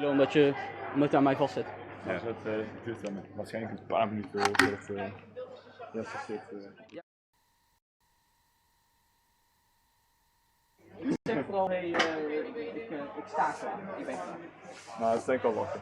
Omdat je aan mij vastzet. Ja, dat duurt dan waarschijnlijk een paar minuten voordat dat zit. Zeg vooral, hey, ik sta klaar. Ik ben klaar. Nou, dat is denk ik al wakker.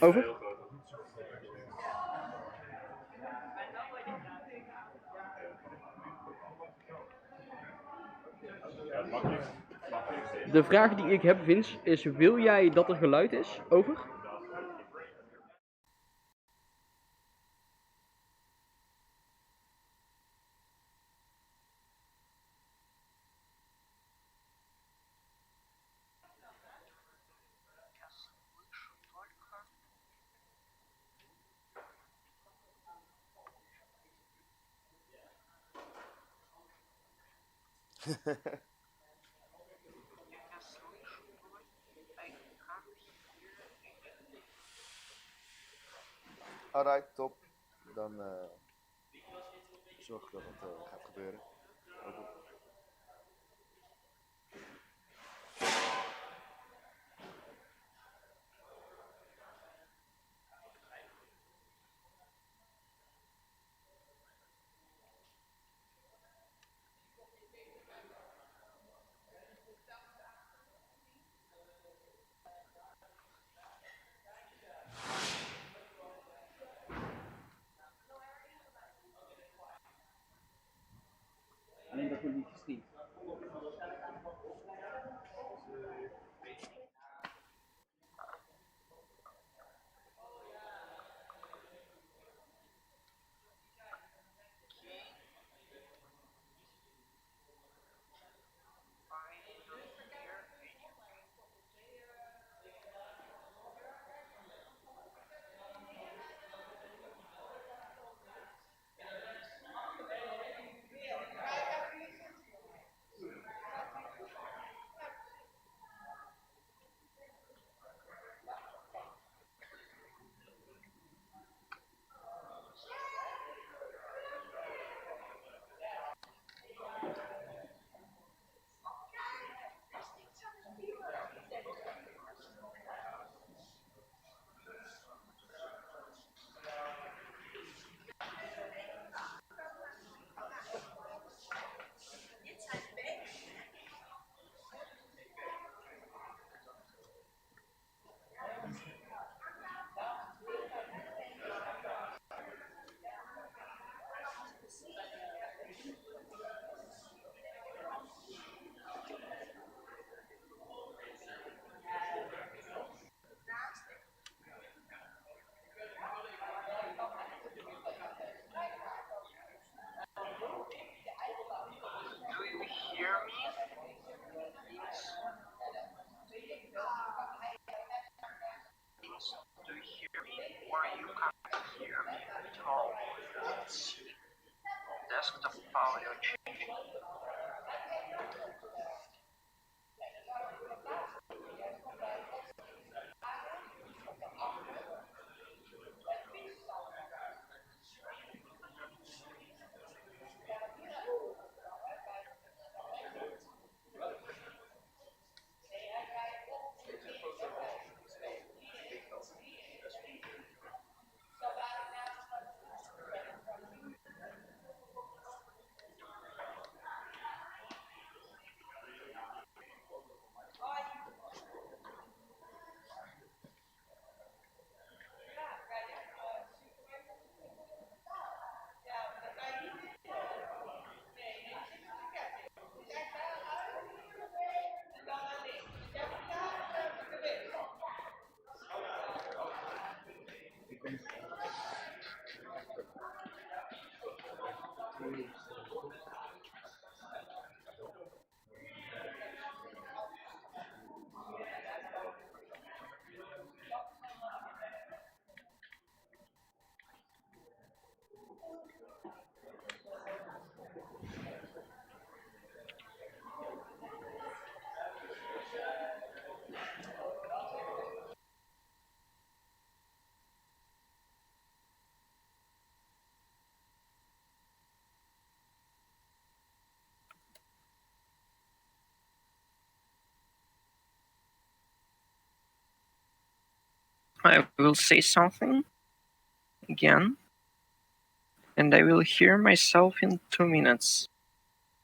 Over? De vraag die ik heb, Vince, is: wil jij dat er geluid is? Over? Alright, top. Dan zorg ik dat het gaat gebeuren. Over. Alleen dat wordt niet gestreamd. Desktop audio changing. I will say something again, and I will hear myself in 2 minutes.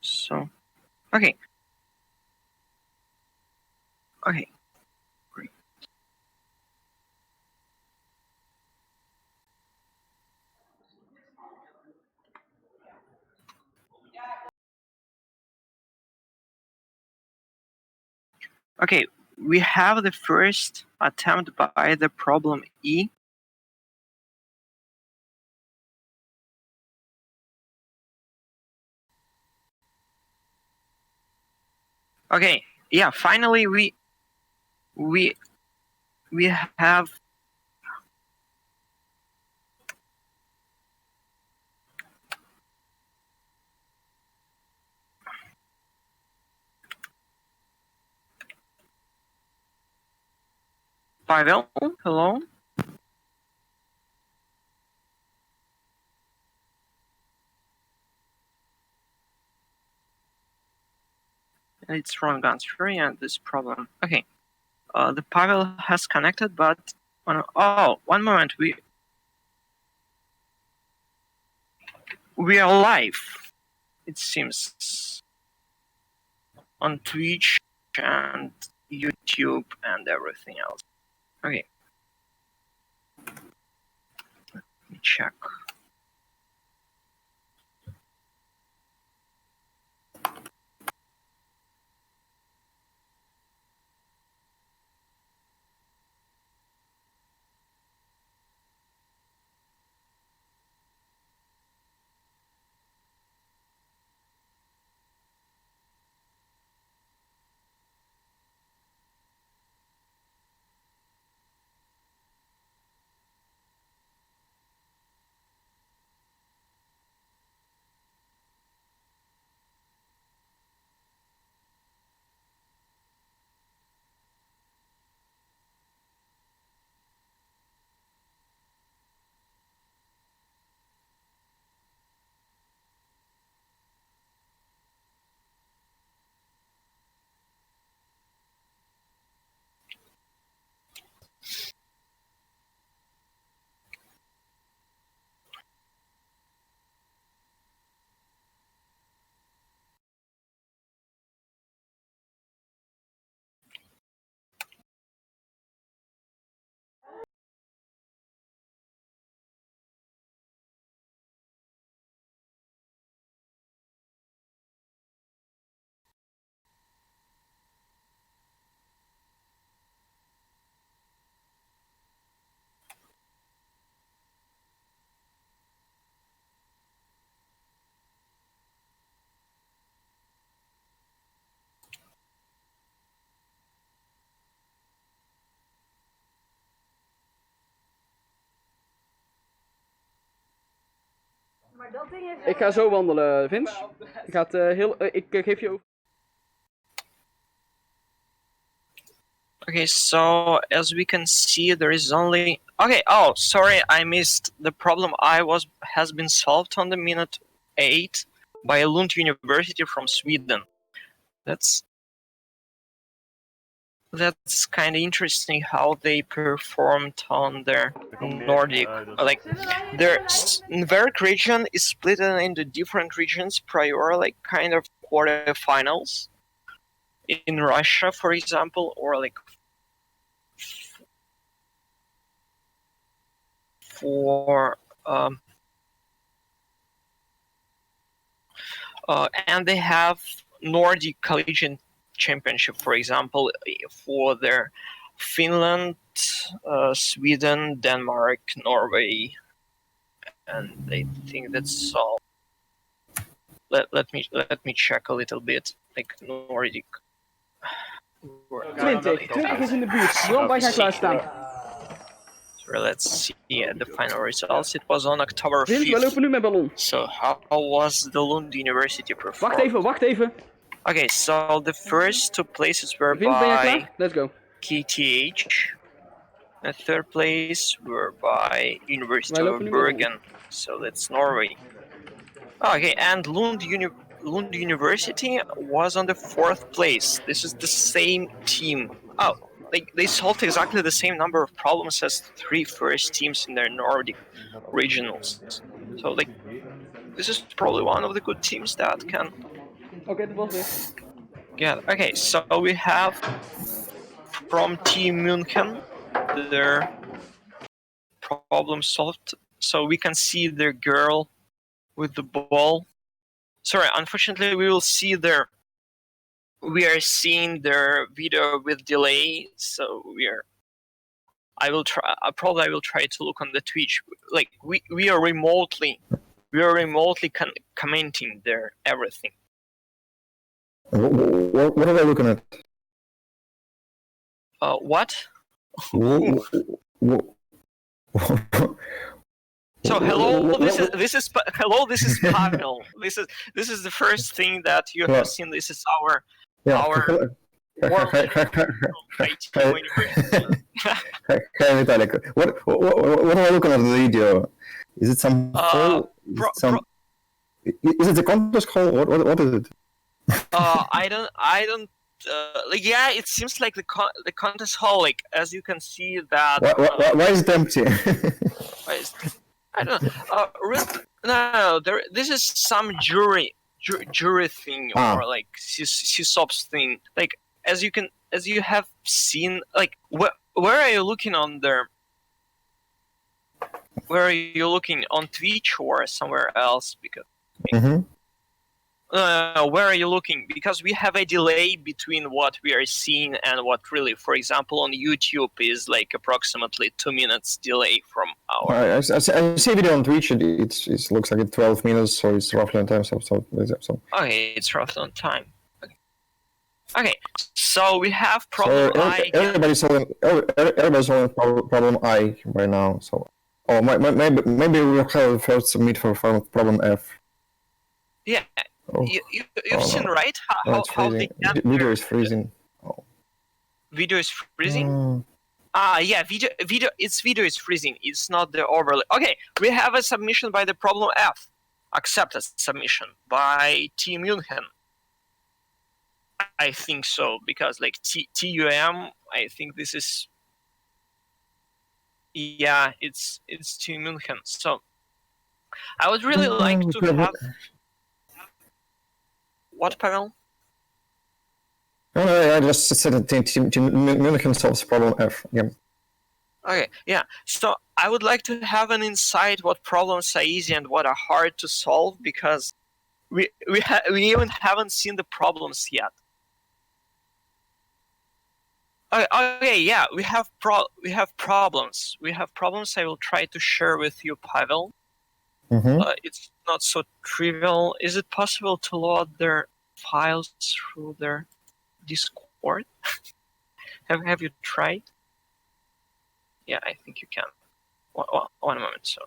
So, okay. Okay. Great. Okay, we have the first attempt by the problem E. Okay, yeah, finally we have Pavel, hello? It's wrong answer, and this problem. Okay, the Pavel has connected, but oh, one moment, we are live. It seems on Twitch and YouTube and everything else. Okay, let me check. Ik ga zo wandelen, Vince. Ik, ga het, ik geef je over. Okay, so as we can see, there is only... Okay, oh, sorry, I missed the problem has been solved on the minute 8 by Lund University from Sweden. That's kind of interesting how they performed on their Nordic. Like, their NWERC region is split into different regions prior, like kind of quarterfinals. In Russia, for example, or like for and they have Nordic Collegiate Championship, for example, for their Finland, Sweden, Denmark, Norway, and I think that's all. let me check a little bit, like Nordic. 20 is in de buurt. Brandbij gaat klaarstaan. So let's see the final results. It was on October Wim, we 5th. lopen nu met ballon. So how was the Lund University performed? Wacht even. Okay, so the first two places were Wim, ben jij by klaar? Let's go. KTH. The third place were by University Wij of lopen nu met ballon. Bergen. So that's Norway. Okay, and Lund University was on the fourth place. This is the same team. Oh, they solved exactly the same number of problems as the three first teams in their Nordic regionals. So like, this is probably one of the good teams that can. Oké, dat was weer. Yeah. Okay, so we have from Team München their problem solved. So we can see their girl with the ball. Sorry, unfortunately, we are seeing their video with delay. So I will try to look on the Twitch. Like we are remotely commenting their everything. What are they looking at? What? So hello, this is Pavel. This is the first thing that you have seen. This is our world IT university. Hey Vitalik, what am I looking at the video? Is it some hole? Is it the contest hole? What is it? I don't. Like yeah, it seems like the contest hall. Like as you can see that. Why is it empty? I don't know. No. This is some jury thing or like CSOPs thing. Like as you have seen. Like where are you looking on there? Where are you looking on Twitch or somewhere else? Because. Where are you looking? Because we have a delay between what we are seeing and what really, for example, on YouTube is like approximately 2 minutes delay from our. I see a video on Twitch. It looks like it's 12 minutes, so it's roughly on time. So. Okay, it's roughly on time. Okay, so we have problem I. Everybody's solving problem I right now. So, maybe we'll have first submit for problem F. Yeah. You've seen, right? How they get video is freezing. Video is freezing? Yeah, video is freezing. It's not the overlay. Okay, we have a submission by the problem F. Accepted submission by Team München. I think so, because like TUM, I think this is. Yeah, it's Team München. So I would really like to have. What, Pavel? No, I just said that Team München solves problem F. Yeah. Okay, yeah. So I would like to have an insight what problems are easy and what are hard to solve, because we even haven't seen the problems yet. Okay, yeah, we have problems. We have problems. I will try to share with you, Pavel. It's not so trivial. Is it possible to load their files through their Discord? Have you tried? Yeah, I think you can. One moment. So,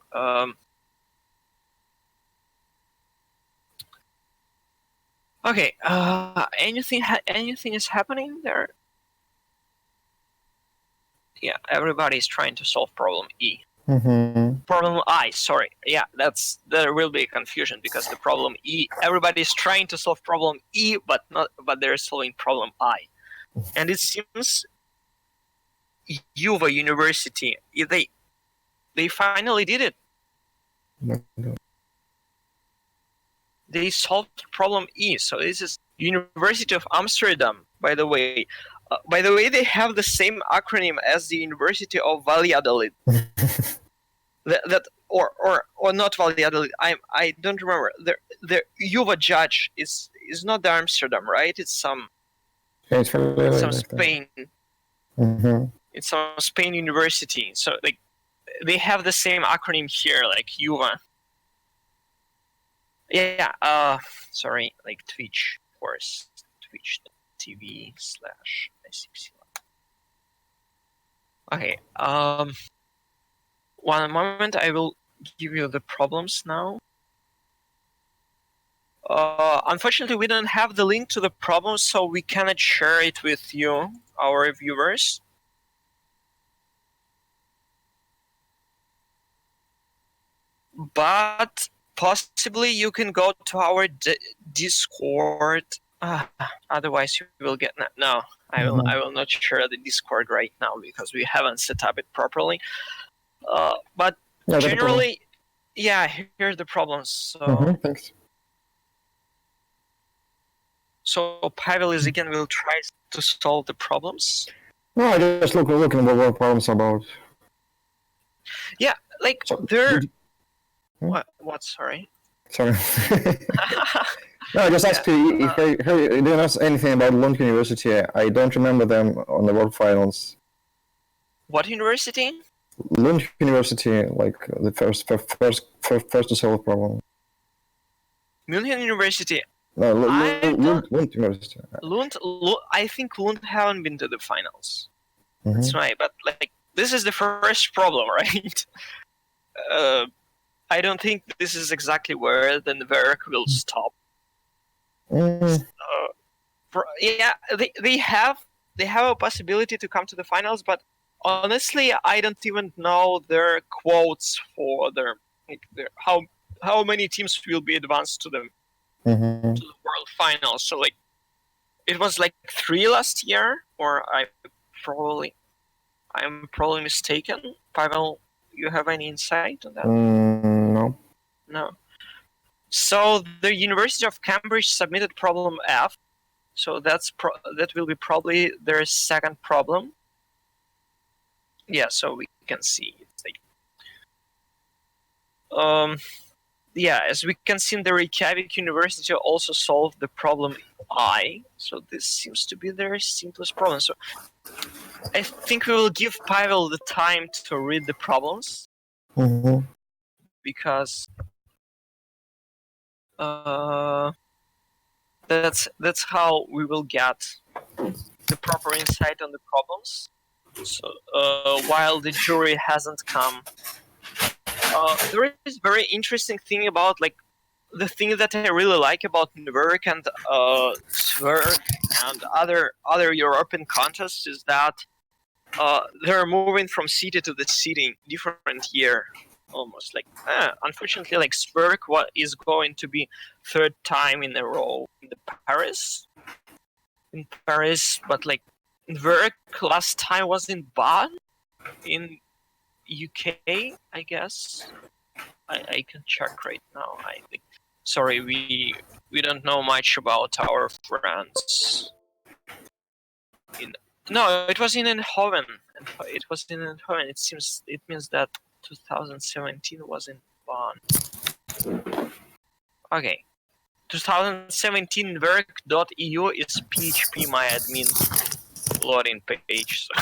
okay. Anything is happening there? Yeah, everybody is trying to solve problem E. Problem I, sorry. Yeah, there will be a confusion because the problem E, everybody is trying to solve problem E, but they're solving problem I. And it seems Uva University, they finally did it. They solved problem E. So this is University of Amsterdam, by the way. They have the same acronym as the University of Valladolid. or not Valladolid. I don't remember. The Uva judge is not the Amsterdam, right? It's some Spain. It's some Spain university. So like they have the same acronym here, like Uva. Yeah. Sorry. Like Twitch, of course. Twitch.tv/ICPC. Okay. One moment. I will give you the problems now. Unfortunately, we don't have the link to the problem, so we cannot share it with you, our viewers. But possibly you can go to our Discord. Otherwise, you will get no. I will not share the Discord right now because we haven't set up it properly. But Yeah, generally, yeah. Here's the problems. So. Thanks. So Pavel is again will try to solve the problems. No, I just looking what problems about. Yeah, like So, there. What? Sorry. Sorry. No, I just asked you if I do you know anything about Lund University? I don't remember them on the World Finals. What university? Lund University, like the first to solve problem. Munich University. No, Lund University. Lund, I think Lund haven't been to the finals. That's right, but like this is the first problem, right? I don't think this is exactly where the NWERC will stop. Yeah, they have a possibility to come to the finals, but honestly, I don't even know their quotes for how many teams will be advanced to the World Finals. So like, it was like 3 last year, or I'm probably mistaken. Pavel, you have any insight on that? No. No. So the University of Cambridge submitted problem F. So that will be probably their second problem. Yeah, so we can see it's like yeah, as we can see in the Reykjavik University also solved the problem I. So this seems to be their simplest problem. So I think we will give Pavel the time to read the problems. Because that's how we will get the proper insight on the problems. So while the jury hasn't come, there is very interesting thing about like the thing that I really like about NWERC and NWERC and other European contests is that they're moving from city to the city different year. Almost like unfortunately, like NWERC is going to be third time in a row in Paris, but like NWERC last time was in Bath in UK, I guess. I can check right now. I think. Sorry, we don't know much about our friends. No, it was in Eindhoven. It was in Eindhoven. It means that 2017 was in Bonn. Okay. 2017 NWERC.eu is PHP my admin login page. So.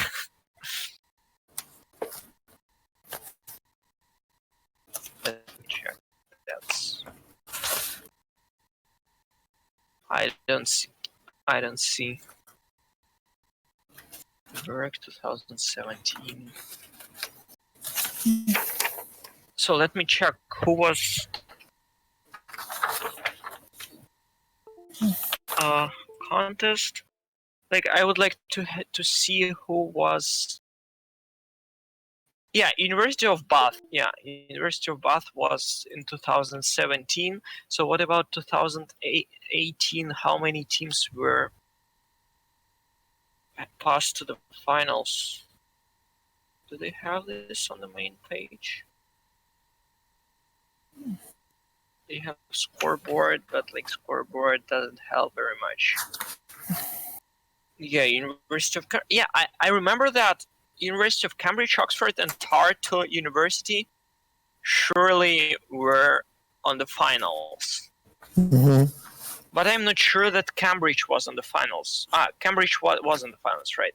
Let me check. I don't see. NWERC 2017. So let me check who was contest. Like I would like to see who was. Yeah, University of Bath. Yeah, University of Bath was in 2017. So what about 2018? How many teams were passed to the finals? Do they have this on the main page? They have scoreboard, but like scoreboard doesn't help very much. Yeah, University of yeah, I remember that University of Cambridge, Oxford, and Tartu University surely were on the finals. But I'm not sure that Cambridge was on the finals. Cambridge was on the finals, right?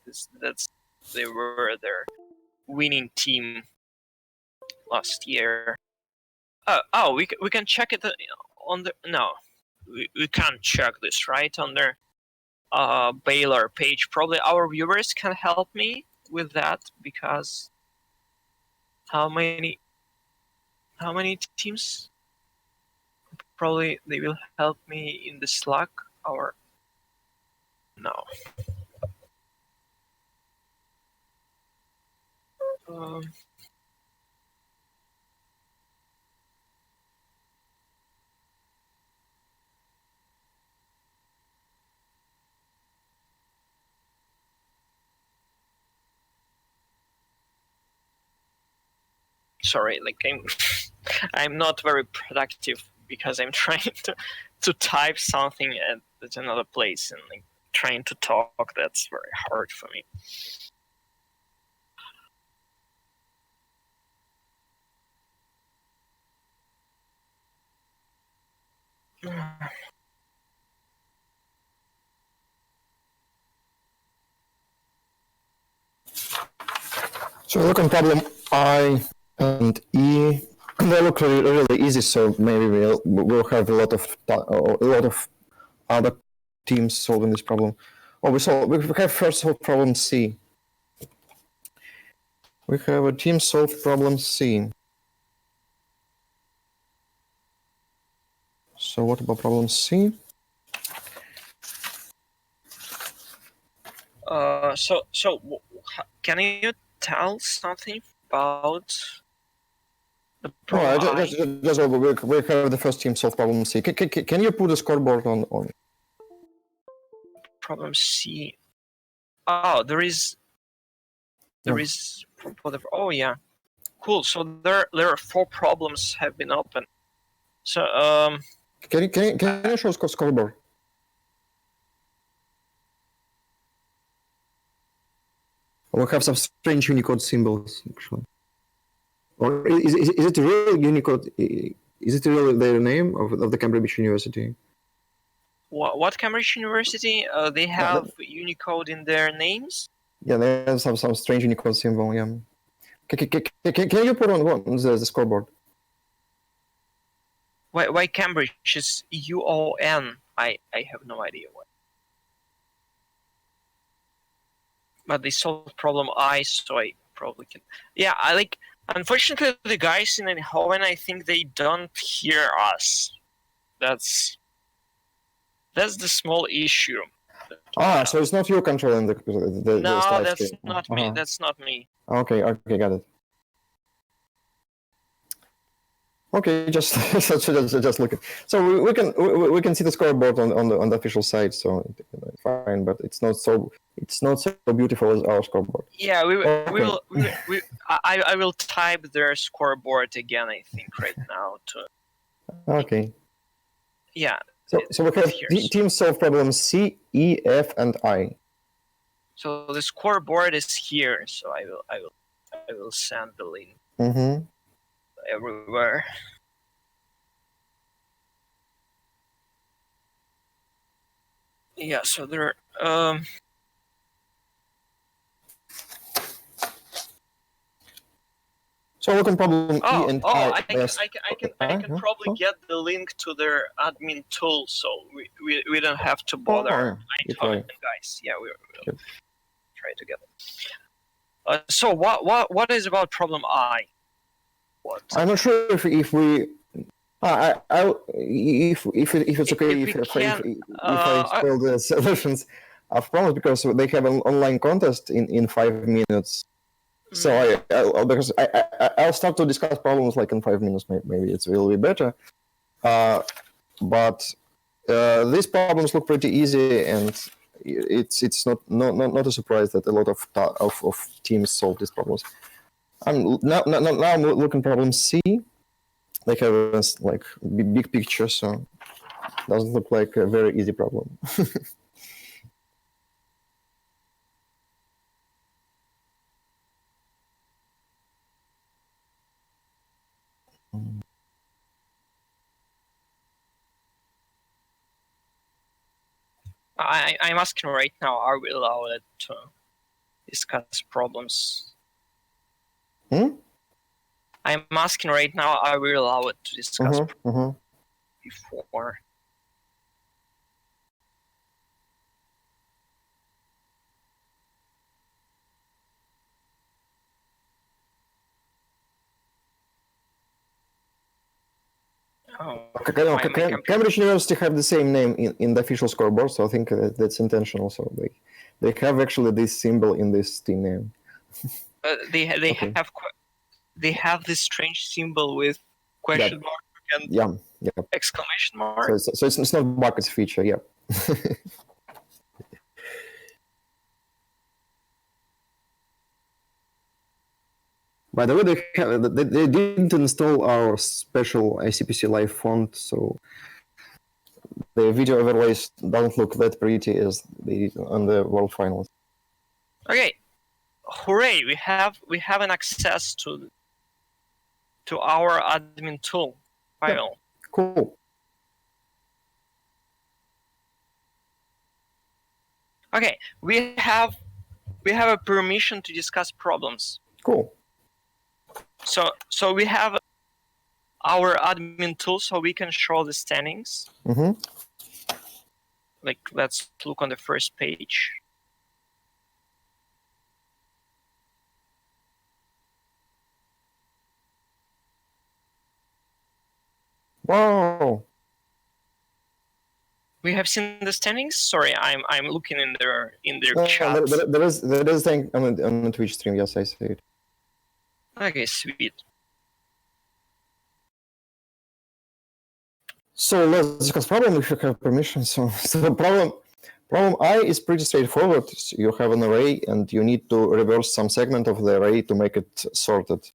They were their winning team last year. We can check it on the no, we can't check this right on their Baylor page. Probably our viewers can help me with that, because how many teams? Probably they will help me in the Slack or no. Sorry, like I'm not very productive because I'm trying to type something at another place, and like trying to talk, that's very hard for me. So look on problem I and E. They look really easy, so maybe we'll have a lot of other teams solving this problem. Oh, we have first solved problem C. We have a team solved problem C. So what about problem C? So can you tell something about the problem? We have the first team solve problem C. Can you put a scoreboard on? Problem C. Oh, there is. Oh yeah, cool. So there are 4 problems have been open. So Can you show scoreboard? We have some strange Unicode symbols actually. Or is it a real Unicode? Is it really their name of the Cambridge University? What Cambridge University? They have Unicode in their names. Yeah, they have some strange Unicode symbol. Yeah. Can you put on the scoreboard? Why Cambridge is UON? I have no idea why. But they solved problem I, so I probably can. Yeah, I like. Unfortunately, the guys in Eindhoven, I think they don't hear us. That's the small issue. So it's not you controlling the no, slide that's screen. not me. That's not me. Okay, got it. Okay, just look at. So we can see the scoreboard on the official site. So fine, but it's not so beautiful as our scoreboard. Yeah, I will type their scoreboard again. I think right now to. Okay. Yeah. So we have team solve problems C, E, F, and I. So the scoreboard is here. So I will send the link. Mm-hmm. Everywhere. Yeah, so there So look on problem E and I. I can probably get the link to their admin tool, so we don't have to bother. Guys. Yeah, we'll try together. So what is about problem I? What? I'm not sure if we. If it's okay if I spell the solutions of problems, because they have an online contest in 5 minutes. So I'll start to discuss problems like in 5 minutes. Maybe it will be better. But these problems look pretty easy, and it's not a surprise that a lot of teams solve these problems. Now I'm looking at problem C. They have a big picture, so it doesn't look like a very easy problem. I'm asking right now, are we allowed to discuss problems? I'm asking right now, are we allowed to discuss? before. Oh, Cambridge University have the same name in the official scoreboard, so I think that's intentional. So they have actually this symbol in this team name. They Okay. have this strange symbol with question mark and exclamation mark. So it's not buckets feature. Yeah. By the way, they didn't install our special ICPC live font, so the video overlays don't look that pretty as they did on the World Finals. Okay, hooray! We have an access to our admin tool file. Cool. Okay, we have a permission to discuss problems. Cool. So we have our admin tool, so we can show the standings. Mm-hmm. Like, let's look on the first page. Wow. We have seen the standings. Sorry, I'm looking in their chat. There is a thing on the Twitch stream. Yes, I see it. Okay, sweet. So let's discuss problem if you have permission. So problem I is pretty straightforward. So you have an array and you need to reverse some segment of the array to make it sorted.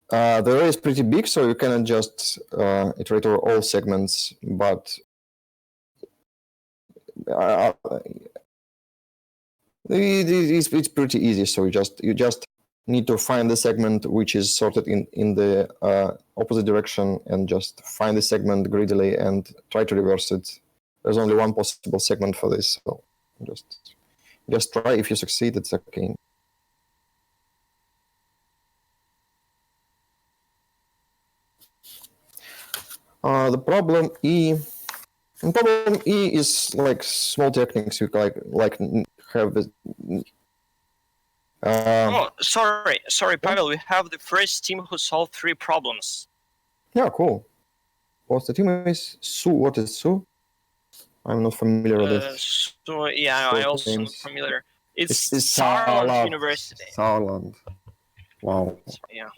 The array is pretty big, so you cannot just iterate over all segments, but it's pretty easy. So you just need to find the segment which is sorted in the opposite direction and just find the segment greedily and try to reverse it. There's only one possible segment for this, so just try. If you succeed, it's okay. The problem E is like small techniques. You like have this. Sorry, Pavel. We have the first team who solved 3 problems. Yeah, cool. What's the team is Su? What is Su? I'm not familiar with this. So yeah, I also not familiar. It's Saarland University. Saarland. Wow. Yeah.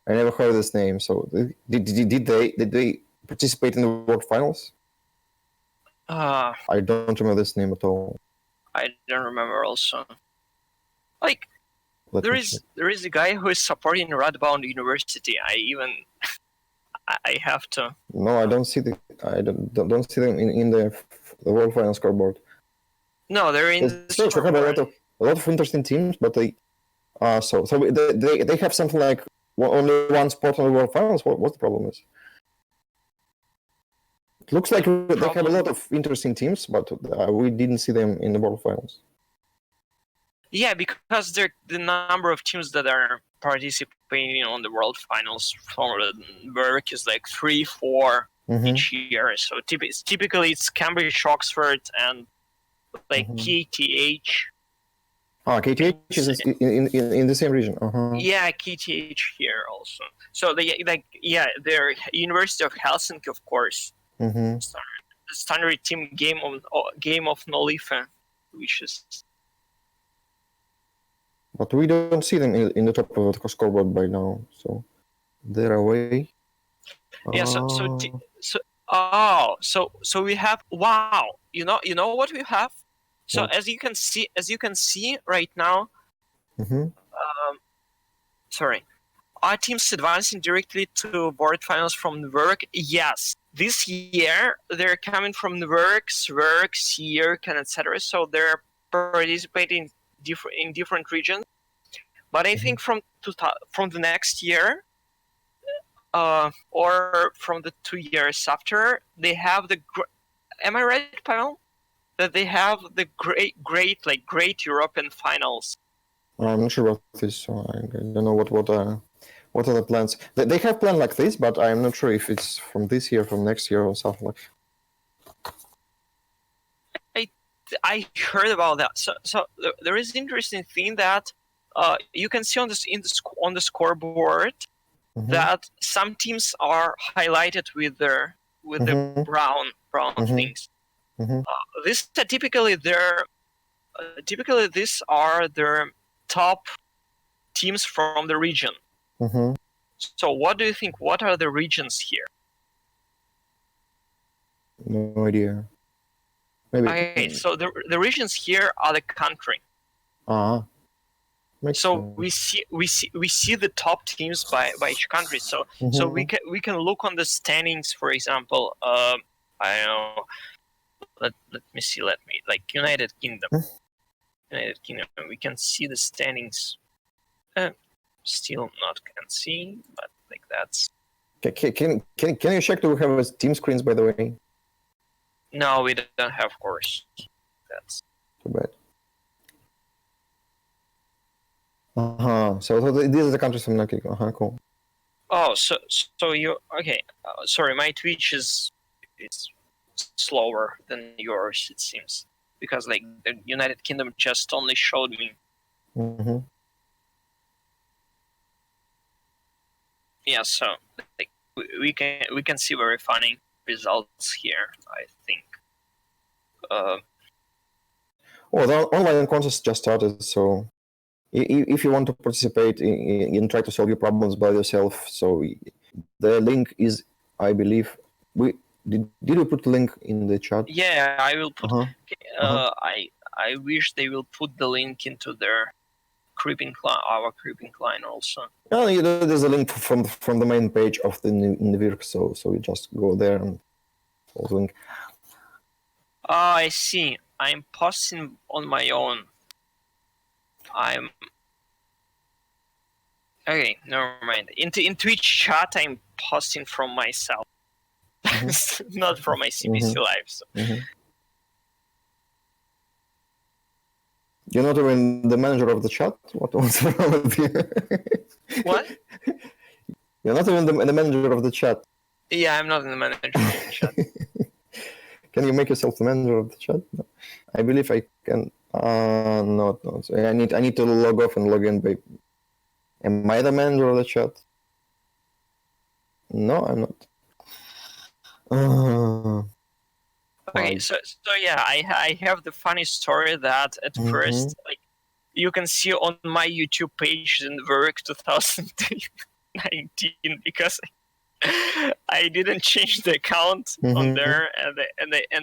I never heard this name. So did they participate in the World Finals? I don't remember this name at all. I don't remember also. Like, there is a guy who is supporting Radboud University. I have to. No, I don't see don't see them in the World Finals scoreboard. No, they're in. They have a lot of interesting teams, but they have something like only one spot on the World Finals. What the problem is? It looks like they have a lot of interesting teams, but we didn't see them in the World Finals. Yeah, because the number of teams that are participating on the World Finals from NWERC is like 3-4 each year. So typically it's Cambridge, Oxford, and like KTH. KTH is in the same region. Yeah, KTH here also. So they're University of Helsinki, of course. The standard team game of Nolife, which is. But we don't see them in the top of the scoreboard by now, so they're away. Yeah. So we have You know what we have. So as you can see right now. Sorry, our team's advancing directly to World Finals from NWERC. Yes, this year they're coming from NWERC, SWERC, CERC, and etc. So they're participating in different regions, but I think from the next year, or from the 2 years after, they have the. Am I right, Pavel? That they have the great European finals. I'm not sure about this. So I don't know What are the plans? They have plan like this, but I'm not sure if it's from this year, from next year, or something like. I heard about that. So there is an interesting thing that you can see on on the scoreboard that some teams are highlighted with the brown things. These are typically these are their top teams from the region. So what do you think? What are the regions here? No idea. Maybe. Okay, so the regions here are the country. So we see the top teams by each country. So we can look on the standings, for example. I don't know. Let me see. Like United Kingdom. United Kingdom. We can see the standings. Still not can see, but like that's. Can you check? Do we have team screens, by the way? No, we don't have course. That's too bad. So these are the countries I'm looking. Cool. Oh, so you okay? Sorry, my Twitch is slower than yours. It seems because like the United Kingdom just only showed me. Yeah, so like we can see very funny results here, I think. The online contest just started, so if you want to participate in try to solve your problems by yourself, so the link is, I believe, did we put the link in the chat? Yeah, I will put. I wish they will put the link into their our creeping line also. Oh, there's a link from the main page of the NWERC, so you just go there and follow the link. Oh, I see. I'm posting on my own. Okay, never mind. In Twitch chat, I'm posting from myself, not from ICPC Live. So. You're not even the manager of the chat? What's wrong with you? What? You're not even the manager of the chat. Yeah, I'm not in the manager of the chat. Can you make yourself the manager of the chat? No. I believe I can. No. So I need to log off and log in. Am I the manager of the chat? No, I'm not. Okay, so yeah, I have the funny story that at first, like, you can see on my YouTube page in NWERC 2019 because I didn't change the account on there, and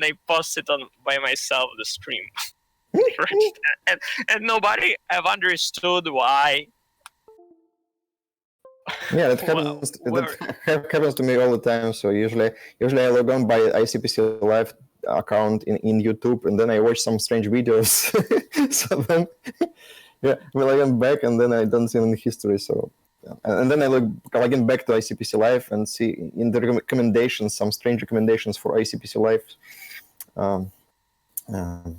I posted on by myself the stream, and nobody have understood why. Yeah, that happens. That happens to me all the time. So usually I log on by ICPC Live account in YouTube, and then I watch some strange videos. So then, when I am back, and then I don't see any history. So, and then I log in back to ICPC Live and see in the recommendations some strange recommendations for ICPC Live. It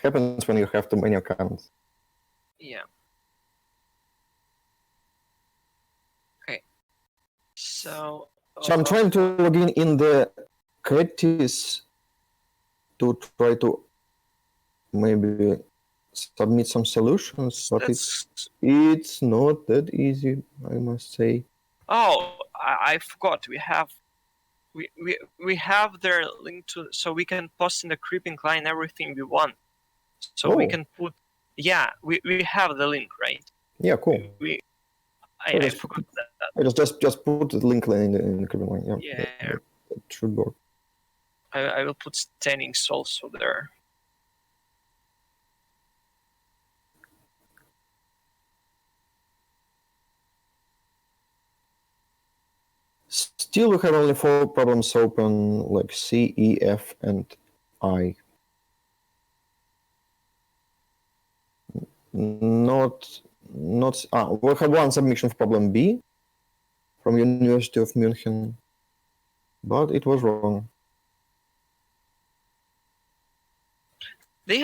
happens when you have too many accounts. Yeah. Okay. So I'm trying to log in the Cretis to try to maybe submit some solutions, but it's not that easy, I must say. Oh, I forgot. We have their link to, so we can post in the creeping line everything we want. So we can put. Yeah, we have the link, right? Yeah, cool. I forgot that. I just put the link in the creeping line. Yeah. That should work. I will put standings also there. Still, we have only 4 problems open, like C, E, F, and I. We have 1 submission for problem B from University of München, but it was wrong. They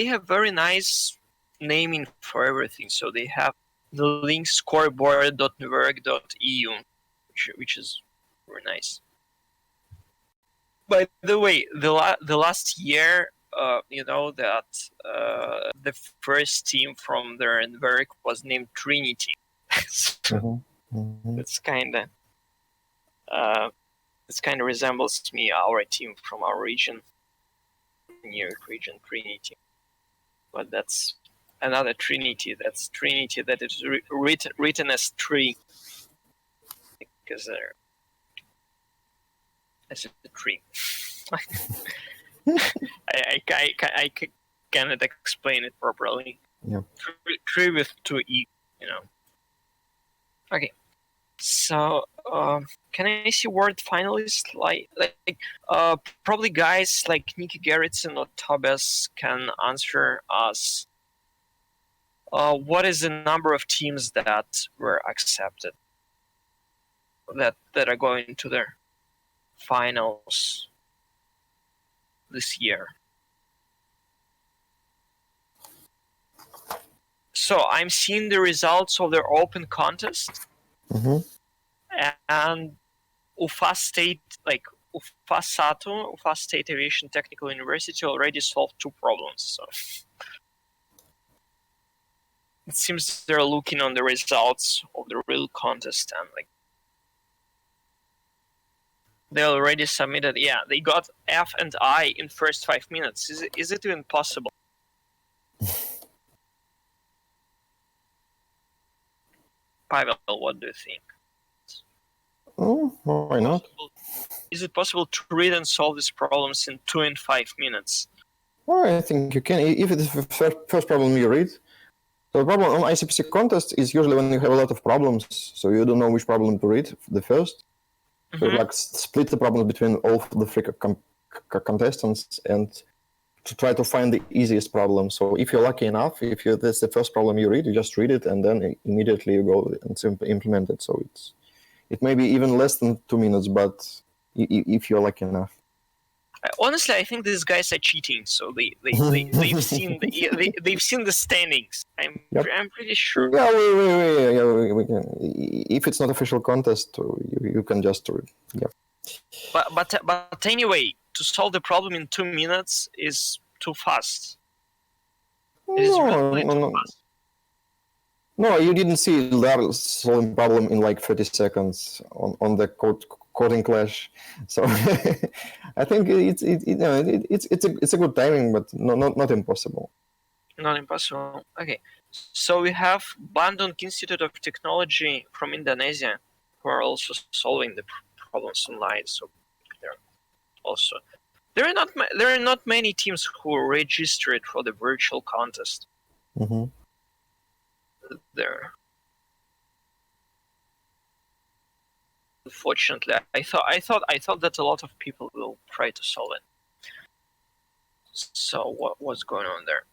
have very nice naming for everything. So they have the link scoreboard.nwerc.eu, which is very nice. By the way, the last year, you know that the first team from the NWERC was named Trinity. It's kind of resembles me, our team from our region, New York region, Trinity. But that's another Trinity. That's Trinity that is written as tree, because as a tree. I cannot explain it properly. Yeah. Tree with 2 E, you know. Okay. So, can I see word finalists? Probably guys like Nikki Gerritsen or Tobias can answer us. What is the number of teams that were accepted that are going to their finals this year? So I'm seeing the results of their open contest, and Ufa State, Ufa State Aviation Technical University already solved 2 problems. So it seems they're looking on the results of the real contest, and they already submitted. Yeah, they got F and I in first 5 minutes. Is it even possible? Pavel, what do you think? Oh, why not? Is it possible to read and solve these problems in 2 and 5 minutes? Well, I think you can, if it's the first problem you read. So the problem on ICPC contest is usually when you have a lot of problems, so you don't know which problem to read the first. So you split the problem between all the 3 contestants and to try to find the easiest problem. So if you're lucky enough, that's the first problem you read, you just read it and then immediately you go and implement it. So it may be even less than 2 minutes, but if you're lucky enough. Honestly, I think these guys are cheating. So they've seen the standings. I'm pretty sure. Yeah, we can. If it's not official contest, you can just do it. Yeah. But anyway, to solve the problem in 2 minutes is too fast. It is really too fast. No, you didn't see that solving problem in 30 seconds on the coding clash. So I think it's a good timing, but not impossible. Not impossible. Okay, so we have Bandung Institute of Technology from Indonesia, who are also solving the problems online. So there are not many teams who are registered for the virtual contest. There. Unfortunately, I thought that a lot of people will try to solve it. So what's going on there?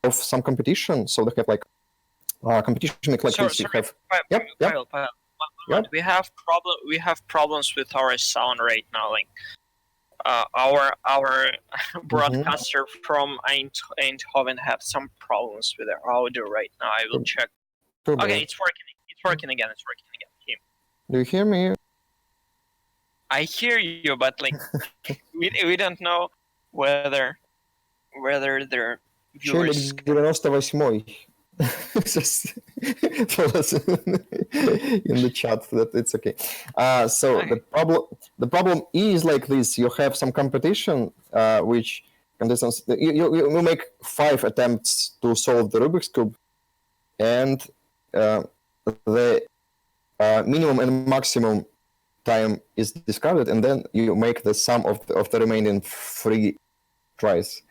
of some competition. So they have like competition like this. You have Pyle. Yep. We have problems with our sound right now. Like our broadcaster from Eindhoven have some problems with their audio right now. I will check. Okay, it's working. It's working again. Here. Do you hear me? I hear you, but like we don't know whether their viewers. Челик 98-й. Just tell us in the chat that it's okay. So the problem is like this: you have some competition, which contestants you make 5 attempts to solve the Rubik's cube, and the minimum and maximum time is discarded, and then you make the sum of the remaining 3 tries.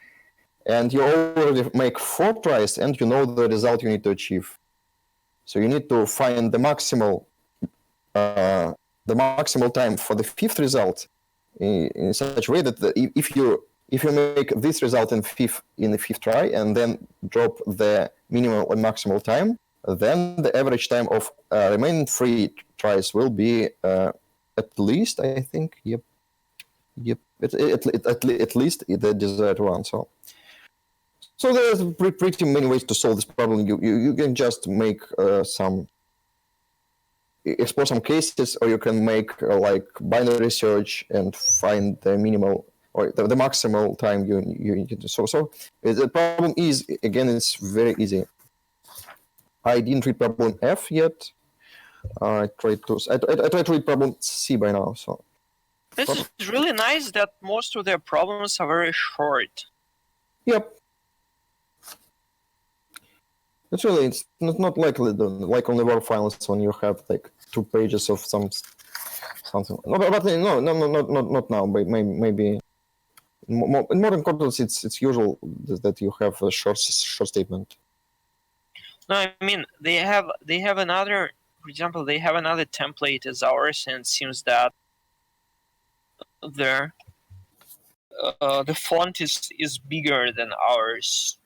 And you already make 4 tries, and you know the result you need to achieve. So you need to find the maximal time for the 5th result in such a way that if you make this result in the fifth try and then drop the minimal and maximal time, then the average time of remaining 3 tries will be at least, I think, yep, at least the desired one. So there's pretty many ways to solve this problem. You can just make explore some cases, or you can make like binary search and find the minimal or the maximal time you need to solve. So the problem is, again, it's very easy. I didn't read problem F yet. I tried to read problem C by now. So this is really nice that most of their problems are very short. Yep. It's not like on the Word files when you have like 2 pages of something. No, but no, not now. But maybe in modern context, it's usual that you have a short statement. No, I mean they have another. For example, they have another template as ours, and it seems that the font is bigger than ours.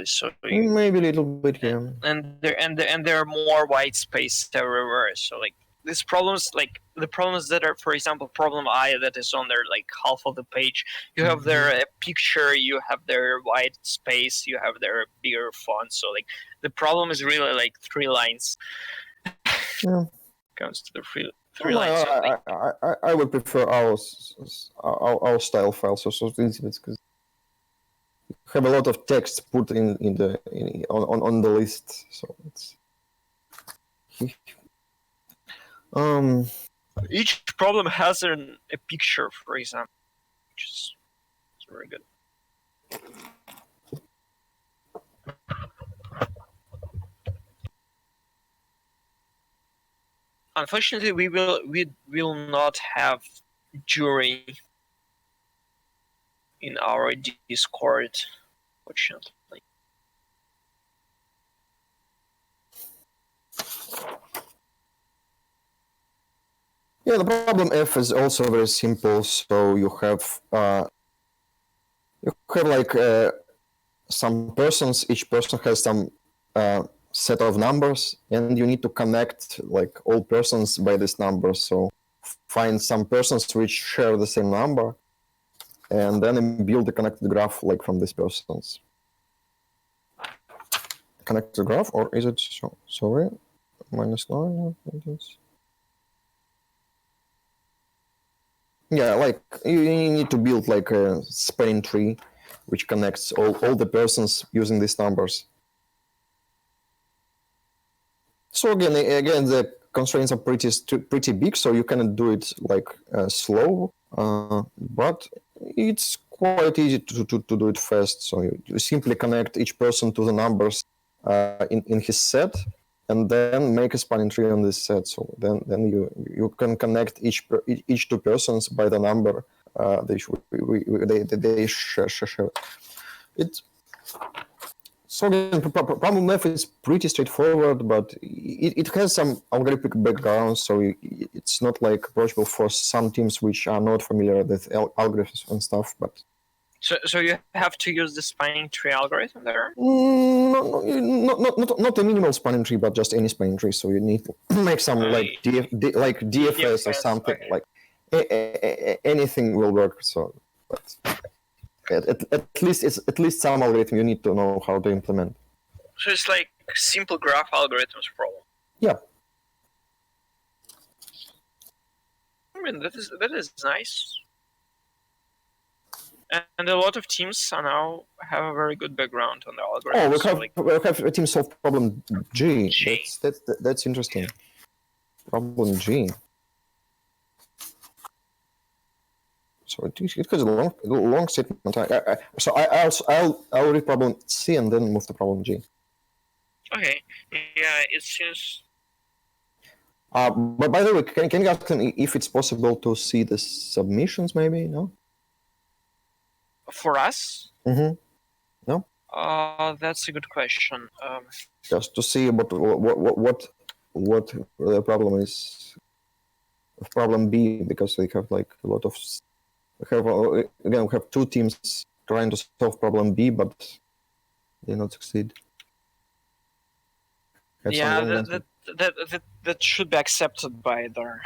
So maybe a little bit, yeah. And there are more white space everywhere. So like these problems, like the problems that are, for example, problem I that is on there like half of the page. You have their picture, you have their white space, you have their bigger font. So like the problem is really like 3 lines. Yeah. Comes to the three lines. I would prefer our style files, so it's easy because have a lot of text put on the list, so it's each problem has a picture, for example, which is very good. Unfortunately, we will not have jury in our Discord, fortunately. Yeah, the problem F is also very simple. So you have like some persons. Each person has some set of numbers, and you need to connect like all persons by this number. So find some persons which share the same number, and then build the connected graph like from these persons. Connected graph, or is it sorry, -9? Yeah, like you need to build like a spanning tree, which connects all the persons using these numbers. So again, the constraints are pretty big, so you cannot do it like slow, but it's quite easy to do it fast. So you simply connect each person to the numbers in his set, and then make a spanning tree on this set. So then you can connect each 2 persons by the number they share. So again, problem F is pretty straightforward, but it has some algorithmic background, so it's not like approachable for some teams which are not familiar with algorithms and stuff. But So you have to use the spanning tree algorithm there? Not a minimal spanning tree, but just any spanning tree. So you need to make some like DFS or something. Okay. Like anything will work. So, but at least some algorithm you need to know how to implement. So it's like simple graph algorithms problem. Yeah. I mean that is nice. And a lot of teams are now have a very good background on the algorithms. Oh, we have a team solve problem G. That's interesting. Problem G. So it has a long statement. So I'll read problem C and then move to problem G. Okay. Yeah, it seems. But by the way, can you ask them if it's possible to see the submissions? Maybe no. For us? Mm-hmm. No. That's a good question. Just to see what the problem is. Problem B, because we have like a lot of. We have two teams trying to solve problem B, but they not succeed. Yeah, that should be accepted by their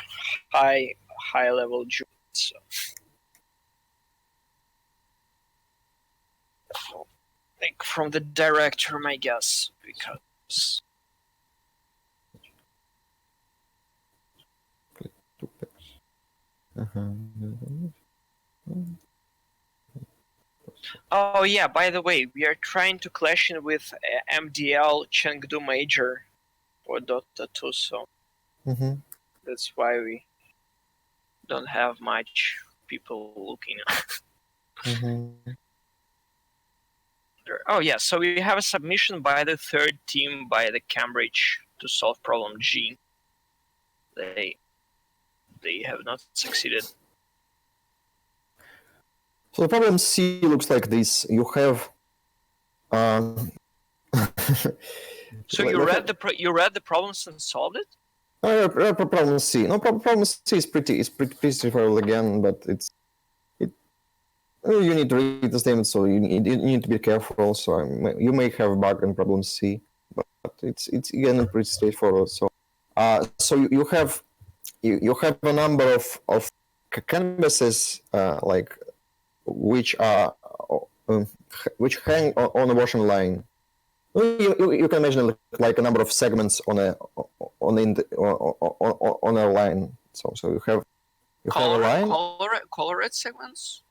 high level judges. So, like from the director, my guess, because. Oh yeah, by the way, we are trying to clash in with MDL Chengdu Major for Dota 2, so that's why we don't have much people looking. Oh yeah, so we have a submission by the third team by the Cambridge to solve problem G. They have not succeeded. So the problem C looks like this. You have. So you read the problems and solved it? Problem C. No, problem C is pretty straightforward again, but you need to read the statement, so you need to be careful. So you may have a bug in problem C, but it's again pretty straightforward. So so you have a number of canvases like which hang on a washing line. You can imagine like a number of segments on a line. So you have a line. Colored segments.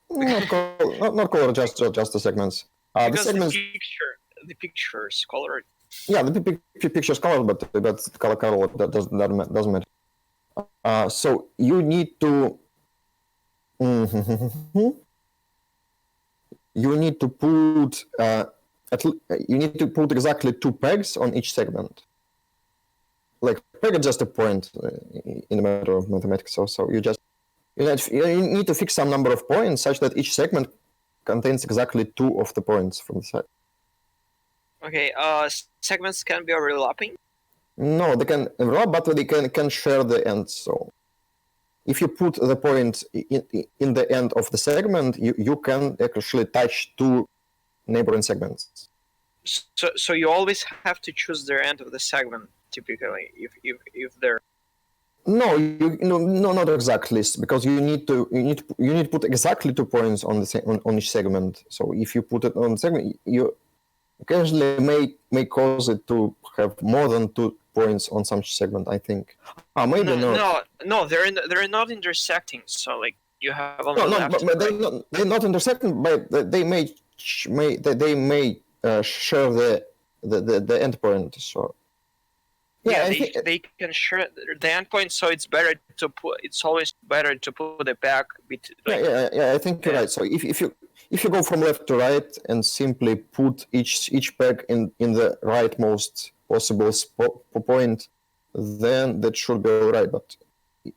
Not color, just the segments. Because the segments. The pictures colored. Yeah, the picture's colored, but color that doesn't matter. So you need to. You need to put exactly 2 pegs on each segment. Like peg is just a point in the matter of mathematics. So you need to fix some number of points such that each segment contains exactly 2 of the points from the side. Okay. Segments can be overlapping. No, they can overlap, but they can share the ends. So if you put the point in the end of the segment, you can actually touch 2 neighboring segments. So you always have to choose the end of the segment typically if they're. No, not exactly, because you need to put exactly 2 points on each segment. So if you put it on the segment, you occasionally may cause it to have more than 2 points on some segment. I think. Maybe not. No, they're not intersecting. So like you have on the left. But they're not intersecting. But they may share the endpoint. So. Yeah, they can share the endpoint, so it's better to put. It's always better to put it back. Yeah, I think you're right. So if you go from left to right and simply put each peg in the rightmost possible point, then that should be all right. But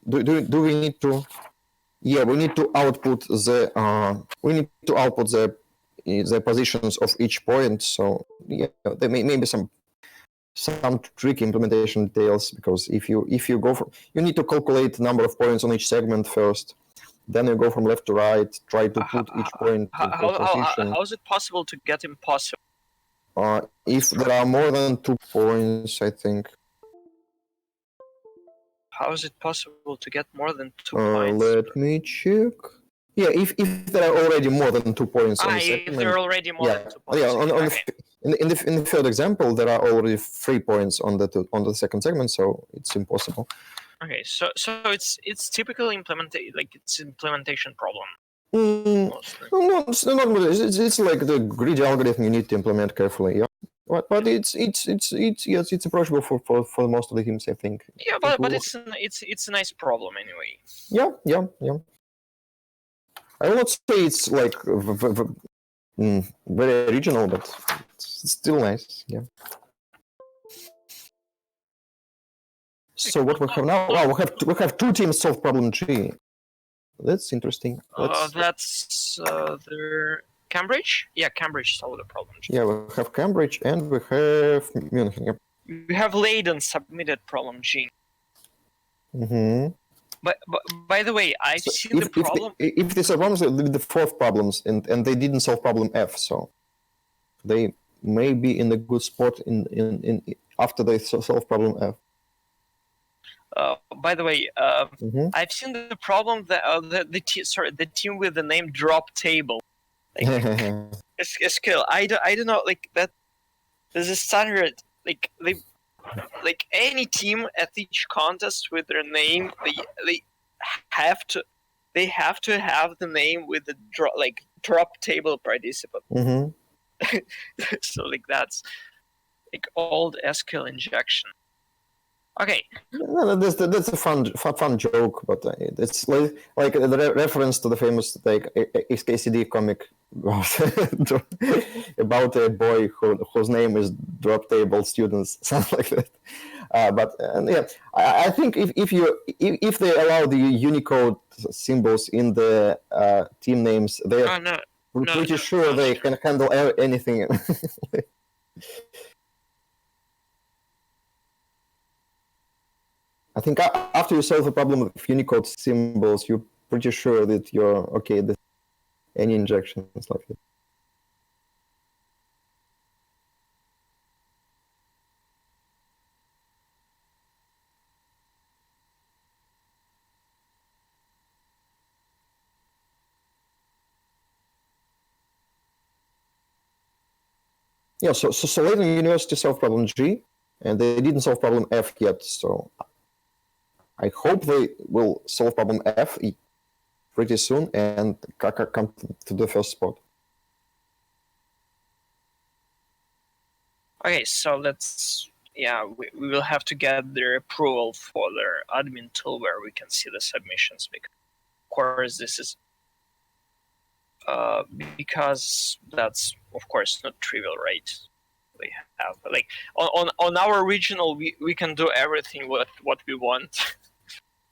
do we need to? Yeah, we need to output the positions of each point. So yeah, there may be some tricky implementation details, because if you go for, you need to calculate the number of points on each segment first, then you go from left to right, try to put each point into a position. How is it possible to get impossible? If there are more than 2 points, I think. How is it possible to get more than 2 points? Let me check. Yeah, if there are already more than 2 points on the segment. If there are already more than 2 points. Yeah, Okay. in the third example, there are already 3 points on the second segment, so it's impossible. Okay, so it's typical implementation problem. No, it's not. It's like the greedy algorithm you need to implement carefully. Yeah, but it's approachable for most of the teams, I think. Yeah, but it's a nice problem anyway. Yeah. I will not say it's like very original, but it's still nice. Yeah. So what we have now? Wow, we have 2 teams solve problem G. That's interesting. That's the Cambridge? Yeah, Cambridge solved the problem. Yeah, we have Cambridge and we have Munich. Yep. We have Leiden submitted problem G. Mm-hmm. But by the way, I've seen the problem. If these are problems with the 4th problems and they didn't solve problem F, so they may be in a good spot in after they solve problem F. By the way, I've seen the problem that the team with the name drop table. Like, a skill. I don't know, like that. There's a standard, like any team at each contest with their name, they have to have the name with the drop table participant. So like that's like old SQL injection. Okay. No, that's a fun joke, but it's like the reference to the famous XKCD comic about a boy whose name is drop table students, something like that. But yeah, I think if they allow the Unicode symbols in the team names, they're pretty sure they can handle anything. I think after you solve a problem with Unicode symbols, you're pretty sure that you're okay with any injections like that. Yeah, so Leiden University solved problem G, and they didn't solve problem F yet, so I hope they will solve problem F pretty soon and come to the first spot. Okay, so we will have to get their approval for their admin tool where we can see the submissions, because of course this is because that's of course not trivial, right? We have like on our regional we can do everything what we want.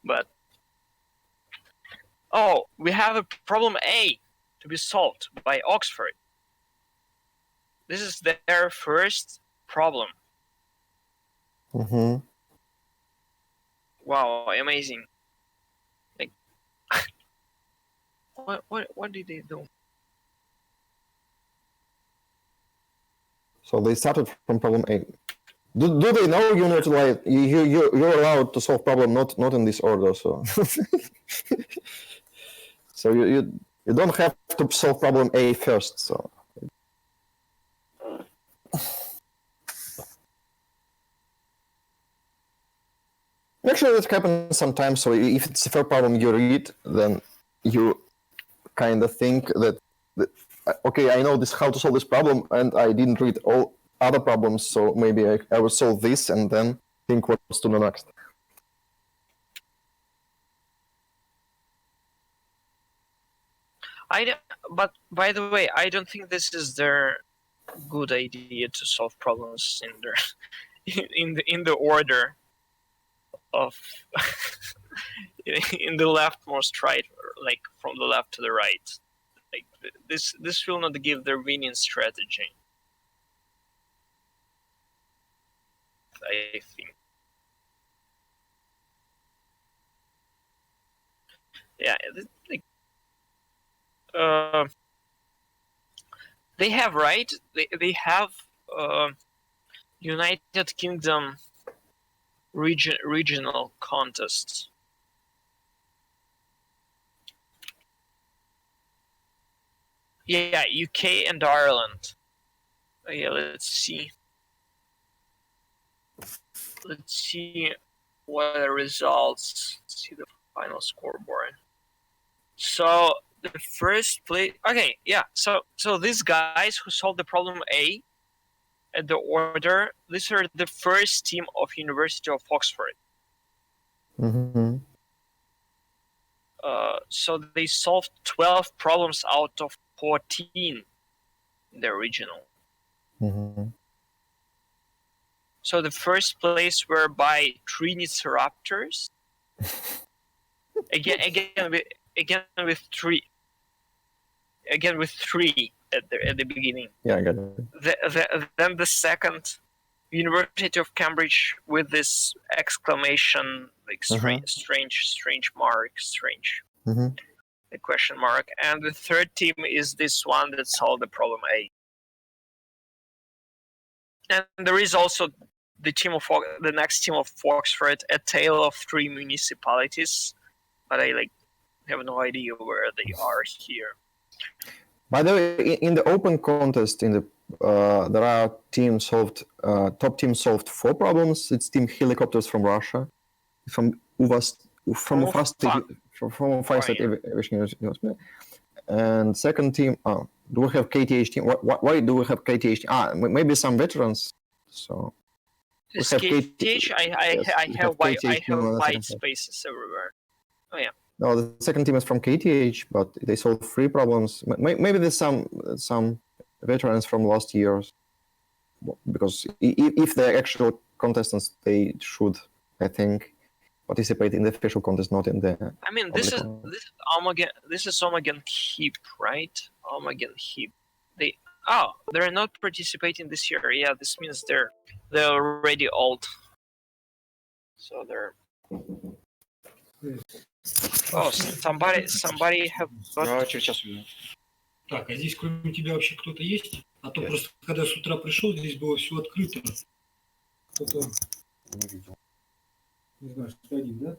But we have a problem A to be solved by Oxford. This is their first problem. Mm-hmm. Wow, amazing! Like, what did they do? So they started from problem A. Do they know you're allowed to solve problem not in this order? So so you don't have to solve problem A first. So actually that happens sometimes. So if it's the first problem you read, then you kind of think that okay, I know how to solve this problem, and I didn't read all other problems, so maybe I will solve this and then think what's to the next. But by the way, I don't think this is their good idea to solve problems in their in the order of in the leftmost right, like from the left to the right. Like this will not give their winning strategy, I think. Yeah, like they have right. They have United Kingdom regional contests. Yeah, UK and Ireland. Yeah, let's see. Let's see what are the results. Let's see the final scoreboard. So the first place. Okay, yeah. So these guys who solved the problem A at the order. These are the first team of University of Oxford. Mm-hmm. So they solved 12 problems out of 14 in the original. Mm-hmm. So the first place were by Triceratops. again with three. Again with three at the beginning. Yeah, I got it. Then the second, University of Cambridge with this exclamation, like strange mark, Mm-hmm. the question mark, and the third team is this one that solved the problem A. And there is also the next team of Oxford, A Tale of Three Municipalities, but I have no idea where they are here. By the way, in the open contest, there are top team solved 4 problems. It's Team Helicopters from Russia, from Ufast State Aviation University. And second team, do we have KTH team? Why do we have KTH? Maybe some veterans. So this KTH, I have white spaces everywhere. Oh yeah. No, the second team is from KTH, but they solved 3 problems. Maybe there's some veterans from last years, because if they're actual contestants, they should, I think, participate in the official contest, not in the. I mean, this is Omegan Heap, right? Omegan Heap. They're not participating this year. Yeah, this means they're already old. So they're. Oh, somebody have. Так, а здесь кроме тебя вообще кто-то есть? А то просто когда с утра пришел, здесь было все открыто. Кто-то... Не знаю, что один, да?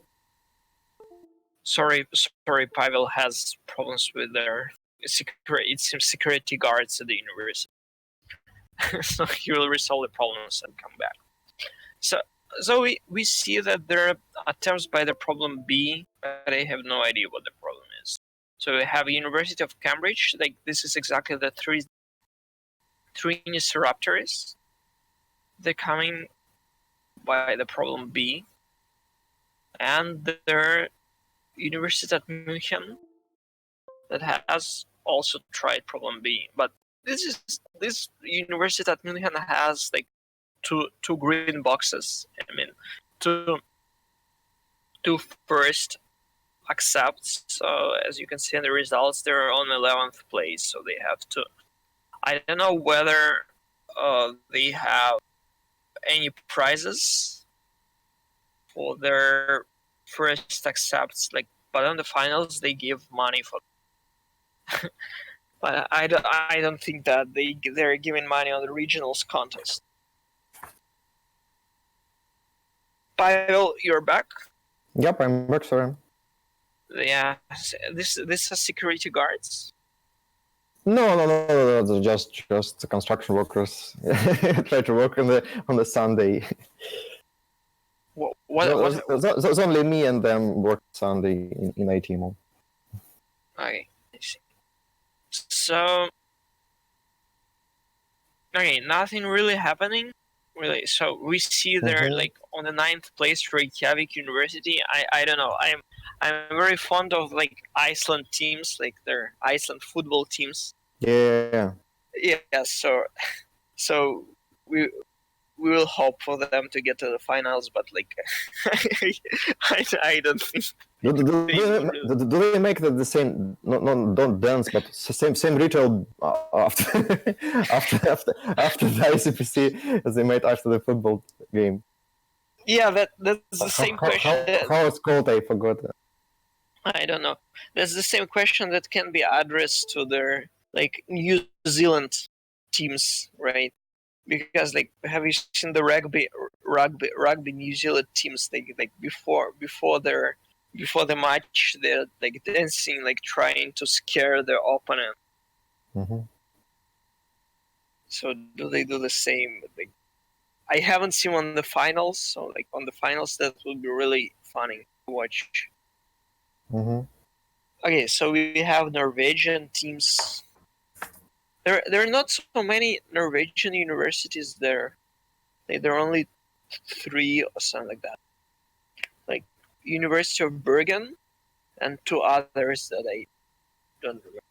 Sorry, Pavel has problems with their security guards at the university. So he will resolve the problems and come back. So we see that there are attempts by the problem B, but I have no idea what the problem is. So we have University of Cambridge, this is exactly the three Raptors. They're coming by the problem B. And their University at München that has also tried problem B. But this University at München has two green boxes. I mean, two first accepts. So as you can see in the results, they're on 11th place. So they have to. I don't know whether they have any prizes for their first accepts. But on the finals they give money for. But I don't think that they're giving money on the regionals contest. Pavel, you're back? Yep, I'm back, sorry. Yeah, this has security guards? No, just construction workers try to work on the Sunday. There's only me and them work Sunday in IT mode. Okay, I see. So, okay, nothing really happening. Really, so we see they're on the 9th place for Reykjavik University. I don't know. I'm very fond of Iceland teams, their Iceland football teams. Yeah. Yeah. So we will hope for them to get to the finals, but I don't think. Do they make the same? No, don't dance, but same ritual after the ICPC as they made after the football game? Yeah, that's the same question. How it's called? I forgot. I don't know. That's the same question that can be addressed to their like New Zealand teams, right? Because like, have you seen the rugby New Zealand teams? Like before the match, they're like dancing, like trying to scare their opponent. Mm-hmm. So do they do the same? Like, I haven't seen on the finals, so like on the finals that would be really funny to watch. Mm-hmm. Okay, so we have Norwegian teams. There are not so many Norwegian universities there. Like, there are only 3 or something like that. Like University of Bergen and 2 others that I don't remember.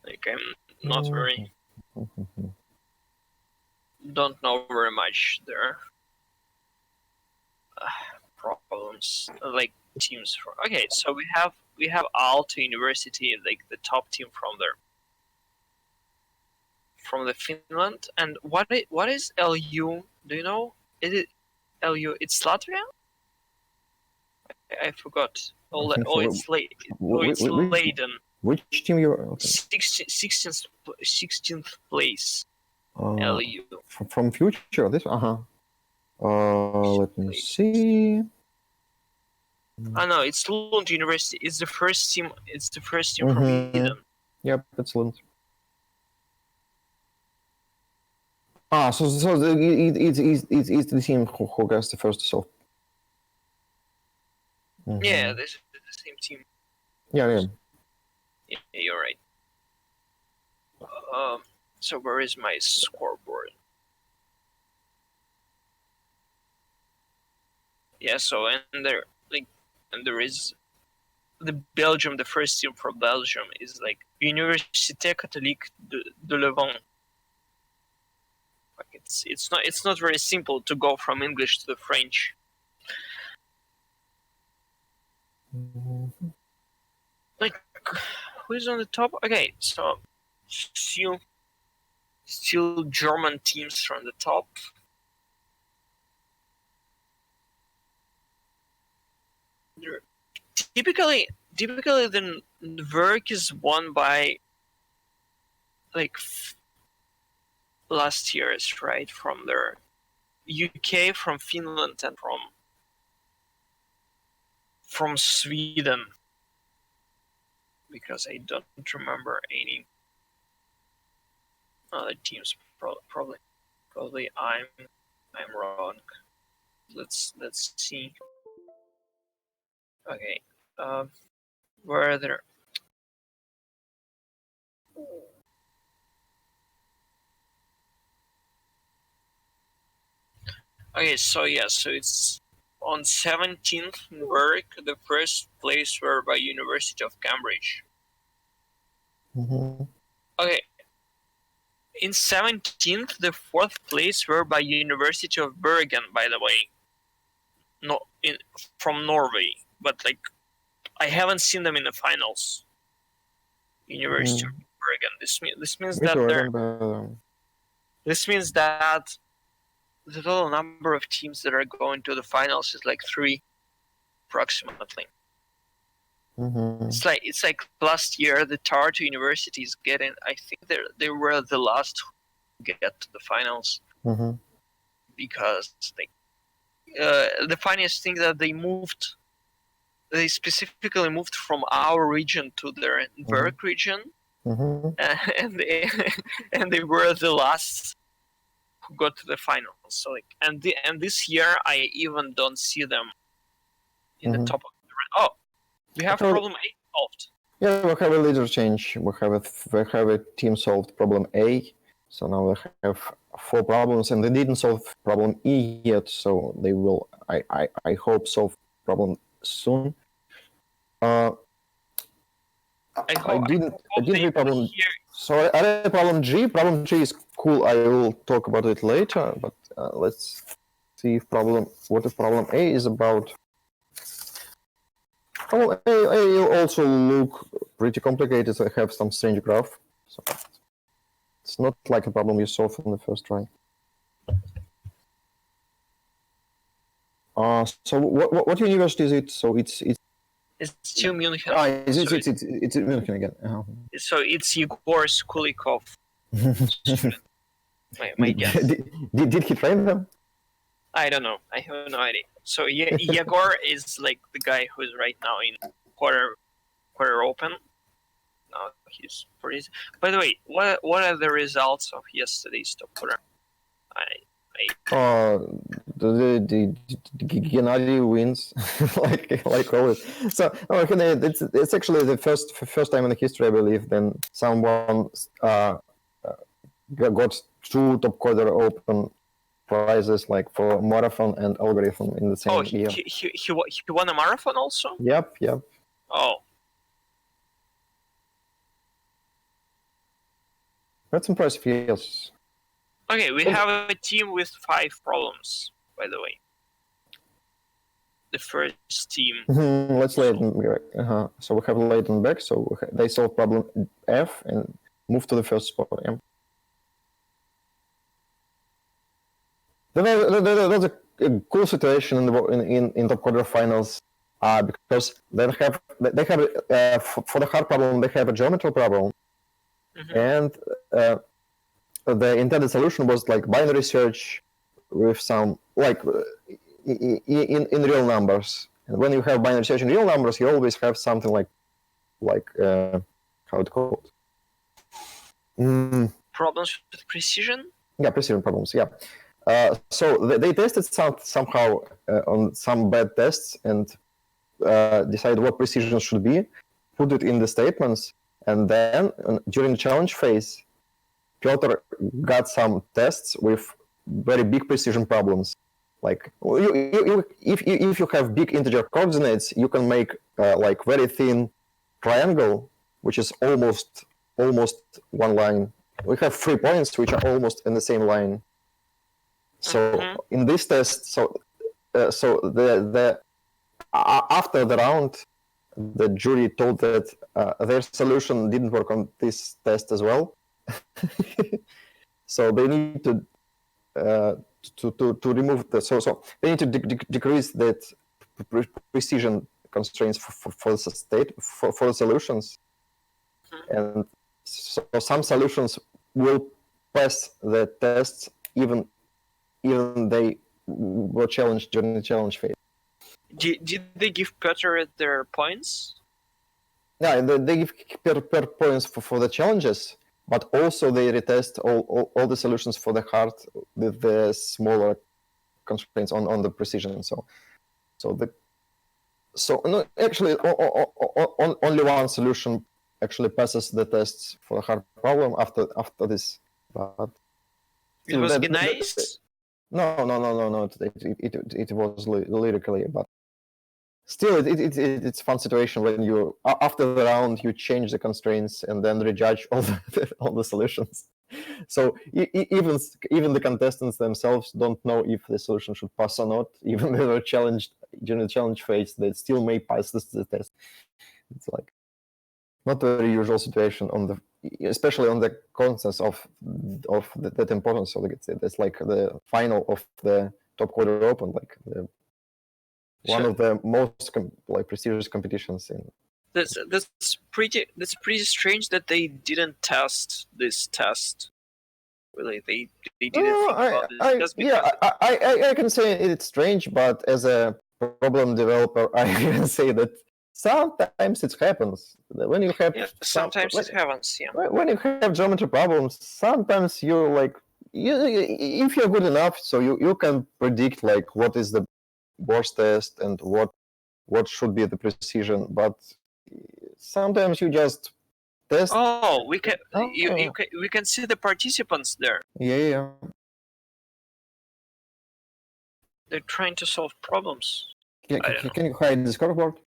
Like, I'm not very don't know very much there. Problems like teams for. Okay, so we have Aalto University, like the top team from the Finland. And what is LU? Do you know? Is it LU? It's Latvia? I forgot. Oh, it's late. Oh, it's Leiden. Which team you're? Okay. 16th place. LU. From future, this let me see. Oh no, it's Lund University. It's the first team. It's the first team from Sweden. Yep, it's Lund. So it's the team who gets the first solve. Yeah, this is the same team. Yeah, you're right. So where is my scoreboard? Yeah, so and there is the Belgium. The first team for Belgium is like Université Catholique de Leuven. Like it's not very simple to go from English to the French. Like, who's on the top? Okay, so still German teams from the top. Typically the NWERC is won by like last year's, right? From their UK, from Finland, and from Sweden. Because I don't remember any other teams. Probably I'm wrong. Let's see. Okay, where are there? Okay, so it's on 17th NWERC. The first place were by University of Cambridge. Okay. In 17th, the 4th place were by University of Bergen, by the way. From Norway, but like I haven't seen them in the finals. University of Bergen. This means that this means that the total number of teams that are going to the finals is like 3, approximately. It's like last year the Tartu University is getting. I think they were the last to get to the finals because the funniest thing that they specifically moved from our region to their NWERC region, and they were the last who got to the finals. So like, and this year I even don't see them in the top of the. Oh, we have problem A solved. Yeah, we have a leader change. We have a team solved problem A. So now we have 4 problems, and they didn't solve problem E yet. So they will, I hope, solve problem soon. I didn't read problem. So I read problem G. Problem G is cool. I will talk about it later. But let's see if what the problem A is about. Problem A also look pretty complicated. I have some strange graph. So it's not like a problem you solve in the first try. So what university is it? So it's It's still Munich. it's München again. So it's Yegor's Kulikov. my guess. Did he train them? I don't know. I have no idea. So Yegor is like the guy who's right now in quarter open. No, he's pretty. By the way, what are the results of yesterday's top quarter? The Gennady wins, like always. So it's actually the first time in the history, I believe, then someone got 2 top quarter open prizes, like for marathon and algorithm in the same year. He won a marathon also? Yep. Oh. That's impressive, yes. Okay, we have a team with 5 problems, by the way. The first team. Let's Leighton back. So we have Leighton back, so they solve problem F and move to the first spot. Yeah. That's a cool situation in top quarterfinals because they have for the hard problem they have a geometry problem, and the intended solution was like binary search with some like in real numbers. And when you have binary search in real numbers, you always have something like how it's called. Problems with precision? Yeah, precision problems. Yeah. So they tested somehow on some bad tests and decided what precision should be, put it in the statements, and then during the challenge phase, Piotr got some tests with very big precision problems. Like if you have big integer coordinates, you can make like very thin triangle, which is almost one line. We have 3 points which are almost in the same line. So in this test, so the after the round, the jury told that their solution didn't work on this test as well. So they need to remove the so they need to decrease that precision constraints for the solutions, and so some solutions will pass the tests even they were challenged during the challenge phase. Did they give Piotr their points? Yeah, they give per points for the challenges, but also they retest all the solutions for the hard with the smaller constraints on the precision. So no, actually only one solution actually passes the tests for the hard problem after this. But it was nice. No. It was lyrically, but still, it's a fun situation when you after the round you change the constraints and then rejudge all the solutions. So even the contestants themselves don't know if the solution should pass or not. Even they were challenged during the challenge phase, they still may pass the test. It's like not a very usual situation especially on the constants of that importance. So it's like the final of the top quarter open, like one of the most prestigious competitions in. That's pretty strange that they didn't test this test. Really, they didn't think about this. I can say it's strange, but as a problem developer, I can say that sometimes it happens. When you have sometimes it happens. Yeah. When you have geometry problems, sometimes you're like, if you're good enough, so you can predict like what is the worst test and what should be the precision. But sometimes you just test. Oh, we can we can see the participants there. Yeah. They're trying to solve problems. Can you hide the scoreboard?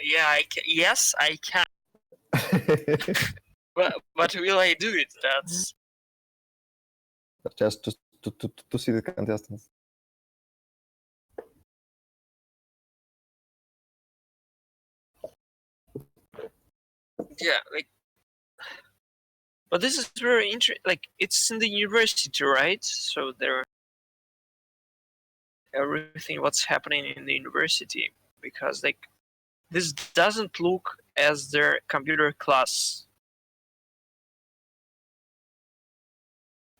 Yeah, I can. Yes, I can. but will I do it? That's just to see the contestants. Yeah, like. But this is very interesting. Like, it's in the university, right? So they're everything what's happening in the university, because like this doesn't look as their computer class,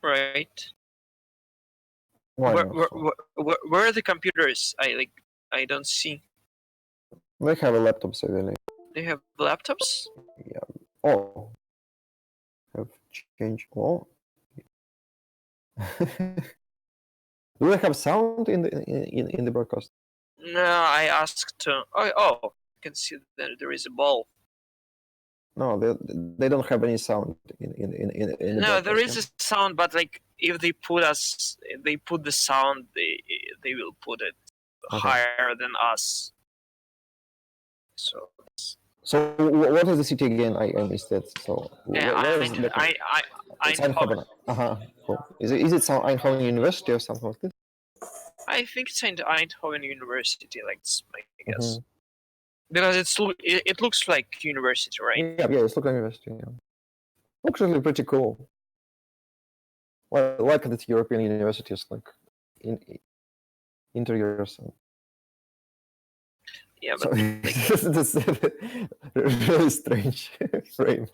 right? Why Where, not? where are the computers? I don't see. They have a laptops, I believe. They have laptops? Oh, have changed. Oh, do they have sound in the broadcast? No, I asked. Oh, you can see that there is a ball. No, they don't have any sound in the No, there broadcast, is a sound, but like if they put the sound, they will put it Okay. higher than us. So So what is the city again? I missed it. So yeah, where is the Eindhoven. Cool. Is it some Eindhoven University or something like this? I think it's Eindhoven University, like I guess, Mhm. because it looks like university, right? Yeah, it's like university. Yeah. Looks really pretty cool. Well, like the European universities, like in interiors. Yeah, So but like, this really strange frame.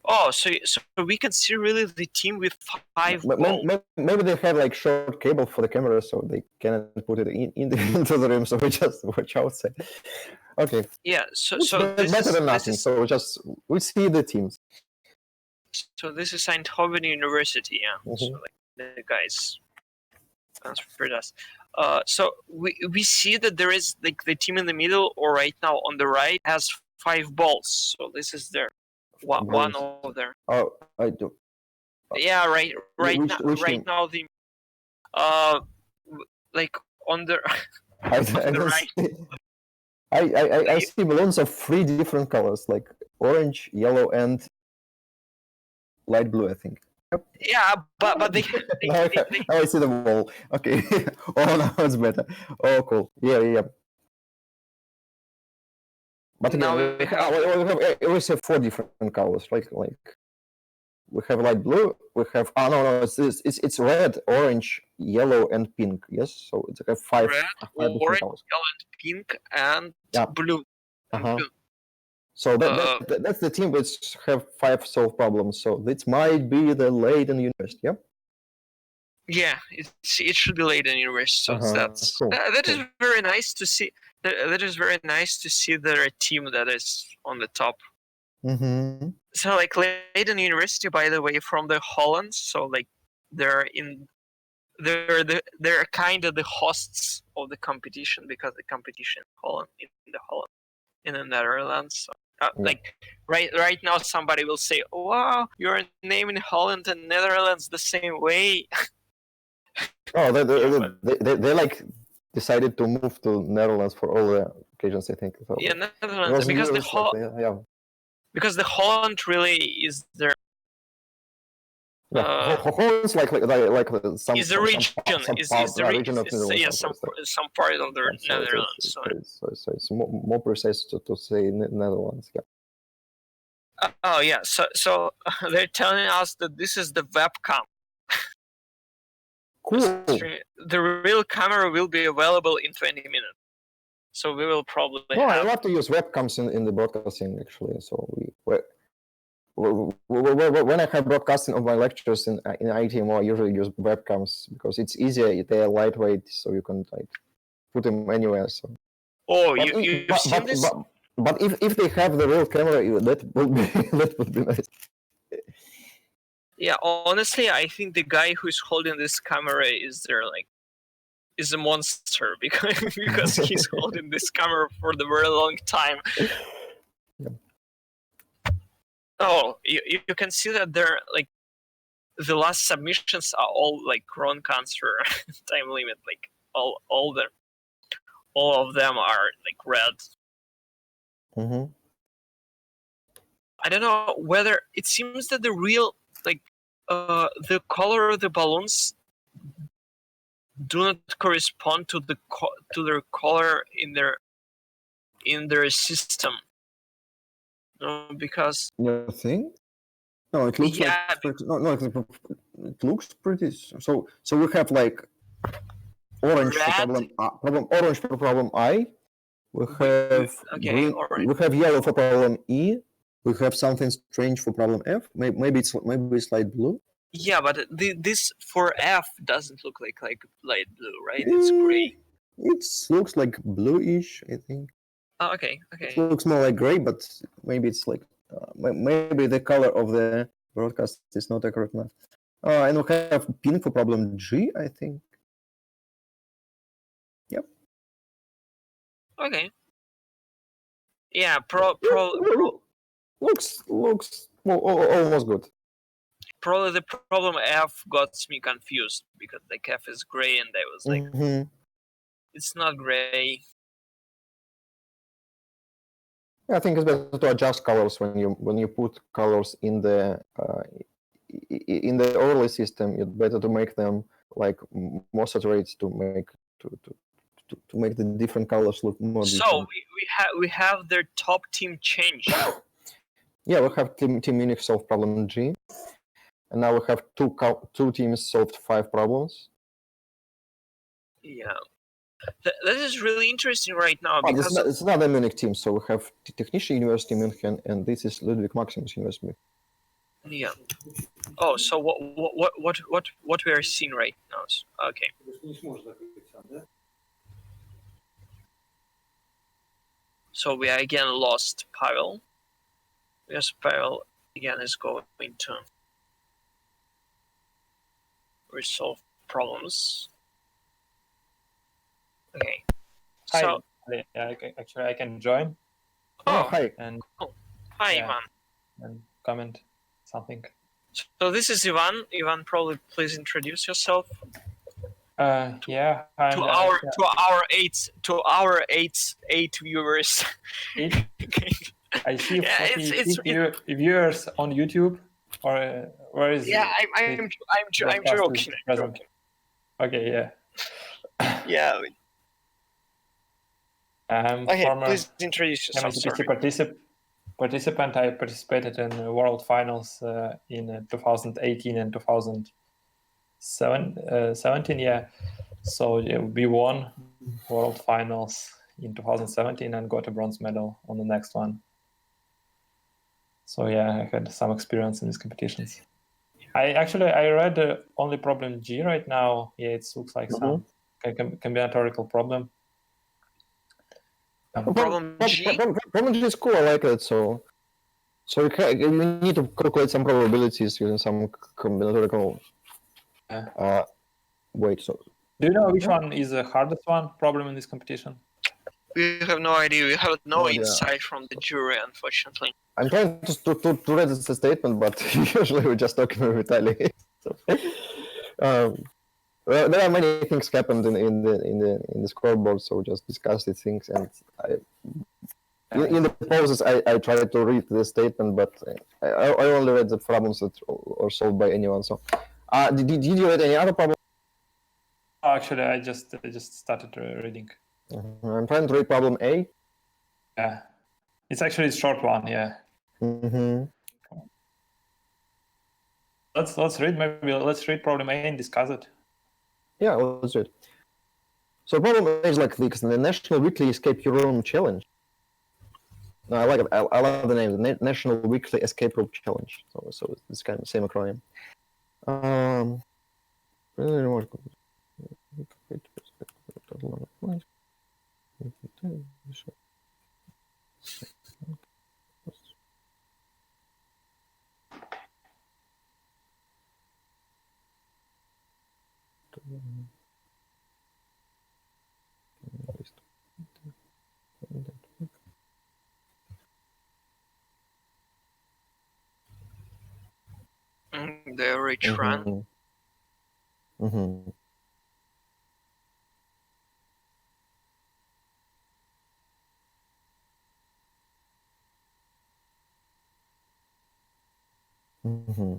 oh, so we can see really the team with 5 balls. Maybe they have like short cable for the camera, so they cannot put it into the room. So we just watch outside. Okay. Yeah, so It's better than nothing. So we see the teams. So this is Eindhoven University, yeah. So like the guys transferred us. So we see that there is like the team in the middle, or right now on the right, has 5 balls. So this is their one over there. Oh, I do. Yeah, right Which team? now the like on the I the right. I see balloons of 3 different colors, like orange, yellow, and light blue, I think. Yeah, but they Now I see the wall. Okay. Oh, now it's better. Oh, cool. Yeah. But again, now we have 4 different colors, right? Like we have light blue. We have no, it's red, orange, yellow, and pink. Yes, so it's like 5 red, different orange, colors. yellow, and pink, and blue. Blue. So that's the team which have 5 solved problems. So this might be the Leiden University. Yeah. Yeah, it should be Leiden University. So that's cool. That is very nice to see. That is very nice to see their team that is on the top. Mm-hmm. So like Leiden University, by the way, from the Holland. So like they're kind of the hosts of the competition, because the competition in the Netherlands. So, like right now, somebody will say, "Wow, you're naming Holland and Netherlands the same way." Oh, they like decided to move to Netherlands for all the occasions, I think. So yeah, Netherlands, because because the Holland really is their. Holland's like some is the region of Netherlands. Some part of the Netherlands. So it's more precise to say Netherlands. Yeah. Oh yeah, so they're telling us that this is the webcam. Cool. The real camera will be available in 20 minutes. So we will probably. I love to use webcams in the broadcasting actually. So when I have broadcasting of my lectures in ITMO, I usually use webcams because it's easier. They are lightweight, so you can like put them anywhere. So. Oh, you've seen this? But if they have the real camera, that would be nice. Yeah, honestly, I think the guy who's holding this camera is a monster because he's holding this camera for the very long time. Yeah. Oh, you can see that they're like the last submissions are all like wrong answer time limit. Like all of them are like red. Mm-hmm. I don't know whether it seems that the real the color of the balloons do not correspond to their color in their system. No, because you think? No, it looks yeah, like it looks pretty. So we have like orange for Red? problem orange for problem I. We have okay, green, orange. we have yellow for problem E. We have something strange for problem F. Maybe it's light blue. Yeah, but this for F doesn't look like light blue, right? It's gray. It looks like bluish, I think. Oh, okay. It looks more like gray, but maybe it's like maybe the color of the broadcast is not accurate enough. And we have pink for problem G, I think. Yep. Okay. Yeah, looks almost good. probably the problem F got me confused because like F is gray and I was like, it's not gray. Yeah, I think it's better to adjust colors when you put colors in the overlay system. It's better to make them like more saturated to make the different colors look more. So different. we have their top team changed. Yeah, we have Team Munich solved problem G, and now we have two teams solved 5 problems. Yeah, that is really interesting right now because it's another Munich team. So we have Technische University München, and this is Ludwig Maximus University. Yeah. Oh, so what we are seeing right now? Okay. So we again lost Pavel. Yes, Pavel again is going to resolve problems. Okay. Hi. So, I can join. Oh, hi. And hi, yeah, Ivan. and comment something. So this is Ivan. Ivan, probably please introduce yourself. Yeah. To our eight viewers. I see Yeah, 40 viewers on YouTube. Or where is? Yeah, I'm joking. Okay, yeah. Yeah. Okay, former please introduce yourself. ICPC participant. I participated in World Finals in 2018 and 2017. Yeah, so we won World Finals in 2017 and got a bronze medal on the next one. So yeah, I had some experience in these competitions. I read only problem G right now. Yeah, it looks like some combinatorical problem. Problem G? Problem G is cool. I like it. So you need to calculate some probabilities using some combinatorical. Wait. So do you know which one is the hardest one problem in this competition? We have no idea. We have no insight from the jury, unfortunately. I'm trying to read the statement, but usually we're just talking with Vitaly. Well, there are many things happened in the scoreboard, so we just discuss these things. And in the pauses, I tried to read the statement, but I only read the problems that are solved by anyone. So, did you read any other problems? Actually, I just started reading. I'm trying to read problem A. Yeah, it's actually a short one. Yeah. Let's read. Maybe let's read problem A and discuss it. Yeah, let's do it. So problem is like this: the National Weekly Escape Room Challenge. No, I like it. I love the name, the National Weekly Escape Room Challenge. So it's kind of the same acronym. The rich run.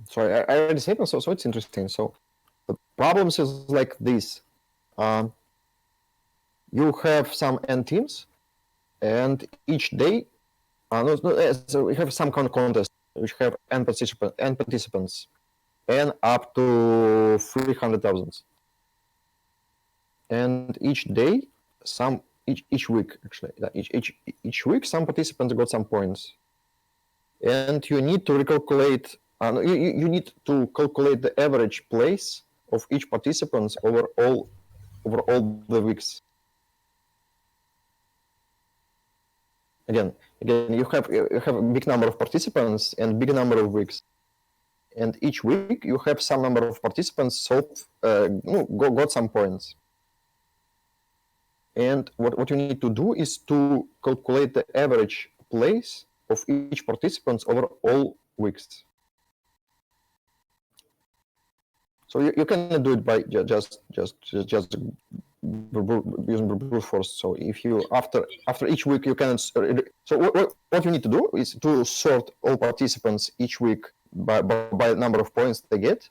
So I already said so it's interesting. So the problems is like this. You have some n teams, and each day, so we have some contest which have n participants, and up to 300,000. and each day, each week actually, each week, some participants got some points, and you need to recalculate. You need to calculate the average place of each participant over all the weeks. Again, you have a big number of participants and big number of weeks, and each week you have some number of participants got some points. And what you need to do is to calculate the average place of each participant over all weeks. So you can do it by just using brute force. So if you after each week you can. So what you need to do is to sort all participants each week by number of points they get,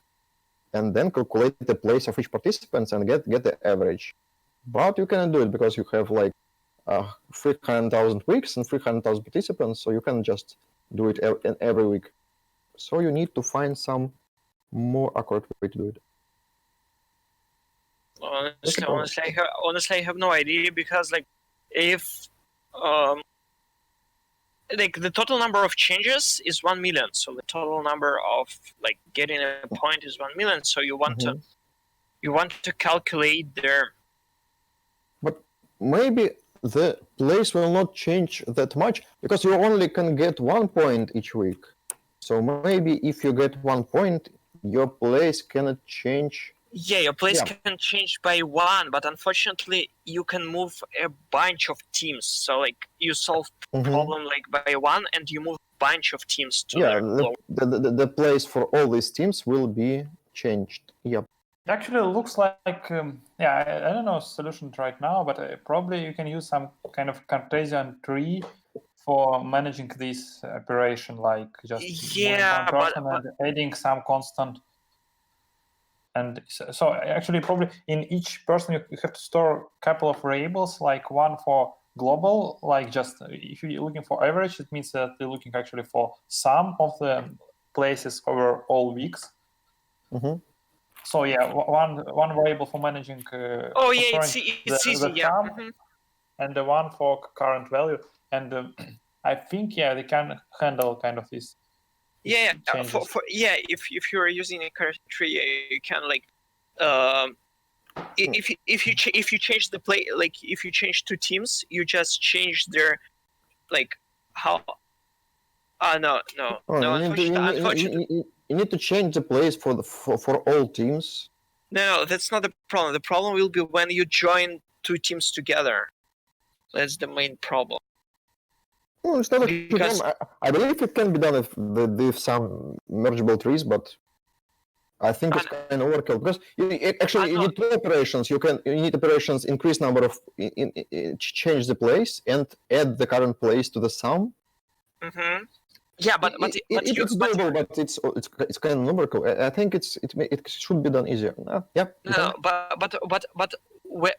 and then calculate the place of each participant and get the average. But you cannot do it because you have like 300,000 weeks and 300,000 participants, so you can just do it every week. So you need to find some more accurate way to do it. Honestly, I have no idea, because like if like the total number of changes is 1 million, so the total number of like getting a point is 1 million. So you want to calculate their. But maybe the place will not change that much because you only can get 1 point each week. So maybe if you get 1 point, your place cannot change. Yeah, your place can change by 1, but unfortunately you can move a bunch of teams. So like you solve problem like by 1 and you move a bunch of teams to the place for all these teams will be changed. Yep. Actually, it looks like I don't know solution right now, but probably you can use some kind of Cartesian tree for managing this operation, like just and adding some constant. And so actually probably in each person you have to store a couple of variables, like one for global, like just if you're looking for average, it means that you're looking actually for sum of the places over all weeks. So yeah, one variable for managing it's easy, sum, and the one for current value. And I think they can handle kind of this. If you're using a current tree, you can like if you change the play, like if you change 2 teams, you just change their like how. Unfortunately, you need to change the place for all teams. No, that's not the problem. The problem will be when you join 2 teams together. That's the main problem. Well, it's not I believe it can be done with some mergeable trees, but I think it's kind of overkill because you need 2 operations. You need operations increase number of change the place and add the current place to the sum. Yeah, but it's doable, but it's kind of overkill. I think it should be done easier. But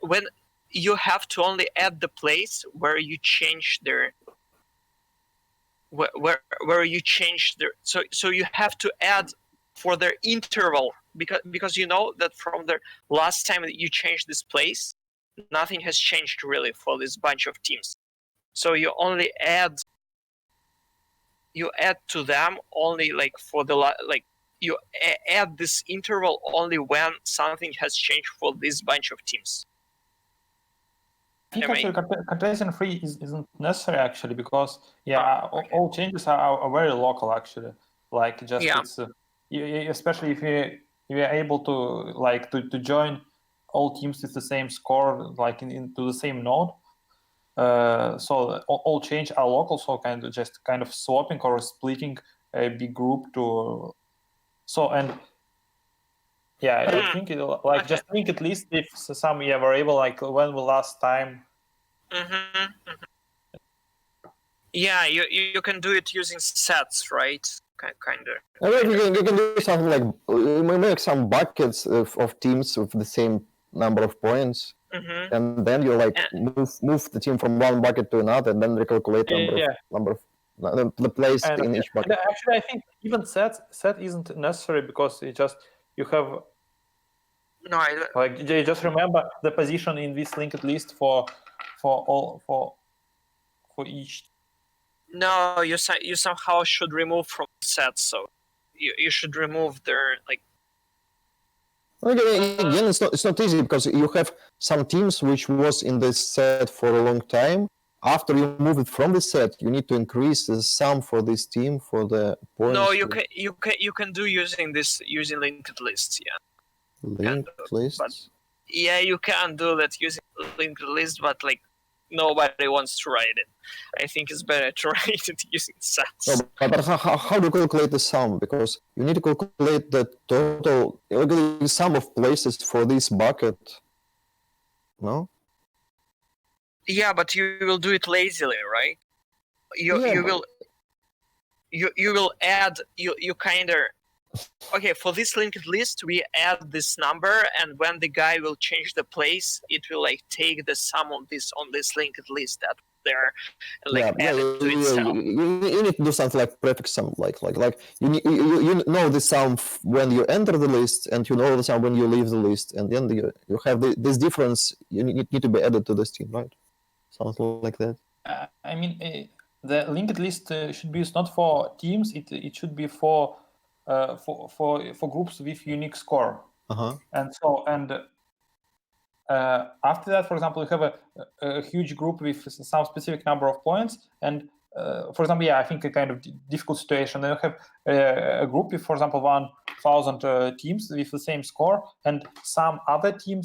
when you have to only add the place where you change their. Where you change their so you have to add for their interval because you know that from the last time that you changed this place, nothing has changed really for this bunch of teams. So you only add to them only like for the you add this interval only when something has changed for this bunch of teams. I think actually Cartesian free isn't necessary actually because all changes are very local actually. Like just it's especially if you are able to like to join all teams with the same score like into the same node. So all change are local, so kind of swapping or splitting a big group to I think just think at least if some variable like when the last time. Yeah, you can do it using sets, right? Kind of. You can do something like make some buckets of teams with the same number of points, and then you like move the team from one bucket to another, and then recalculate number of the place in each bucket. Actually, I think even set isn't necessary because it just you have. No, I don't. Like just remember the position in this linked list for each. No, you somehow should remove from set. So you should remove their like. Again, it's not easy because you have some teams which was in this set for a long time. After you move it from the set, you need to increase the sum for this team for the points. No, you can do using linked lists. Yeah. Linked lists. But yeah, you can do that using linked list, but like nobody wants to write it. I think it's better to write it using sets. No, but how do you calculate the sum? Because you need to calculate the total sum of places for this bucket. No? Yeah, but you will do it lazily, right? You will add you kind of. Okay, for this linked list, we add this number, and when the guy will change the place, it will like take the sum of this on this linked list that there, and like add it to itself. You need to do something like prefix sum, like you know the sum when you enter the list, and you know the sum when you leave the list, and then you have this difference. You need to be added to this team, right? Something like that. I mean, the linked list should be used not for teams. It should be for groups with unique score. And so after that, for example, you have a huge group with some specific number of points, and for example, yeah, I think a kind of difficult situation. Then you have a group with, for example, 1,000 teams with the same score, and some other team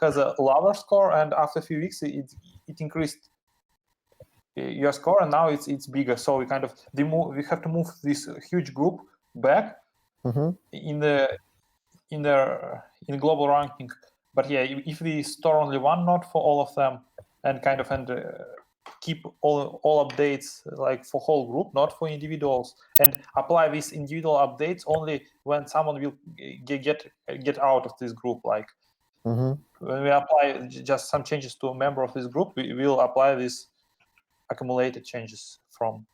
has a lower score, and after a few weeks it increased your score, and now it's bigger. So we have to move this huge group back in the global ranking. But yeah, if we store only one node for all of them, and keep all updates like for whole group, not for individuals, and apply these individual updates only when someone will get out of this group. Like when we apply just some changes to a member of this group, we will apply these accumulated changes from.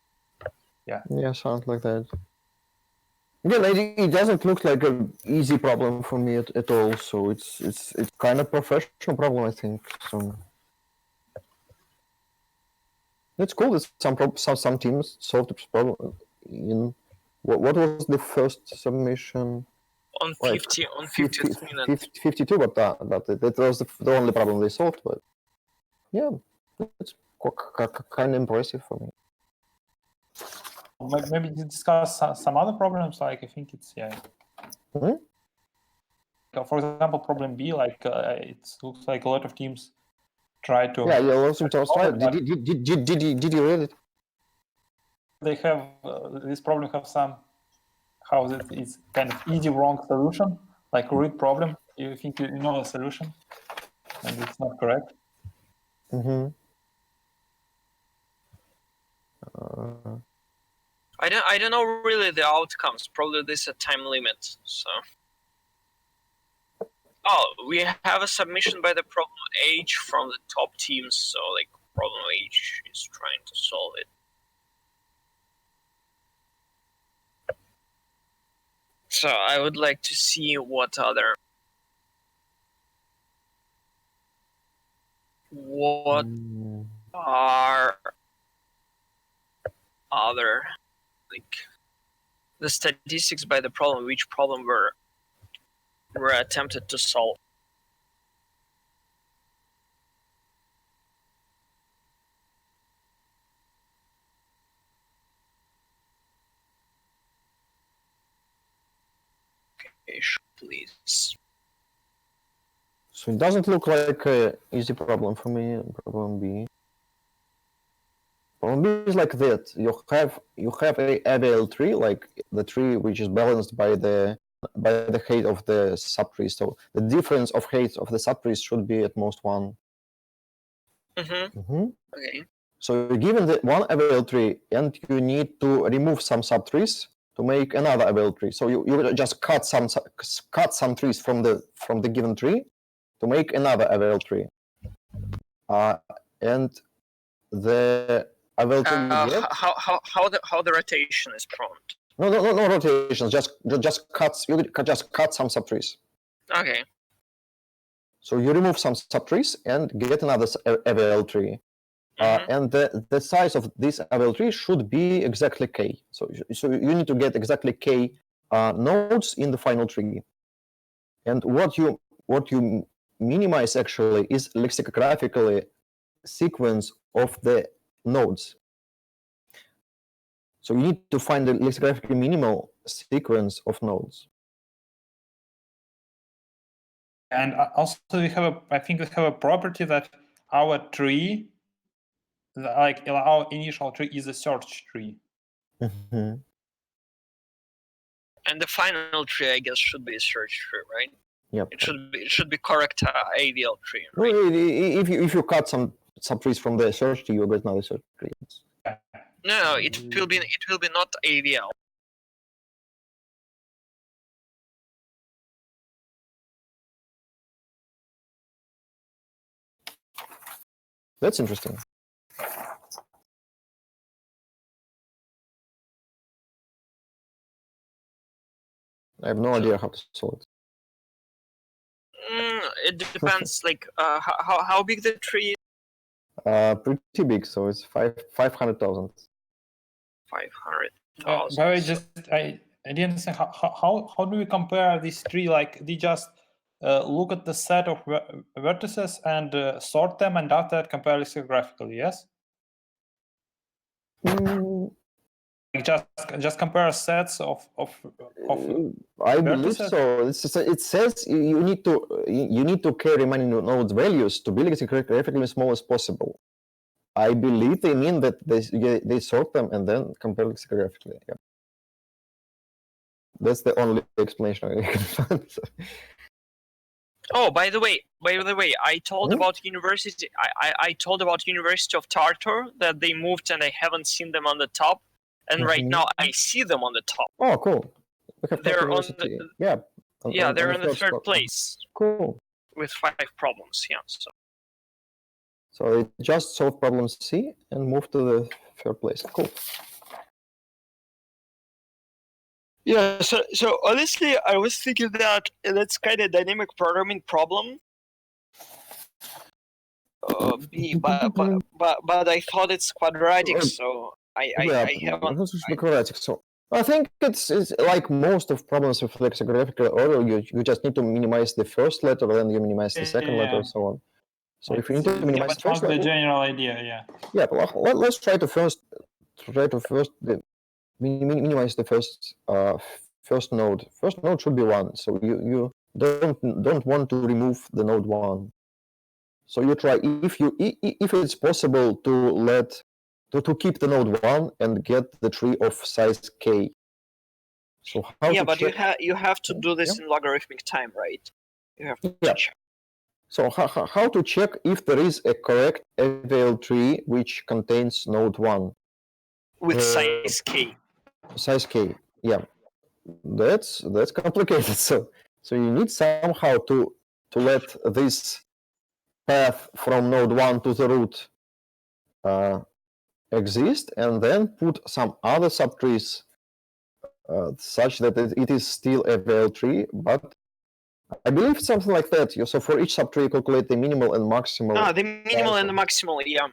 Yeah, sounds like that. Again, it doesn't look like an easy problem for me at all. So it's kind of professional problem, I think. So it's cool that some teams solved this problem. In what was the first submission? On 50th minute. 52, but that was the only problem they solved. But yeah, it's kind of impressive for me. Maybe discuss some other problems. Like I think it's For example, problem B. Like it looks like a lot of teams try to. Yeah, you also tried. Did you read it? They have this problem. Have some it's kind of easy wrong solution, like read problem. You think you know the solution, and it's not correct. I don't know really the outcomes. Probably there's a time limit. So. Oh, we have a submission by the problem H from the top teams. So like problem H is trying to solve it. So I would like to see what are other like the statistics by the problem, which problem were attempted to solve. Okay, please. So it doesn't look like an easy problem for me. Problem B. Problem B is like that. You have a AVL tree, like the tree which is balanced by the height of the subtree. So the difference of height of the subtrees should be at most 1. Okay. So you're given the one AVL tree, and you need to remove some subtrees to make another AVL tree. So you just cut some trees from the given tree to make another AVL tree. And the AVL tree how the rotation is prompt. No rotations. Just cuts. You just cut some subtrees. Okay. So you remove some subtrees and get another AVL tree. Mhm. And the size of this AVL tree should be exactly k. So you need to get exactly k nodes in the final tree. And what you minimize actually is lexicographically sequence of the nodes. So you need to find the lexicographically minimal sequence of nodes. And also we have I think we have a property that our tree, like our initial tree, is a search tree. Mm-hmm. And the final tree, I guess, should be a search tree, right? Yep. It should be correct AVL tree, No, right? if you cut some subtrees from the search tree, you get another search tree. No, it will be not AVL. That's interesting. I have no idea how to solve it. It depends, like how big the tree is. Pretty big, so it's 500,000. 500,000. But I didn't say how do we compare this tree? Like they just look at the set of vertices and sort them, and after that compare lexicographically. Yes. Just compare sets of I believe vertices? so. It says you need to carry many nodes values to be lexicographically small as possible. I believe they mean that they sort them and then compare lexicographically. Yeah. That's the only explanation I can find. Oh, by the way, I told about university. I told about University of Tartar that they moved and I haven't seen them on the top, and right now I see them on the top. Oh, cool. They're on the they're in the third spot. place. Cool. With 5 problems. Yeah. So they just solve problem C and move to the third place. Cool. Yeah, so honestly, I was thinking that that's kind of dynamic programming problem. But I thought it's quadratic, so I haven't. Quadratic. So I think it's like most of problems with lexicographical order. You just need to minimize the first letter, then you minimize the second letter, and so on. So if you need to minimize the first the letter, general idea, yeah. Yeah, well, let's try to first minimize the first node. First node should be 1, so you don't want to remove the node 1. So you try if it's possible to keep the node 1 and get the tree of size k. So how but you have to do this in logarithmic time, right? You have to check. So how to check if there is a correct AVL tree which contains node 1? With size k. Size k, yeah. That's complicated. So you need somehow to let this path from node 1 to the root exist, and then put some other subtrees such that it is still a AVL tree, but I believe something like that. So for each subtree, you calculate the minimal and maximal. The minimal and the maximal, yeah.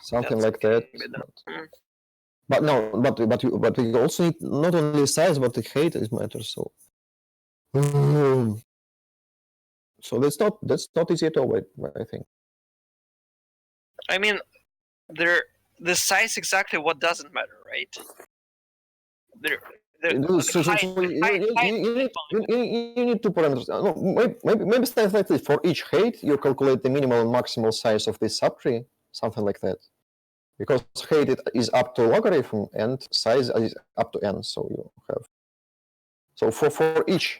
Something like that. But we also need not only size, but the height is matters. So, so that's not easy at all. I think. I mean, the size exactly what doesn't matter, right? You need two parameters. No, maybe stuff like this. For each height, you calculate the minimal and maximal size of this subtree, something like that. Because height is up to logarithm and size is up to n. So you have. So for each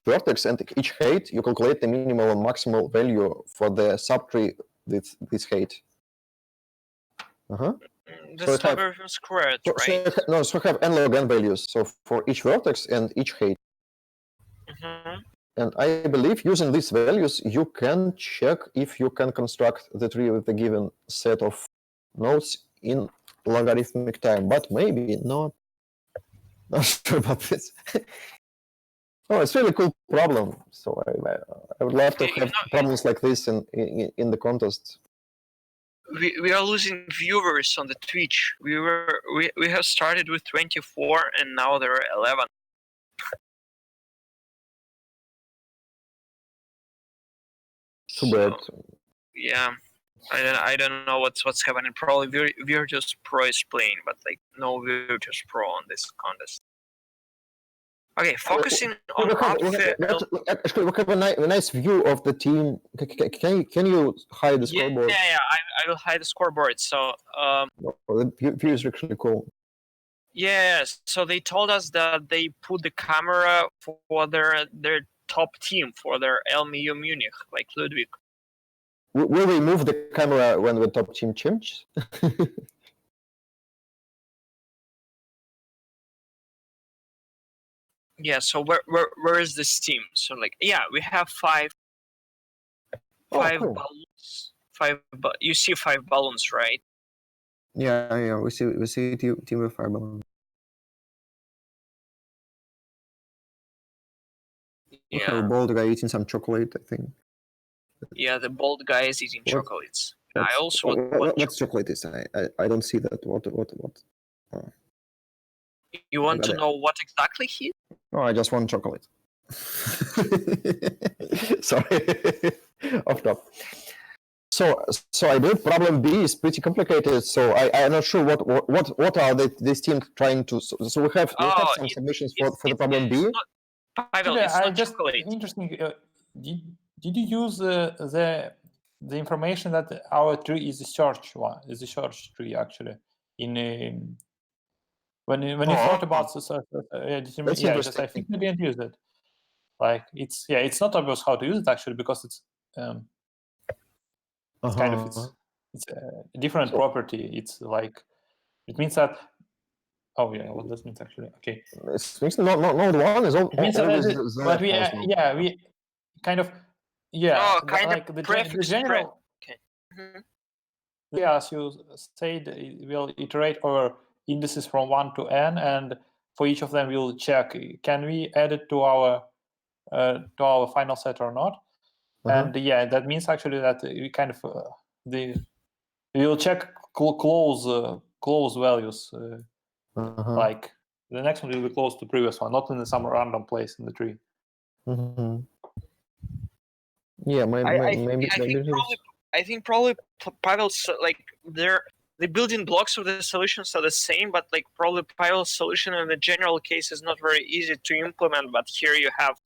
vertex and each height, you calculate the minimal and maximal value for the subtree with this height. This logarithm is correct, right? So have n log n values. So for each vertex and each height. And I believe using these values, you can check if you can construct the tree with a given set of nodes in logarithmic time, but maybe not. Not sure about this. Oh, it's really cool problem. So I would love to You have know, problems like this in the contest. we are losing viewers on the Twitch. We have started with 24 and now there are 11. Too bad. Yeah, I don't know what's happening. Probably Virtus Pro is playing, but like no Virtus Pro on this contest. Okay, focusing on Actually, we have a nice view of the team. Can you hide the scoreboard? Yeah. I will hide the scoreboard. So The view is actually cool. yes, so they told us that they put the camera for their top team, for their LMU Munich, like Ludwig. Will we move the camera when the top team changes? Yeah, so where is this team? So like, yeah, we have five cool. balloons. You see 5 balloons, right? Yeah, we see team with 5 balloons. We have a bald guy eating some chocolate, I think. Yeah, the bald guy is eating chocolates. I also what chocolate is? I don't see that. What? Oh. You want to know what exactly he? Oh, I just want chocolate. Sorry, off top. So I believe problem B is pretty complicated. So I'm not sure what are these teams trying to. So we have some submissions for the problem B. Interesting. Did you use the information that our tree is the search one? Is the search tree actually in when you thought about I think we didn't use it. Like it's not obvious how to use it actually because it's kind of it's a different property. It's like it means that. Oh yeah, what does it mean actually? Okay. It means no one is all. It means but we kind of like the general. Okay. Mm-hmm. Yeah, as you said, we'll iterate over indices from 1 to n, and for each of them we'll check can we add it to our final set or not. And yeah, that means actually that we kind of we'll check close values. Like the next one will be close to the previous one, not in some random place in the tree. Yeah, maybe. I think probably Pavel's like the building blocks of the solutions are the same, but like probably Pavel's solution in the general case is not very easy to implement. But here you have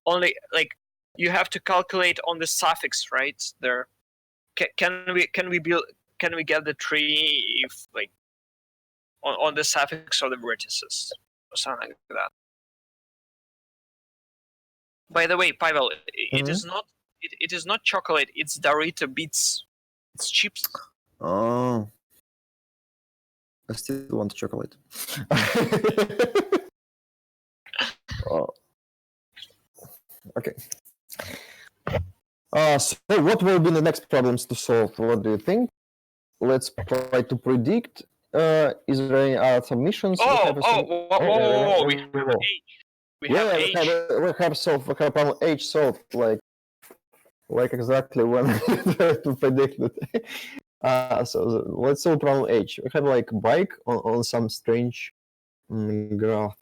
only like you have to calculate on the suffix, right? There, can we get the tree if like on the suffix of the vertices or something like that. By the way, Pavel, it is not chocolate. It's Dorito bits. It's chips. Oh, I still want chocolate. Oh. Okay. So what will be the next problems to solve? What do you think? Let's try to predict. Is there any other submissions? We have We have problem H solved, like exactly when to predict it. So let's solve problem H. We have like bike on some strange graph.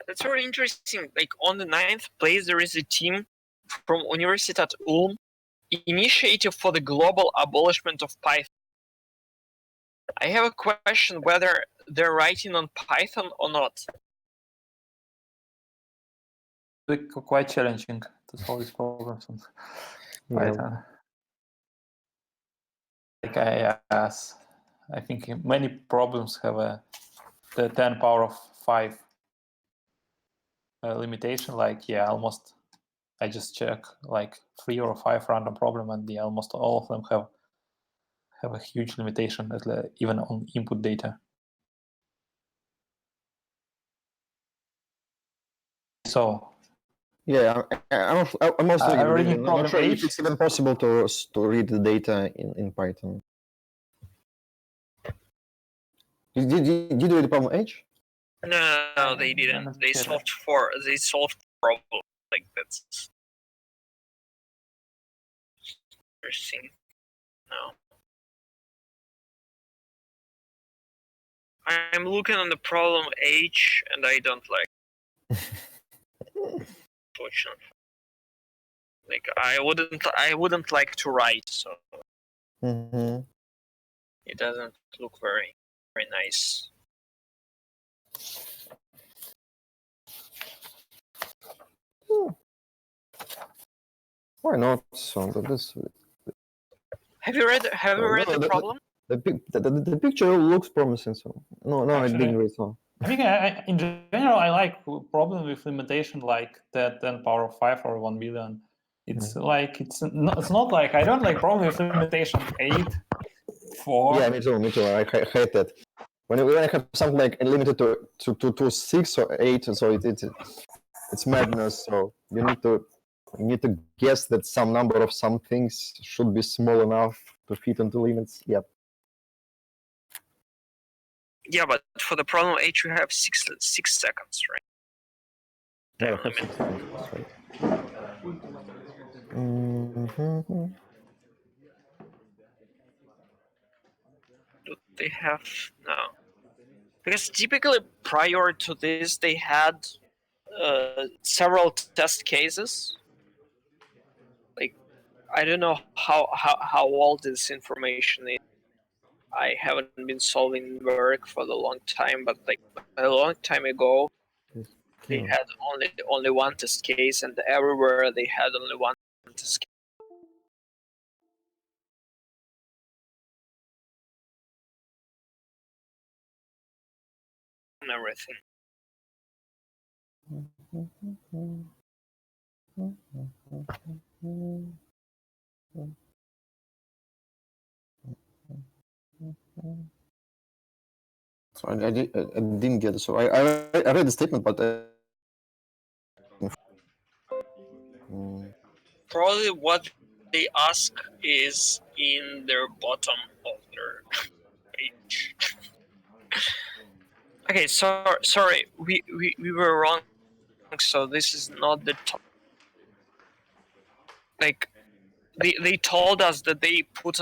That's very interesting. Like on the 9th place, there is a team from Universitat Ulm, Initiative for the Global Abolishment of Python. I have a question whether they're writing on Python or not. Quite challenging to solve these problems on Python. Like I think many problems have the 10 power of 5 limitation. Like almost I just check like 3 or 5 random problem, and almost all of them have a huge limitation, even on input data. So Yeah, I'm also I already not problem sure if H. it's even possible to read the data in Python. Did you do the problem H? No, they didn't. They solved problem like that's interesting. No. I'm looking on the problem H and I don't like fortunately. Like I wouldn't like to write, so Mm-hmm. it doesn't look very nice. Why not? So this. Have you read the problem? The picture looks promising. So no, I Actually, didn't read so. I think in general I like problem with limitation like that 10 power of 5 or 1 billion. It's like it's not like I don't like problem with limitation 8, 4. Yeah, me too. I hate that. When I have something like limited to 6 or 8, so it's madness. So you need to guess that some number of some things should be small enough to fit into limits. Yep. Yeah, but for the problem H you have 6 seconds, right? Yeah, I have 6 seconds, that's right. Mm-hmm. Do they have no? Because typically prior to this they had several test cases. Like I don't know how old this information is. I haven't been solving NWERC for a long time, but like a long time ago, they had only one test case, and everywhere they had only one test case. And everything. So I didn't get it. So I read the statement, but Probably what they ask is in their bottom of their page. Okay, sorry, we were wrong. So this is not the top. Like they told us that they put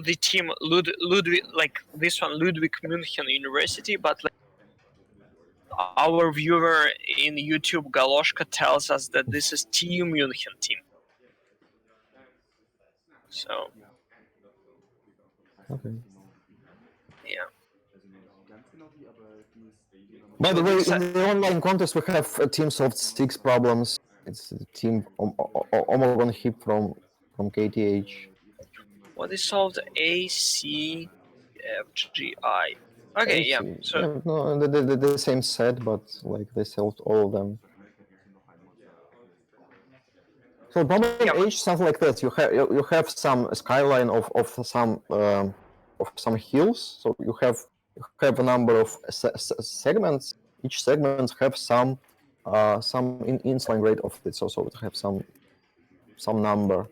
the team Ludwig, like this one, Ludwig München University, but like our viewer in YouTube Galoshka tells us that this is TU München team. So okay. yeah. By the way, this, in the online contest, we have a team solved 6 problems. It's a team Omegon Hip from KTH. what is solved? A, C, F, G, I. Okay, yeah. So yeah, no, the same set, but like they solved all of them. So problem H something like this. You have some skyline of some hills. So you have a number of segments. Each segment have some incline rate of it. So it have some number.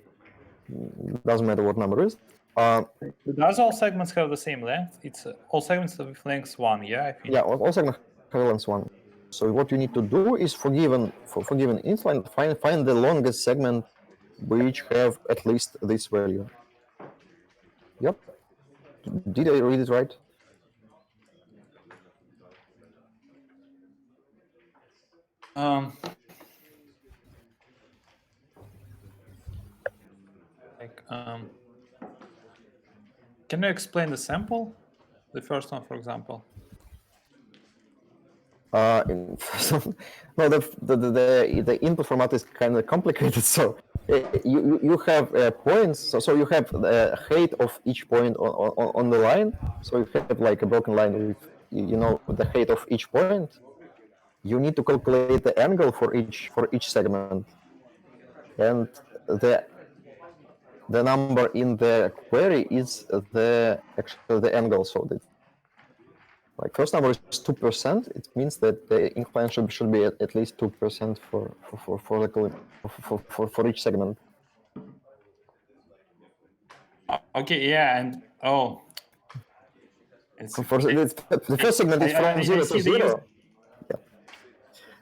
Doesn't matter what number is. Does all segments have the same length? It's all segments with length 1, yeah, I think. Yeah, all segments have length 1. So what you need to do is for given incline, find the longest segment which have at least this value. Yep. Did I read it right? Can you explain the sample? The first one, for example. No, the input format is kind of complicated. So you have points. So you have the height of each point on the line. So you have like a broken line with the height of each point. You need to calculate the angle for each segment, and the number in the query is the angle. So that like first number is 2%. It means that the incline should be at least 2% for each segment. Okay, yeah, and it's The first segment is from 0 to 0.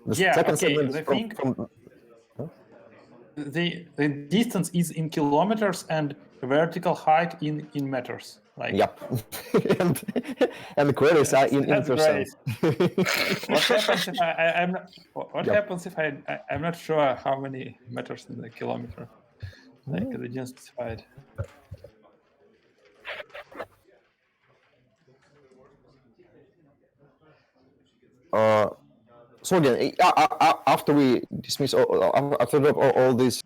The second segment is from the distance is in kilometers and vertical height in meters. Like, yep, and the queries are in percent. What happens if I'm not? What Yep. happens if I'm not sure how many meters in the kilometer? Like they didn't specify it. So again, after we dismiss all these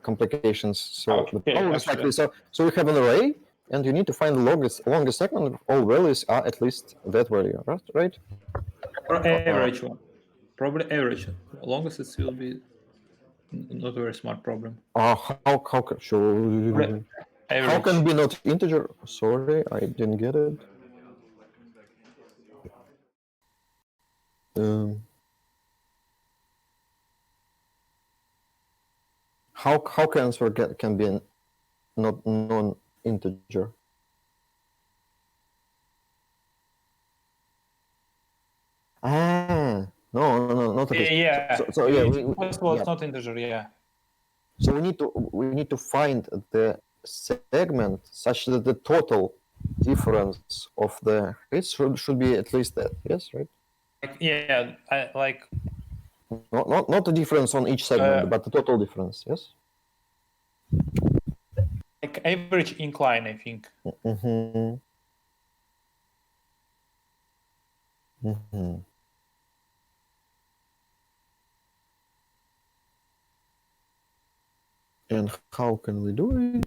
complications, so the problem is like this. So we have an array, and you need to find the longest segment. All values are at least that value, right? Or average one, probably average. Longest it will be not a very smart problem. How can it be not integer? Sorry, I didn't get it. How can answer can be not non-integer? No, not at least. Yeah. So yeah, it's not integer. Yeah. So we need to find the segment such that the total difference of the hits should be at least that. Yes, right? Yeah, not the difference on each segment, but the total difference. Yes. Like average incline, I think. And how can we do it?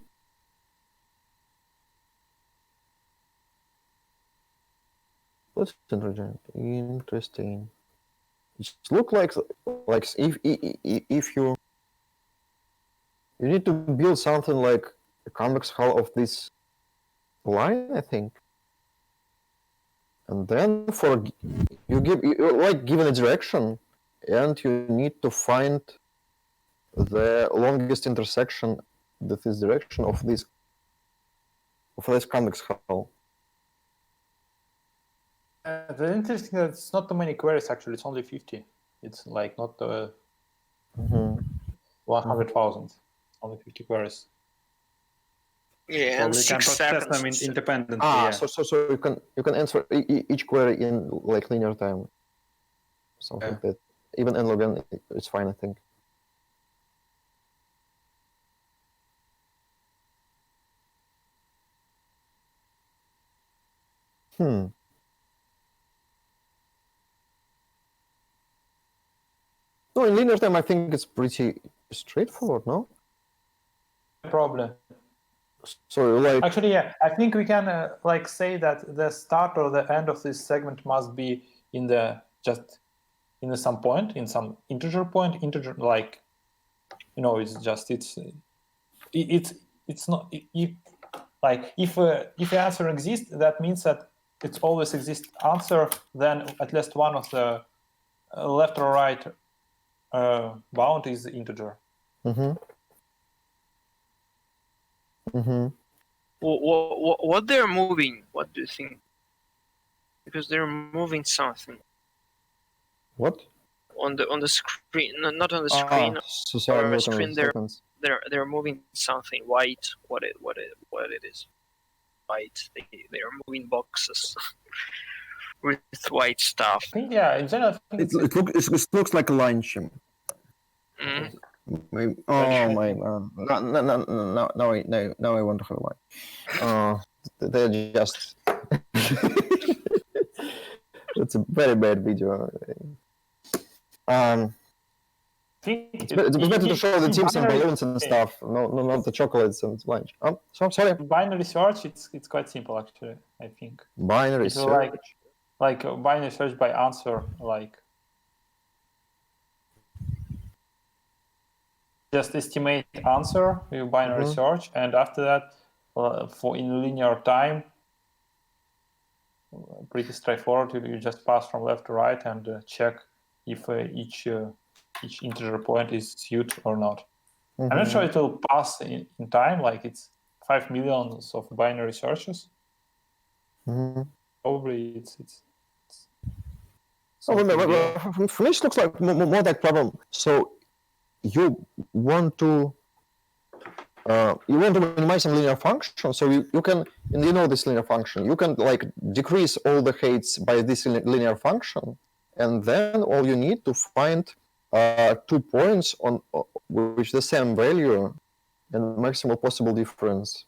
What's interesting? It looks like if you need to build something like a convex hull of this line, I think, and then you given a direction, and you need to find the longest intersection that is direction of this convex hull. The interesting that it's not too many queries actually. It's only 50. It's like not 100,000. Only 50 queries. Yeah, so and we can 6 process them seconds. independently. Yeah. So you can answer each query in like linear time, something like that. Even n log n, it's fine, I think. No, in linear time, I think it's pretty straightforward, no? Problem. So, like... Actually, yeah, I think we can like say that the start or the end of this segment must be in some point, in some integer point. Integer, like, it's just it's not if the answer exists, that means that it's always exists answer. Then at least one of the left or right bound is integer. What they're moving? What do you think? Because they're moving something. What? On the screen? No, not on the screen. So sorry, on the screen. They're moving something white. What it is? White. They are moving boxes with white stuff. I think, yeah, in general, I think it looks like a line shim. Maybe, oh my! Now I want to have one. They're just. It's a very bad video. It's better to show the teams and balloons and stuff. No, not the chocolates and lunch. Oh, sorry. Binary search. It's quite simple actually. I think. Binary search. Like binary search by answer, like. Just estimate answer with binary search, and after that, for in linear time, pretty straightforward. You just pass from left to right and check if each integer point is suit or not. I'm not sure it will pass in time, like it's 5 million of binary searches. Probably it's for me, it looks like more like problem. So you want to minimize some linear function. So you can, and you know this linear function, you can like decrease all the heights by this linear function, and then all you need to find 2 points on which the same value and maximal possible difference.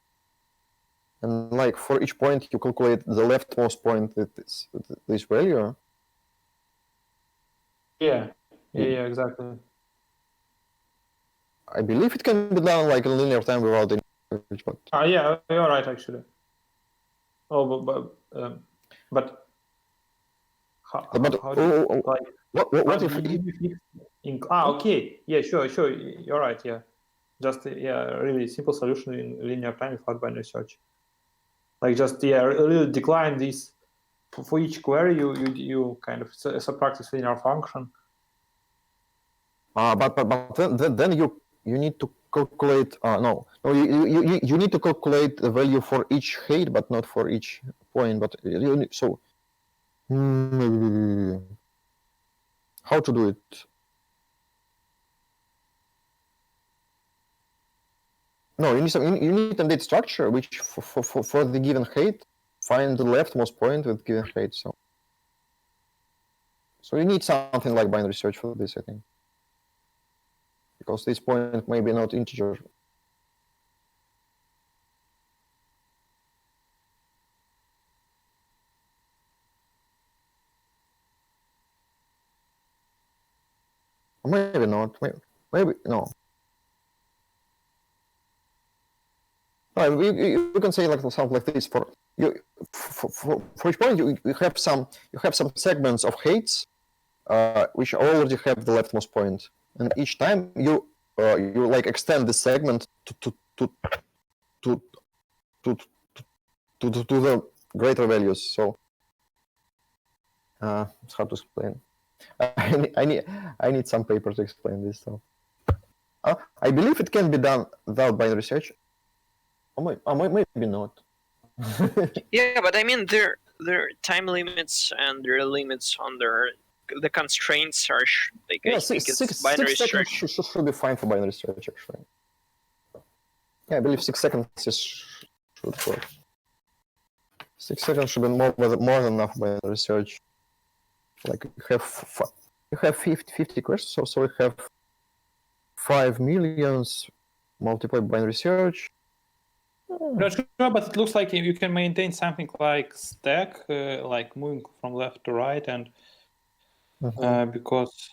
And like for each point, you calculate the leftmost point with this value. Yeah, exactly. I believe it can be done like in linear time without any. But... yeah, you're right actually. Oh, but how what if okay, yeah, sure, you're right, yeah. Just really simple solution in linear time without binary search. Like just really decline this for each query. You kind of subtract this linear function. But then you need to calculate. You need to calculate the value for each height, but not for each point. But you need, so how to do it? No, you need a data structure which for the given height find the leftmost point with given height. So you need something like binary search for this, I think, because this point may be not integer. Maybe not. Maybe no. You can say like something like this for each point you have some segments of heights which already have the leftmost point, and each time you like extend the segment to the greater values. So it's hard to explain. I need some paper to explain this. So I believe it can be done without binary search. Maybe not. Yeah, but I mean, there are time limits and there are limits on the constraints are like I think it's binary search. Should be fine for binary search actually. Yeah, I believe 6 seconds should work. 6 seconds should be more than enough binary search. Like you have 50 questions, so we have 5 millions multiplied binary search. Not sure, but it looks like you can maintain something like stack, like moving from left to right, and because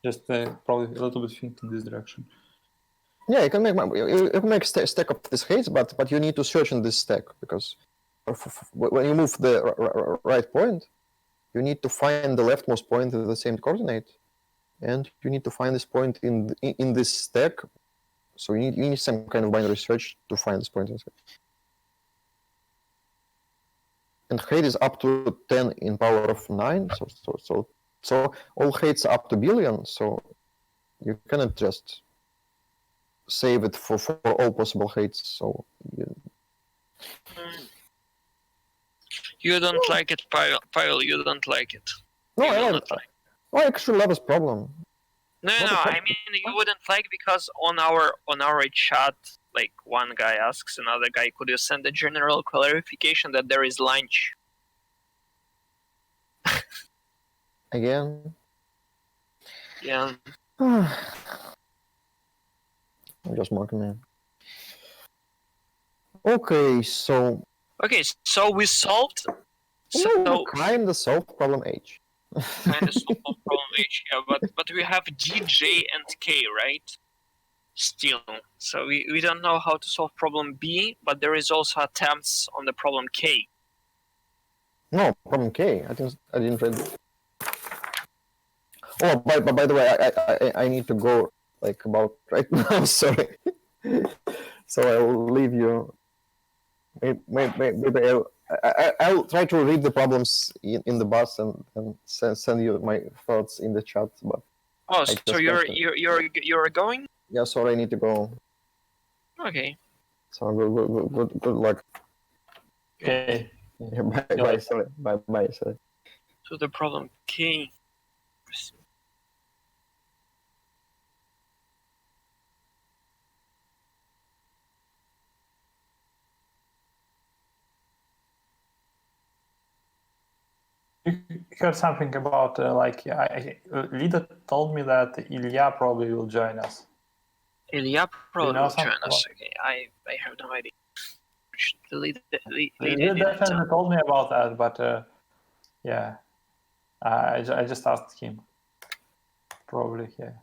just probably a little bit think in this direction. Yeah, you can make stack of these heights, but you need to search in this stack, because when you move the right point, you need to find the leftmost point with the same coordinate, and you need to find this point in this stack. So you need some kind of binary search to find this point. And height is up to 10 in power of 9. So all heights are up to billion. So you cannot just save it for all possible heights. So you don't like it, Pavel. You don't like it. No, I actually love this problem. No, I mean you wouldn't like, because on our chat, like one guy asks another guy, could you send a general clarification that there is lunch? Again? Yeah. I'm just marking it. Okay, so we solved. Kind of solved problem H. Kind of solved problem H, yeah, but we have DJ and K, right? Still, so we don't know how to solve problem B, but there is also attempts on the problem K. No, problem K. I didn't read it. Oh, by the way, I need to go like about right now. Sorry. So I will leave you. Maybe I'll try to read the problems in the bus and send you my thoughts in the chat. But Oh, I so just you're going? yeah, sorry, I need to go. Okay. So good luck. Okay. Bye. Sorry. Bye. Sorry. So the problem K. You heard something about Lida told me that Ilya probably will join us. Ilya probably know will join something us. Okay, I have no idea. He definitely told me about that, but yeah, I just asked him. Probably, yeah,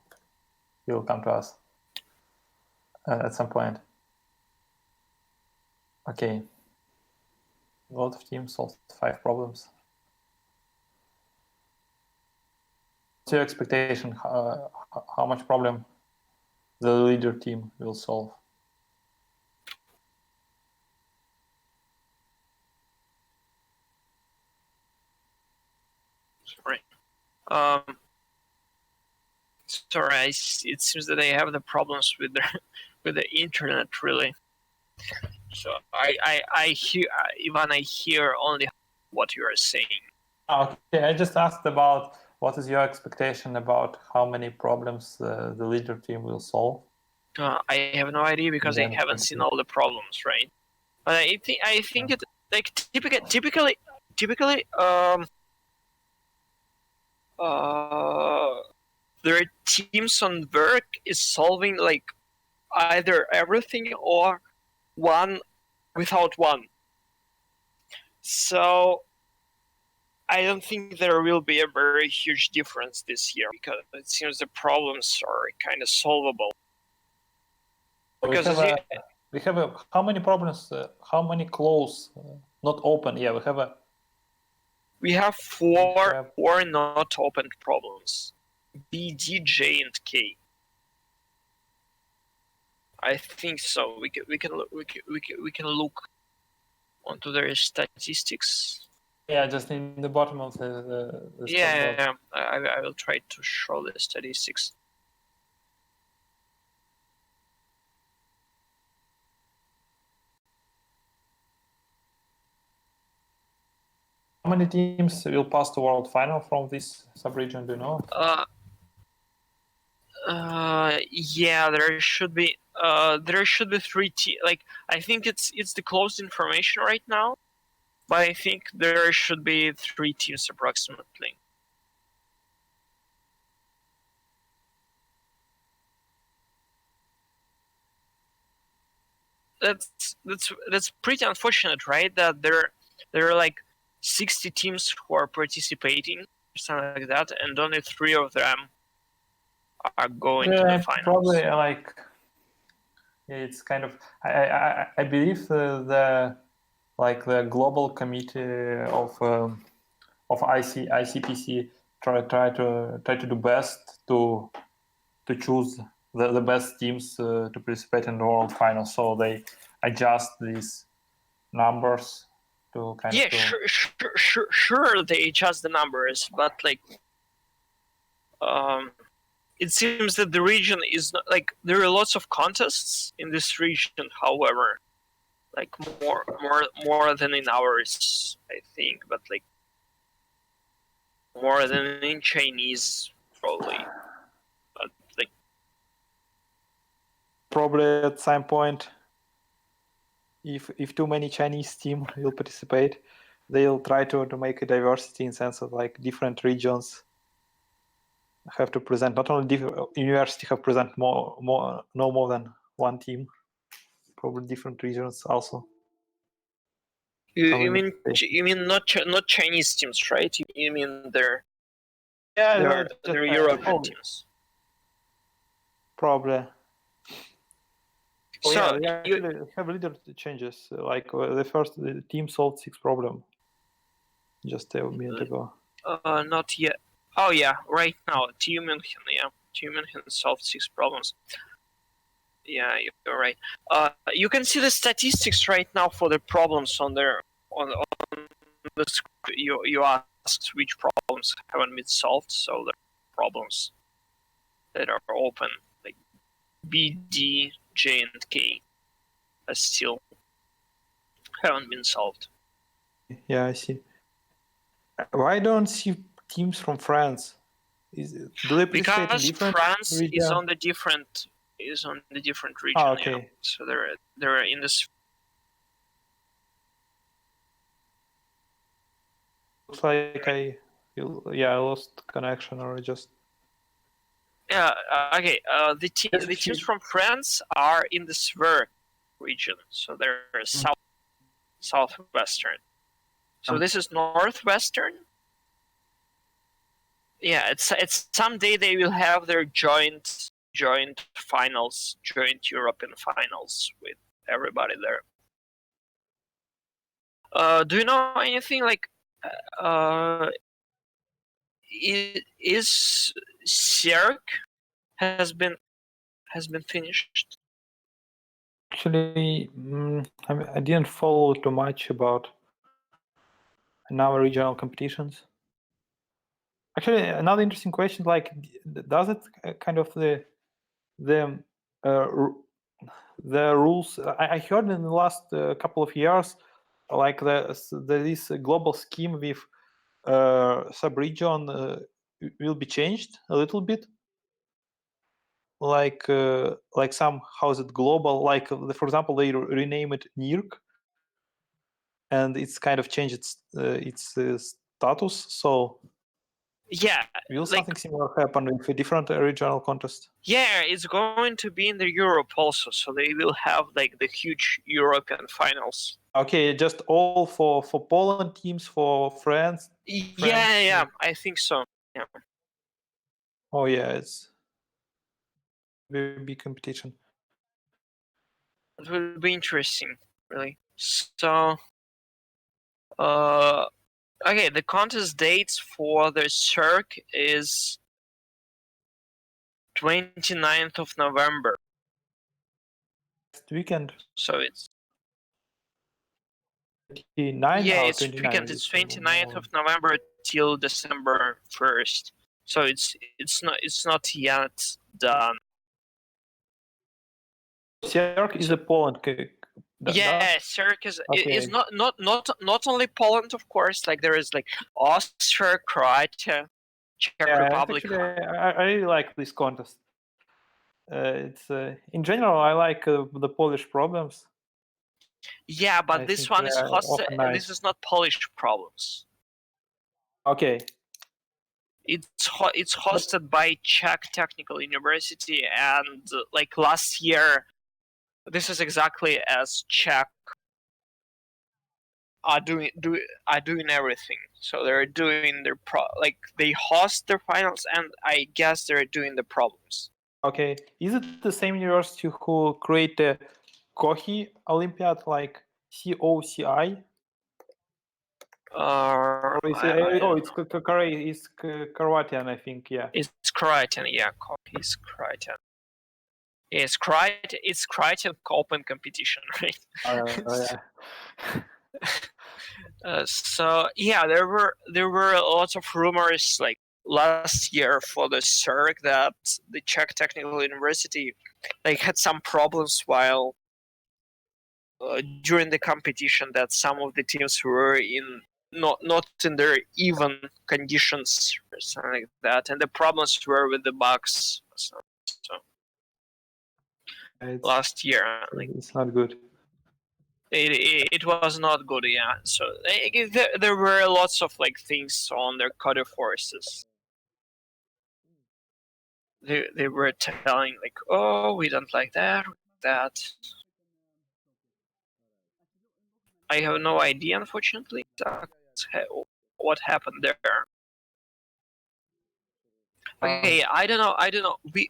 he will come to us at some point. Okay, a lot of teams solved 5 problems. What's your expectation? How much problem the leader team will solve? Sorry. Sorry. It seems that they have the problems with their with the internet really. So I hear Ivan. I hear only what you are saying. Okay, I just asked about what is your expectation about how many problems the leader team will solve. I have no idea because I haven't seen all the problems, right? But I think it like typically their teams on NWERC is solving like either everything or one without one. So I don't think there will be a very huge difference this year because it seems the problems are kind of solvable. Because we have how many problems? How many close, not open? Yeah, we have four not opened problems: B, D, J, and K. I think so. We can look onto their statistics. Yeah, just in the bottom of the yeah. I will try to show the statistics. How many teams will pass the world final from this sub-region? Do you know? Yeah, there should be 3 teams. Like I think it's the closed information right now, but I think there should be 3 teams approximately. That's pretty unfortunate, right? That there are like 60 teams who are participating, something like that, and only 3 of them are going to the finals. Probably it's kind of I believe the global committee of ICPC try to do best to choose the best teams to participate in the world final. So they adjust these numbers to kind of. Yeah, sure, they adjust the numbers, but like, it seems that the region is not like there are lots of contests in this region. However, like more than in ours, I think, but like more than in Chinese probably. But like probably at some point, if too many Chinese team will participate, they'll try to make a diversity in sense of like different regions have to present. Not only university have present no more than one team. Probably different regions also. You mean not Chinese teams, right? You mean their European teams? Probably. So yeah, we actually have little changes. Like the team solved 6 problems just a minute ago. Not yet. Oh yeah, right now TU München. Yeah, TU München solved 6 problems. Yeah, you're right. You can see the statistics right now for the problems on on the you asked which problems haven't been solved. So the problems that are open, like B, D, J, and K, still haven't been solved. Yeah, I see. Why don't see teams from France? Do they participate in Because different France is region? on the different region. Oh, okay. Yeah. So they're in this. Looks like I lost connection or just. Yeah. Okay. The teams from France are in the NWERC region, so they're southwestern. So this is Northwestern. Yeah, it's someday they will have their joint finals, joint European finals with everybody there. Do you know anything like? Is NWERC has been finished? Actually, I didn't follow too much about our regional competitions. Actually, another interesting question: like, does it kind of the rules? I heard in the last couple of years, like there is a global scheme with sub-region will be changed a little bit. Like some how's it global? Like for example, they rename it NWERC, and it's kind of changed its status. So yeah, will something similar happen with a different regional contest? Yeah, it's going to be in the Europe also, so they will have like the huge European finals. Okay, just all for Poland teams, for France. Yeah, I think so. Yeah. Oh yeah, it's very big competition. It will be interesting, really. So, okay, the contest dates for the NWERC is 29th of November. Next weekend. So it's 29. Yeah, or it's 29, weekend. It's 29th of November till December 1st. So it's not yet done. NWERC is a Poland. Yeah, NWERC is not only Poland, of course. Like there is like Austria, Croatia, Czech Republic. Actually, I really like this contest. It's in general, I like the Polish problems. Yeah, but this one is hosted. Nice. This is not Polish problems. Okay. It's hosted by Czech Technical University, and like last year, this is exactly as Czech are doing everything. So they're doing their they host their finals, and I guess they're doing the problems. Okay, is it the same university who create the Kochi Olympiad, like COCI? It's Croatian, I think. Yeah, it's Croatian. Yeah, Kochi is Croatian. It's Croatian open competition, right? So yeah, there were lots of rumors like last year for the NWERC that the Czech Technical University like had some problems while during the competition, that some of the teams were in not in their even conditions or something like that, and the problems were with the bugs. So last year, like, it's not good. It was not good, yeah. So there were lots of like things on their code forces. They were telling like, oh, we don't like that. I have no idea, unfortunately, what happened there. Okay, I don't know. We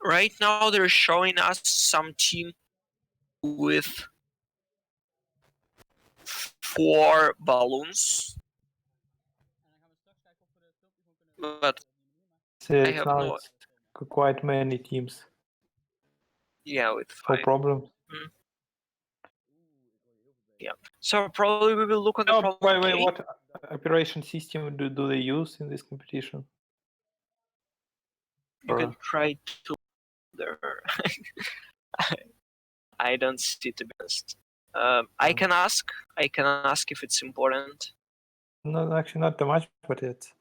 right now they're showing us some team with 4 balloons, but I have no. Quite many teams. Yeah, with 5. No problem. Yeah. So probably we will look on the Oh, problem. by the way, K. what operation system do they use in this competition? You can try to there. I don't see, to be honest. I can ask. I can ask if it's important. No, actually not too much, but it's.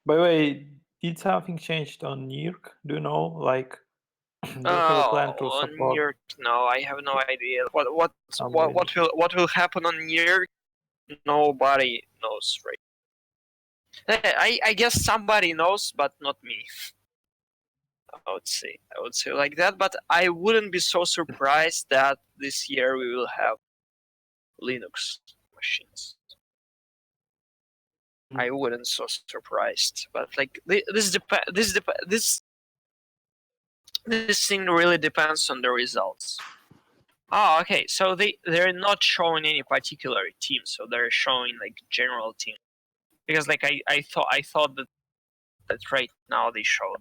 By the way, did something changed on NWERC? Do you know? Like, do you have a plan to On support? NWERC, no, I have no idea. What will happen on NWERC? Nobody knows, right? I guess somebody knows, but not me. I would say like that, but I wouldn't be so surprised that this year we will have Linux machines. I wouldn't so surprised, but like this thing really depends on the results. Oh, okay. So they're not showing any particular team, so they're showing like general team. Because like I thought that right now they show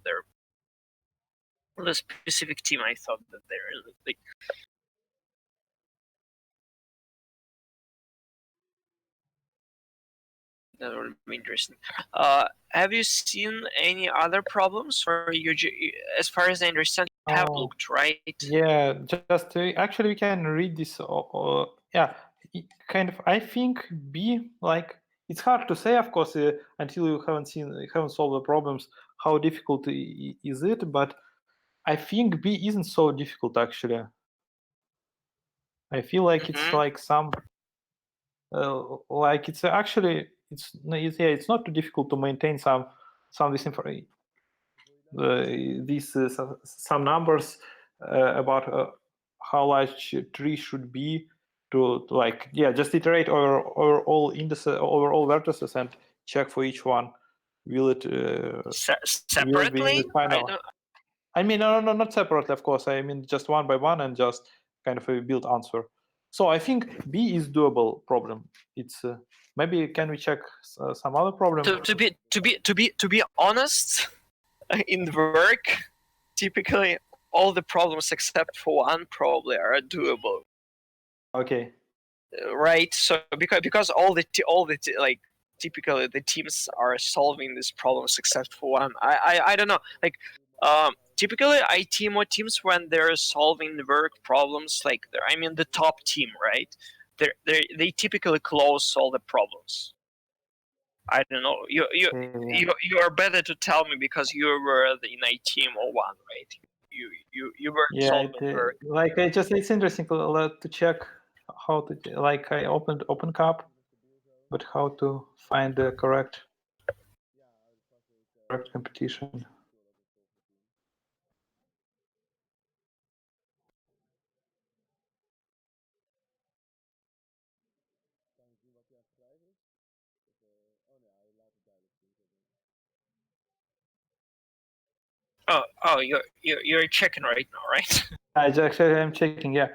the specific team. I thought that they're like. That would be interesting. Have you seen any other problems, or as far as I understand, you have looked, right? Yeah, just actually we can read this. Yeah, kind of. I think B, like, it's hard to say, of course, until you haven't solved the problems. How difficult is it? But I think B isn't so difficult actually. I feel like it's like some, like it's actually it's not too difficult to maintain some this information. These some numbers about how large tree should be to like just iterate over all indices, over all vertices, and check for each one. Will it separately? Will it be in the final? I mean, no, not separately, of course. I mean, just one by one and just kind of a build answer. So I think B is doable problem. It's maybe can we check some other problem? To be honest, in NWERC, typically all the problems except for one probably are doable. Okay. Right. So because all the like typically the teams are solving these problems except for one. I don't know. Like typically I team with teams when they're solving NWERC problems. Like I mean the top team, right? They typically close all the problems. I don't know. You are better to tell me because you were in a team or one, right? You were solving NWERC. Like it's interesting to check how to like I opened OpenCup, but how to find the correct competition. Oh, you're checking right now, right? I'm checking. Yeah,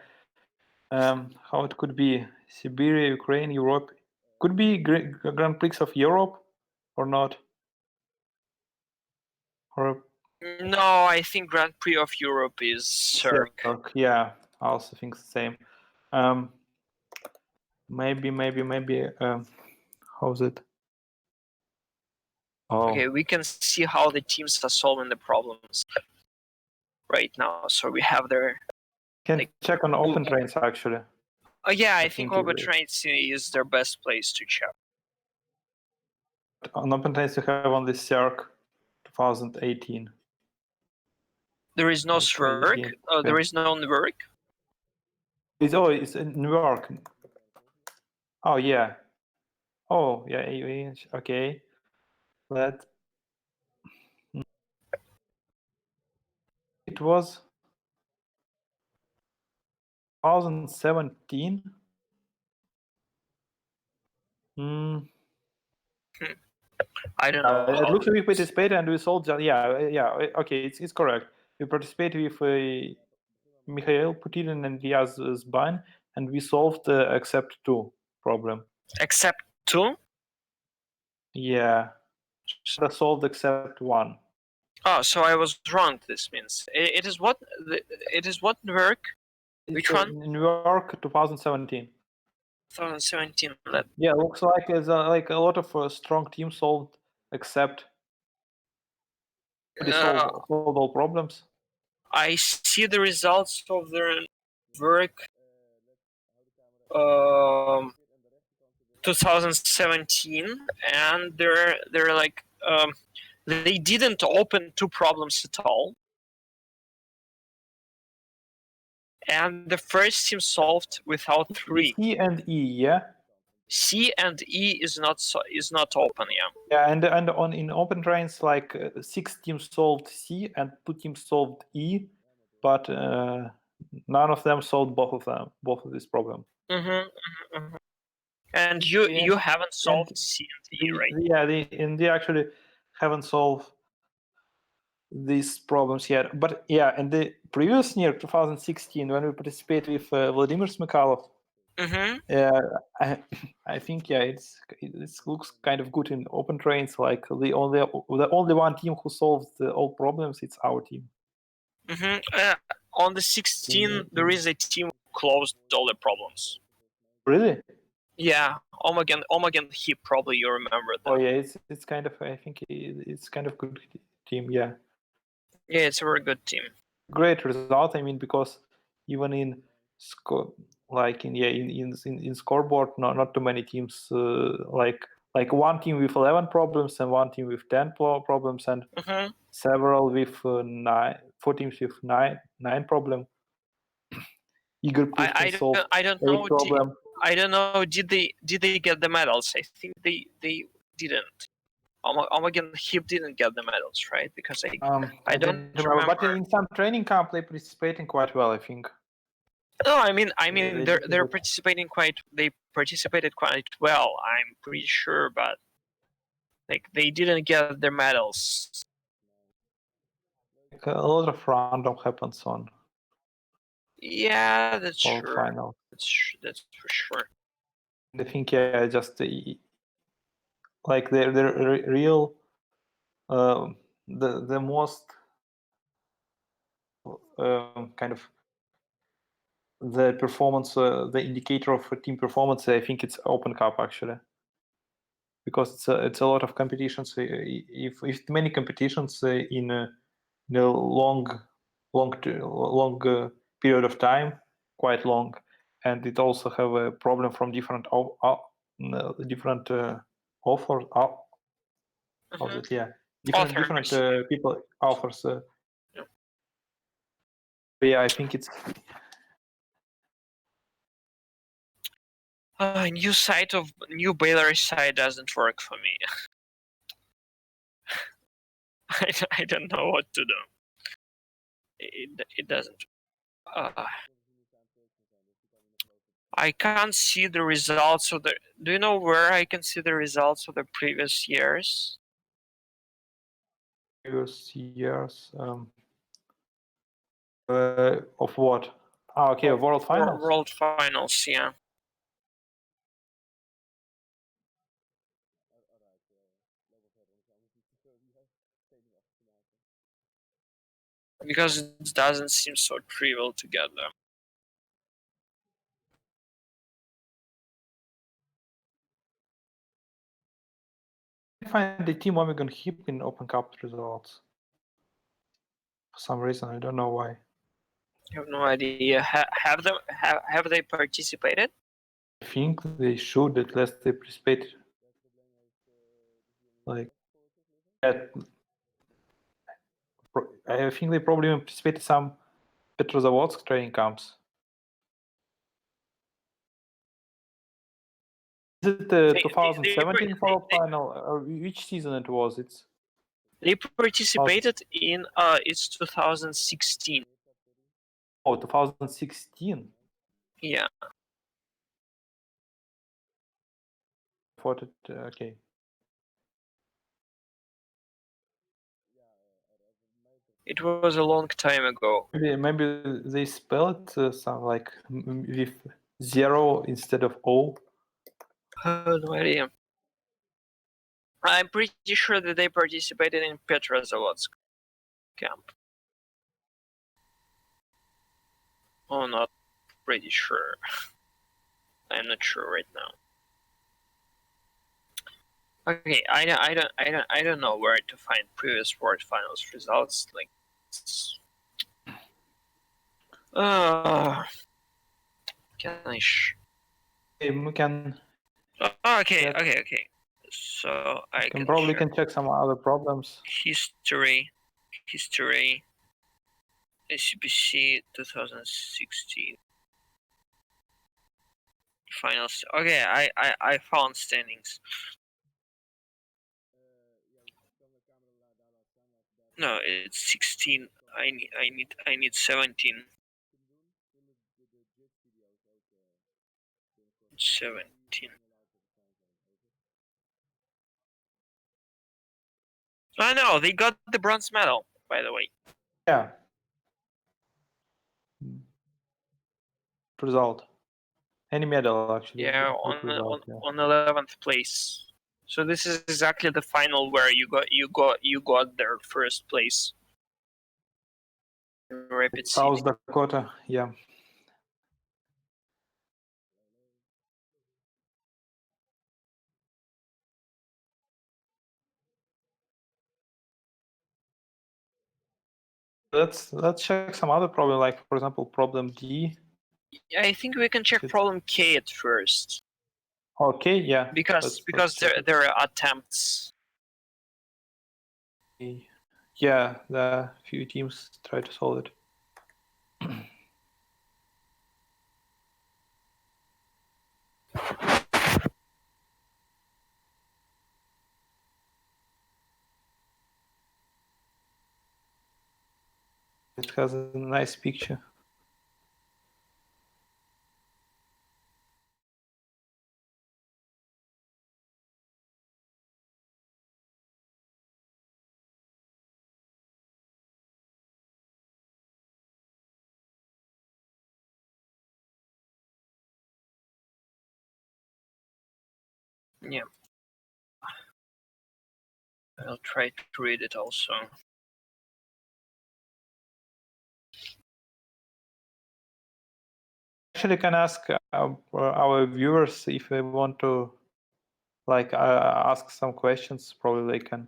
how it could be Siberia, Ukraine, Europe. Could be Grand Prix of Europe, or not? Or no, I think Grand Prix of Europe is NWERC. Yeah, I also think the same. Maybe. How's it? Oh. Okay, we can see how the teams are solving the problems right now. So we have their. Can check on Open Trains actually. Yeah, I think Open Trains is their best place to check. On Open Trains, you have on the NWERC 2018. There is no NWERC. There is no NWERC. It's NWERC. Oh yeah. Oh yeah. Okay. It was 2017. I don't know. It looks like we participated and we solved. Yeah. Okay, it's correct. We participated with Mikhail Putin and Riaz Zban, and we solved the except 2 problem. Except 2? Yeah. Should have solved except 1. Oh, so I was wrong. This means it is what NWERC. Which one? NWERC 2017. 2017. Yeah, looks like it's like a lot of strong teams solved, except they solved all problems. I see the results of their work 2017, and they're like they didn't open 2 problems at all, and the first team solved without 3. C and E, yeah. C and E is not open, yeah. Yeah, and on in open trains, like 6 teams solved C and 2 teams solved E, but none of them solved both of these problems. And you haven't solved C and E, right? Yeah, they actually haven't solved these problems yet. But yeah, in the previous year, 2016, when we participated with Vladimir Smykalov, I think it looks kind of good in open trains. Like the only one team who solves all problems, it's our team. On the 16, there is a team who closed all the problems. Really? Yeah, Omegan Heap, probably you remember that. Oh yeah, it's kind of, I think it's kind of good team. Yeah. Yeah, it's a very good team. Great result. I mean, because even in in scoreboard, not too many teams like one team with 11 problems and one team with 10 problems and several with 4 teams with nine problem. Eager I don't know. I don't know. Did they get the medals? I think they didn't. Omegan Heap didn't get the medals, right? Because I don't remember. But in some training camp, they participating quite well, I think. No, I mean they're participating quite. They participated quite well. I'm pretty sure, but like they didn't get their medals. Like, a lot of random happens on. Yeah, that's true. Final. That's for sure. I think just like the real the most kind of the performance, the indicator of team performance. I think it's Open Cup actually, because it's a lot of competitions. If many competitions in a long period of time, quite long, and it also have a problem from different different offers. Different people offers. Yeah, I think it's new Baylor site doesn't work for me. I don't know what to do. It doesn't. I can't see the results of the. Do you know where I can see the results of the previous years? Previous years. Of what? Oh, okay, World Finals. World Finals, yeah. Because it doesn't seem so trivial to get them. I find the Team Omegan Heap in Open Cup results. For some reason, I don't know why. I have no idea. Have they participated? I think they should, at least they participate. Like, I think they probably even participated some Petrozavodsk training camps. Is it the 2017 World Final? Or which season it was? They participated in it's 2016. Oh, 2016. Yeah. Okay. It was a long time ago. Maybe they spelled some like with 0 instead of O. No idea. I'm pretty sure that they participated in Petrozavodsk camp. Oh, not pretty sure. I'm not sure right now. Okay, I don't know where to find previous World Finals results. Like, can I? We can. Okay, check. okay. So I Can probably share can check some other problems. history, ICPC 2016 finals. Okay, I found standings. No, it's 16. I need 17. 17. I know they got the bronze medal, by the way. Yeah. Result. Any medal actually. Yeah, Good result, yeah. on 11th place. So this is exactly the final where you got their first place. Rapid South City. Dakota, yeah. Let's check some other problem, like for example, problem D. I think we can check problem K at first. Okay, yeah. Because there are attempts. Yeah, the few teams try to solve it. It has a nice picture. Yeah. I'll try to read it also. Actually, can ask our viewers if they want to, like, ask some questions. Probably they can.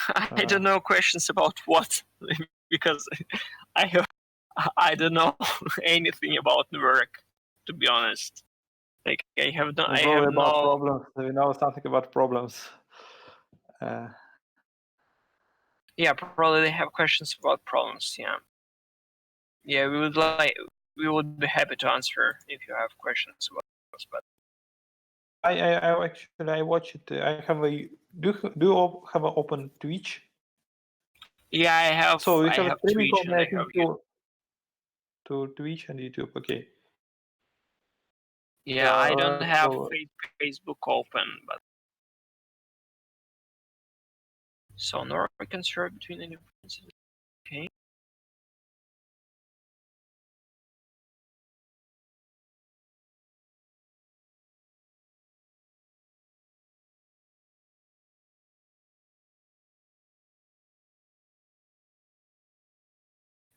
I don't know questions about what because I don't know anything about NWERC, to be honest. Like I have Probably about no problems. We know something about problems. Yeah, probably they have questions about problems. Yeah, yeah, we would be happy to answer if you have questions about this. But I actually I watch it. I have a do you have an open Twitch? yeah, I have. So we I have a have streaming Twitch open. and I I have think YouTube. to Twitch and YouTube. Okay. Yeah, I don't have So, Facebook open, but so NWERC can serve between the differences. Okay.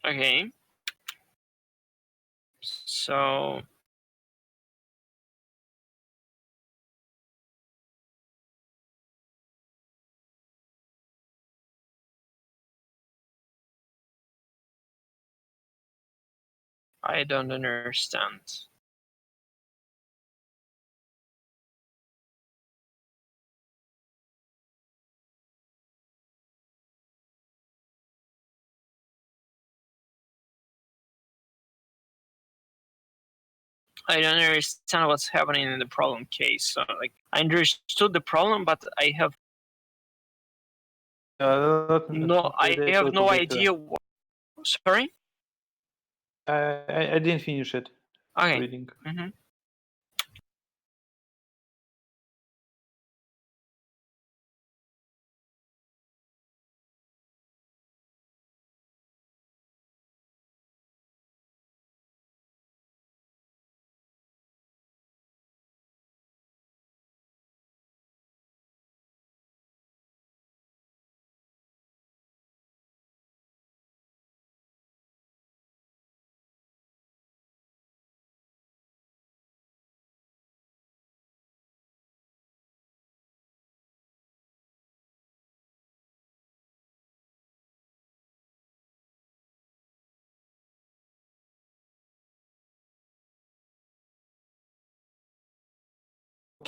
Okay. So I don't understand. I don't understand what's happening in the problem case. So, like, I understood the problem, but I have I have no idea what. Sorry. I didn't finish it. Okay. Reading.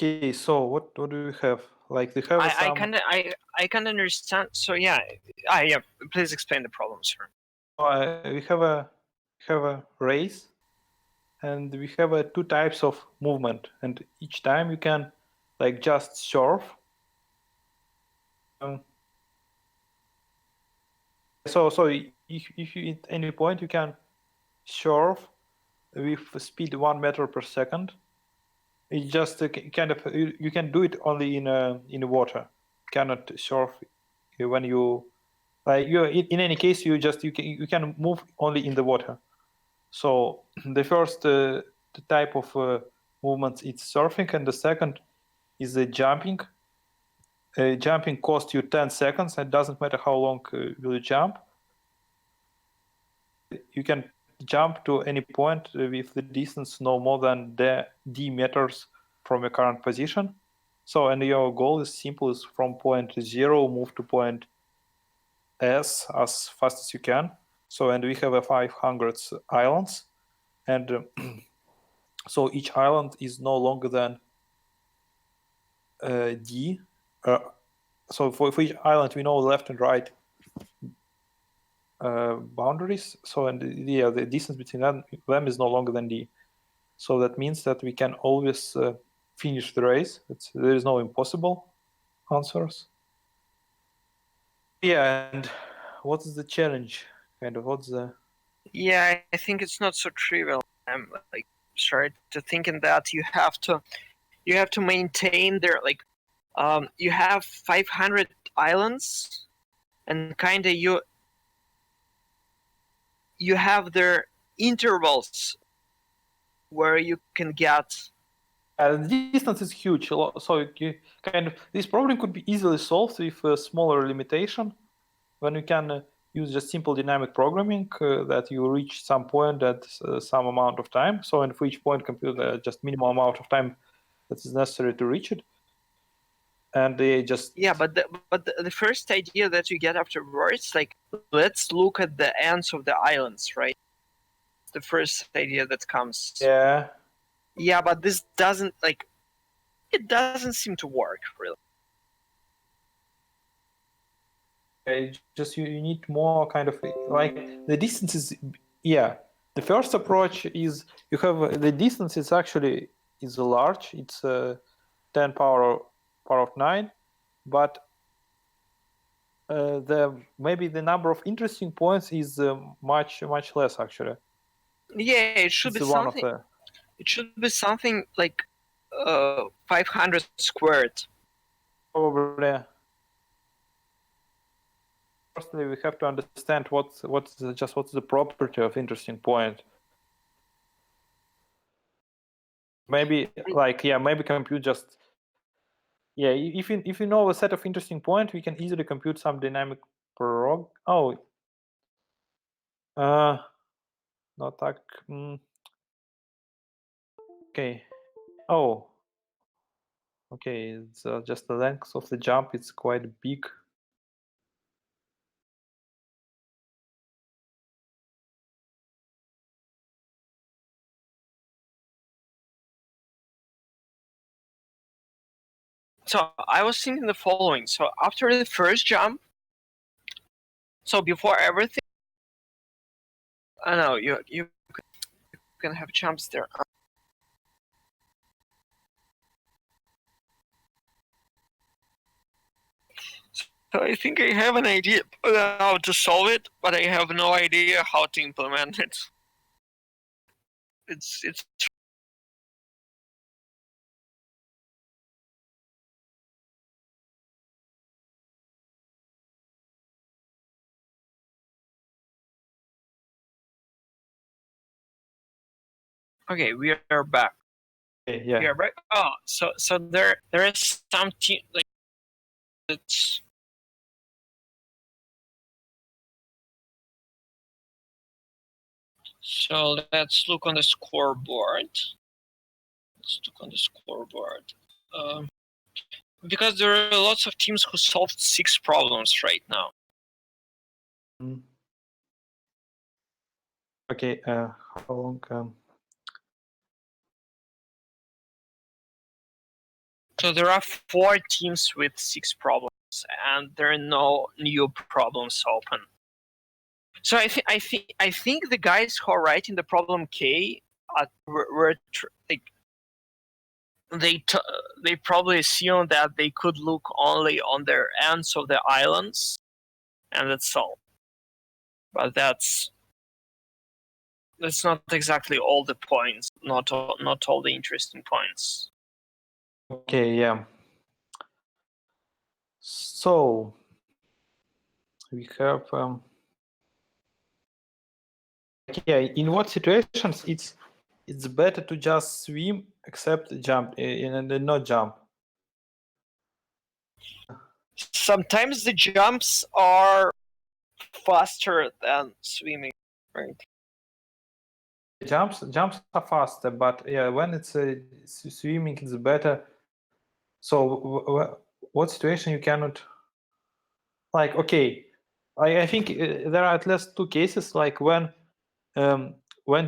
Okay, so what do we have? Like they have I some. can understand. So yeah, yeah. Please explain the problem, sir. We have a race, and we have two types of movement, and each time you can like just surf. So if you at any point you can surf with speed 1 meter per second. It just kind of you can do it only in the water. Cannot surf when you like you in any case you can move only in the water. So the first the type of movements it's surfing, and the second is jumping. Jumping costs you 10 seconds. It doesn't matter how long will you jump. You can jump to any point with the distance no more than d meters from your current position. So, and your goal is simple: is from point 0 move to point S as fast as you can. So, and we have 500 islands, and so each island is no longer than d. So for each island, we know left and right boundaries. So, and yeah, the distance between them is no longer than d. So that means that we can always finish the race. There is no impossible answers. Yeah, and what's the challenge? Kind of what's the? Yeah, I think it's not so trivial. I'm like started to thinking that you have to maintain their like you have 500 islands, and kind of you have their intervals where you can get. The distance is huge, so you kind of this problem could be easily solved with a smaller limitation, when you can use just simple dynamic programming that you reach some point at some amount of time. So, and for each point, compute just minimum amount of time that is necessary to reach it, and they just But the first idea that you get afterwards, like let's look at the ends of the islands, right? The first idea that comes. Yeah, but this doesn't like it doesn't seem to work really. Just you need more kind of like the distance is the first approach is you have the distance is actually is large. It's 10 power of 9, but maybe the number of interesting points is much less actually. Yeah, it should be something. It should be something like 500 squared. Probably. Firstly, we have to understand what's the property of interesting point. Maybe maybe compute just if you know a set of interesting point, we can easily compute some dynamic prog. Not так. Okay. Okay. It's just the length of the jump. It's quite big. So I was thinking the following. So after the first jump, so before everything, I know you can have jumps there. So I think I have an idea how to solve it, but I have no idea how to implement it. It's okay. We are back. Okay, yeah. We are back. Oh, so there is something like it's. So let's look on the scoreboard. Because there are lots of teams who solved 6 problems right now. Okay. How long? So there are 4 teams with 6 problems, and there are no new problems open. So I think the guys who are writing the problem K were like they probably assumed that they could look only on their ends of the islands, and that's all. But that's not exactly all the points. Not all the interesting points. Okay, yeah. So we have yeah, in what situations it's better to just swim except jump and not jump? Sometimes the jumps are faster than swimming, right? Jumps are faster, but yeah, when it's swimming, it's better. So what situation you cannot like? Okay, I think there are at least 2 cases, like when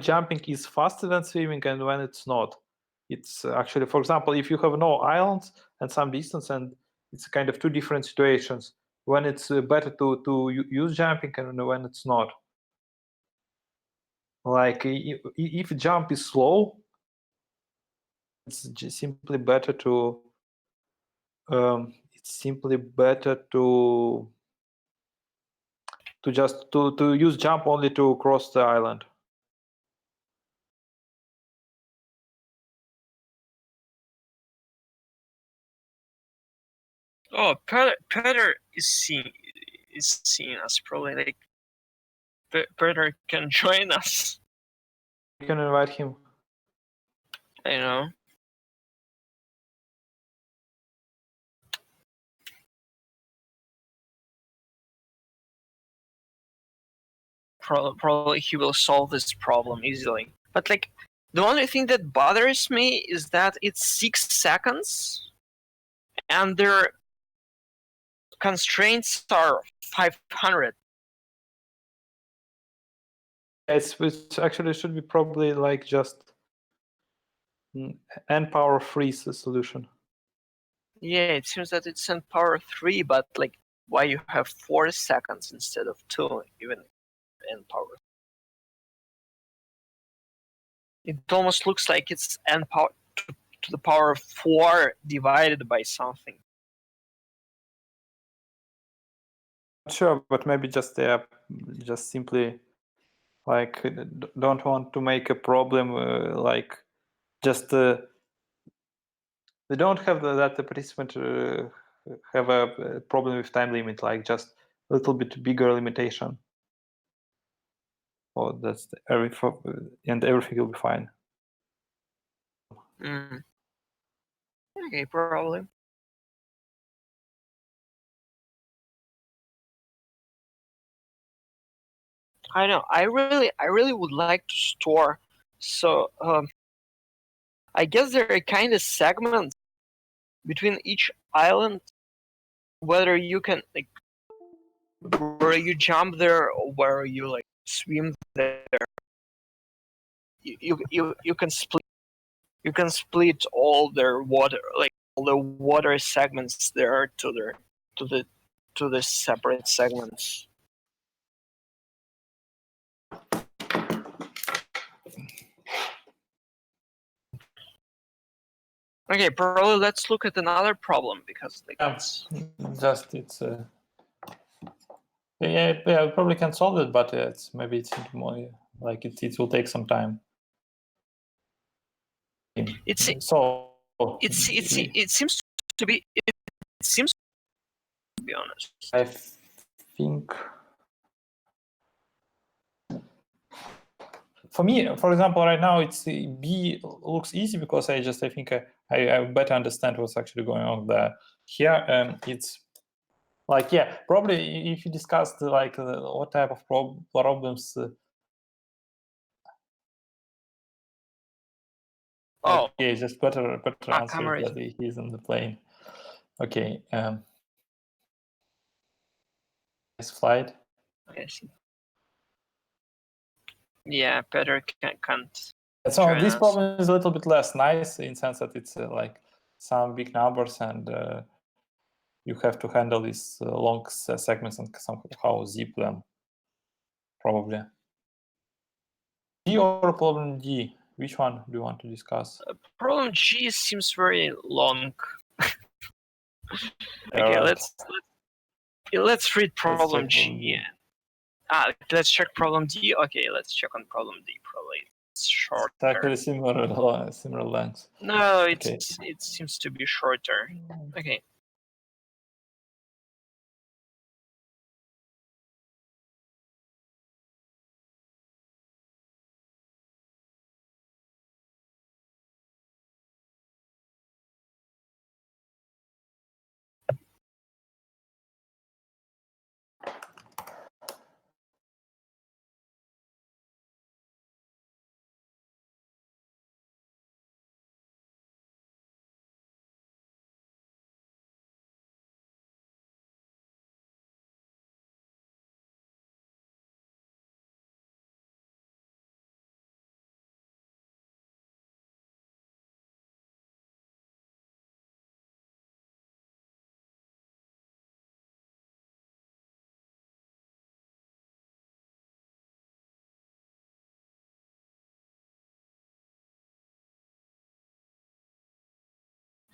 jumping is faster than swimming and when it's not. It's actually, for example, if you have no islands and some distance, and it's kind of 2 different situations. When it's better to use jumping and when it's not. Like if jump is slow, it's just simply better to just to use jump only to cross the island. Oh, Peter is seen as probably like Peter can join us. You can invite him. I know. Probably he will solve this problem easily. But like, the only thing that bothers me is that it's 6 seconds, and their constraints are 500. It actually should be probably like just n power 3 solution. Yeah, it seems that it's in power 3, but like, why you have 4 seconds instead of 2, even n power? It almost looks like it's n power to the power of 4 divided by something. Sure, but maybe just simply like don't want to make a problem like just they don't have that the participant have a problem with time limit, like just a little bit bigger limitation. Oh, that's and everything will be fine. Okay, probably. I know. I really would like to store. So I guess there are kind of segments between each island, whether you can like where you jump there or where you like swim there. You can split all their water, like all the water segments there to the separate segments. Okay, probably let's look at another problem because like Just it's yeah, probably can solve it, but it's more like it will take some time. It seems to be to be honest. I think for me, for example, right now it's B looks easy because I think I better understand what's actually going on there. Here it's like, yeah, probably if you discussed like what type of problems. Okay, just better answer that he's on the plane. Okay. Nice flight. I see. Yeah, Peter can't. So this problem is a little bit less nice in sense that it's like some big numbers, and you have to handle these long segments and somehow zip them, probably. G or problem D? Which one do you want to discuss? Problem G seems very long. Okay, Alright. let's read problem check problem G. D. Let's check problem D. Okay, let's check on problem D. Probably it's shorter. It's actually similar length. No, Okay. it seems to be shorter. Okay.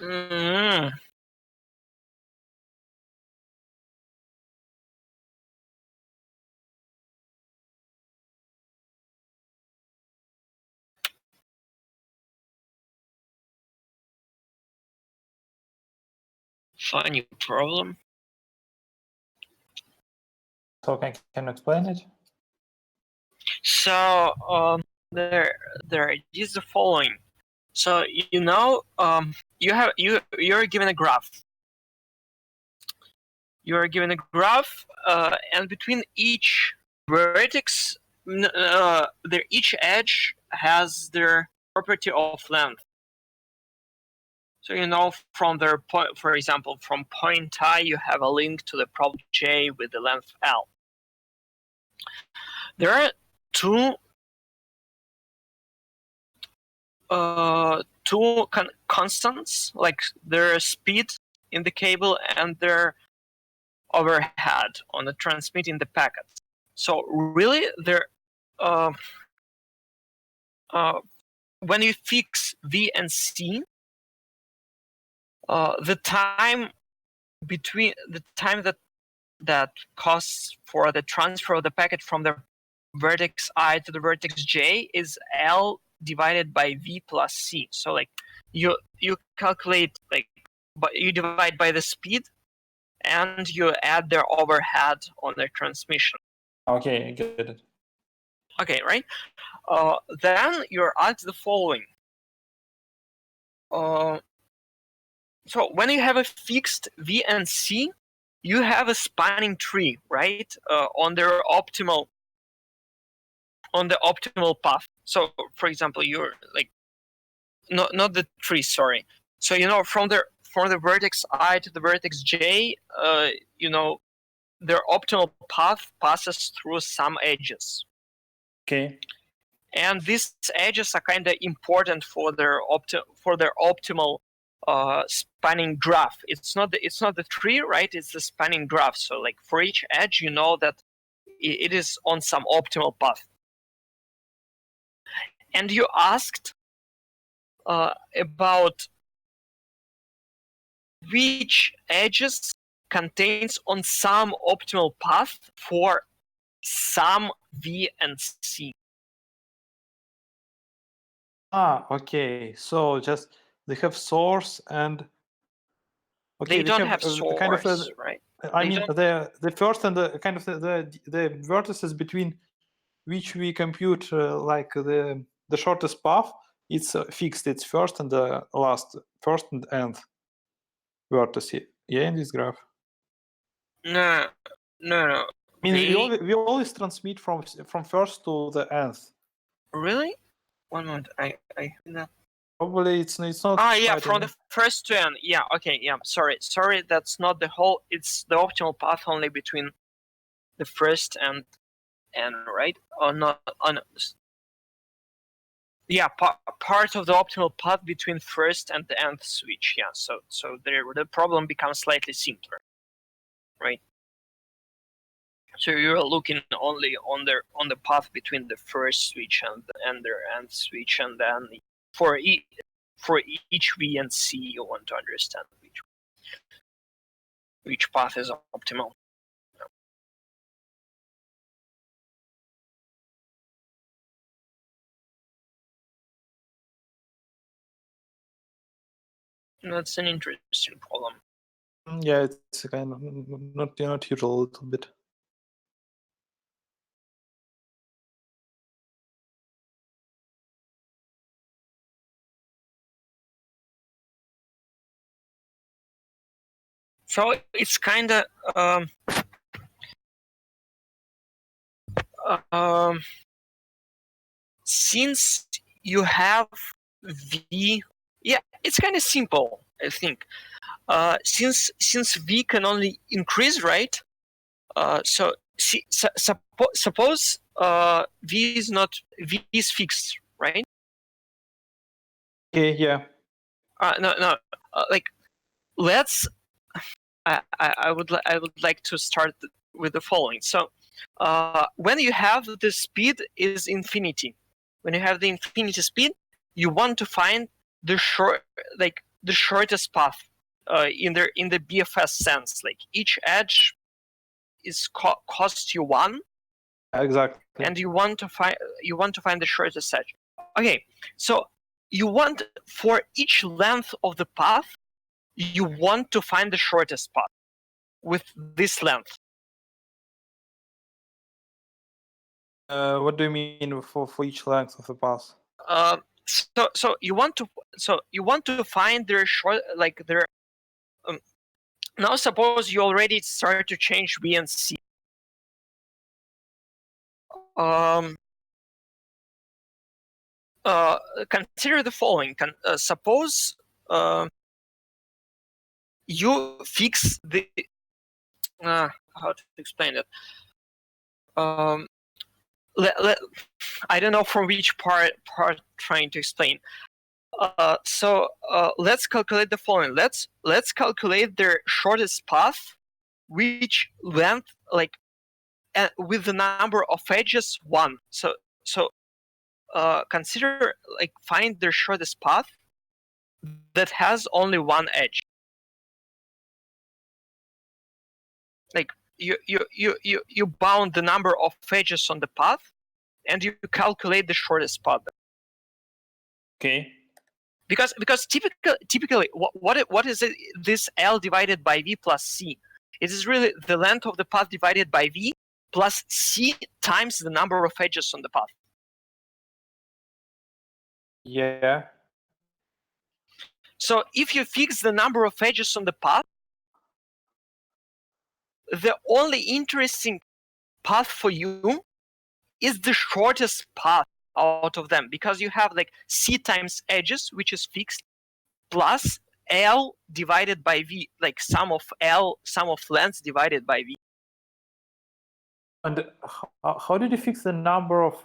Mm. Funny problem. So can you explain it? So there is the following. So you're given a graph. You are given a graph, and between each vertex, each edge has their property of length. So from their point, for example, from point I, you have a link to the problem J with the length L. There are two constants, like their speed in the cable and their overhead on the transmitting the packets. So really, when you fix V and C, the time that costs for the transfer of the packet from the vertex I to the vertex J is L divided by V plus C. So like you calculate but you divide by the speed and you add their overhead on their transmission. Okay, I get it. Okay, right? Then you're asked the following. So when you have a fixed V and C, you have a spanning tree, right? On the optimal path. So for example, you're like not the tree, sorry. So from the vertex I to the vertex J, their optimal path passes through some edges. Okay. And these edges are kind of important for their optimal spanning graph. It's not the tree, right? It's the spanning graph. So like for each edge, you know that it is on some optimal path. And you asked about which edges contains on some optimal path for some V and C. Okay. So just they have source and They don't have source, kind of right? I mean the first and the kind of the vertices between which we compute like the shortest path. It's fixed. It's first and the last, first and nth vertex. Yeah, in this graph. No. I mean, we always transmit from first to the nth. Really? 1 moment. I that. Probably it's not. Yeah, from the first to n. Yeah. Okay. Yeah. Sorry. That's not the whole. It's the optimal path only between the first and n, right? Or not? Yeah, part of the optimal path between first and the nth switch. Yeah, so the problem becomes slightly simpler, right? So you're looking only on the path between the first switch and the nth switch, and then for each V and C, you want to understand which path is optimal. That's an interesting problem. Yeah, it's kind of not usual a little bit. So it's kind of since you have V, yeah, it's kind of simple, I think. Since V can only increase, right? Suppose V is fixed, right? Okay, yeah. No. Like, let's. I would like to start with the following. So, when you have the speed is infinity, when you have the infinity speed, you want to find the shortest path in the BFS sense. Like each edge is costs you 1. Exactly. And you want to find the shortest edge. Okay, so you want for each length of the path, you want to find the shortest path with this length. What do you mean for each length of the path? So you want to find their short, like their. Now suppose you already start to change V and C. Consider the following. Suppose you fix the how to explain it. I don't know from which part trying to explain. So let's calculate the following. Let's calculate their shortest path, which length with the number of edges 1. So consider find their shortest path that has only one edge. Like you bound the number of edges on the path, and you calculate the shortest path. Okay. Because typically what is it, this L divided by V plus C? It is really the length of the path divided by V plus C times the number of edges on the path. Yeah. So if you fix the number of edges on the path, the only interesting path for you is the shortest path out of them, because you have C times edges, which is fixed, plus L divided by V, sum of lengths divided by V. And how did you fix the number of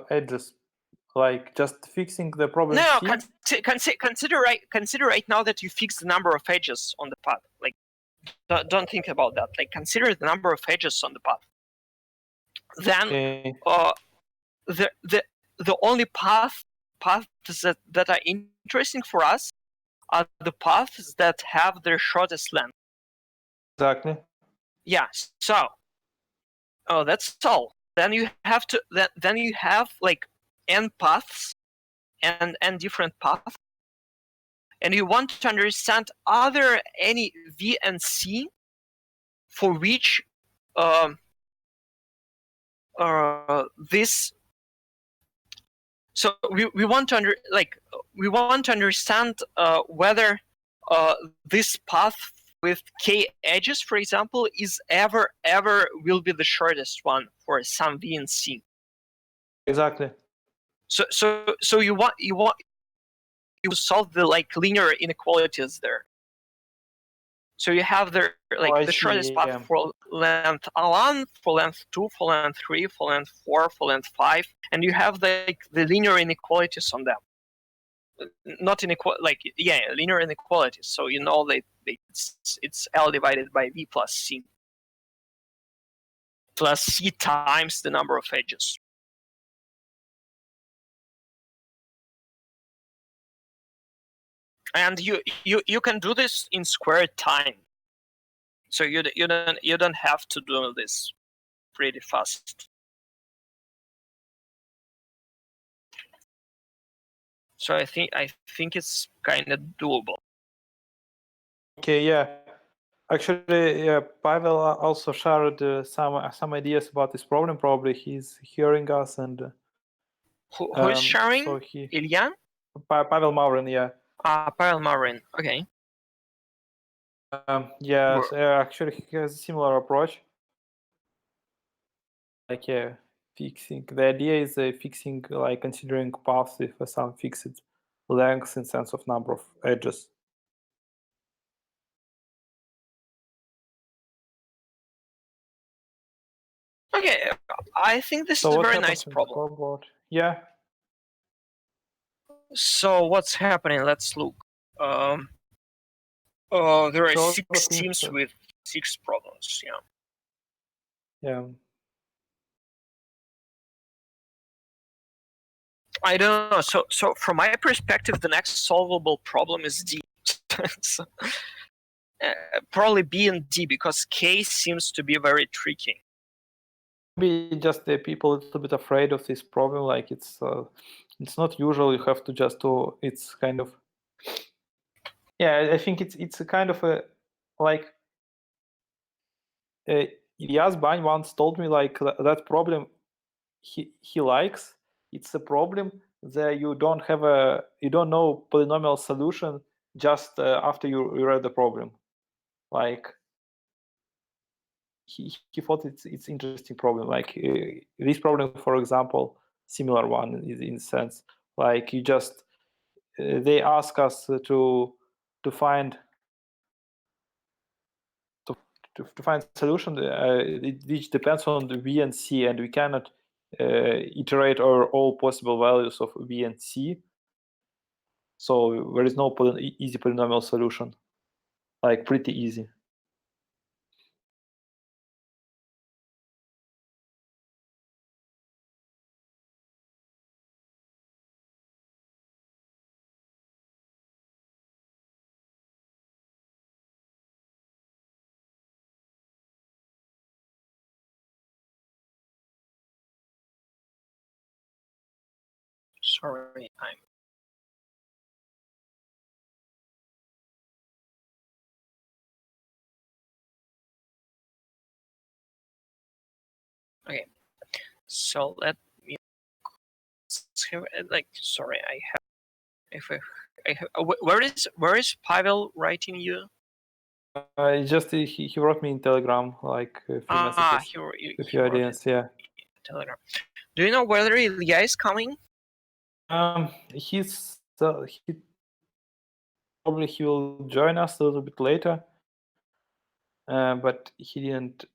edges? Like just fixing the problem? No, consider right now that you fix the number of edges on the path. Don't think about that. Consider the number of edges on the path. Then the only paths that are interesting for us are the paths that have their shortest length. Exactly. Yeah. So, that's all. Then you have to. Then you have n paths and different paths, and you want to understand are there any V and C for which this. So we want to understand whether this path with k edges, for example, is ever will be the shortest one for some V and C. Exactly. So you solve the linear inequalities there. So you have the like I the see, shortest path yeah. for length 1, for length 2, for length 3, for length 4, for length 5, and you have the linear inequalities on them. Not linear inequalities. So you know that it's L divided by V plus C times the number of edges. And you can do this in squared time. So you don't have to do this pretty fast. So I think it's kind of doable. Okay, yeah. Actually, yeah, Pavel also shared some ideas about this problem. Probably he's hearing us, and who is sharing? So he, Ilya? Pavel Maurin, yeah. Pavel Maurin. Okay. Yeah, so, actually he has a similar approach. Like, yeah, fixing. The idea is fixing, like considering paths with some fixed lengths in sense of number of edges. Okay, I think this is a very nice problem. Yeah. So what's happening? Let's look. There are So 6 teams with 6 problems. Yeah. Yeah. I don't know. So from my perspective, the next solvable problem is D. So, probably B and D, because K seems to be very tricky. Maybe just the people a little bit afraid of this problem. Like it's not usual. You have to just do. It's kind of. Yeah, I think it's a kind of a like. Ilyas Bany once told me like that problem he likes. It's a problem that you don't know polynomial solution just after you read the problem. Like he thought it's interesting problem. Like this problem, for example, similar one is in sense like you just they ask us to find to find solution which depends on the V and C, and we cannot iterate over all possible values of V and C. So there is no easy polynomial solution, like pretty easy. Sorry, I'm. Okay, so let me like. Sorry, I have. If I have, where is Pavel writing you? He wrote me in Telegram like a few messages. A few ideas, yeah. Telegram. Do you know whether Ilya is coming? He's probably he will join us a little bit later, but he didn't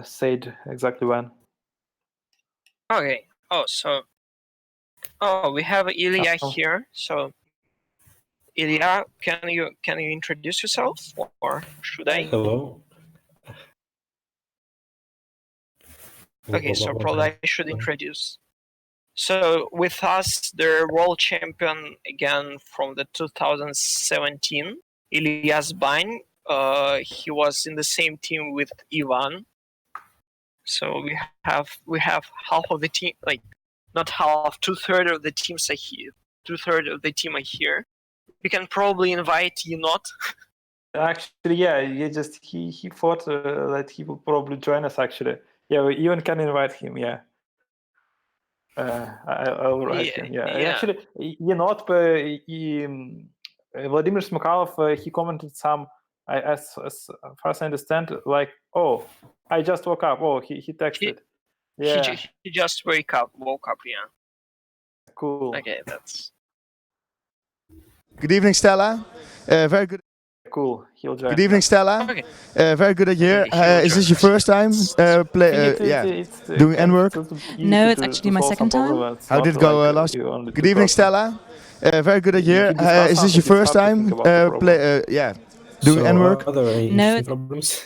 say exactly when. Okay. We have Ilya here. So Ilya, can you introduce yourself, or should I? Hello. Okay, so probably I should introduce. So with us, the world champion again from the 2017, Ilyas Bany. He was in the same team with Ivan. So we have half of the team, like not half, 2/3 of the teams are here. 2/3 of the team are here. We can probably invite Yenot. Actually, yeah, he thought that he would probably join us. Actually, yeah, we even can invite him. Yeah, I'll write him. Yeah, actually, Yenot, Vladimir Smokalov, he commented some. As far as I understand, like, oh, I just woke up. Oh, he texted. He just woke up. Yeah. Cool. Okay, that's. Good evening, Stella. Very good. cool. He'll join. Good evening, Stella. Okay. Very good that you're Maybe here. he will Is this join your us. first time doing NWERC? No, it's actually my second time. How did it go last? Good evening, Stella. Very good that you're here. Is this your first time doing NWERC? Are there any No, problems?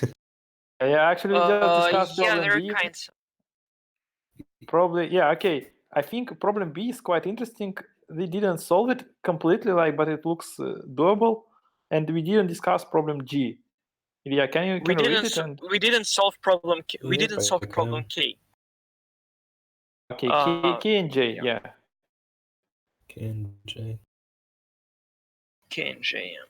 Yeah, actually, we just discussed Yeah, problem there are B. kinds. Probably, yeah, okay. I think problem B is quite interesting. They didn't solve it completely, but it looks doable. And we didn't discuss problem G. Yeah, can you read it? And We didn't solve problem. We Yep, didn't I solve problem can. K. okay, K and J, yeah. K and J. K and J. Yeah.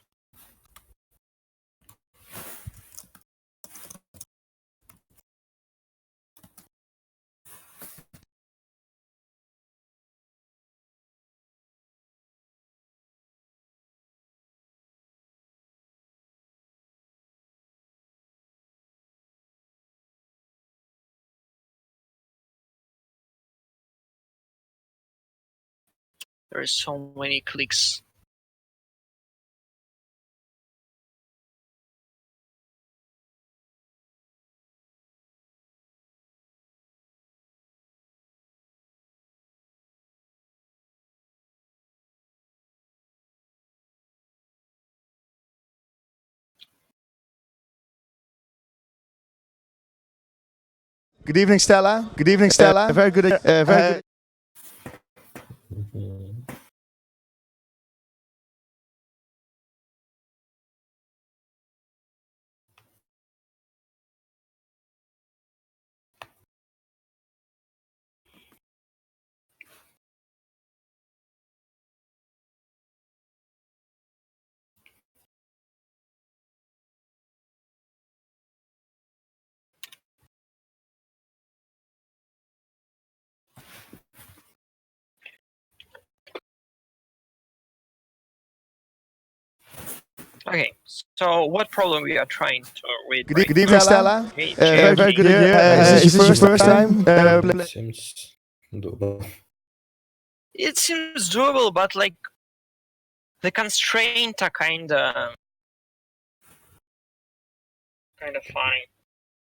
There are so many clicks. Good evening, Stella. Good evening, Stella. Very good. Very good. Mhm. Okay, so what problem we are trying to read? Good, Right? good evening, Stella. Okay, Very good. Is this your first time? Seems doable. It seems doable, but like the constraints are kind of funny, in a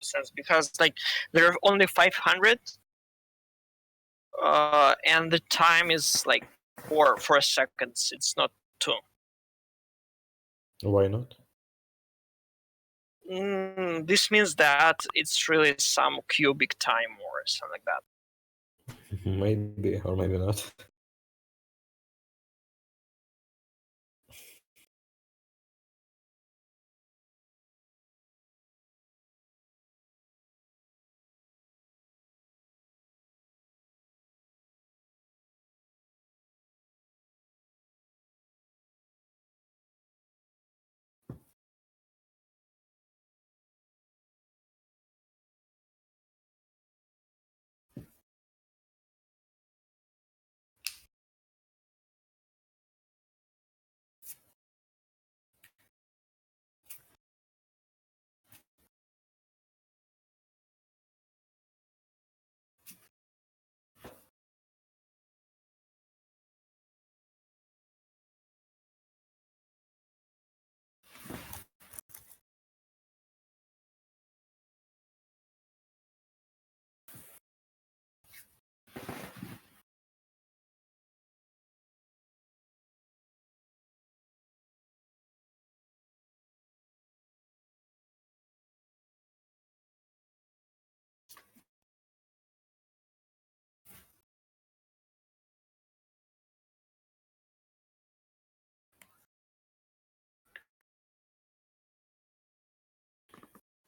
sense, because like there are only 500, and the time is like 4 seconds. It's not 2. Why not? This means that it's really some cubic time or something like that. Maybe or maybe not.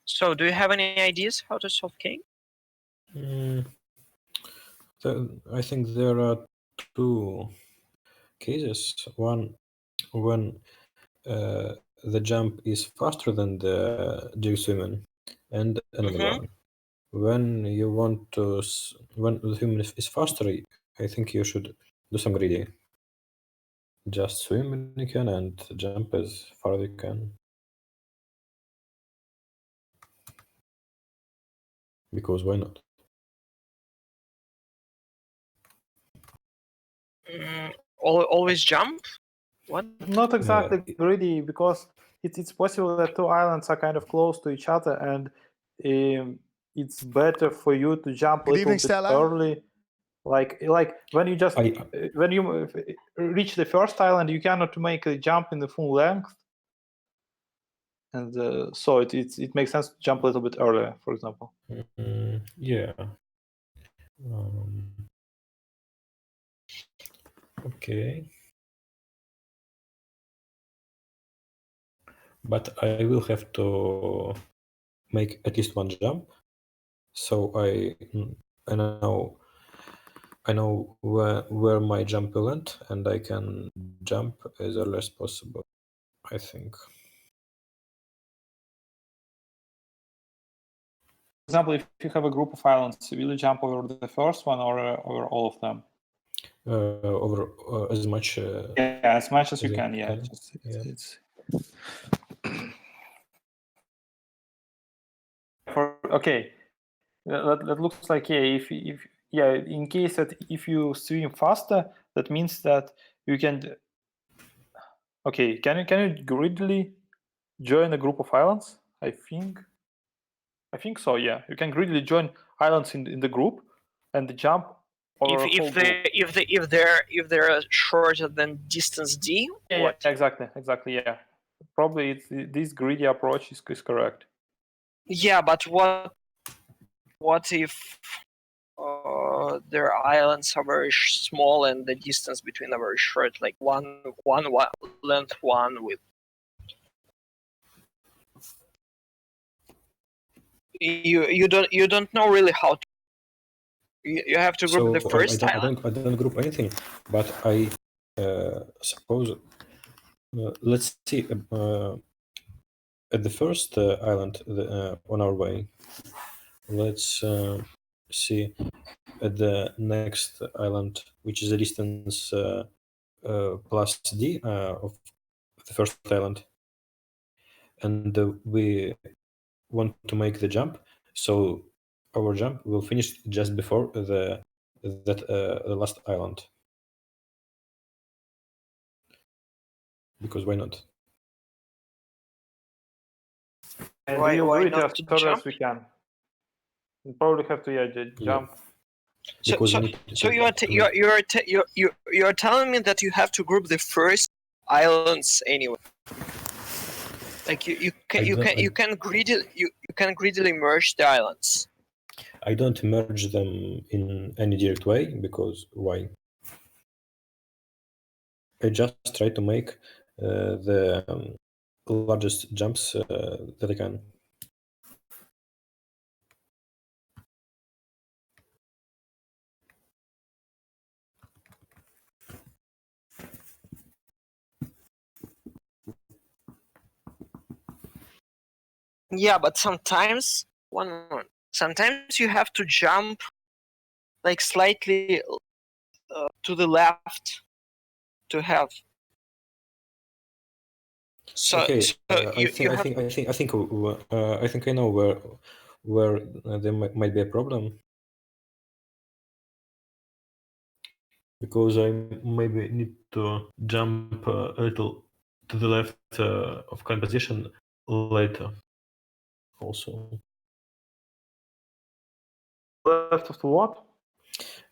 So, do you have any ideas how to solve K? I think there are two cases. One, when the jump is faster than the jig swimming, and another one when you want to when the human is faster. I think you should do some greedy. Just swim when you can and jump as far as you can. Because why not? Always jump? What? Not exactly greedy, because it's possible that two islands are kind of close to each other, and it's better for you to jump a little bit early. Like when you just when you reach the first island, you cannot make a jump in the full length, and so it makes sense to jump a little bit earlier, for example. Yeah. Okay. But I will have to make at least one jump, so I know where my jump will end, and I can jump as early as possible, I think. For example, if you have a group of islands, will you jump over the first one or over all of them? Over as much. As much as you can. Yeah. It's okay. That looks like if in case that if you swim faster, that means that you can. Okay, can you greedily join a group of islands? I think so. Yeah, you can greedily join islands in the group and jump over if they're shorter than distance d. Yeah, exactly. Yeah, probably this greedy approach is correct. Yeah, but what if their islands are very small and the distance between are very short, like one length one with. You don't know really how to. You have to group the first island. I don't group anything, but I suppose. Let's see. At the first island on our way, let's see at the next island, which is a distance plus d of the first island, and we want to make the jump, so our jump will finish just before the last island, because why not? And why not as far as we can? We probably have to jump. So you're telling me that you have to group the first islands anyway. Like you can greedily merge the islands. I don't merge them in any direct way, because why? I just try to make the largest jumps that I can. Yeah, but sometimes you have to jump like slightly to the left to have. So, okay, so I think I know where there might be a problem, because I maybe need to jump a little to the left of current position later. Also, left of what?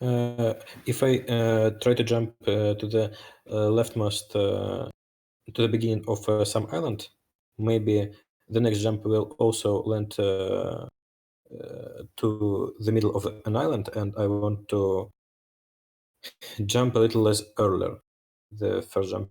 If I try to jump to the leftmost to the beginning of some island, maybe the next jump will also land to the middle of an island, and I want to jump a little less earlier, the first jump.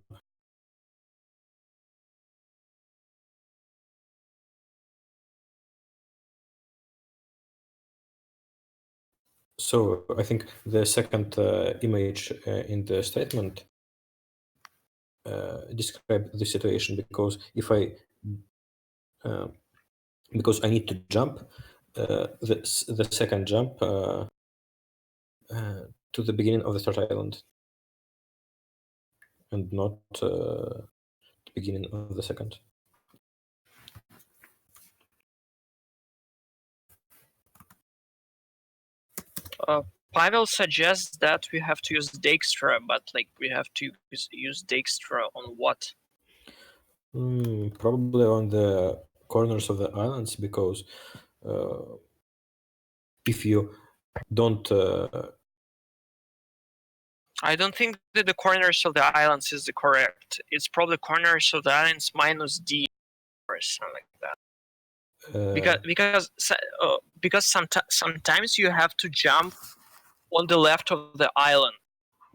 So I think the second image in the statement describe the situation, because if I because I need to jump the second jump to the beginning of the third island, and not the beginning of the second. Pavel suggests that we have to use Dijkstra, but like we have to use Dijkstra on what? Probably on the corners of the islands, because if you don't I don't think that the corners of the islands is the correct. It's probably corners of the islands minus D or something like that. Because sometimes you have to jump on the left of the island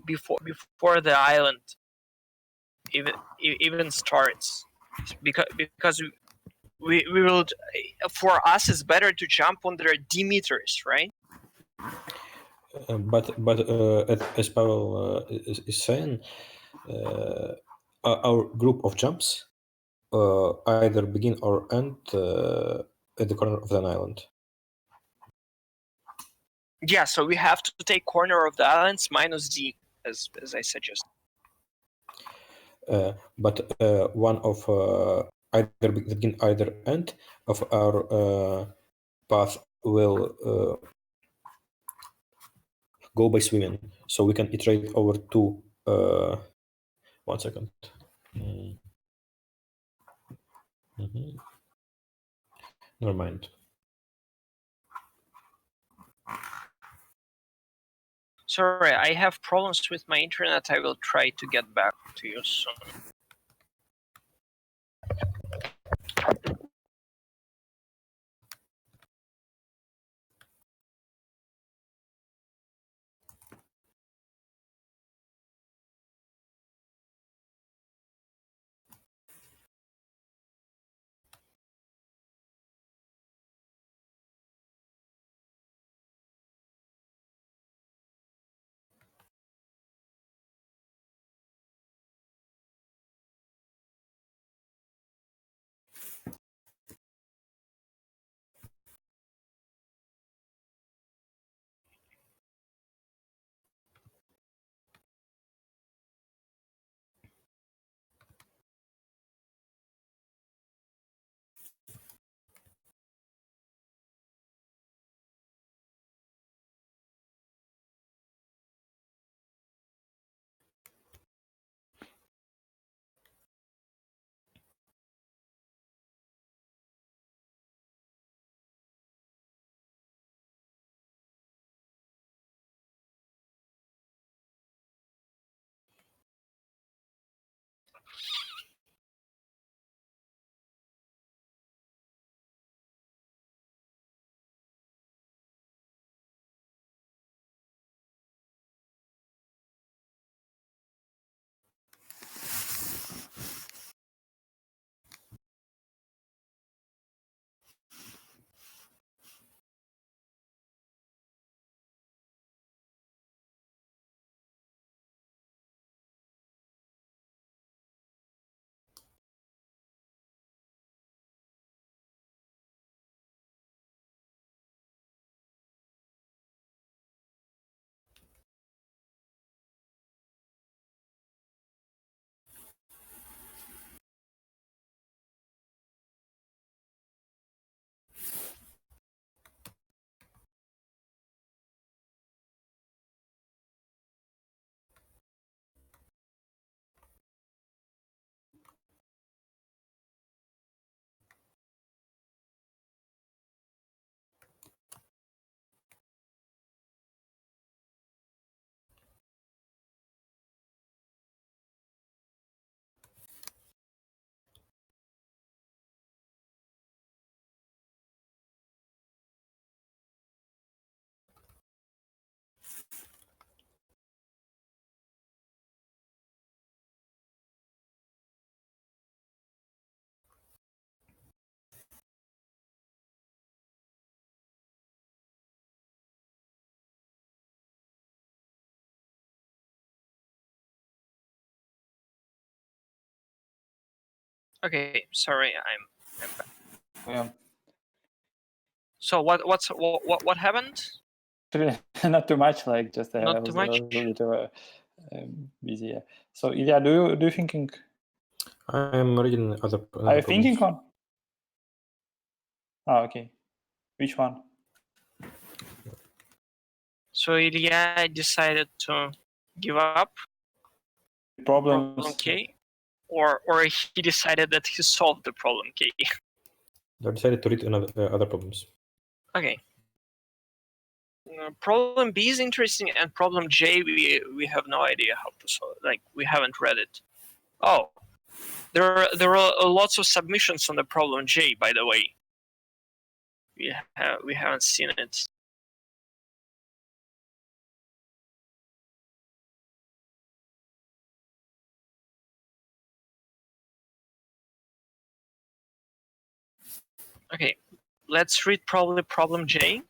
before the island even starts. Because we will, for us it's better to jump on the D meters, right? but as Pavel is saying, our group of jumps either begin or end at the corner of an island. Yeah, so we have to take corner of the islands minus D, as I suggest. But one of either begin either end of our path will go by swimming, so we can iterate over two. 1 second. Never mind. Sorry, I have problems with my internet. I will try to get back to you soon. Okay, sorry, I'm back. Yeah. So what happened? Not too much, like just I Not was too much. a little bit busy. Yeah. So Ilya, do you thinking? I'm reading other. Are you thinking on? Oh, okay. Which one? So Ilya decided to give up. Problems. Okay. or he decided that he solved the problem K. They decided to read other problems. Okay. Problem B is interesting, and problem J we have no idea how to solve. Like, we haven't read it. Oh, there are lots of submissions on the problem J, by the way. We haven't seen it. Okay, let's read probably problem J.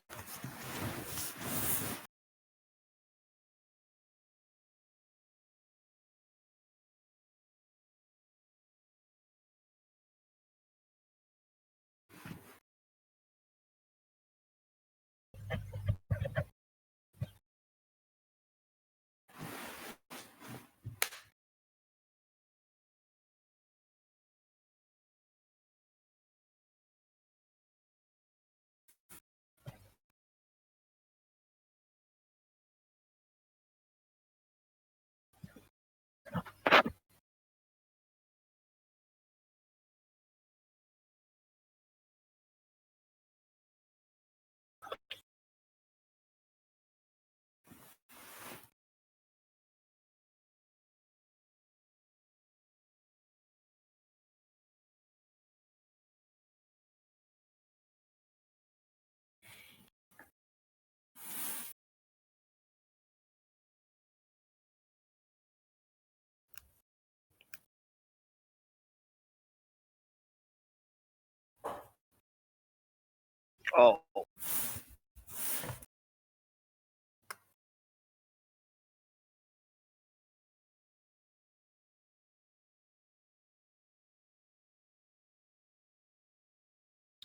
Oh.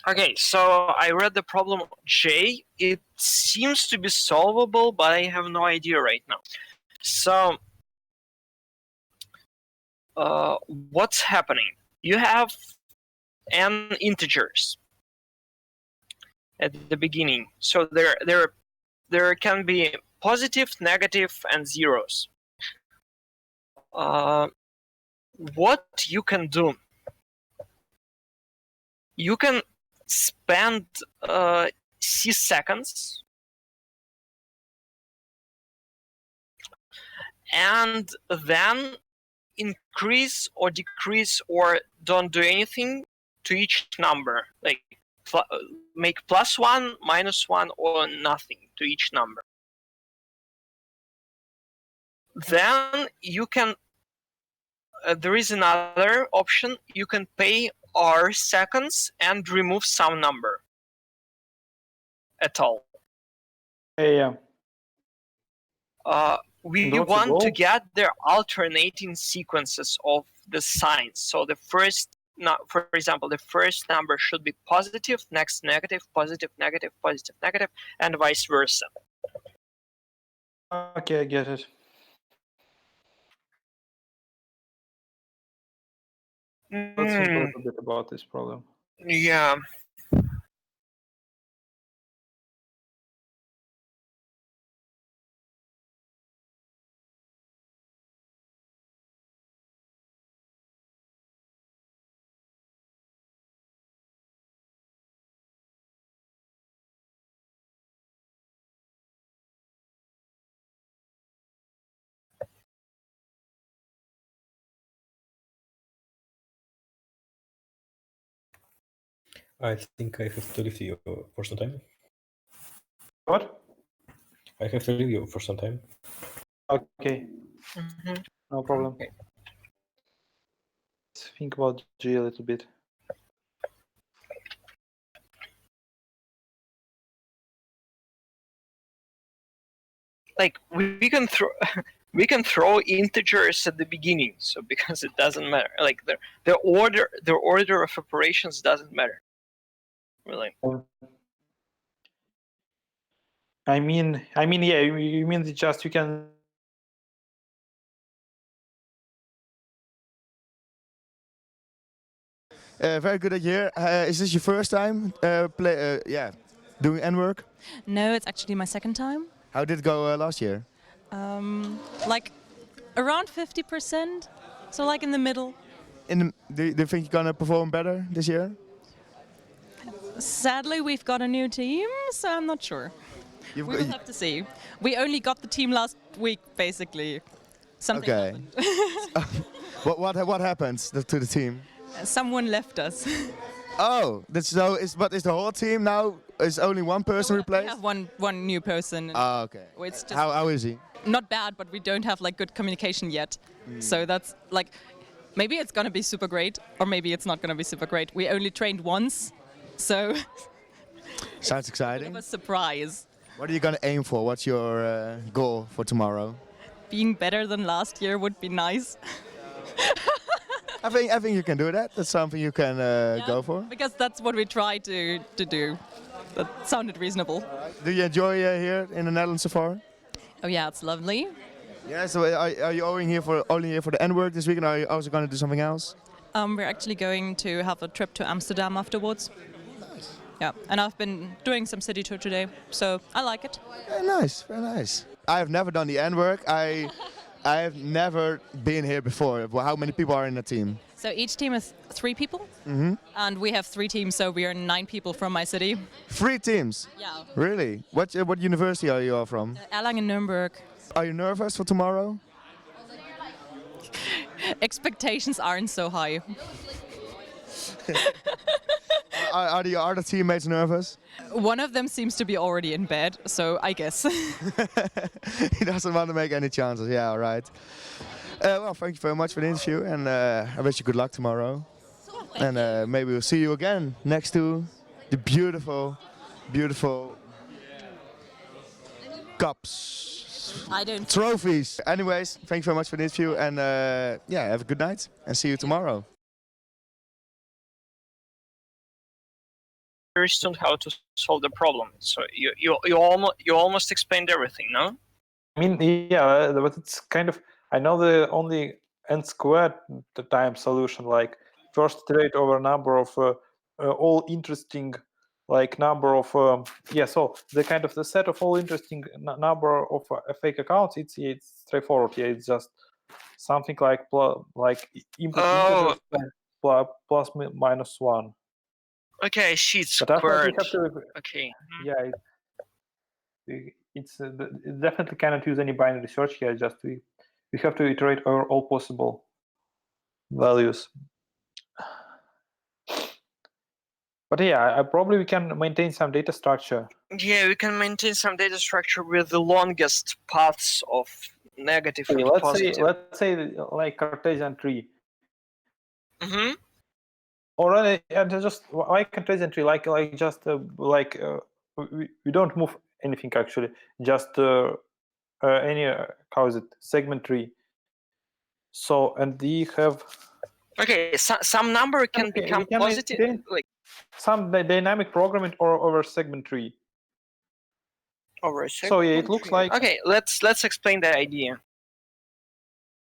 Okay, so I read the problem J. It seems to be solvable, but I have no idea right now. So, what's happening? You have n integers at the beginning. So there can be positive, negative, and zeros. What you can do? You can spend c seconds and then increase or decrease or don't do anything to each number, like make +1, -1, or nothing to each number. Then you can, there is another option, you can pay r seconds and remove some number at all. Yeah. We want to get the alternating sequences of the signs. So the first, for example, the first number should be positive, next negative, positive, negative, positive, negative, and vice versa. Okay, I get it. Let's think a little bit about this problem. Yeah. I think I have to leave you for some time. What? I have to leave you for some time. Okay. No problem. Okay. Let's think about G a little bit. Like, we can throw integers at the beginning, so because it doesn't matter. Like the order of operations doesn't matter. Really. I mean, yeah. You mean just you can. Very good that you're here. Is this your first time doing NWERC? No, it's actually my second time. How did it go last year? Like around 50%, so like in the middle. do you think you're gonna perform better this year? Sadly, we've got a new team, so I'm not sure. We will have to see. We only got the team last week, basically. Something happened. What happened to the team? Someone left us. Oh, but is the whole team now? Is only one person We replaced? have one new person. Oh, okay. It's just How is he? not bad, but we don't have like good communication yet. So that's like, maybe it's gonna be super great, or maybe it's not gonna be super great. We only trained once, so Sounds exciting. a surprise. What are you gonna aim for? What's your goal for tomorrow? Being better than last year would be nice. I think you can do that. That's something you can go for. Because that's what we try to do. That sounded reasonable. Do you enjoy here in the Netherlands so far? Oh yeah, it's lovely. Yeah. So are you only here for the NWERC this week, and are you also going to do something else? We're actually going to have a trip to Amsterdam afterwards. Nice. Yeah, and I've been doing some city tour today, so I like it. Very nice, very nice. I have never done the NWERC. I have never been here before. How many people are in the team? So each team is 3 people, Mm-hmm. and we have 3 teams, so we are 9 people from my city. 3 teams? Yeah. Really? What university are you all from? Erlangen-Nuremberg. Are you nervous for tomorrow? Expectations aren't so high. Are the other teammates nervous? One of them seems to be already in bed, so I guess. He doesn't want to make any chances. Yeah, all right. Well, thank you very much for the interview, and I wish you good luck tomorrow. And maybe we'll see you again next to the beautiful, beautiful cups. I don't. Trophies. Anyways, thank you very much for the interview, and yeah, have a good night, and see you tomorrow. Understood how to solve the problem. So you almost explained everything, no? I mean, yeah, but it's kind of, I know the only n squared time solution, like first iterate over number of all interesting, like number of so the kind of the set of all interesting number of fake accounts. It's straightforward. Yeah, it's just something like input integers plus minus 1. Okay, she's squared. Okay. Yeah, it definitely cannot use any binary search here. Just we have to iterate over all possible values. But yeah, probably we can maintain some data structure. Yeah, we can maintain some data structure with the longest paths of negative and positive. Let's say like Cartesian tree. Mm-hmm. Or just like Cartesian tree, like just we don't move anything actually. Just any how is it, segment tree. So and we have. Okay, some number can become positive, like some dynamic programming or over segment tree. Over a segment. So yeah, it looks like. Okay, let's explain the idea.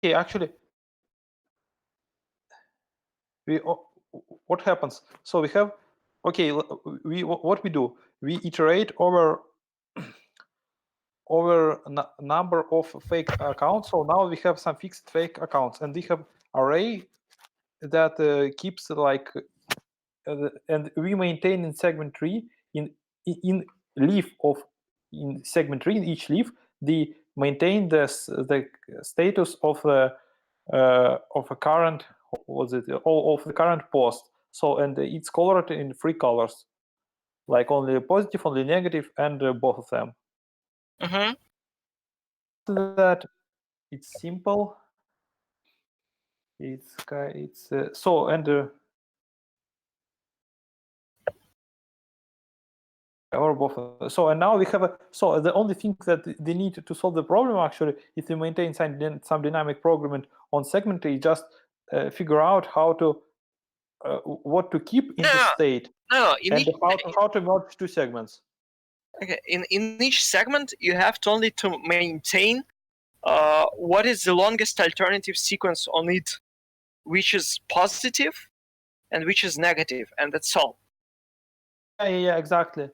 Okay, actually, what happens? So we have, okay, what we do? We iterate over number of fake accounts. So now we have some fixed fake accounts, and we have array that keeps like, and we maintain in segment tree in leaf of in segment tree in each leaf the maintain the status of a current, was it all of the current post. So and it's colored in 3 colors, like only positive, only negative, and both of them. Mm-hmm. That it's simple. It's so and or both. So and now we have so the only thing that they need to solve the problem actually is to maintain some dynamic programming on segment tree. Just figure out how to what to keep in the state. No, and how to merge 2 segments. Okay, in each segment you have to only to maintain what is the longest alternative sequence on it, which is positive and which is negative, and that's all. Yeah, exactly.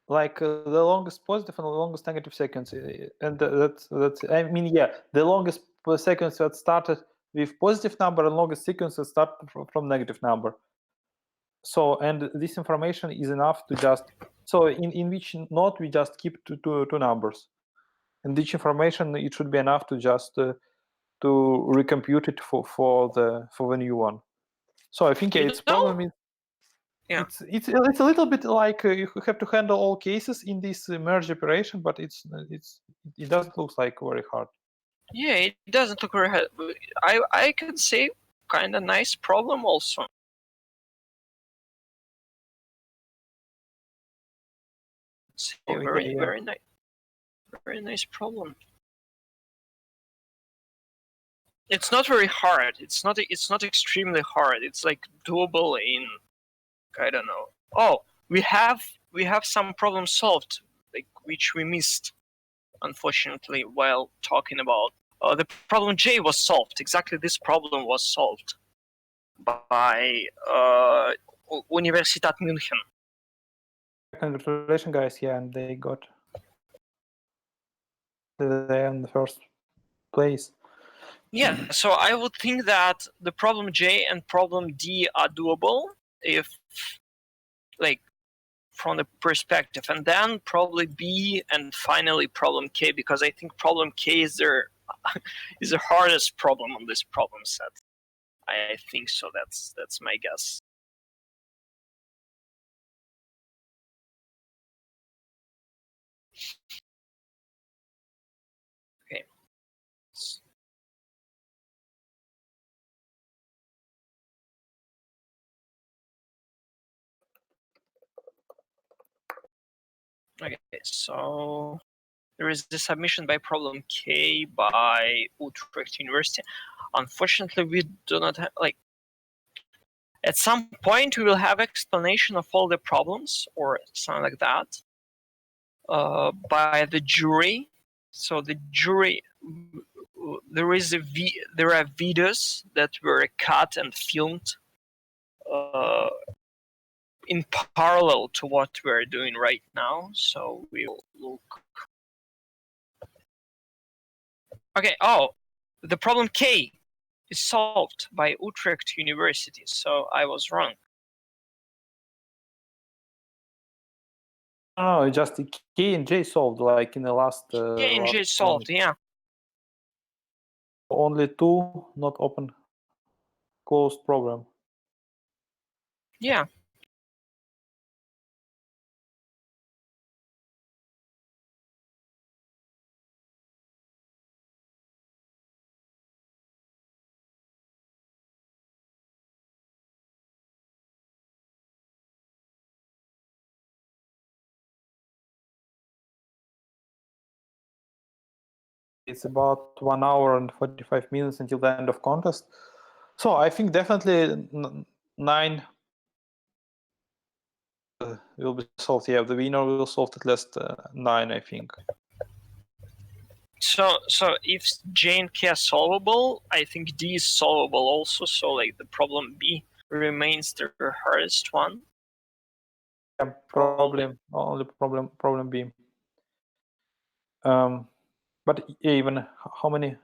Like the longest positive and the longest negative sequence, and that's I mean, yeah, the longest sequence that started with positive number and longest sequences start from negative number. So, and this information is enough to just, so in which node we just keep two numbers. And each information, it should be enough to just to recompute it for the new one. So I think its problem is, it's a little bit like you have to handle all cases in this merge operation, but it doesn't look like very hard. Yeah, it doesn't look very hard. I can say kind of nice problem also. So very nice, very nice problem. It's not very hard. It's not extremely hard. It's like doable in, I don't know. Oh, we have some problems solved, like which we missed, unfortunately, while talking about. The problem J was solved. Exactly this problem was solved by Universitat München. Congratulations, guys! Yeah, and they got in the first place. Yeah, so I would think that the problem J and problem D are doable if, like, from the perspective, and then probably B and finally problem K, because I think problem K is the hardest problem on this problem set. I think so. That's my guess. Okay. Okay, so there is the submission by problem K by Utrecht University. Unfortunately, we do not have, like, at some point we will have explanation of all the problems or something like that by the jury. So the jury, there are videos that were cut and filmed in parallel to what we're doing right now. So we will look. Okay. Oh, the problem K is solved by Utrecht University. So I was wrong. Oh, just the K and J solved, like in the last. K and J solved, yeah. Only two not open, closed program. Yeah. It's about 1 hour and 45 minutes until the end of contest. So I think definitely 9 will be solved. Yeah, the winner will solve at least 9, I think. So if J and K are solvable, I think D is solvable also. So like the problem B remains the hardest one. Yeah, only problem B. But even how many?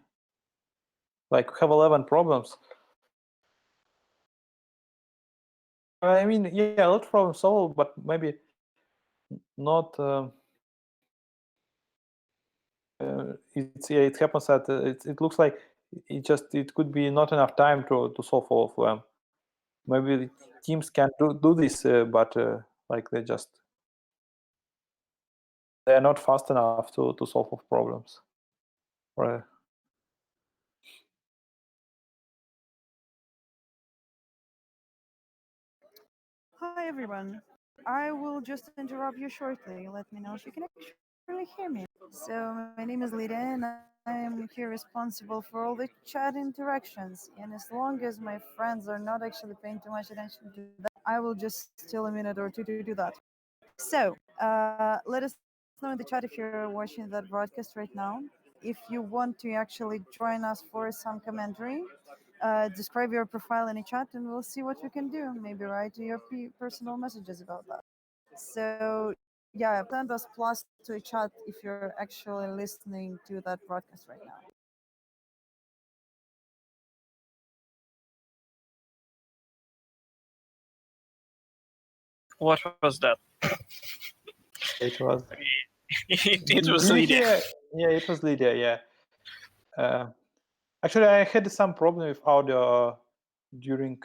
Like we have 11 problems. I mean, yeah, a lot of problems solved, but maybe not. It happens that it looks like it could be not enough time to solve all of them. Maybe the teams can do this, but like they're not fast enough to solve all problems. Right. Hi everyone. I will just interrupt you shortly. Let me know if you can actually hear me. So my name is Lida and I am here responsible for all the chat interactions. And as long as my friends are not actually paying too much attention to that, I will just steal a minute or two to do that. So let us know in the chat if you're watching that broadcast right now. If you want to actually join us for some commentary, describe your profile in a chat and we'll see what we can do. Maybe write your personal messages about that. So yeah, send us plus to a chat if you're actually listening to that broadcast right now. What was that? It was. It was Lydia. Yeah, it was Lydia. Yeah. Actually, I had some problem with audio during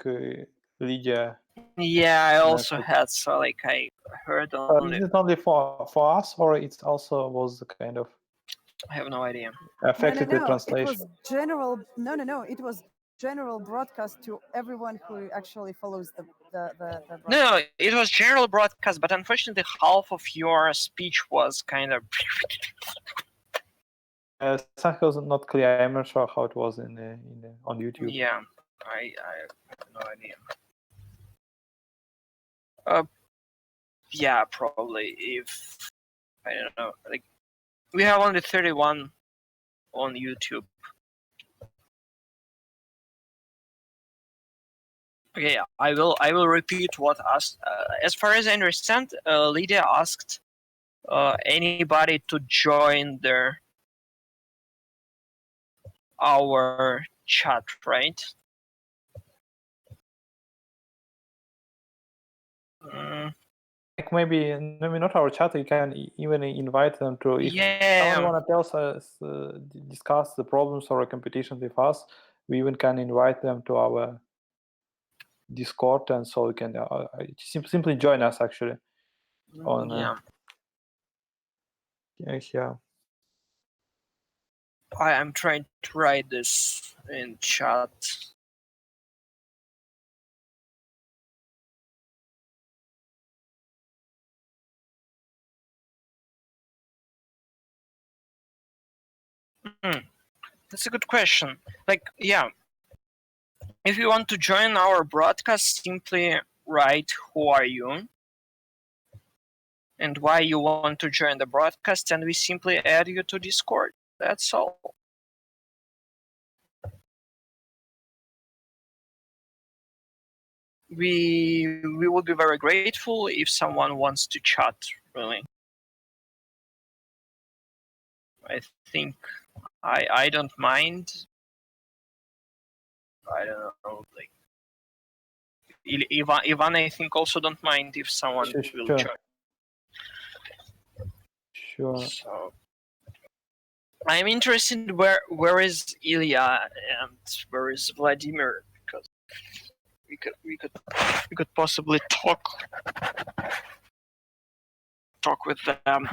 Lydia. Yeah, I also had. So like I heard only. Is it only for us, or it also was kind of? I have no idea. Affected the It translation. was general. No. It was general broadcast to everyone who actually follows the broadcast. No, it was general broadcast, but unfortunately, half of your speech was kind of. Something was not clear. I'm not sure how it was on YouTube. Yeah, I have no idea. Yeah, probably. If I don't know, like we have only 31 on YouTube. Okay, I will repeat what asked. As far as I understand, Lydia asked anybody to join our chat, right? Like maybe not our chat. You can even invite them to. If someone wanna tell us, discuss the problems or a competition with us, we even can invite them to our Discord, and so you can simply join us actually. On yeah. I am trying to write this in chat. That's a good question. Like, yeah, if you want to join our broadcast, simply write who are you and why you want to join the broadcast, and we simply add you to Discord. That's all. We would be very grateful if someone wants to chat, really. I think I don't mind. I don't know, like Ivan I think also don't mind if someone will join. Sure. So I'm interested where is Ilya and where is Vladimir, because we could possibly talk with them.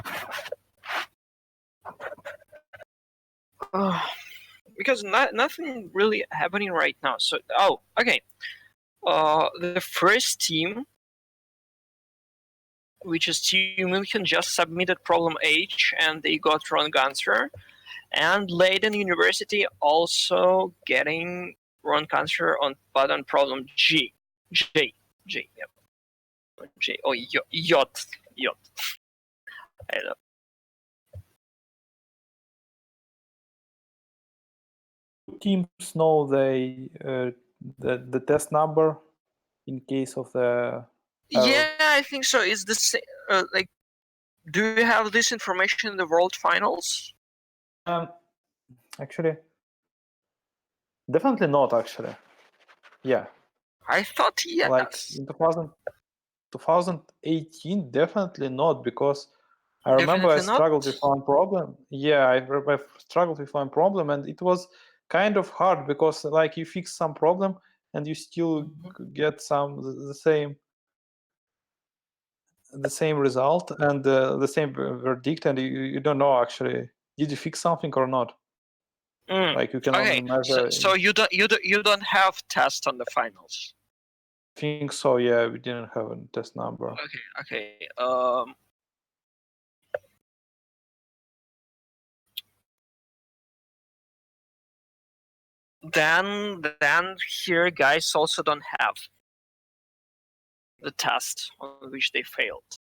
Because nothing really happening right now. So okay. The first team, which is Team München, just submitted problem H and they got wrong answer. And Leiden University also getting wrong answer on problem J. Yep. J. Oh, J. I don't know. Teams know the test number in case of the error. Yeah, I think so. It's the same. Like, do you have this information in the World Finals? Actually, definitely not. Actually, yeah. I thought yes. Like in 2018, definitely not, because I remember I struggled with one problem. Yeah, I struggled with one problem, and it was kind of hard because like you fix some problem and you still get the same result and the same verdict, and you don't know actually did you fix something or not. Like you can only measure. So you don't have test on the finals. I think so. Yeah, we didn't have a test number. Okay. Then here guys also don't have the test on which they failed,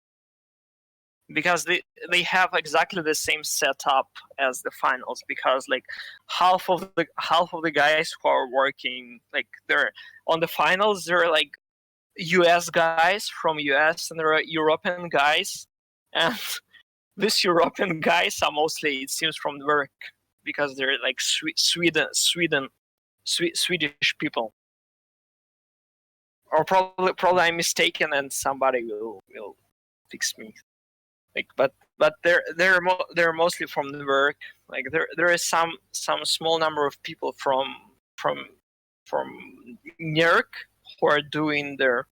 because they have exactly the same setup as the finals, because like half of the guys who are working, like they're on the finals, they're like US guys from US, and there are European guys, and these European guys are mostly, it seems, from NWERC, because they're like Swedish people. or probably I'm mistaken, and somebody will fix me. Like, but they're mostly from the work. Like there is some small number of people from NWERC who are doing their,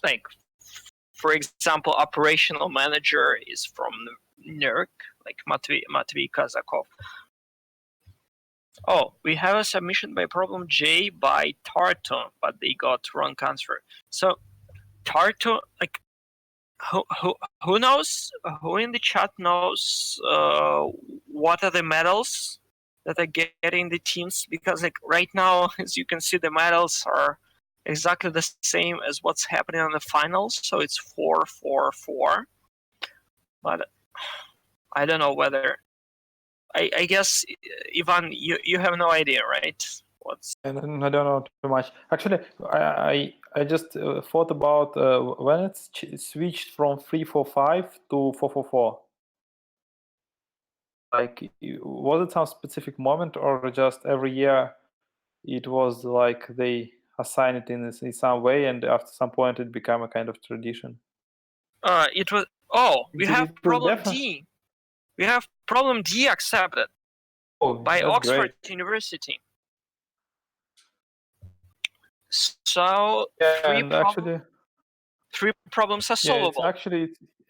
like, for example, operational manager is from NWERC, like Matvey Kazakov. Oh, we have a submission by problem J by Tartu, but they got wrong answer. So Tartu, like, who knows? Who in the chat knows what are the medals that are getting the teams? Because like right now, as you can see, the medals are exactly the same as what's happening on the finals. So it's 4-4-4. But I don't know whether. I guess Ivan, you have no idea, right? And I don't know too much. Actually, I just thought about when it's switched from 3-4-5 to 4-4-4. Like, was it some specific moment, or just every year it was like they assign it in some way, and after some point it became a kind of tradition? It was. Oh, we have It was problem different. D. We have problem D accepted by that's Oxford great. University. So three problems are solvable.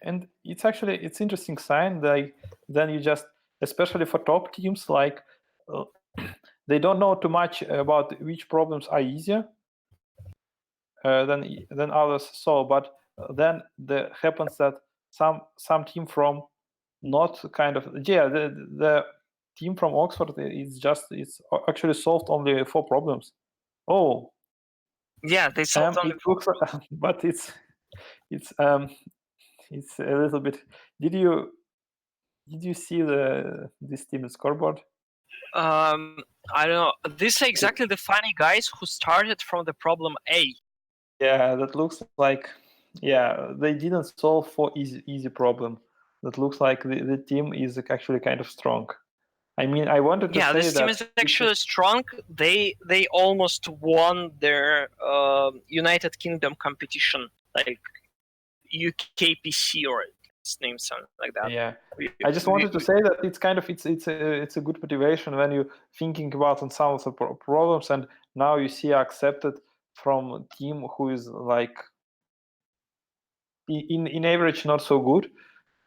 It's interesting sign. Like, then you just, especially for top teams, like they don't know too much about which problems are easier than others solve. But then happens that some team from not kind of the team from Oxford it's actually solved only 4 problems. Oh, yeah, they solved only 4 problems. But it's a little bit. Did you see this team scoreboard? I don't know. These are exactly the funny guys who started from the problem A. Yeah, that looks like, they didn't solve for easy problem. That looks like the team is actually kind of strong. I mean, I wanted to say that. Yeah, this team is actually strong. They almost won their United Kingdom competition, like UKPC, or its name, something like that. Yeah, I just wanted to say that it's kind of it's a good motivation when you thinking about on some of the problems, and now you see accepted from a team who is like in average not so good,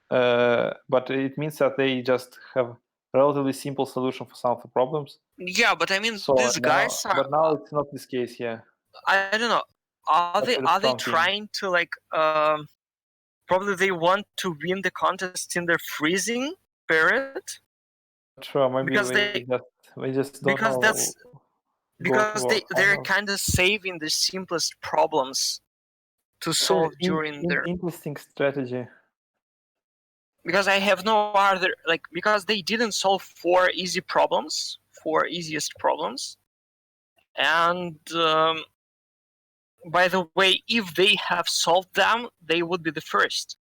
but it means that they just have relatively simple solution for some of the problems. Yeah, but I mean, so these guys are. But now it's not this case. Yeah, I don't know. Are they trying to, like, probably they want to win the contest in their freezing period? Sure, maybe because we just don't know. Because they're kind of saving the simplest problems to solve during their interesting strategy. Because I have no other, like, because they didn't solve 4 easiest problems, and by the way, if they have solved them, they would be the first.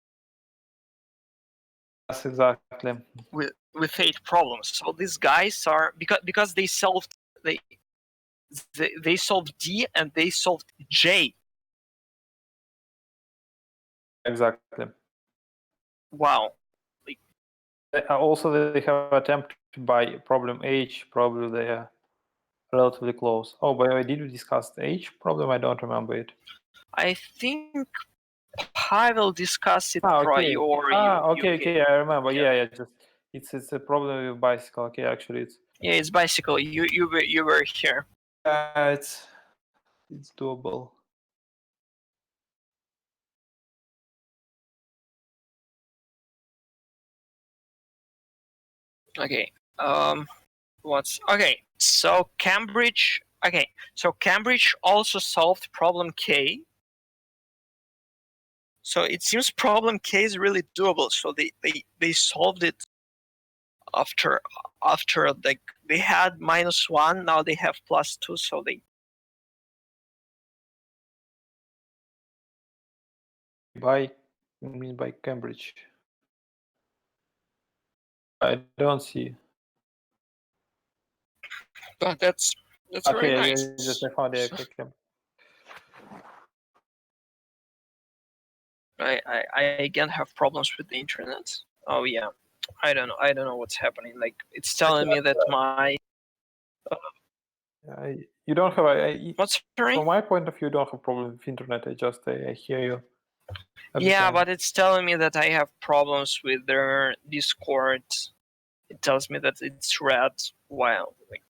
Yes, exactly. With 8 problems. So these guys are because they solved they solved D and they solved J. Exactly. Wow. Also, they have attempted by problem H. Probably they are relatively close. Oh, by the way, did we discuss the H problem? I don't remember it. I think Pavel discussed it okay. prior. Okay. I remember. Yeah. Just it's a problem with bicycle. Okay, actually, it's bicycle. You were here. It's doable. Okay. Okay? So Cambridge. Okay. So Cambridge also solved problem K. So it seems problem K is really doable. So they solved it after like they had -1. Now they have +2. So they. I mean by Cambridge. I don't see. But that's okay, very nice. I found it. Okay. I again have problems with the internet. Oh yeah, I don't know what's happening. Like it's telling me that my you don't have what's sorry? From my point of view, you don't have problem with internet. I hear you. Yeah, but it's telling me that I have problems with their Discord. It tells me that it's red while like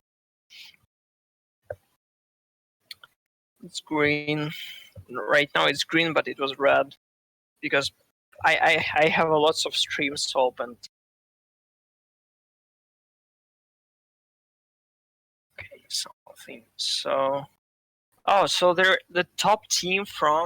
it's green. Right now it's green, but it was red because I have lots of streams open. Okay, something. So, oh, so they're the top team from.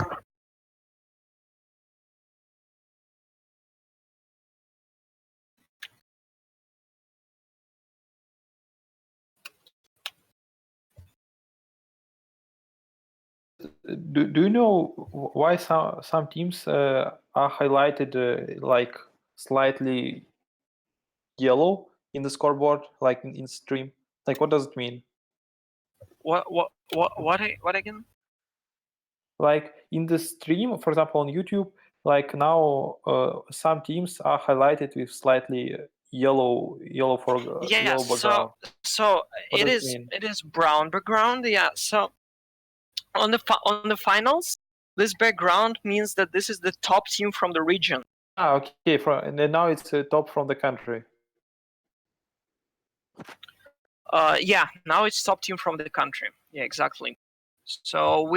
Do you know why some teams are highlighted like slightly yellow in the scoreboard, like in stream? Like, what does it mean? What again? Like in the stream, for example, on YouTube, like now some teams are highlighted with slightly yellow Yeah, yellow background. so What it does is mean? it is brown background. Yeah, so on the finals, this background means that this is the top team from the region. Ah, okay. And then now it's top from the country. Yeah, now it's top team from the country. Yeah, exactly. So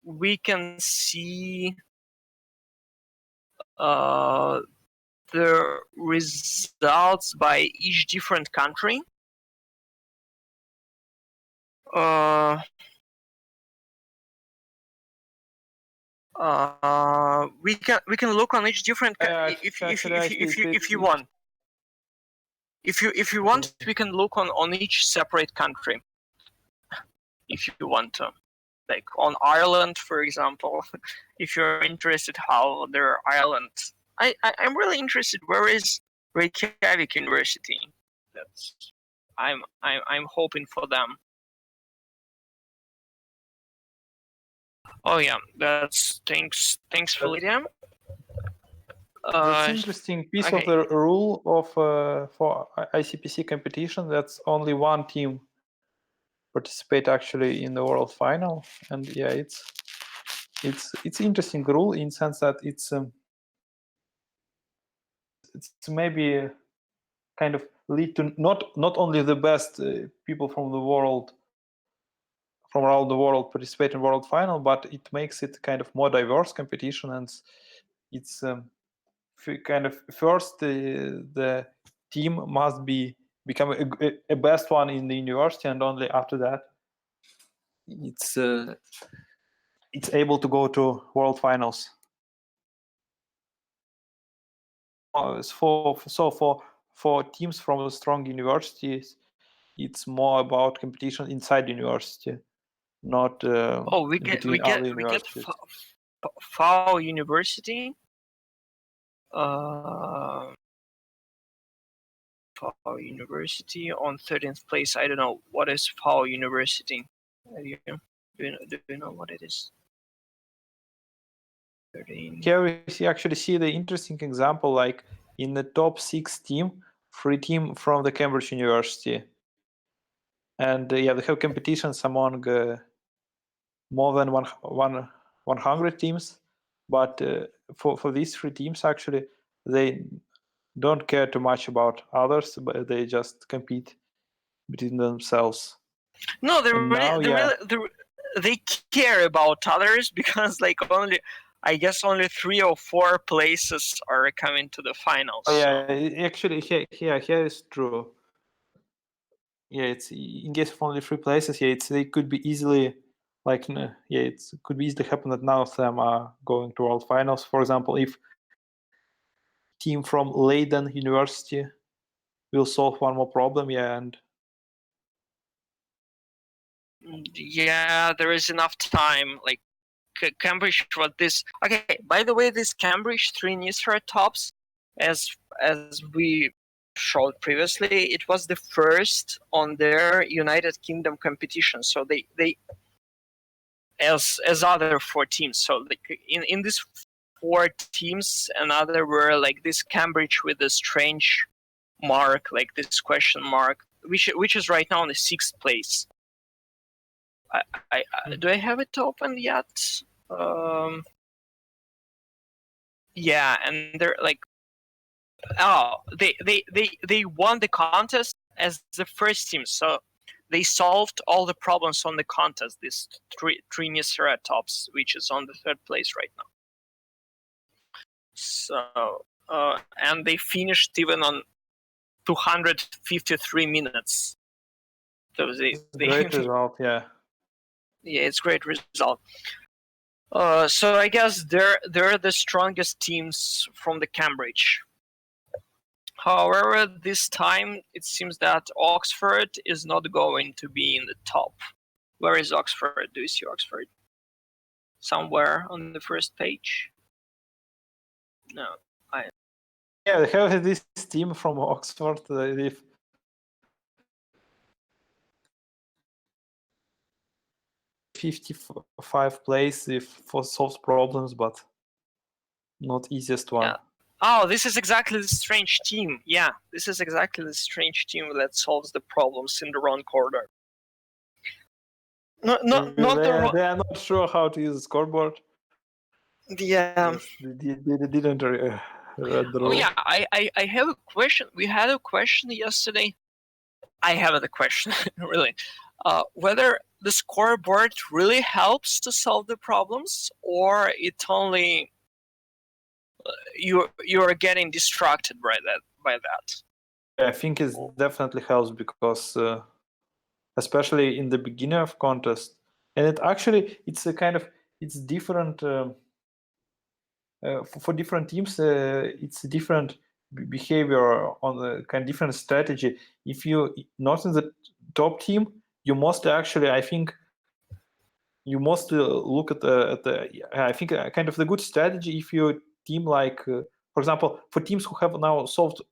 we can see the results by each different country. We can look on each different if you want. If you want, we can look on each separate country. If you want to, like on Ireland, for example, if you're interested how their Ireland, I'm really interested. Where is Reykjavik University? That's I'm hoping for them. Oh yeah, that's thanks for Lydia. That's interesting piece of the rule of for ICPC competition. That's only one team participate actually in the world final, and yeah, it's interesting rule in sense that it's maybe kind of lead to not only the best people from the world from around the world participate in world final, but it makes it kind of more diverse competition, and it's kind of first the team must become a best one in the university, and only after that it's able to go to world finals. For teams from the strong universities, it's more about competition inside university, not we get universities. FAO University. FAO University on 13th place. I don't know what is FAO University. Do you know what it is? 13. Here we actually see the interesting example, like in the top 6 team, 3 team from the Cambridge University, and yeah, they have competitions among more than 100 teams, but for these 3 teams actually they don't care too much about others, but they just compete between themselves. No, they care about others because like I guess only 3 or 4 places are coming to the finals. Oh, yeah, actually here is true. Yeah, it's in case of only 3 places. Yeah, they could be easily like it could be easily happen that none of them are going to world finals. For example, if team from Leiden University will solve one more problem, and yeah, there is enough time. Like Cambridge, what this? Okay, by the way, this Cambridge 3 Nisra tops, as we showed previously, it was the first on their United Kingdom competition. So they as other 4 teams. So like in these 4 teams, another were like this Cambridge with a strange mark, like this question mark, which is right now in the 6th place. Do I have it open yet? Yeah, and they're like, they won the contest as the first team, so they solved all the problems on the contest. This Triceratops, which is on the 3rd place right now. So and they finished even on 253 minutes. So Great result, yeah. Yeah, it's great result. So I guess they're the strongest teams from the Cambridge. However, this time it seems that Oxford is not going to be in the top. Where is Oxford? Do you see Oxford? Somewhere on the first page? No. Yeah, they have this team from Oxford. They 55 place for solves problems, but not easiest one. Yeah. Oh, this is exactly the strange team. Yeah, this is exactly the strange team that solves the problems in the wrong order. Not they are not sure how to use the scoreboard. Yeah. Yes, they didn't read the Oh rule. yeah, I have a question. We had a question yesterday. I have a question, really. Whether the scoreboard really helps to solve the problems, or it only you are getting distracted by that. I think it definitely helps because, especially in the beginning of contest, and it's a kind of it's different for different teams. It's a different behavior on the kind of different strategy. If you not in the top team, you must actually, I think, you must look at the I think kind of the good strategy if your team like for example for teams who have now solved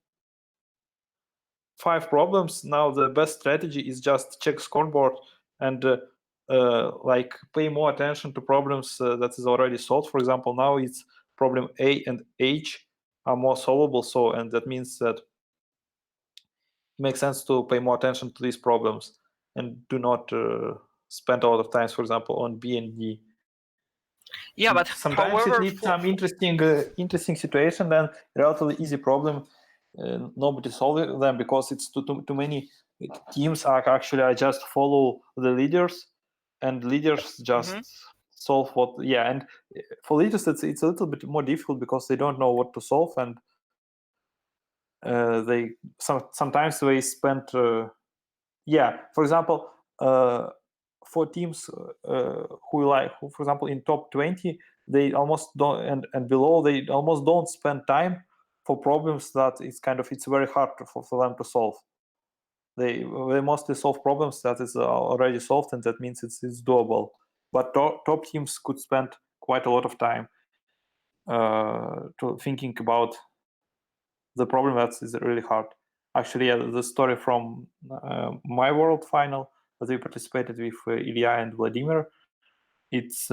5 problems, now the best strategy is just check scoreboard and like pay more attention to problems that is already solved. For example, now it's problem A and H are more solvable, so and that means that it makes sense to pay more attention to these problems and do not spend a lot of time, for example, on B and D. Yeah, but sometimes however, it needs some interesting situation, then relatively easy problem. Nobody solve them because it's too many teams are actually I just follow the leaders, and leaders just solve what. Yeah, and for leaders it's a little bit more difficult because they don't know what to solve, and they sometimes they spend. Yeah, for example, for teams who, for example, in top 20, they almost don't, and below, they almost don't spend time for problems that it's very hard for them to solve. They mostly solve problems that is already solved, and that means it's doable. But top teams could spend quite a lot of time to thinking about the problem that is really hard. Actually, the story from my world final that we participated with Ilya and Vladimir, it's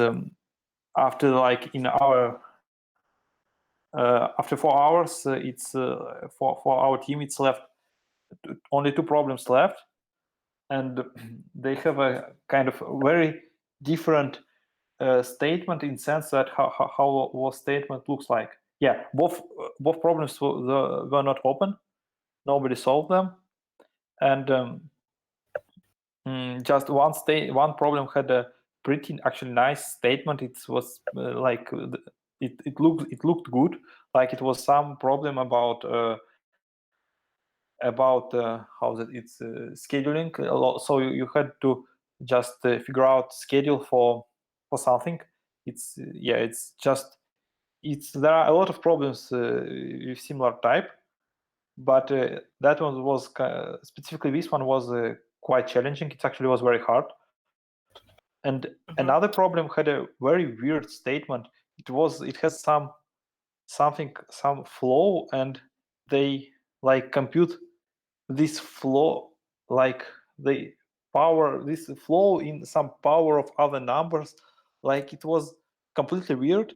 after like in our after 4 hours, it's for our team it's left only 2 problems left, and they have a kind of very different statement in sense that how what statement looks like. Yeah, both problems were not open. Nobody solved them, and just one problem had a pretty actually nice statement. It was like it looked good, like it was some problem about how that it's scheduling a lot. So you had to just figure out schedule for something. It's there are a lot of problems with similar type, but that one was specifically this one was quite challenging. It actually was very hard. And another problem had a very weird statement. It has some flow, and they like compute this flow, like they power this flow in some power of other numbers, like it was completely weird,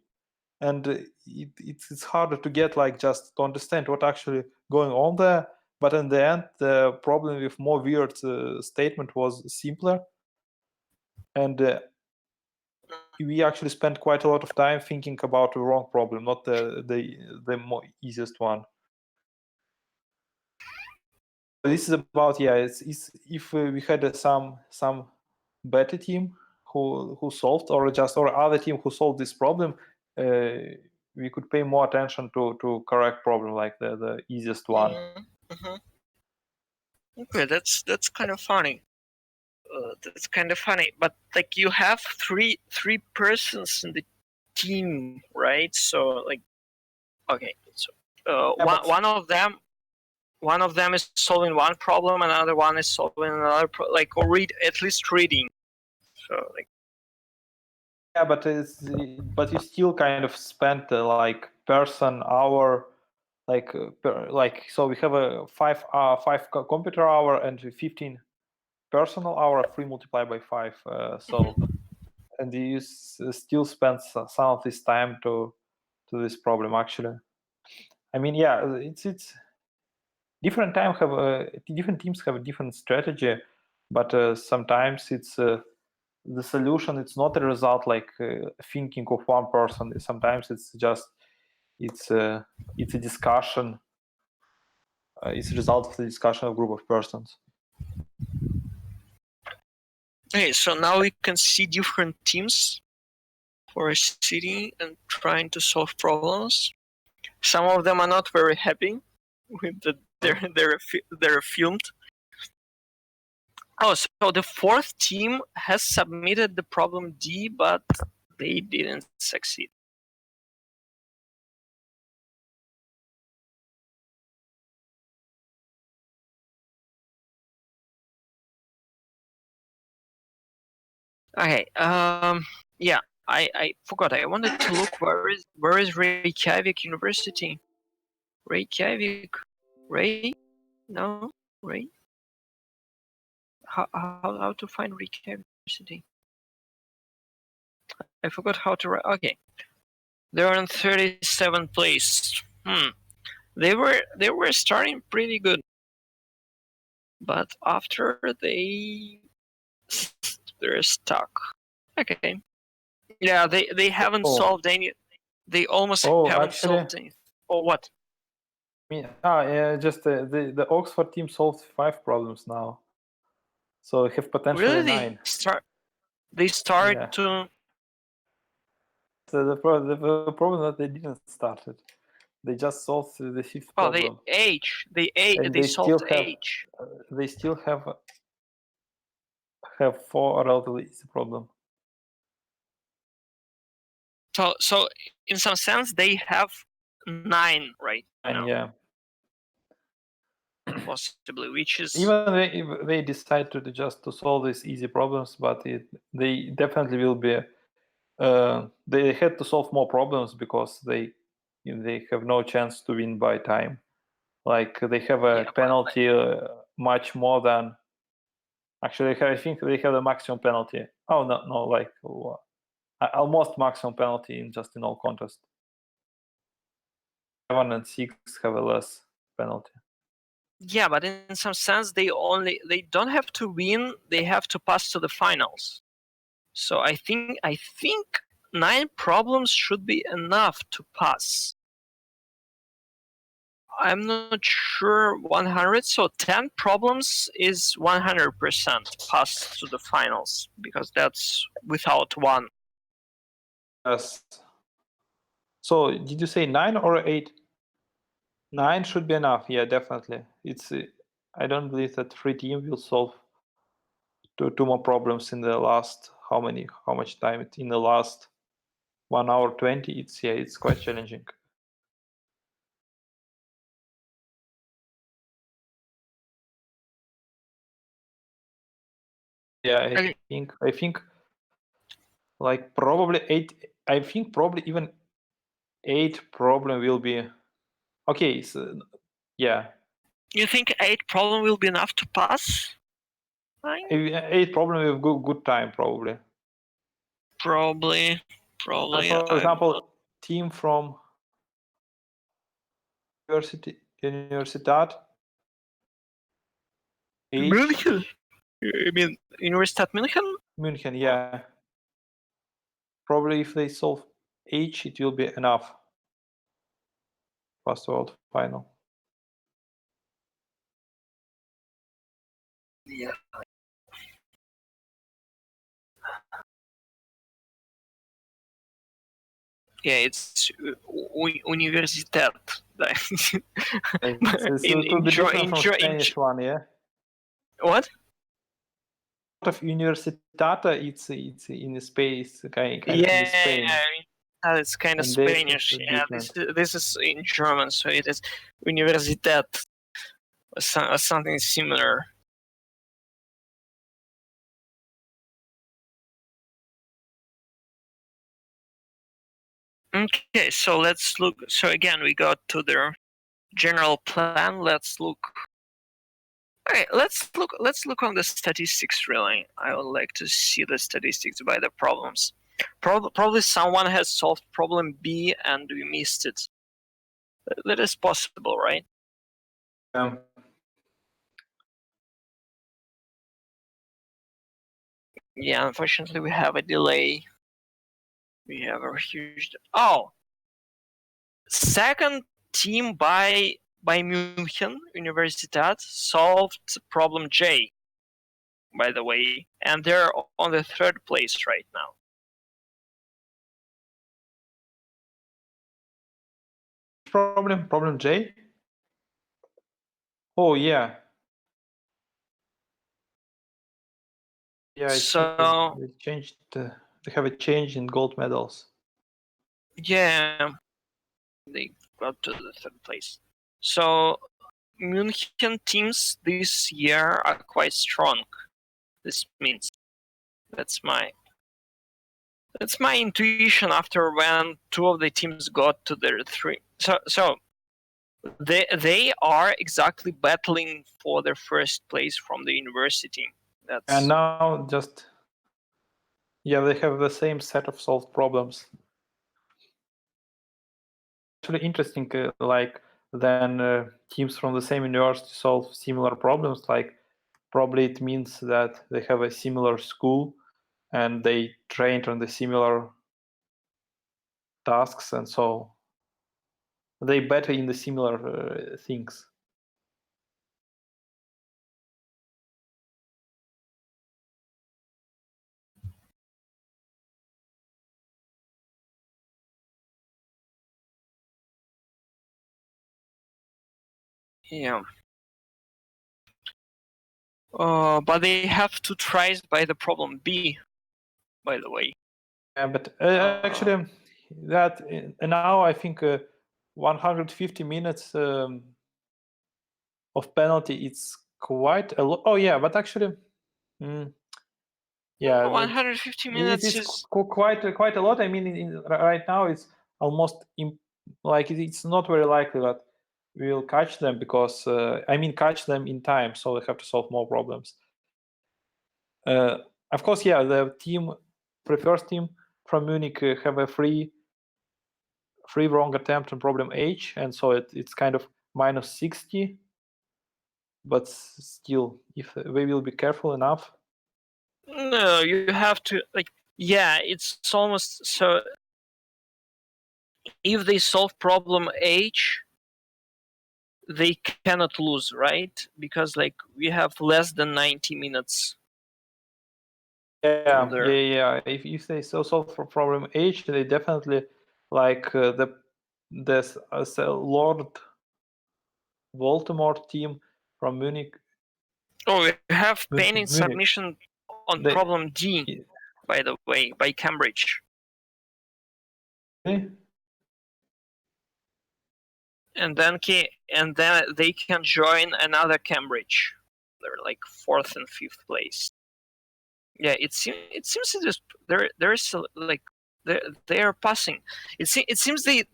and it's harder to get like just to understand what actually going on there. But in the end, the problem with more weird statement was simpler, and we actually spent quite a lot of time thinking about the wrong problem, not the more easiest one. This is about it's if we had some better team who solved, or other team who solved this problem, we could pay more attention to correct problem like the easiest one. Okay, that's kind of funny. That's kind of funny, but like you have three persons in the team, right? So like, okay, so one of them is solving one problem, another one is solving another or at least reading. So like, yeah, but you still kind of spent like person hour, so we have a 5 computer hour and 15 personal hour, 3 multiplied by 5. So and you still spend some of this time to this problem actually. I mean, yeah, it's different different teams have a different strategy, but sometimes it's the solution. It's not a result like thinking of one person. Sometimes it's just it's a discussion. It's a result of the discussion of a group of persons. okay, so now we can see different teams for a city and trying to solve problems. Some of them are not very happy with they're filmed. Oh, so the fourth team has submitted the problem D, but they didn't succeed. Okay. Yeah, I forgot. I wanted to look where is Reykjavik University? Reykjavik, No, Ray. How to find Reykjavik University? I forgot how to write. Okay, they're on 37th place. They were starting pretty good, but after they're stuck. Okay. Yeah, they haven't solved any. They almost haven't solved anything. Or what? I mean, just the Oxford team solved 5 problems now, so they have potentially really 9. They start Yeah. to. So the problem that they didn't start it. They just solved the 5th problem. They solved H. They still have 4 relatively easy problem. So in some sense they have 9 right now. Yeah. Possibly, which is even they decide to just to solve these easy problems, but they definitely will be. They had to solve more problems because they have no chance to win by time. Like they have a penalty much more than. Actually, I think they have the maximum penalty. Oh no, like almost maximum penalty in all contest. 7 and 6 have a less penalty. Yeah, but in some sense they don't have to win, they have to pass to the finals. So I think 9 problems should be enough to pass. I'm not sure 100, so 10 problems is 100% pass to the finals, because that's without 1. Yes. So did you say 9 or 8? 9 should be enough. Yeah, definitely. It's. I don't believe that 3 teams will solve 2 more problems in the last how much time? In the last 1 hour 20. It's quite challenging. Yeah, I think like probably 8. I think probably even 8 problem will be okay. So yeah. You think 8 problem will be enough to pass? 8 problem with good time probably. Probably. For example, team from Universitat. München. You mean Universitat München? München, yeah. Probably if they solve H, it will be enough. Fast world final. Yeah. Yeah, it's Universitat. It could be different from Spanish one, yeah. What? Of Universitata, it's in space, kind of in Spain. Yeah, it's kind of And Spanish. Yeah, this is in German, so it is Universität, something similar. Okay, so let's look. So again, we got to the general plan. Let's look. Okay, let's look on the statistics. Really, I would like to see the statistics by the problems. Probably someone has solved problem B and we missed it. That is possible, right? Yeah, unfortunately we have a delay. We have a huge... Oh! Second team by München Universitat solved problem J, by the way, and they're on the third place right now. Problem J? Oh, yeah. Yeah, so they changed. They have a change in gold medals. Yeah, they got to the third place. So München teams this year are quite strong. This means that's my intuition after when two of the teams got to their three. So they are exactly battling for their first place from the university. And now just they have the same set of solved problems. Actually interesting, like then teams from the same university solve similar problems. Like probably it means that they have a similar school and they trained on the similar tasks, and so they better in the similar things. Yeah. But they have to try by the problem B, by the way. Yeah, but actually, that now I think 150 minutes of penalty. It's quite a lot. Oh yeah, but actually, yeah, 150 minutes is quite a lot. I mean, right now it's almost like it's not very likely that we will catch them because catch them in time, so they have to solve more problems. Of course, yeah, the first team from Munich have a free wrong attempt on problem H, and so it's kind of minus 60. But still, if they will be careful enough. No, you have to yeah, it's almost so. If they solve problem H, they cannot lose, right? Because we have less than 90 minutes. Yeah. If they solve for problem H, they definitely the Lord Baltimore team from Munich. Oh, we have pending submission on problem D, by the way, by Cambridge. Okay. And then they can join another Cambridge. They're like 4th and 5th place. Yeah, it seems there is they are passing. It seems they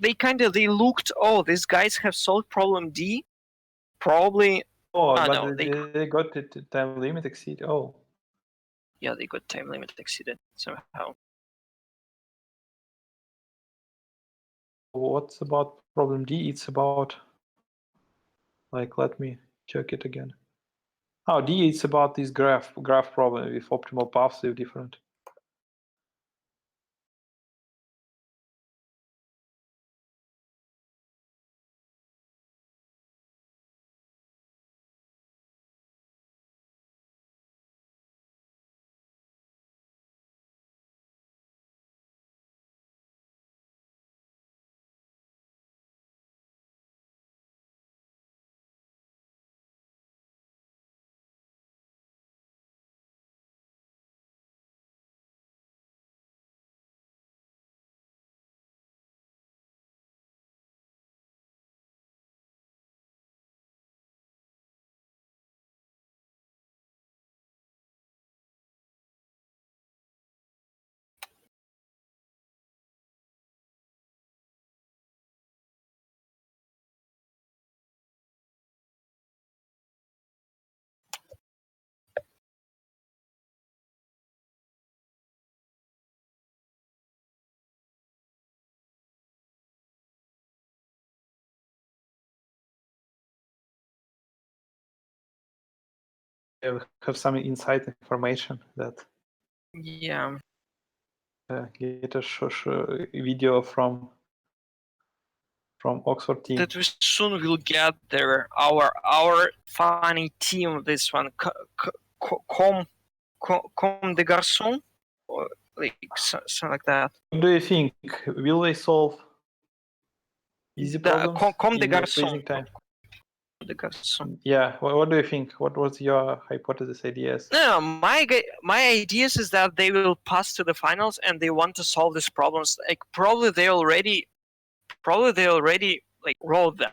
looked. Oh, these guys have solved problem D. Probably. Oh, but no, they got the time limit exceeded. Oh. Yeah, they got time limit exceeded somehow. what's about problem D? It's about, like, let me check it again. Oh, D, it's about this graph problem with optimal paths with different. Have some inside information that Yeah. get a video from Oxford team. That we soon will get there. Our funny team. This one, Comme des Garçons, or like something like that. What do you think? Will they solve easy problems Comme des in the Garçons. freezing time? The Garçon. Yeah. What do you think? What was your hypothesis ideas? No, my ideas is that they will pass to the finals and they want to solve these problems. Like probably they already like wrote them.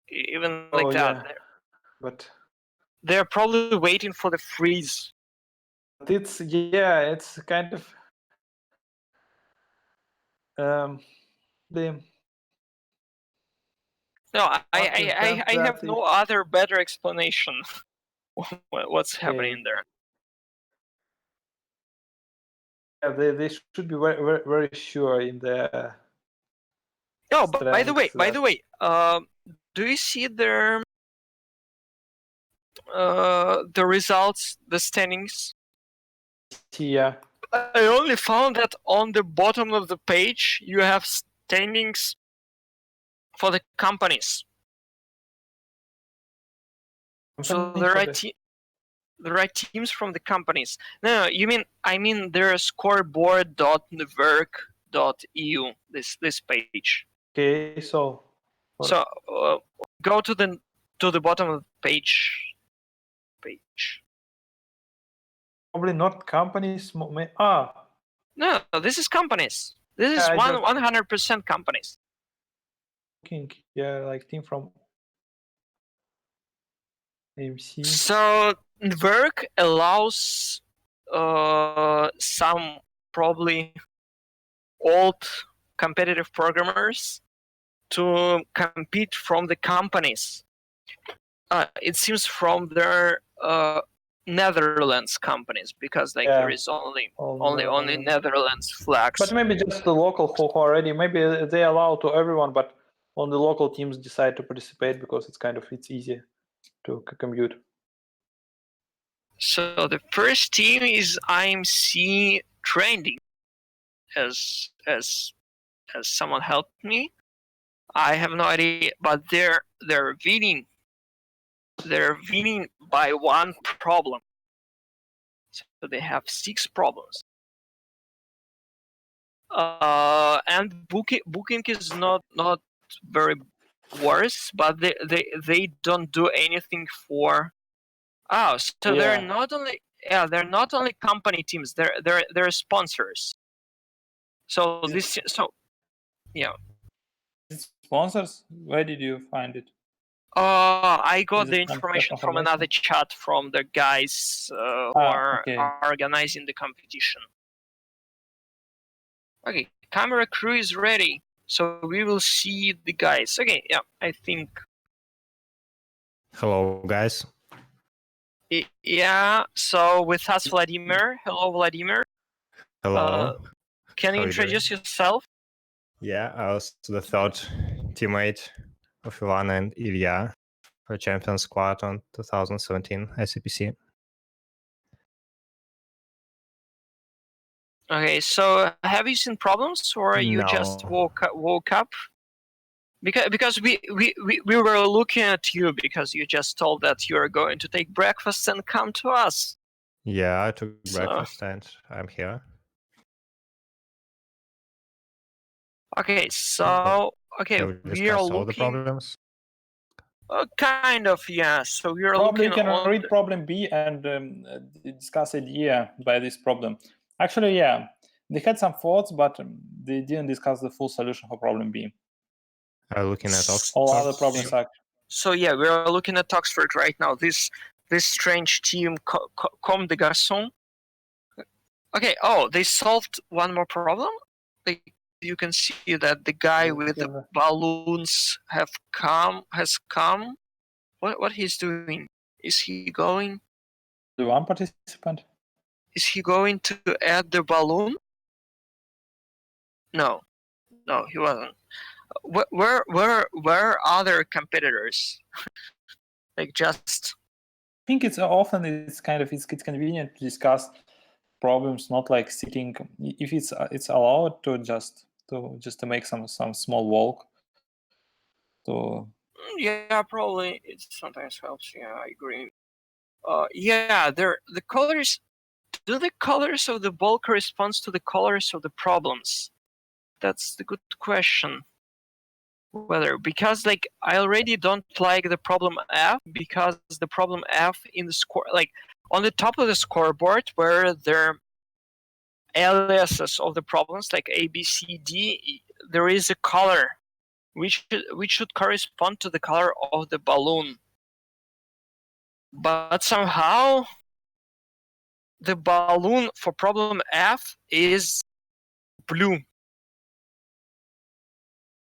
Even like that. Yeah. But they're probably waiting for the freeze. It's kind of the. No, I have no other better explanation. What's happening there? Yeah, they should be very, very sure in their. Oh, but by the way, do you see the results, the standings? Yeah. I only found that on the bottom of the page you have standings for the companies. So the right teams from the companies. No, I mean there's scoreboard.NWERC.eu. This page. Okay, so. Go to the bottom of the page. Probably not companies. No, this is companies. This is 100% companies. Yeah, like team from AMC. So NWERC allows some probably old competitive programmers to compete from the companies. It seems from their Netherlands companies, because there is only Netherlands flags. But maybe just the local who already, maybe they allow to everyone, but only local teams decide to participate because it's easy to compute. So the first team is IMC Trending, as someone helped me. I have no idea, but they're winning. They're winning by one problem. So they have 6 problems. And booking is not very worse, but they don't do anything for. So they're not only company teams. They're sponsors. So Sponsors? Where did you find it? I got the information from another chat from the guys who are organizing the competition. Okay, camera crew is ready, so we will see the guys. Okay, yeah, I think. Hello, guys. Yeah, so with us, Vladimir. Hello, Vladimir. Hello. Can you introduce yourself? Yeah, I was the third teammate of Ivana and Ilya for Champion Squad on 2017 ICPC. Okay, so have you seen problems, or you just No. woke up? Because we were looking at you because you just told that you are going to take breakfast and come to us. Yeah, I took breakfast and I'm here. Okay, so Shall we we are discuss all the looking. problems? Kind of, yeah. So we are Probably looking you can read problem B and discuss idea by this problem. Actually, yeah, they had some thoughts, but they didn't discuss the full solution for problem B. Looking at all other problems are. So yeah, we are looking at Oxford right now. This strange team, Comme des Garçons. Okay. Oh, they solved one more problem. You can see that the guy with the balloons has come. What he's doing? Is he going? The one participant. Is he going to add the balloon? No, he wasn't. Where are other competitors? Like just. I think it's often it's convenient to discuss problems, not like sitting. If it's allowed to just to make some small walk. So yeah, probably it sometimes helps. Yeah, I agree. Yeah, the colors. Do the colors of the ball correspond to the colors of the problems? That's the good question. Whether, because like I already don't like the problem F, because the problem F in the score, like on the top of the scoreboard where there aliases of the problems like A, B, C, D, there is a color which should correspond to the color of the balloon. But somehow the balloon for problem F is blue.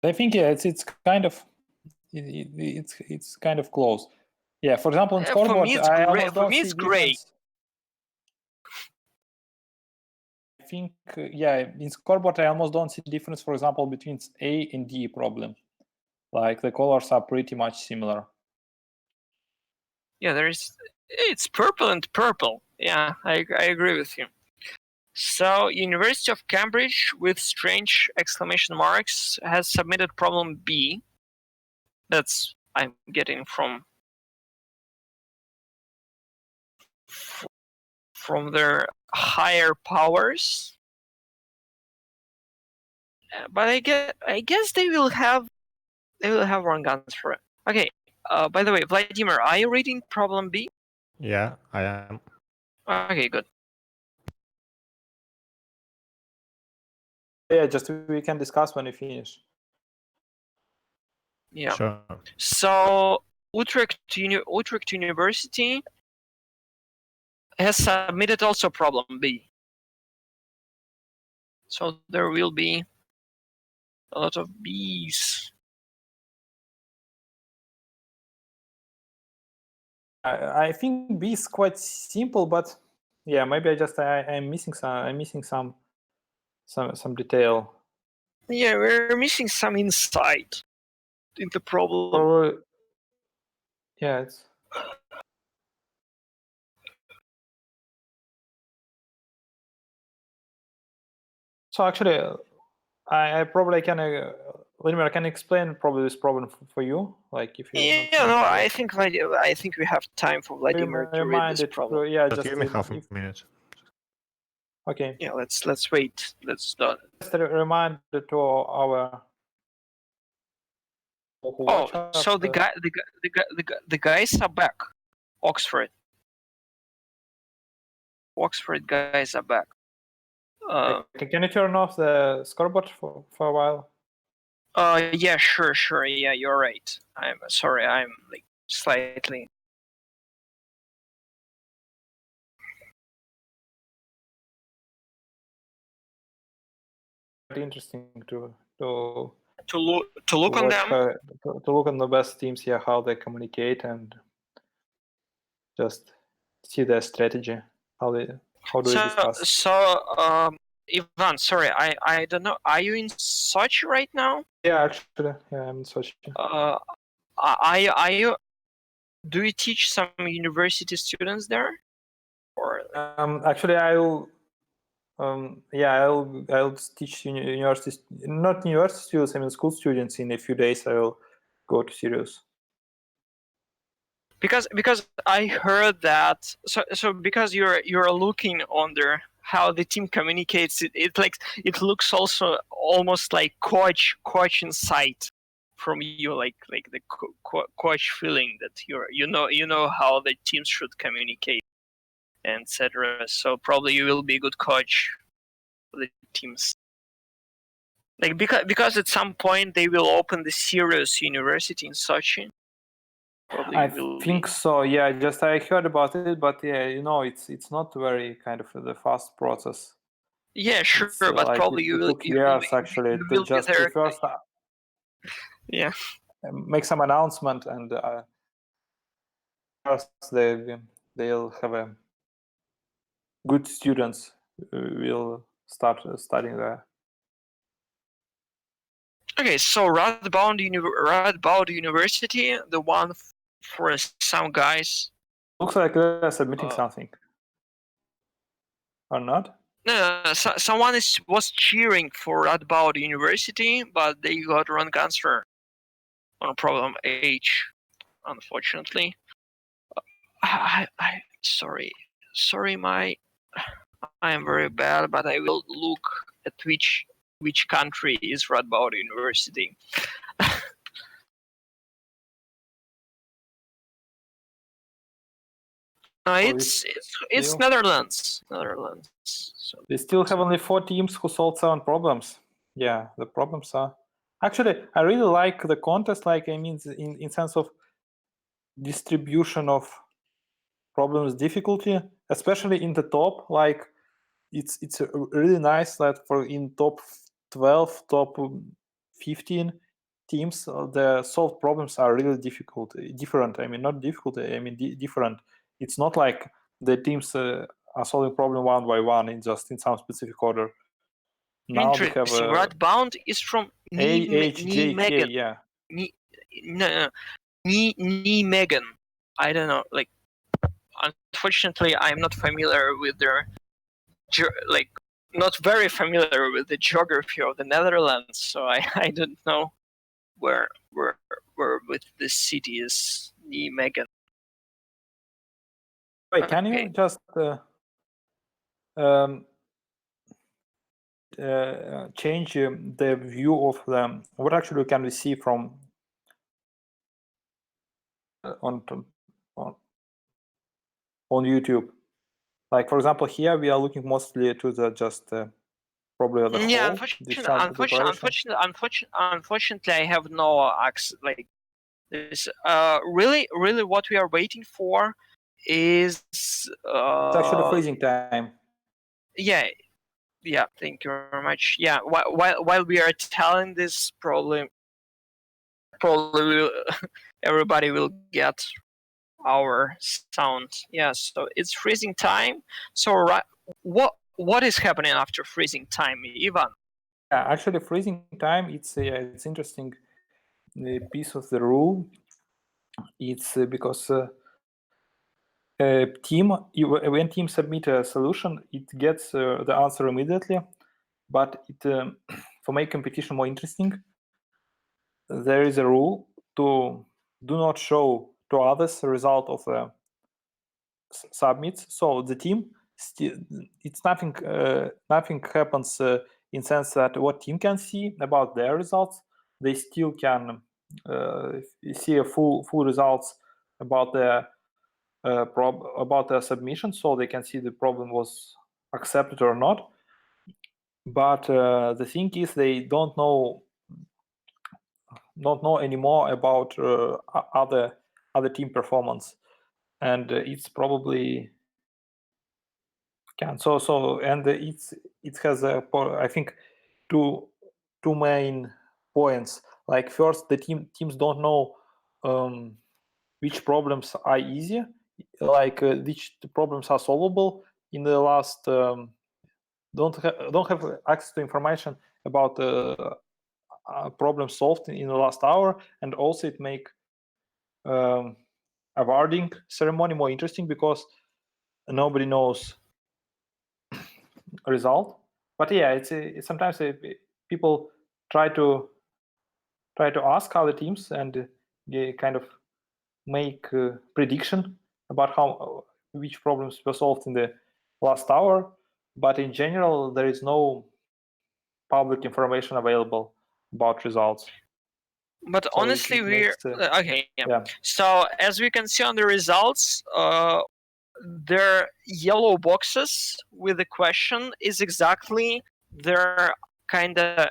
I think yeah, it's kind of it's kind of close. Yeah, for example, in scoreboard, for me it's I gray. almost don't see difference. I think yeah, in scoreboard I almost don't see difference. For example, between A and D problem, like the colors are pretty much similar. Yeah, it's purple and purple. Yeah, I agree with you. So, University of Cambridge with strange exclamation marks has submitted problem B. That's I'm getting from their higher powers. But I guess they will have wrong answer for it. Okay. By the way, Vladimir, are you reading problem B? Yeah, I am. Okay, good. Yeah, just we can discuss when you finish. Yeah. Sure. So Utrecht University has submitted also problem B. So there will be a lot of B's. I think B is quite simple, but yeah, maybe I'm missing some detail. Yeah, we're missing some insight in the problem. Or, yeah, it's. So actually, I probably can. Vladimir, I can explain probably this problem for you, like if you. Yeah, no, I think we have time for Vladimir to read this problem. Yeah, just give me half a minute. Okay. Yeah, let's wait. Let's start. Just a reminder to our. Oh, so the guys are back. Oxford guys are back. Can you turn off the scoreboard for a while? Yeah, sure. Yeah, you're right. I'm sorry. I'm like slightly. Interesting to look on them. To look on the best teams here, how they communicate and just see their strategy. How do they discuss? So Ivan, sorry, I don't know. Are you in Sochi right now? Yeah, actually, yeah, I'm in Sochi. Are you? Do you teach some university students there? Or Actually, I'll teach university, not university students, I mean school students. In a few days, I will go to Sirius. Because I heard that so because you're looking under how the team communicates, it looks also almost like coach insight from you, like the coach feeling that you know how the teams should communicate, etc. So probably you will be a good coach for the teams. Like because at some point they will open the Sirius University in Sochi. I think so. Yeah, just I heard about it, but yeah, it's not very kind of the fast process. Yeah, sure, It's, but like probably it took years actually to just there. First Yeah, make some announcement, and first they'll have a good students will start studying there. Okay, so Radboud University, the one for some guys. Looks like they're submitting something, or not? No, someone was cheering for Radboud University, but they got wrong answer on problem H, unfortunately. I sorry, I am very bad, but I will look at which country is Radboud University. It's Netherlands. So they still have only 4 teams who solved 7 problems. Yeah, the problems are actually, I really like the contest. Like, I mean, in sense of distribution of problems difficulty, especially in the top. Like, it's really nice that for in top 12, top 15 teams, the solved problems are really different. I mean, not difficult. I mean, different. It's not like the teams are solving problem one by one in just in some specific order. Now we have Radboud is from AHJK, yeah. Nijmegen. I don't know. Like, unfortunately, I'm not familiar with their not very familiar with the geography of the Netherlands, so I don't know where with the city is Nijmegen. Wait, can you just change the view of what actually can we see from on YouTube? Like, for example, here we are looking mostly to the just probably the whole. Unfortunately, I have no access. Like this, really, what we are waiting for is it's actually freezing time. Yeah. Thank you very much. Yeah, while we are telling this, probably everybody will get our sound. Yeah, so it's freezing time. So what is happening after freezing time, Ivan? Yeah, actually, freezing time. It's interesting piece of the rule. It's because when team submit a solution, it gets the answer immediately. But for make competition more interesting, there is a rule to do not show to others the result of the submits. So the team it's nothing happens in sense that what team can see about their results, they still can see a full results about their about their submission, so they can see the problem was accepted or not. But the thing is, they don't know anymore about other team performance, and it's probably can so and it has I think two main points. Like, first, the teams don't know which problems are easy, like which problems are solvable in the last don't have access to information about problem solved in the last hour, and also it make awarding ceremony more interesting because nobody knows result. But yeah, it's sometimes people try to ask other teams and they kind of make prediction about how which problems were solved in the last hour. But in general, there is no public information available about results. But So honestly, we're okay. Yeah. So as we can see on the results, their yellow boxes with the question is exactly their kind of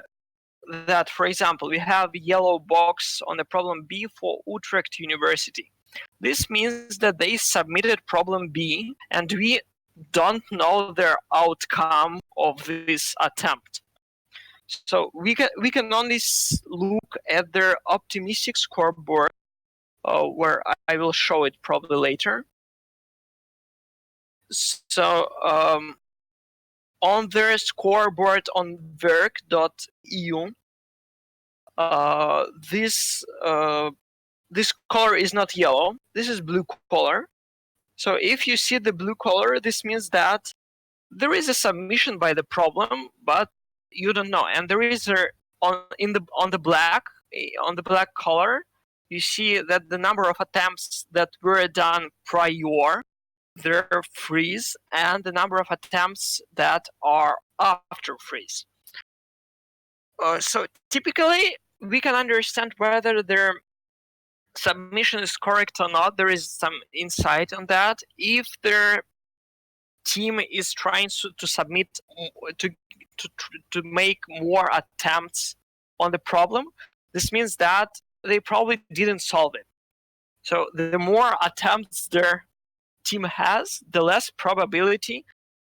that. For example, we have yellow box on the problem B for Utrecht University. This means that they submitted problem B, and we don't know their outcome of this attempt. So we can only look at their optimistic scoreboard, where I will show it probably later. So on their scoreboard on NWERC.eu, this color is not yellow. This is blue color. So if you see the blue color, this means that there is a submission by the problem, but you don't know. And there is on the black color, you see that the number of attempts that were done prior, they're freeze, and the number of attempts that are after freeze. So typically, we can understand whether their submission is correct or not. There is some insight on that. If their team is trying to submit to make more attempts on the problem, this means that they probably didn't solve it. So the more attempts their team has, the less probability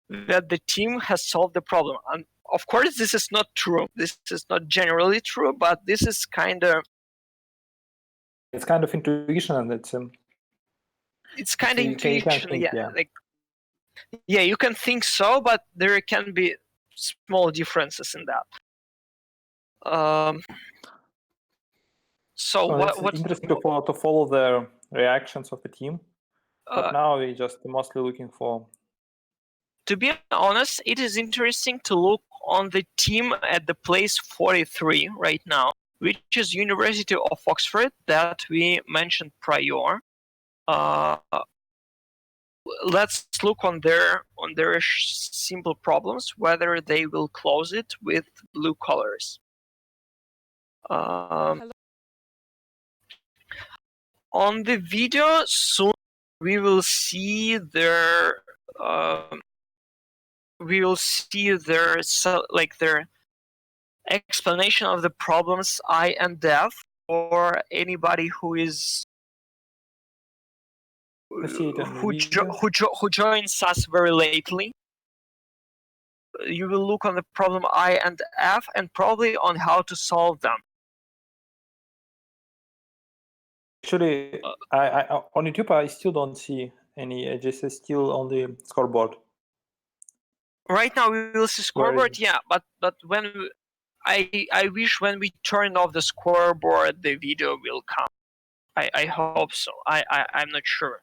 that the team has solved the problem. And of course, this is not true. This is not generally true, but this is kind of intuition, and it's kind of intuition. Think, yeah, like yeah, you can think so, but there can be small differences in that. So what's interesting to follow the reactions of the team. But now we're just mostly looking for. To be honest, it is interesting to look on the team at the place 43 right now, which is University of Oxford that we mentioned prior. Let's look on their simple problems, whether they will close it with blue colors. On the video soon, we will see their their explanation of the problems I and F for anybody who is who joins us very lately. You will look on the problem I and F and probably on how to solve them. Actually, I on YouTube I still don't see any. I just still on the scoreboard. Right now we will see scoreboard, yeah, but when I wish when we turn off the scoreboard the video will come. I hope so. I'm not sure.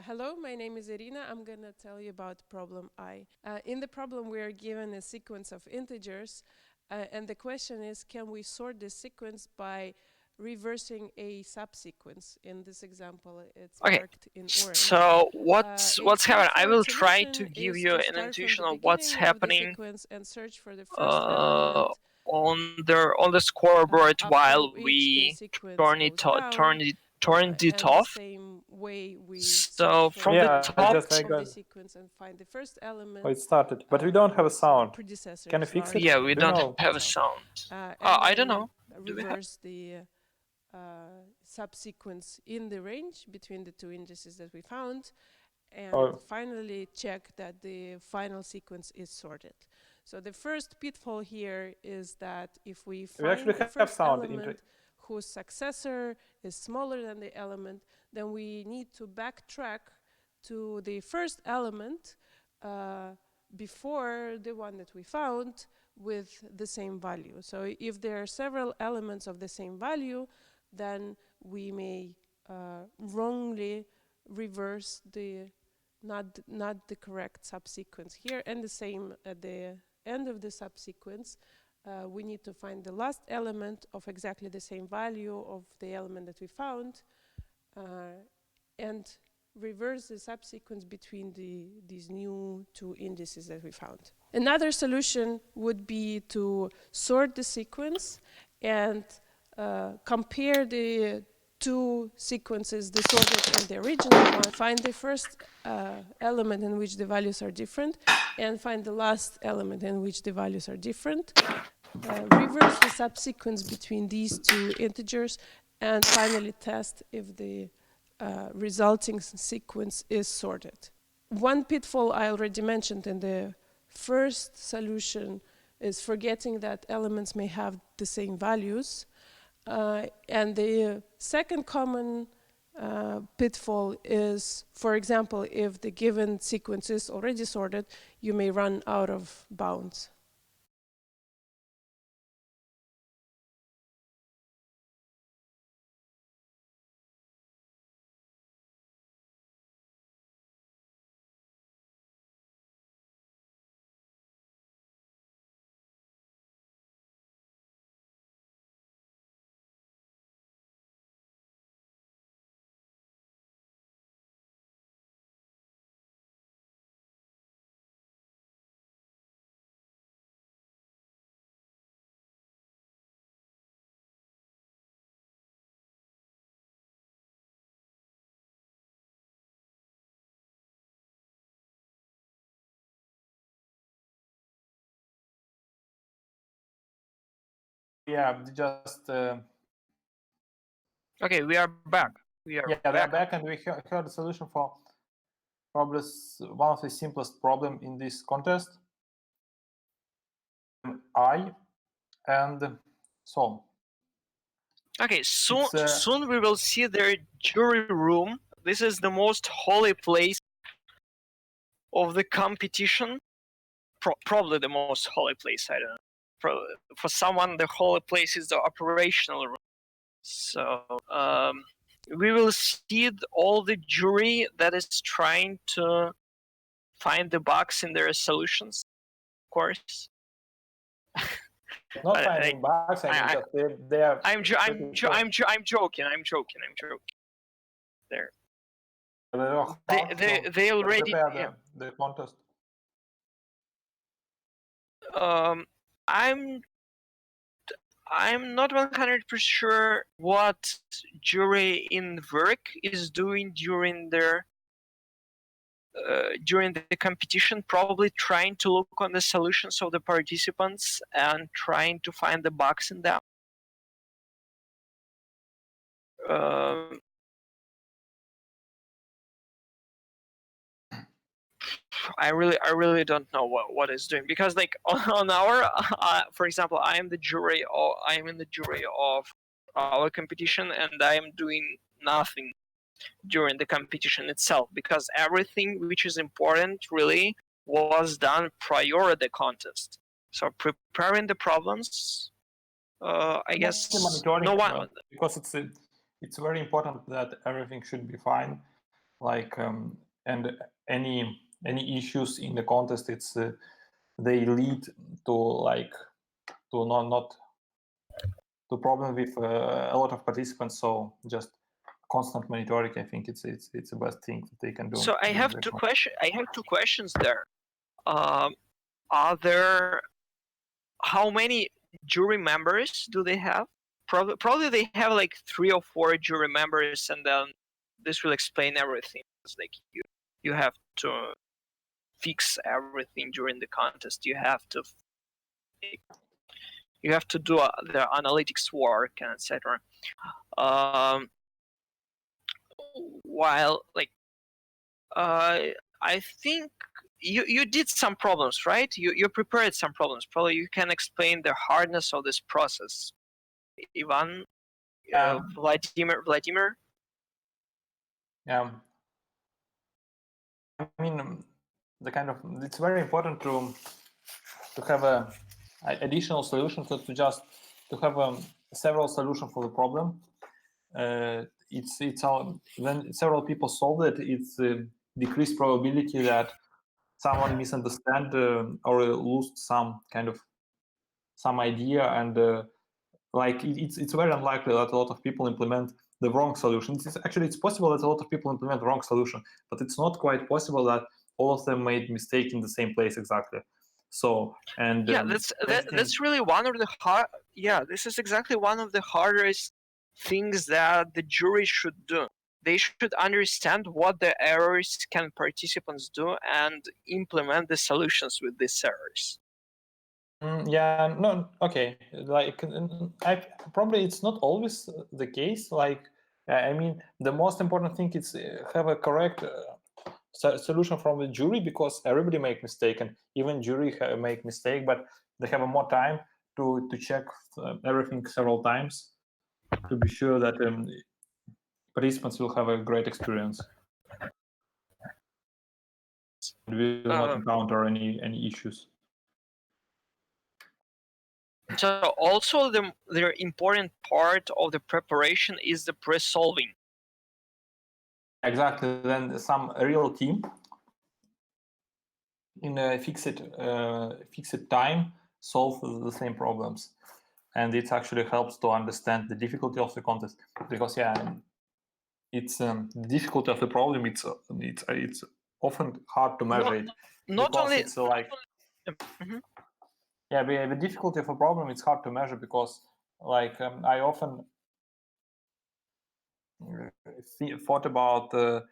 Hello, my name is Irina. I'm going to tell you about problem I. In the problem, we are given a sequence of integers, and the question is, can we sort this sequence by reversing a subsequence? In this example, it's marked in orange. So what's happening? I will try to give you an intuition of what's happening and search for the first element on the scoreboard while we turned it off. So from the top, the sequence and find the first element. Oh, it started, but we don't have a sound. Can you fix it? Yeah, we don't have a sound. I don't know. Reverse the subsequence in the range between the two indices that we found, and finally check that the final sequence is sorted. So the first pitfall here is that if we find the first element whose successor is smaller than the element, then we need to backtrack to the first element before the one that we found with the same value. So if there are several elements of the same value, then we may wrongly reverse the not the correct subsequence here, and the same at the end of the subsequence. We need to find the last element of exactly the same value of the element that we found, and reverse the subsequence between these new two indices that we found. Another solution would be to sort the sequence and compare the two sequences, the sorted and the original one, find the first element in which the values are different, and find the last element in which the values are different. Reverse the subsequence between these two integers, and finally test if the resulting sequence is sorted. One pitfall I already mentioned in the first solution is forgetting that elements may have the same values. And the second common pitfall is, for example, if the given sequence is already sorted, you may run out of bounds. Yeah, just Okay, we are back. We are back, and we heard a solution for probably one of the simplest problem in this contest. I and so. Okay, soon we will see their jury room. This is the most holy place of the competition. Probably the most holy place, I don't know. For someone, the holy place is the operational room. So we will see all the jury that is trying to find the bugs in their solutions, of course. Not finding bugs. I mean, they are. I'm joking. There. They already. Yeah. The contest. I'm not 100% sure what jury in NWERC is doing during the competition. Probably trying to look on the solutions of the participants and trying to find the bugs in them. I really don't know what it's doing, because like on our for example, I am in the jury of our competition, and I am doing nothing during the competition itself, because everything which is important really was done prior to the contest. So preparing the problems, I guess no one, because it's very important that everything should be fine, like and any issues in the contest, it's they lead to like to not to problem with a lot of participants. So just constant monitoring, I think it's the best thing that they can do. So I have two questions there. Are there, how many jury members do they have? Probably they have like 3 or 4 jury members, and then this will explain everything. It's like you have to fix everything during the contest. You have to do the analytics work and etc. While like I think you did some problems, right? You prepared some problems. Probably you can explain the hardness of this process. Ivan, Vladimir. Yeah. I mean, it's very important to have a additional solution to just to have several solutions for the problem. It's all, when several people solve it, it's a decreased probability that someone misunderstand or lose some idea, and like it's very unlikely that a lot of people implement the wrong solution. It's possible that a lot of people implement the wrong solution, but it's not quite possible that all of them made mistake in the same place exactly. So, and yeah, that's really one of the hard. Yeah, this is exactly one of the hardest things that the jury should do. They should understand what the errors can participants do and implement the solutions with these errors. Yeah, no, okay. Like, probably it's not always the case. Like, I mean, the most important thing is have a correct solution from the jury, because everybody make mistake, and even jury make mistake, but they have more time to check everything several times to be sure that participants will have a great experience. We will not encounter any issues. So also the important part of the preparation is the pre-solving. Exactly. Then some real team in a fixed time solve the same problems, and it actually helps to understand the difficulty of the contest, because it's the difficulty of the problem. It's often hard to measure Not only it's like the difficulty of a problem, it's hard to measure because like I often thought about that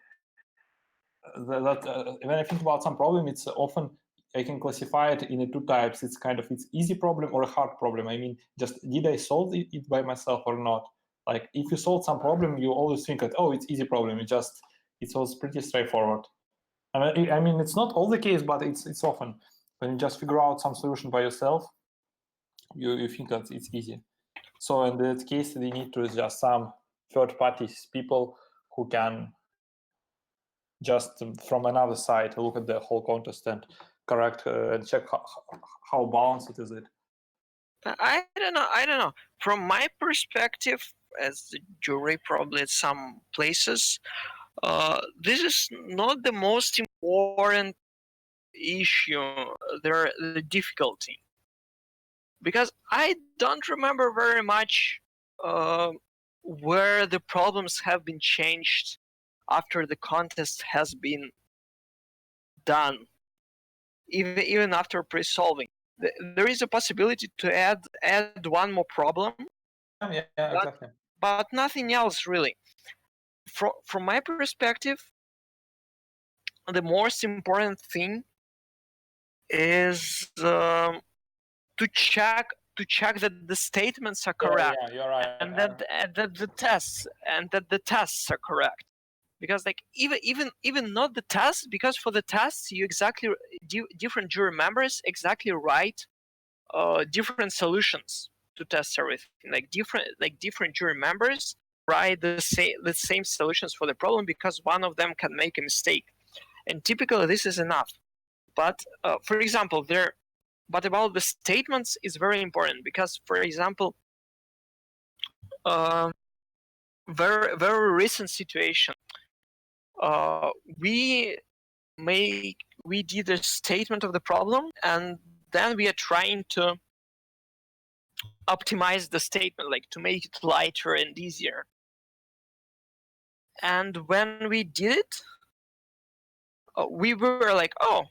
when I think about some problem, it's often I can classify it in two types. It's it's easy problem or a hard problem. I mean, just did I solve it by myself or not? Like if you solve some problem, you always think that, oh, it's easy problem. It was pretty straightforward. I mean, it's not all the case, but it's often when you just figure out some solution by yourself, you think that it's easy. So in that case, we need to just some third parties, people who can just from another side look at the whole contest and correct and check how balanced it is. I don't know. From my perspective, as the jury, probably at some places, this is not the most important issue. The difficulty, because I don't remember very much where the problems have been changed after the contest has been done, even after pre-solving. There is a possibility to add one more problem, exactly. But nothing else really. From my perspective, the most important thing is to check that the statements are correct, you're right. and that the tests are correct. Because like even not the tests, because for the tests you different jury members exactly write different solutions to test everything. Like different jury members write the same solutions for the problem, because one of them can make a mistake, and typically this is enough. But for example, but about the statements is very important, because for example, very very recent situation. We did a statement of the problem, and then we are trying to optimize the statement, like to make it lighter and easier. And when we did it, we were like, oh,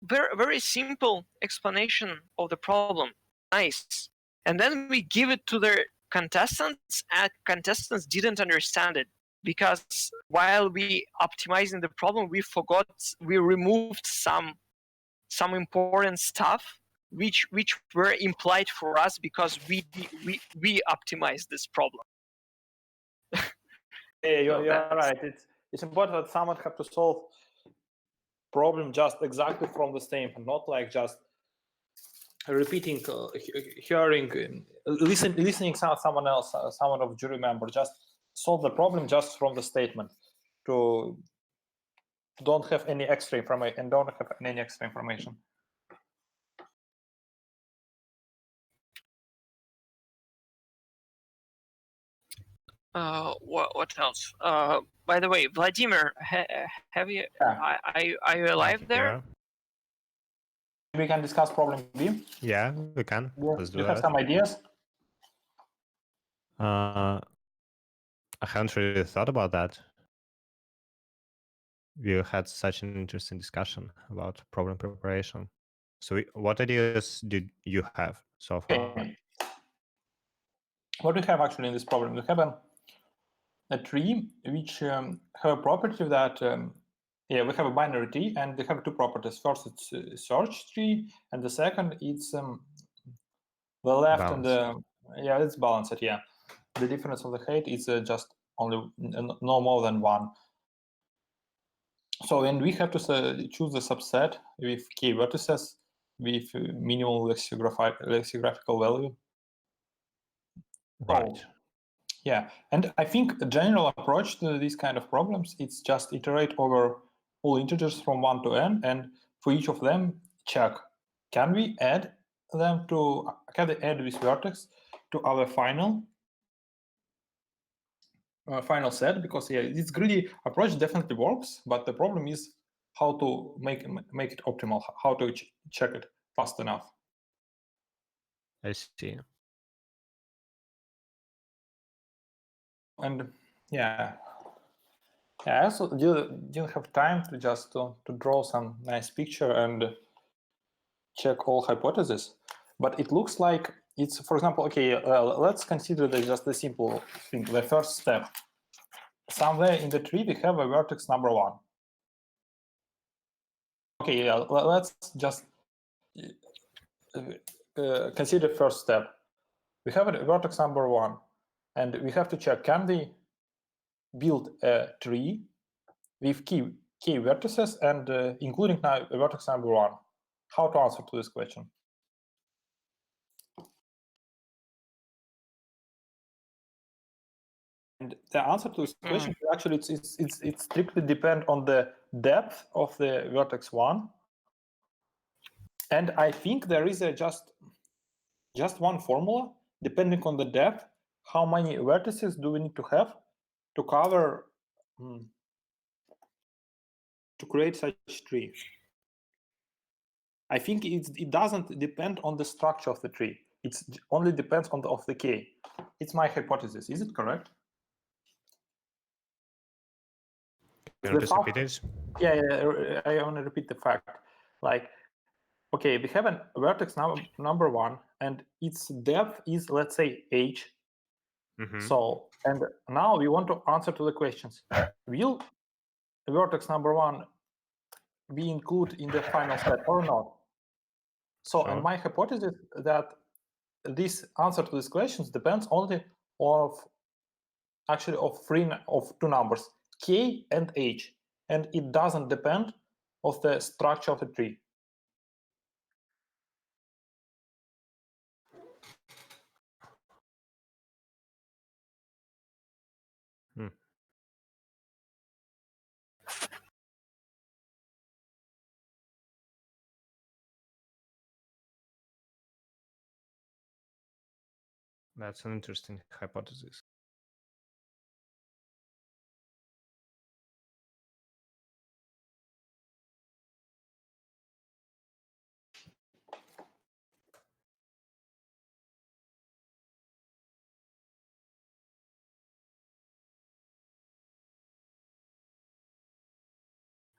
very very simple explanation of the problem, nice. And then we give it to the contestants, and contestants didn't understand it, because while we optimizing the problem, we removed some important stuff which were implied for us, because we optimized this problem. Yeah, you're right. It's important that someone have to solve problem just exactly from the same, and not like just repeating, hearing, listening someone else, someone of jury member, just solve the problem just from the statement. To don't have any extra information and don't have any extra information. What else? By the way, Vladimir, have you? Are you alive there? We can discuss problem B. Yeah, we can. Let's do You have that. some ideas? I haven't really thought about that. We had such an interesting discussion about problem preparation. So, what ideas did you have so far? Okay. What we have actually in this problem, we have a tree which have a property that we have a binary tree and they have two properties. First, it's a search tree, and the second, it's the left and the it's balanced. Yeah, the difference of the height is just only no more than one. So, and we have to choose the subset with k vertices with minimal lexicographical value. Right. So, yeah, and I think a general approach to these kind of problems, it's just iterate over all integers from 1 to n, and for each of them, check, can we add this vertex to our final set? Because this greedy approach definitely works, but the problem is how to make it optimal, how to check it fast enough. I see. And I also didn't have time to just to draw some nice picture and check all hypotheses, but it looks like it's, for example, okay, let's consider just the simple thing, the first step. Somewhere in the tree we have a vertex number 1. Okay, let's just consider first step. We have a vertex number 1, and we have to check, can we build a tree with k vertices and including now a vertex number 1? How to answer to this question? And the answer to this question actually it strictly depend on the depth of the vertex 1, and I think there is just one formula depending on the depth. How many vertices do we need to have to cover to create such tree? I think it doesn't depend on the structure of the tree. It only depends on the k. It's my hypothesis. Is it correct? Can you repeat it? Yeah, I want to repeat the fact. Like, okay, we have a vertex number 1, and its depth is, let's say, h. So, and now we want to answer to the questions. Will vertex number 1 be included in the final set or not? So, and my hypothesis that this answer to these questions depends only of two numbers, k and h, and it doesn't depend of the structure of the tree. That's an interesting hypothesis.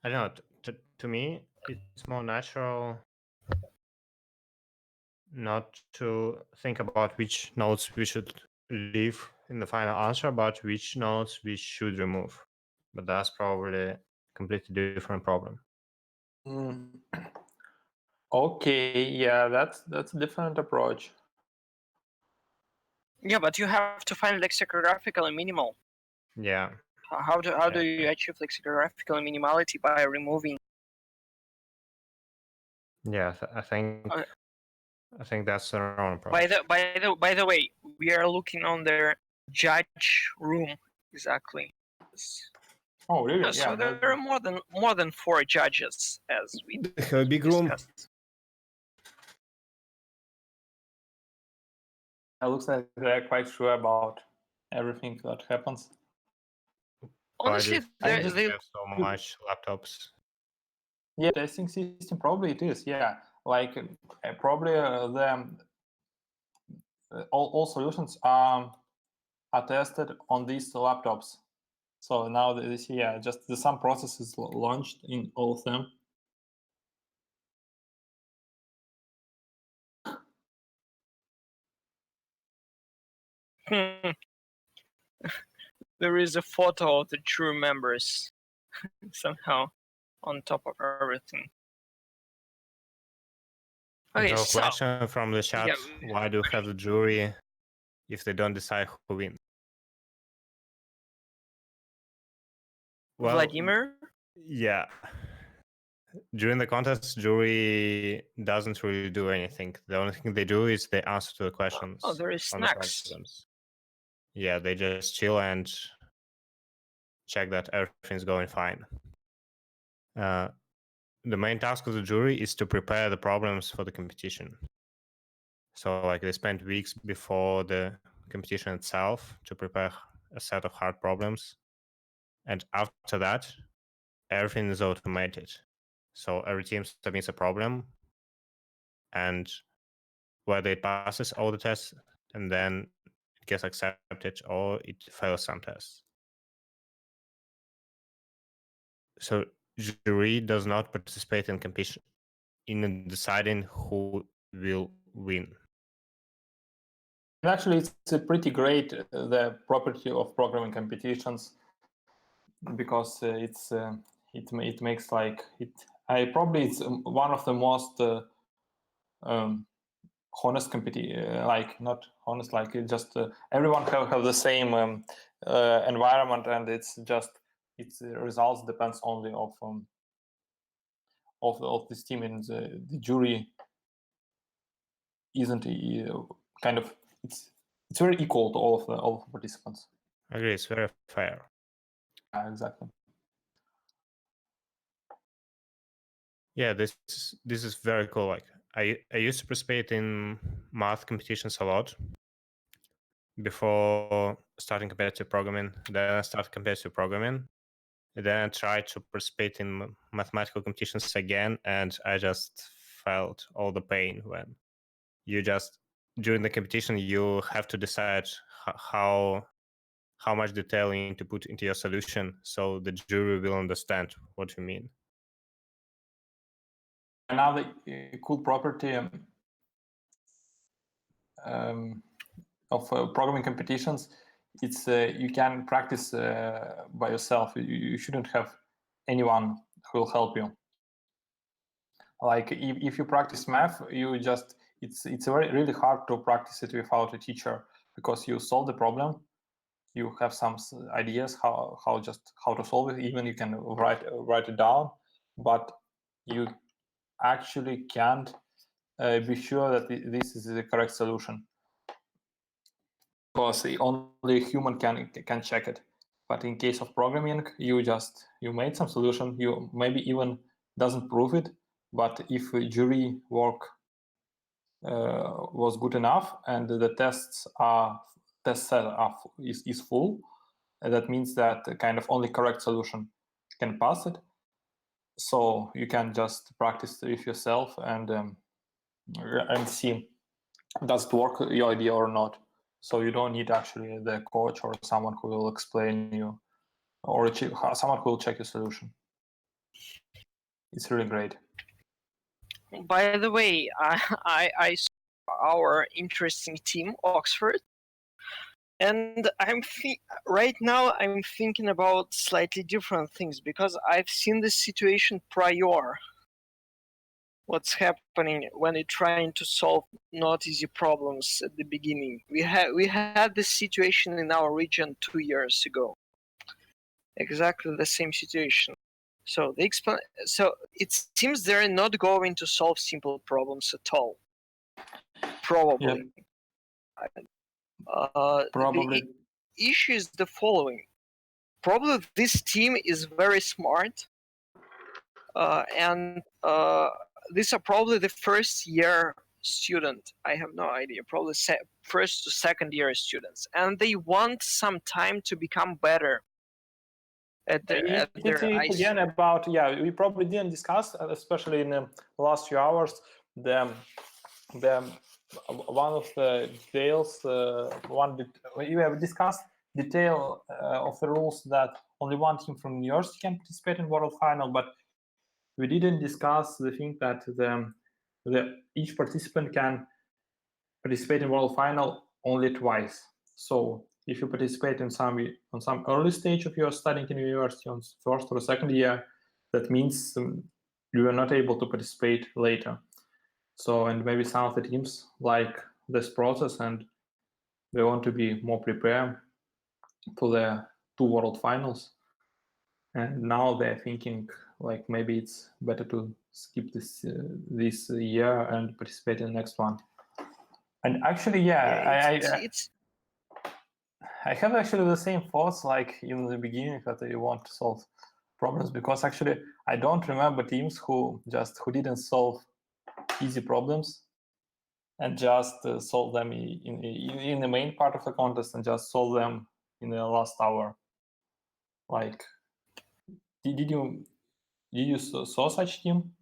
I don't know. To me, it's more natural not to think about which nodes we should leave in the final answer, but which nodes we should remove. But that's probably a completely different problem. Okay, yeah, that's a different approach. Yeah, but you have to find lexicographical and minimal. Yeah. How do you achieve lexicographical minimality by removing? Yeah, I think that's the wrong approach. By the way, we are looking on the judge room exactly. Oh, really? Yeah, so there are more than 4 judges, as we They have a big room. discussed. It looks like they're quite sure about everything that happens. Honestly, they just have so much laptops. Yeah, testing system probably it is. Yeah, like probably all solutions are tested on these laptops. So now this just some processes launched in all of them. There is a photo of the jury members somehow on top of everything. Okay, So, so question from the chat: why do you have the jury if they don't decide who wins? Well, Vladimir? Yeah. During the contest, jury doesn't really do anything. The only thing they do is they answer to the questions. Oh, there is on the snacks. problems. Yeah, they just chill and check that everything's going fine. The main task of the jury is to prepare the problems for the competition. So, like, they spend weeks before the competition itself to prepare a set of hard problems. And after that, everything is automated. So every team submits a problem, and whether it passes all the tests, and then it gets accepted, or it fails some tests. So jury does not participate in competition in deciding who will win. And actually, it's a pretty great the property of programming competitions because it makes like it. It's one of the most honest competition. Like not honest, like it just everyone have the same environment, and it's just its results depends only of this team, and the jury isn't kind of it's very equal to all of the participants. I agree, it's very fair. Yeah, exactly. Yeah, this is very cool. Like I used to participate in math competitions a lot before starting competitive programming. Then I started competitive programming. Then I tried to participate in mathematical competitions again, and I just felt all the pain when you just during the competition you have to decide how much detail you need to put into your solution so the jury will understand what you mean. Another cool property of programming competitions, it's you can practice by yourself. You shouldn't have anyone who will help you. Like if you practice math, you just it's really hard to practice it without a teacher because you solve the problem, you have some ideas how to solve it. Even you can write it down, but you actually can't be sure that this is the correct solution because only a human can check it. But in case of programming, you made some solution, you maybe even doesn't prove it, but if jury work was good enough and the test set is full, that means that kind of only correct solution can pass it. So you can just practice with yourself and see does it work your idea or not. So you don't need actually the coach or someone who will explain you or someone who will check your solution. It's really great. By the way, I saw our interesting team, Oxford, and right now I'm thinking about slightly different things because I've seen this situation prior. What's happening when you're trying to solve not easy problems at the beginning? We had this situation in our region 2 years ago. Exactly the same situation. So it seems they're not going to solve simple problems at all. Probably. Probably. The issue is the following. probably this team is very smart, and these are probably the first year student. I have no idea, probably first to second year students, and they want some time to become better at their It's again about, we probably didn't discuss, especially in the last few hours, the one of the details, we have discussed detail of the rules that only one team from university can participate in World Final, but we didn't discuss the thing that each participant can participate in World Final only twice. So if you participate on some early stage of your studying in university on first or second year, that means you are not able to participate later. So, and maybe some of the teams like this process and they want to be more prepared for the 2 World Finals. And now they're thinking like maybe it's better to skip this year and participate in the next one. And actually, I have actually the same thoughts like in the beginning that I want to solve problems, because actually I don't remember teams who didn't solve easy problems and just solve them in the main part of the contest and just solve them in the last hour. Like, did you saw such team?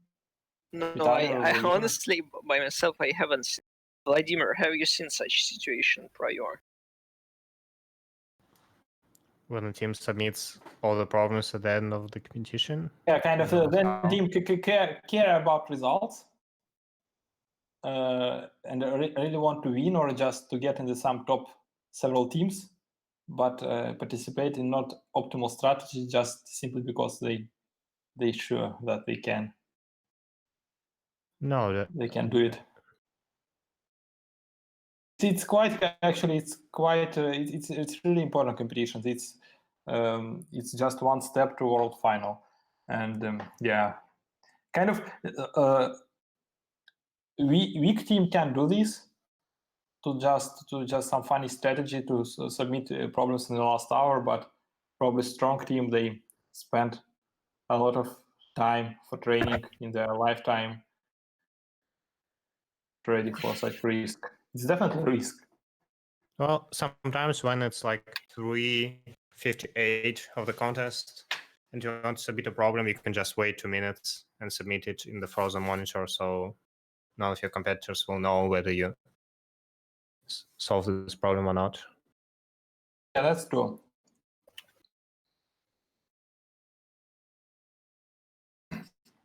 No, I honestly, by myself, I haven't seen. Vladimir, have you seen such situation prior? When the team submits all the problems at the end of the competition? Yeah, kind of. Then team care about results and really want to win or just to get into some top several teams, but participate in not optimal strategy just simply because they sure that they can. No, they can do it. It's quite actually. It's quite. It's really important competitions. It's just one step to World Final, and kind of weak team can do this to just some funny strategy to submit problems in the last hour, but probably strong team, they spend a lot of time for training in their lifetime ready for such risk. It's definitely a risk. Well, sometimes when it's like 3:58 of the contest and you want to submit a problem, you can just wait 2 minutes and submit it in the frozen monitor, so none of your competitors will know whether you solve this problem or not. Yeah, that's true.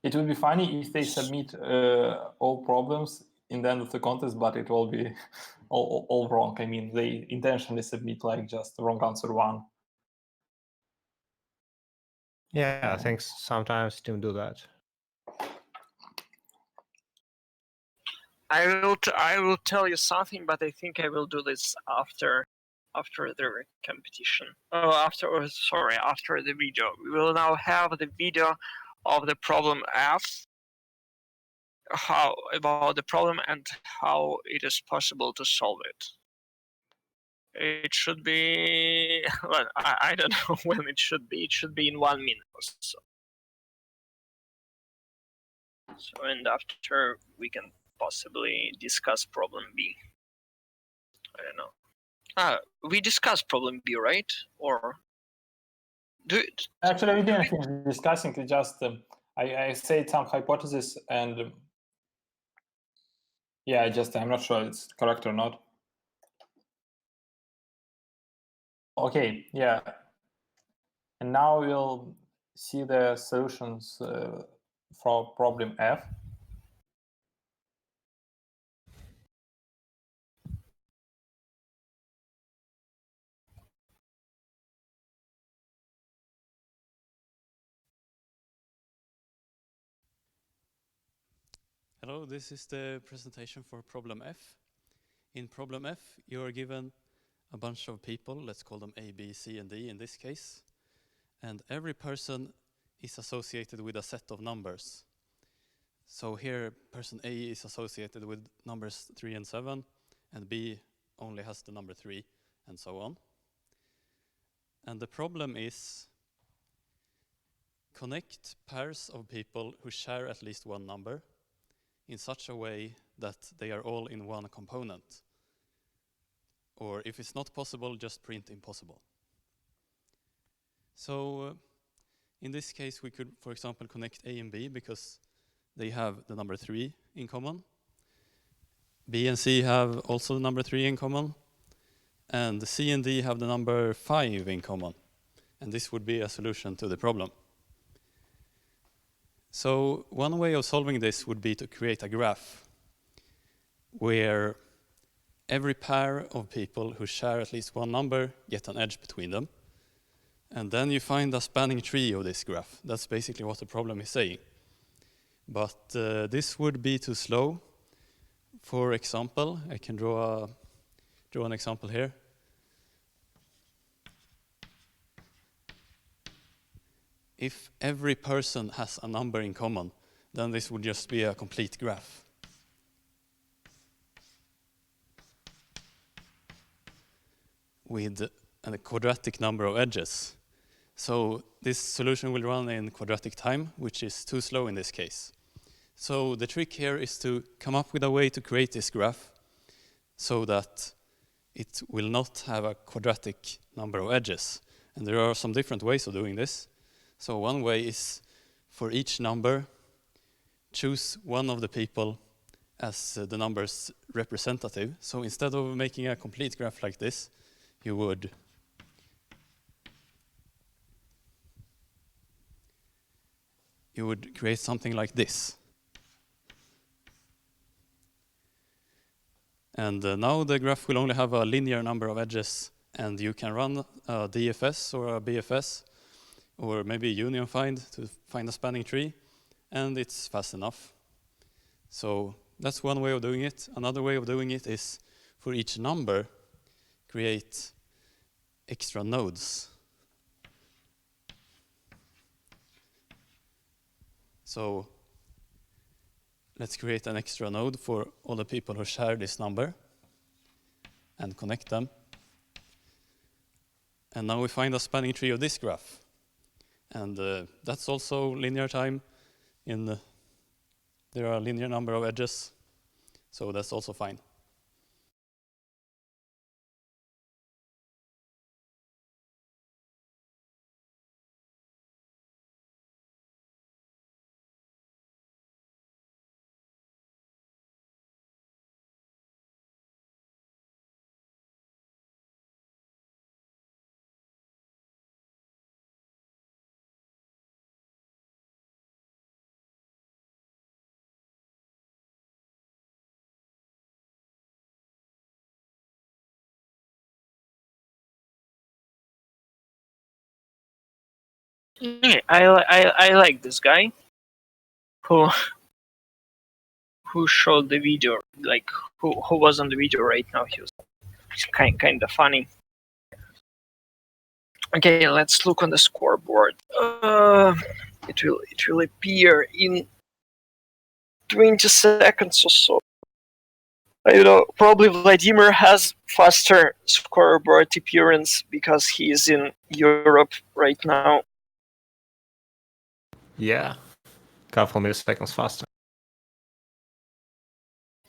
It would be funny if they submit all problems in the end of the contest, but it will be all wrong. I mean, they intentionally submit like just the wrong answer one. Yeah, I think sometimes teams do that. I will tell you something, but I think I will do this after the competition. After the video. We will now have the video of the problem F. About the problem and how it is possible to solve it. It should be. Well, I don't know when it should be. It should be in 1 minute or so. So, and after we can possibly discuss problem B. I don't know. We discussed problem B, right? Or actually we didn't finish discussing. It just I said some hypothesis and I'm not sure it's correct or not. Okay, yeah. And now we'll see the solutions for problem F. Hello, this is the presentation for problem F. In problem F, you are given a bunch of people, let's call them A, B, C, and D in this case. And every person is associated with a set of numbers. So here, person A is associated with numbers 3 and 7, and B only has the number 3, and so on. And the problem is connect pairs of people who share at least one number in such a way that they are all in one component. Or if it's not possible, just print impossible. So in this case, we could, for example, connect A and B because they have the number 3 in common. B and C have also the number 3 in common. And C and D have the number 5 in common. And this would be a solution to the problem. So one way of solving this would be to create a graph where every pair of people who share at least one number get an edge between them. And then you find a spanning tree of this graph. That's basically what the problem is saying. But this would be too slow. For example, I can draw an example here. If every person has a number in common, then this would just be a complete graph. With a quadratic number of edges. So this solution will run in quadratic time, which is too slow in this case. So the trick here is to come up with a way to create this graph so that it will not have a quadratic number of edges. And there are some different ways of doing this. So one way is for each number, choose one of the people as the number's representative. So instead of making a complete graph like this, you would create something like this. And now the graph will only have a linear number of edges, and you can run a DFS or a BFS, or maybe union find to find a spanning tree, and it's fast enough. So that's one way of doing it. Another way of doing it is for each number, create extra nodes. So let's create an extra node for all the people who share this number and connect them. And now we find a spanning tree of this graph. And that's also linear time. There are a linear number of edges, so that's also fine. Yeah, I like this guy who showed the video, like who was on the video right now. He's kind of funny. Okay, let's look on the scoreboard. It will appear in 20 seconds or so. I don't know, probably Vladimir has faster scoreboard appearance because he is in Europe right now. Yeah, couple milliseconds faster.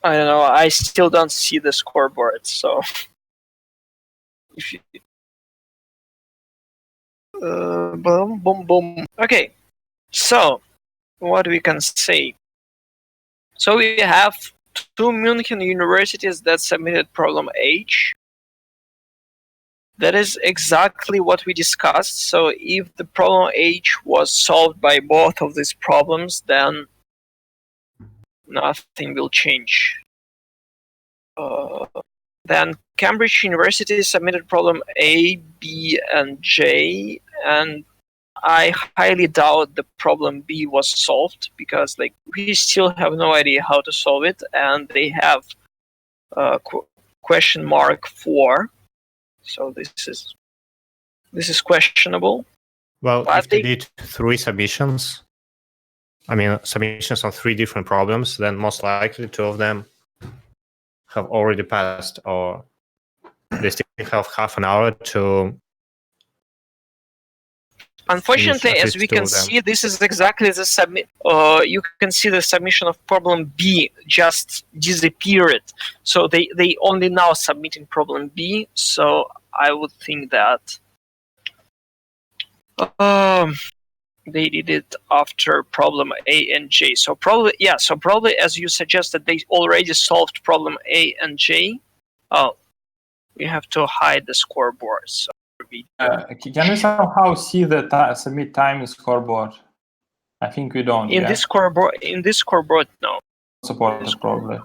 I don't know, I still don't see the scoreboard, so if you boom, boom, boom. Okay, so what we can say. So we have 2 Munich universities that submitted problem H. That is exactly what we discussed. So if the problem H was solved by both of these problems, then nothing will change. Then Cambridge University submitted problem A, B, and J, and I highly doubt the problem B was solved because we still have no idea how to solve it, and they have question mark 4. So this is questionable. Well, if they did 3 submissions, submissions on 3 different problems, then most likely 2 of them have already passed, or they still have half an hour to Unfortunately, at as least we two can of them. see, this is exactly the submit. You can see the submission of problem B just disappeared. So they only now submitting problem B. So I would think that they did it after problem A and J. So probably, yeah. So probably, as you suggested, they already solved problem A and J. Oh, we have to hide the scoreboard. So Can we somehow see the submit time in scoreboard? I think we don't. in this scoreboard, no. Supported probably.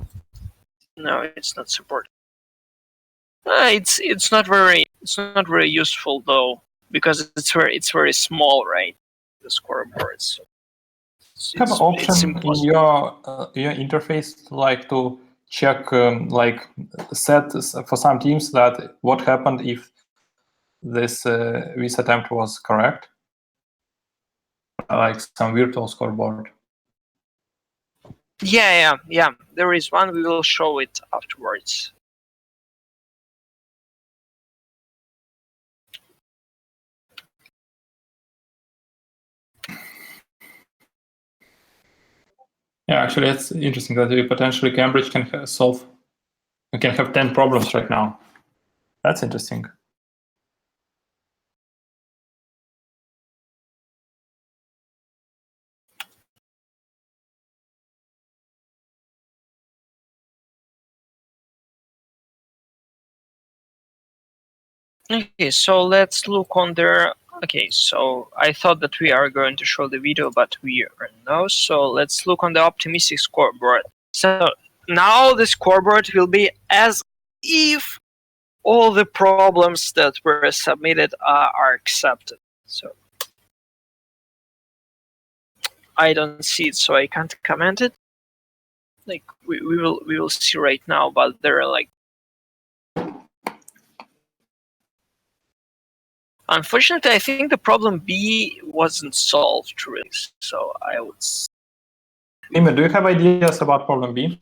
No, it's not supported. It's not very useful though, because it's very small, right? The scoreboard. So You have an option in your interface like to check like set for some teams that what happened if this attempt was correct, like some virtual scoreboard. Yeah. There is one. We will show it afterwards. Yeah, actually, it's interesting that we potentially Cambridge can we can have 10 problems right now. That's interesting. Okay, so let's look on there. Okay, so I thought that we are going to show the video, but we are not. So let's look on the optimistic scoreboard. So now the scoreboard will be as if all the problems that were submitted are accepted. So I don't see it, so I can't comment it. Like we will see right now, but there are like. Unfortunately, I think the problem B wasn't solved really, so I would. Nima, do you have ideas about problem B?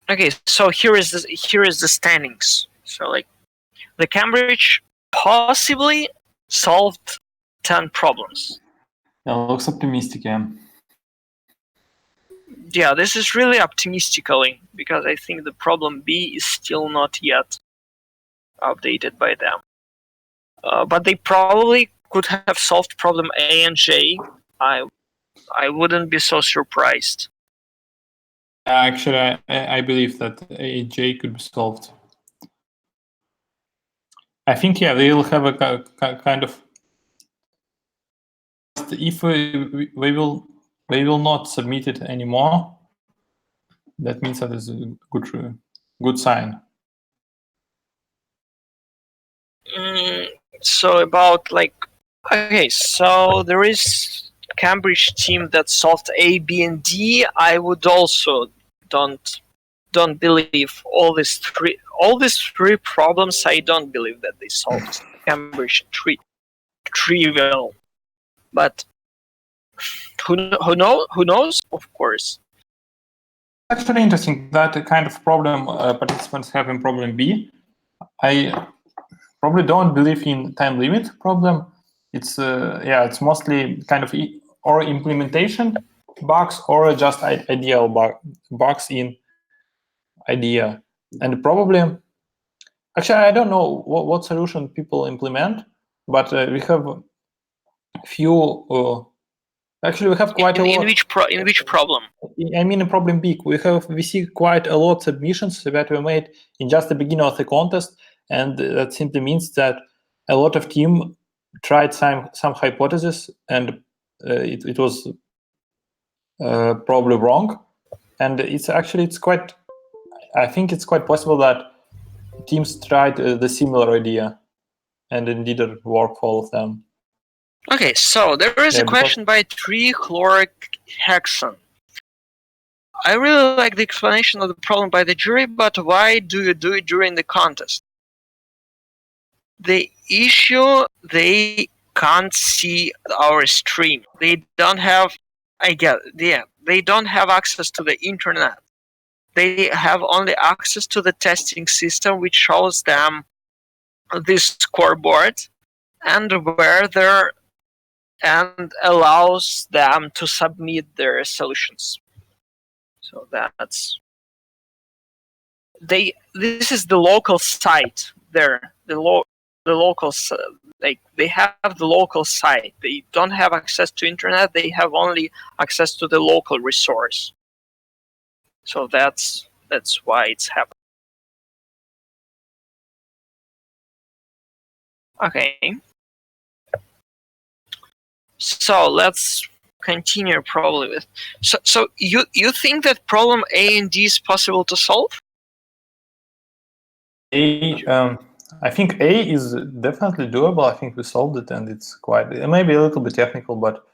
Okay, so here is the standings. So like, the Cambridge possibly solved 10 problems. Yeah, looks optimistic, yeah. Yeah, this is really optimistically, because I think the problem B is still not yet updated by them. But they probably could have solved problem A and J. I wouldn't be so surprised. Actually, I believe that A and J could be solved. I think, yeah, they will have a kind of. If we will not submit it anymore, that means that is a good sign. So about like, okay, so there is Cambridge team that solved A, B, and D. I would also don't believe all these three problems. I don't believe that they solved Cambridge trivial. But who knows? Of course. Actually, interesting that kind of problem participants have in problem B. I probably don't believe in time limit problem. It's it's mostly kind of or implementation bugs or just ideal bugs in idea. And probably, actually, I don't know what solution people implement, but we have few. Actually, we have quite a lot. In which problem? I mean, in problem B, we see quite a lot of submissions that were made in just the beginning of the contest, and that simply means that a lot of team tried some hypothesis, and it was probably wrong. And it's quite. I think it's quite possible that teams tried the similar idea, and it didn't work for all of them. Okay, so there is a question by trichlorohexane. I really like the explanation of the problem by the jury, but why do you do it during the contest? The issue, they can't see our stream. They don't have, they don't have access to the internet. They have only access to the testing system, which shows them this scoreboard and and allows them to submit their solutions. So that's this is the local site there. The local, like they have the local site. They don't have access to internet. They have only access to the local resource. So that's why it's happening. Okay. So let's continue probably with. So you think that problem A and D is possible to solve? I think A is definitely doable. I think we solved it, and it's quite maybe a little bit technical, but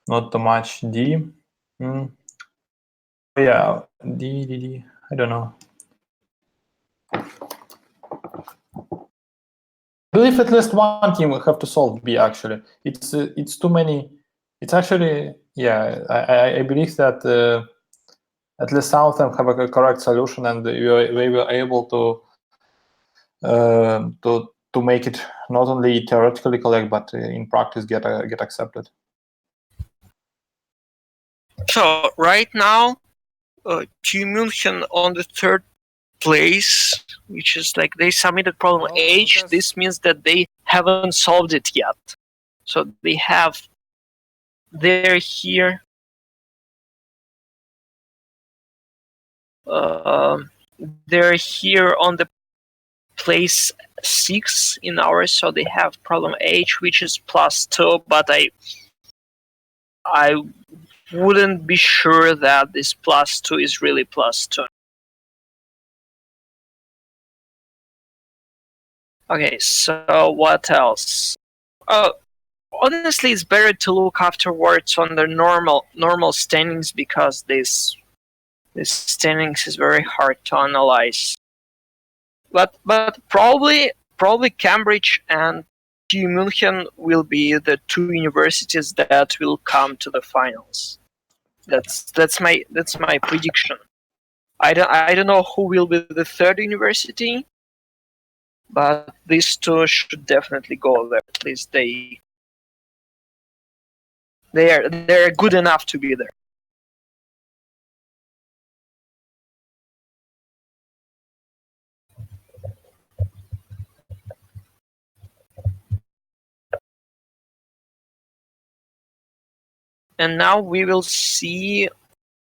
not too much. D, yeah, D. I don't know. I believe at least one team will have to solve B. Actually, it's too many. It's actually I believe that at least some of them have a correct solution, and we were able to make it not only theoretically correct, but in practice get accepted. So right now, TU München on the 3rd place, which is like they submitted problem H. This means that they haven't solved it yet. So they're here. They're here on the place 6 in ours, so they have problem H, which is +2, but I wouldn't be sure that this +2 is really +2. Okay, so what else? Honestly, it's better to look afterwards on the normal standings, because this standings is very hard to analyze. But probably Cambridge and TU München will be the 2 universities that will come to the finals. That's my prediction. I don't know who will be the 3rd university, but these 2 should definitely go there. At least they're good enough to be there. And now we will see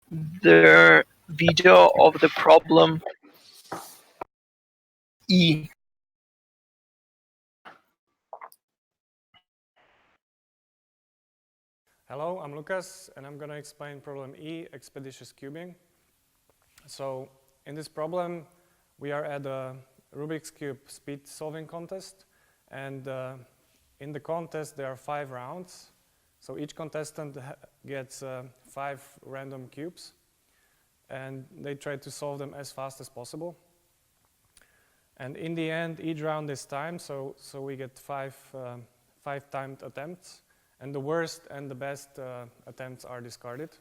the video of the problem E. Hello, I'm Lucas, and I'm going to explain problem E, expeditious cubing. So in this problem, we are at a Rubik's Cube speed solving contest, and in the contest there are 5 rounds. So each contestant gets 5 random cubes, and they try to solve them as fast as possible. And in the end, each round is timed, so we get 5 timed attempts, and the worst and the best attempts are discarded.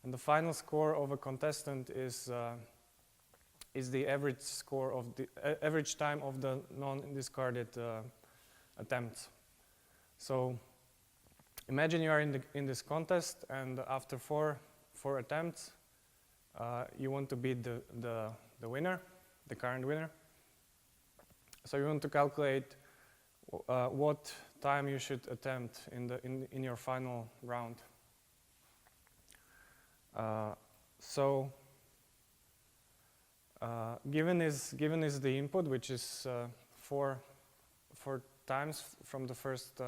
And the final score of a contestant is the average score of the average time of the non-discarded attempts. So imagine you are in this contest, and after 4 attempts, you want to beat the winner, the current winner. So you want to calculate what time you should attempt in your final round. Given is the input, which is 4 times from the first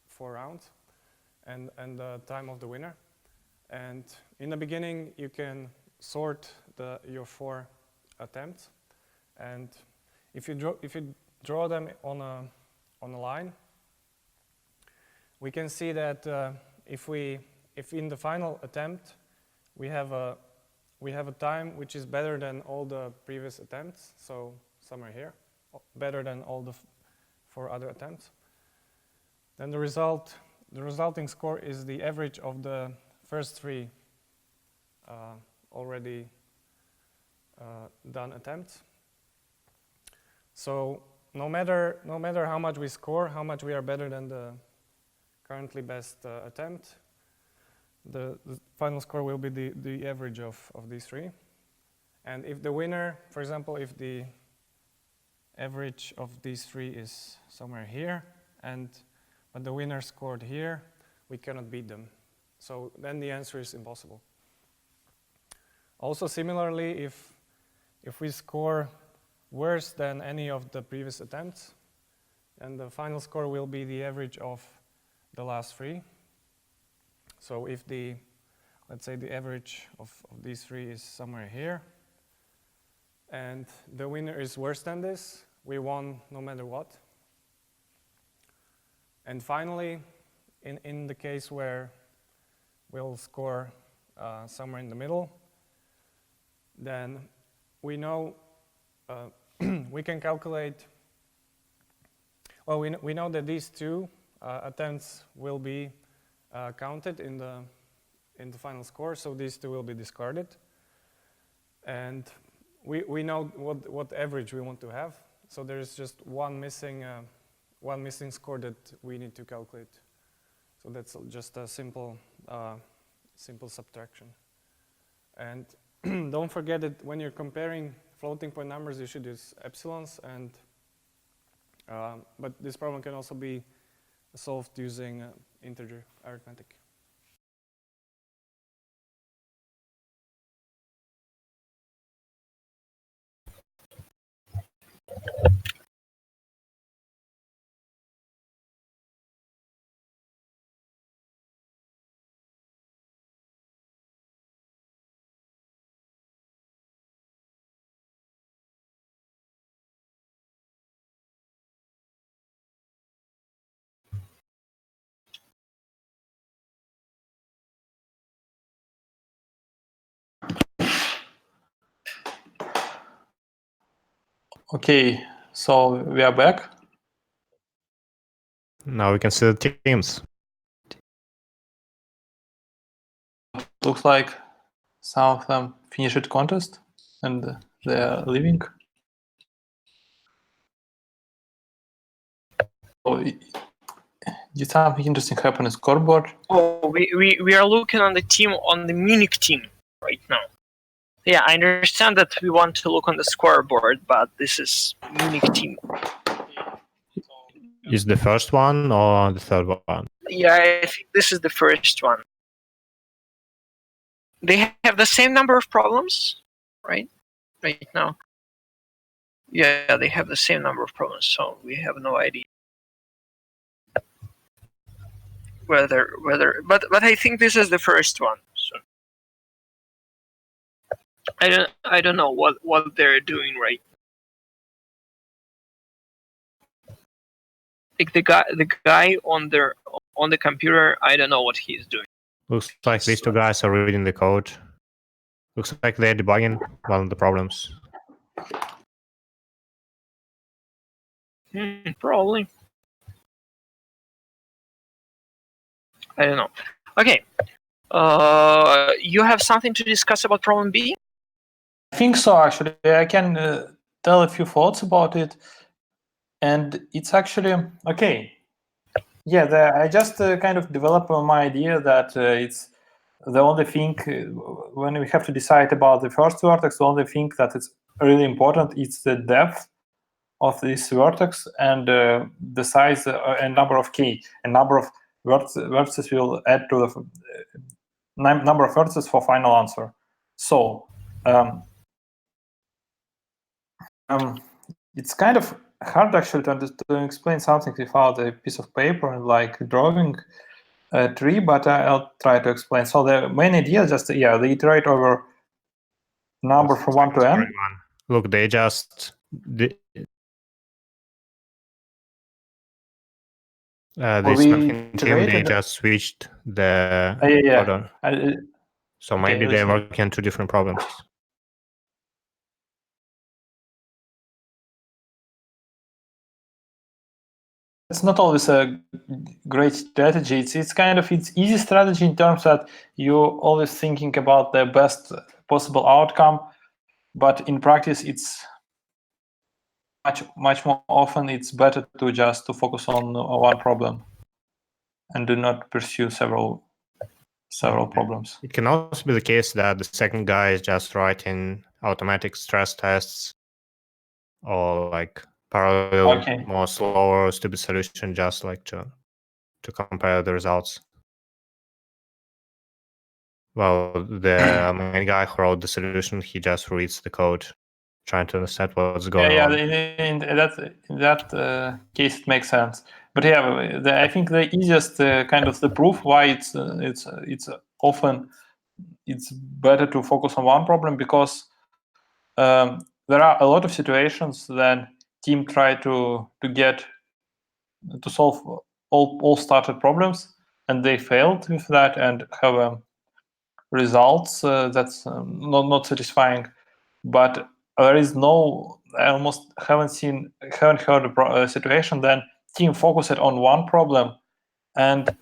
4 rounds, and the time of the winner. And in the beginning, you can sort your 4 attempts, and if you draw them on a line, we can see that if in the final attempt we have a time which is better than all the previous attempts, so somewhere here, better than all the 4 other attempts, then the resulting score is the average of the first 3 already done attempts. So no matter how much we score, how much we are better than the currently best attempt, the final score will be the average of these three. And if the winner, for example, if the average of these three is somewhere here, but the winner scored here, we cannot beat them. So then the answer is impossible. Also similarly, if we score worse than any of the previous attempts, then the final score will be the average of the last three. So if let's say the average of these three is somewhere here, and the winner is worse than this, we won no matter what. And finally, in the case where we'll score somewhere in the middle, then we know we can calculate. Well, we know that these two attempts will be counted in the final score, so these two will be discarded, and we know what average we want to have. So there is just one missing score that we need to calculate. So that's just a simple subtraction. And don't forget that when you're comparing floating point numbers, you should use epsilons. And but this problem can also be solved using integer arithmetic. Okay, so we are back. Now we can see the teams. Looks like some of them finished contest and they are leaving. Oh, did something interesting happen in scoreboard? Oh, we are looking on the team, on the Munich team right now. Yeah, I understand that we want to look on the scoreboard, but this is Munich team. Is the first one or the third one? Yeah, I think this is the first one. They have the same number of problems, right? Right now. Yeah, they have the same number of problems, so we have no idea whether. But I think this is the first one. So I don't know what they're doing right. Like the guy on the computer, I don't know what he's doing. Looks like these two guys are reading the code. Looks like they're debugging one of the problems. Probably. I don't know. Okay. You have something to discuss about problem B? I think so, actually. I can tell a few thoughts about it. And it's actually, okay. Yeah, I just kind of developed my idea that it's the only thing, when we have to decide about the first vertex, the only thing that is really important is the depth of this vertex and the size and number of k. And number of vertices will add to the number of vertices for final answer. So it's kind of hard actually to explain something without a piece of paper and like drawing a tree, but I'll try to explain. So the main idea is just, they iterate over number from 1 to n. Look, they just this nothing team, they just switched the order. So maybe they're working on two different problems. It's not always a great strategy. It's kind of easy strategy in terms that you're always thinking about the best possible outcome, but in practice it's much more often it's better to just to focus on one problem and do not pursue several problems. It can also be the case that the second guy is just writing automatic stress tests or like parallel, more slower, stupid solution, just like to compare the results. Well, the main guy who wrote the solution, he just reads the code, trying to understand what's going on. In that case, it makes sense. But yeah, I think the easiest kind of the proof why it's often it's better to focus on one problem, because there are a lot of situations then team try to solve all started problems, and they failed with that and have results that's not satisfying. But there is I almost haven't heard a situation then team focused on one problem and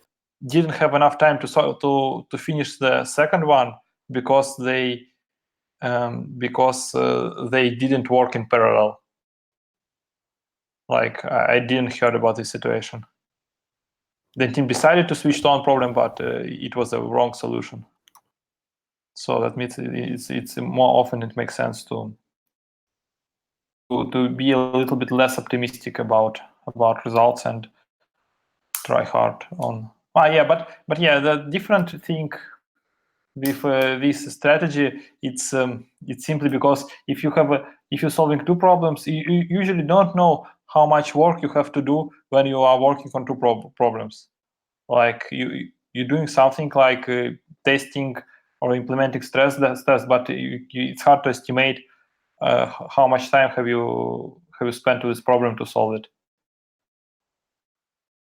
didn't have enough time to finish the second one because they didn't work in parallel. Like I didn't hear about this situation. The team decided to switch to one problem, but it was the wrong solution. So that means it's more often it makes sense to be a little bit less optimistic about results and try hard on. But yeah, the different thing with this strategy, it's simply because if you're solving two problems, you usually don't know how much work you have to do when you are working on two problems. Like you're doing something like testing or implementing stress test, but it's hard to estimate how much time have you spent with this problem to solve it.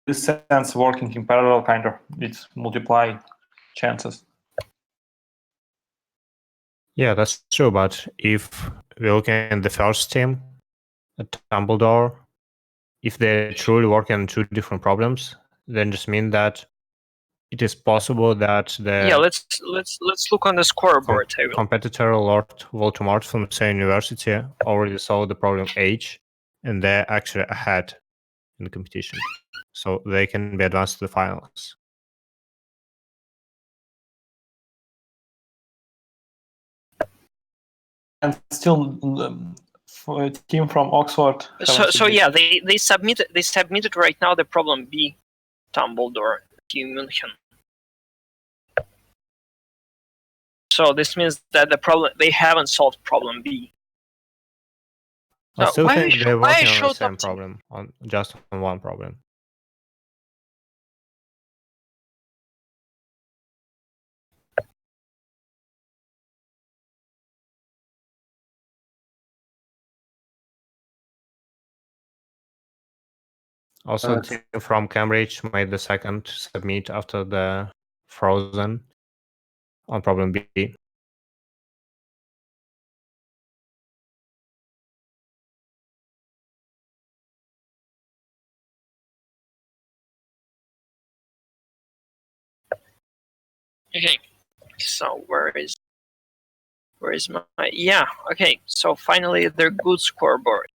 In this sense, working in parallel kind of it's multiply chances. Yeah, that's true. But if we look at the first team at Dumbledore, if they're truly working on two different problems, then just mean that it is possible that the let's look on the scoreboard table. Competitor Lord Voldemort from the same university already solved the problem H, and they're actually ahead in the competition, so they can be advanced to the finals. And still, for a team from Oxford. So yeah, they submitted right now the problem B, Dumbledore, Team München. So this means that they haven't solved problem B. I still think they're working on the same problem, just on one problem. Also, the team from Cambridge made the second submit after the Frozen on problem B. Okay, so where is my okay, so finally their good scoreboard.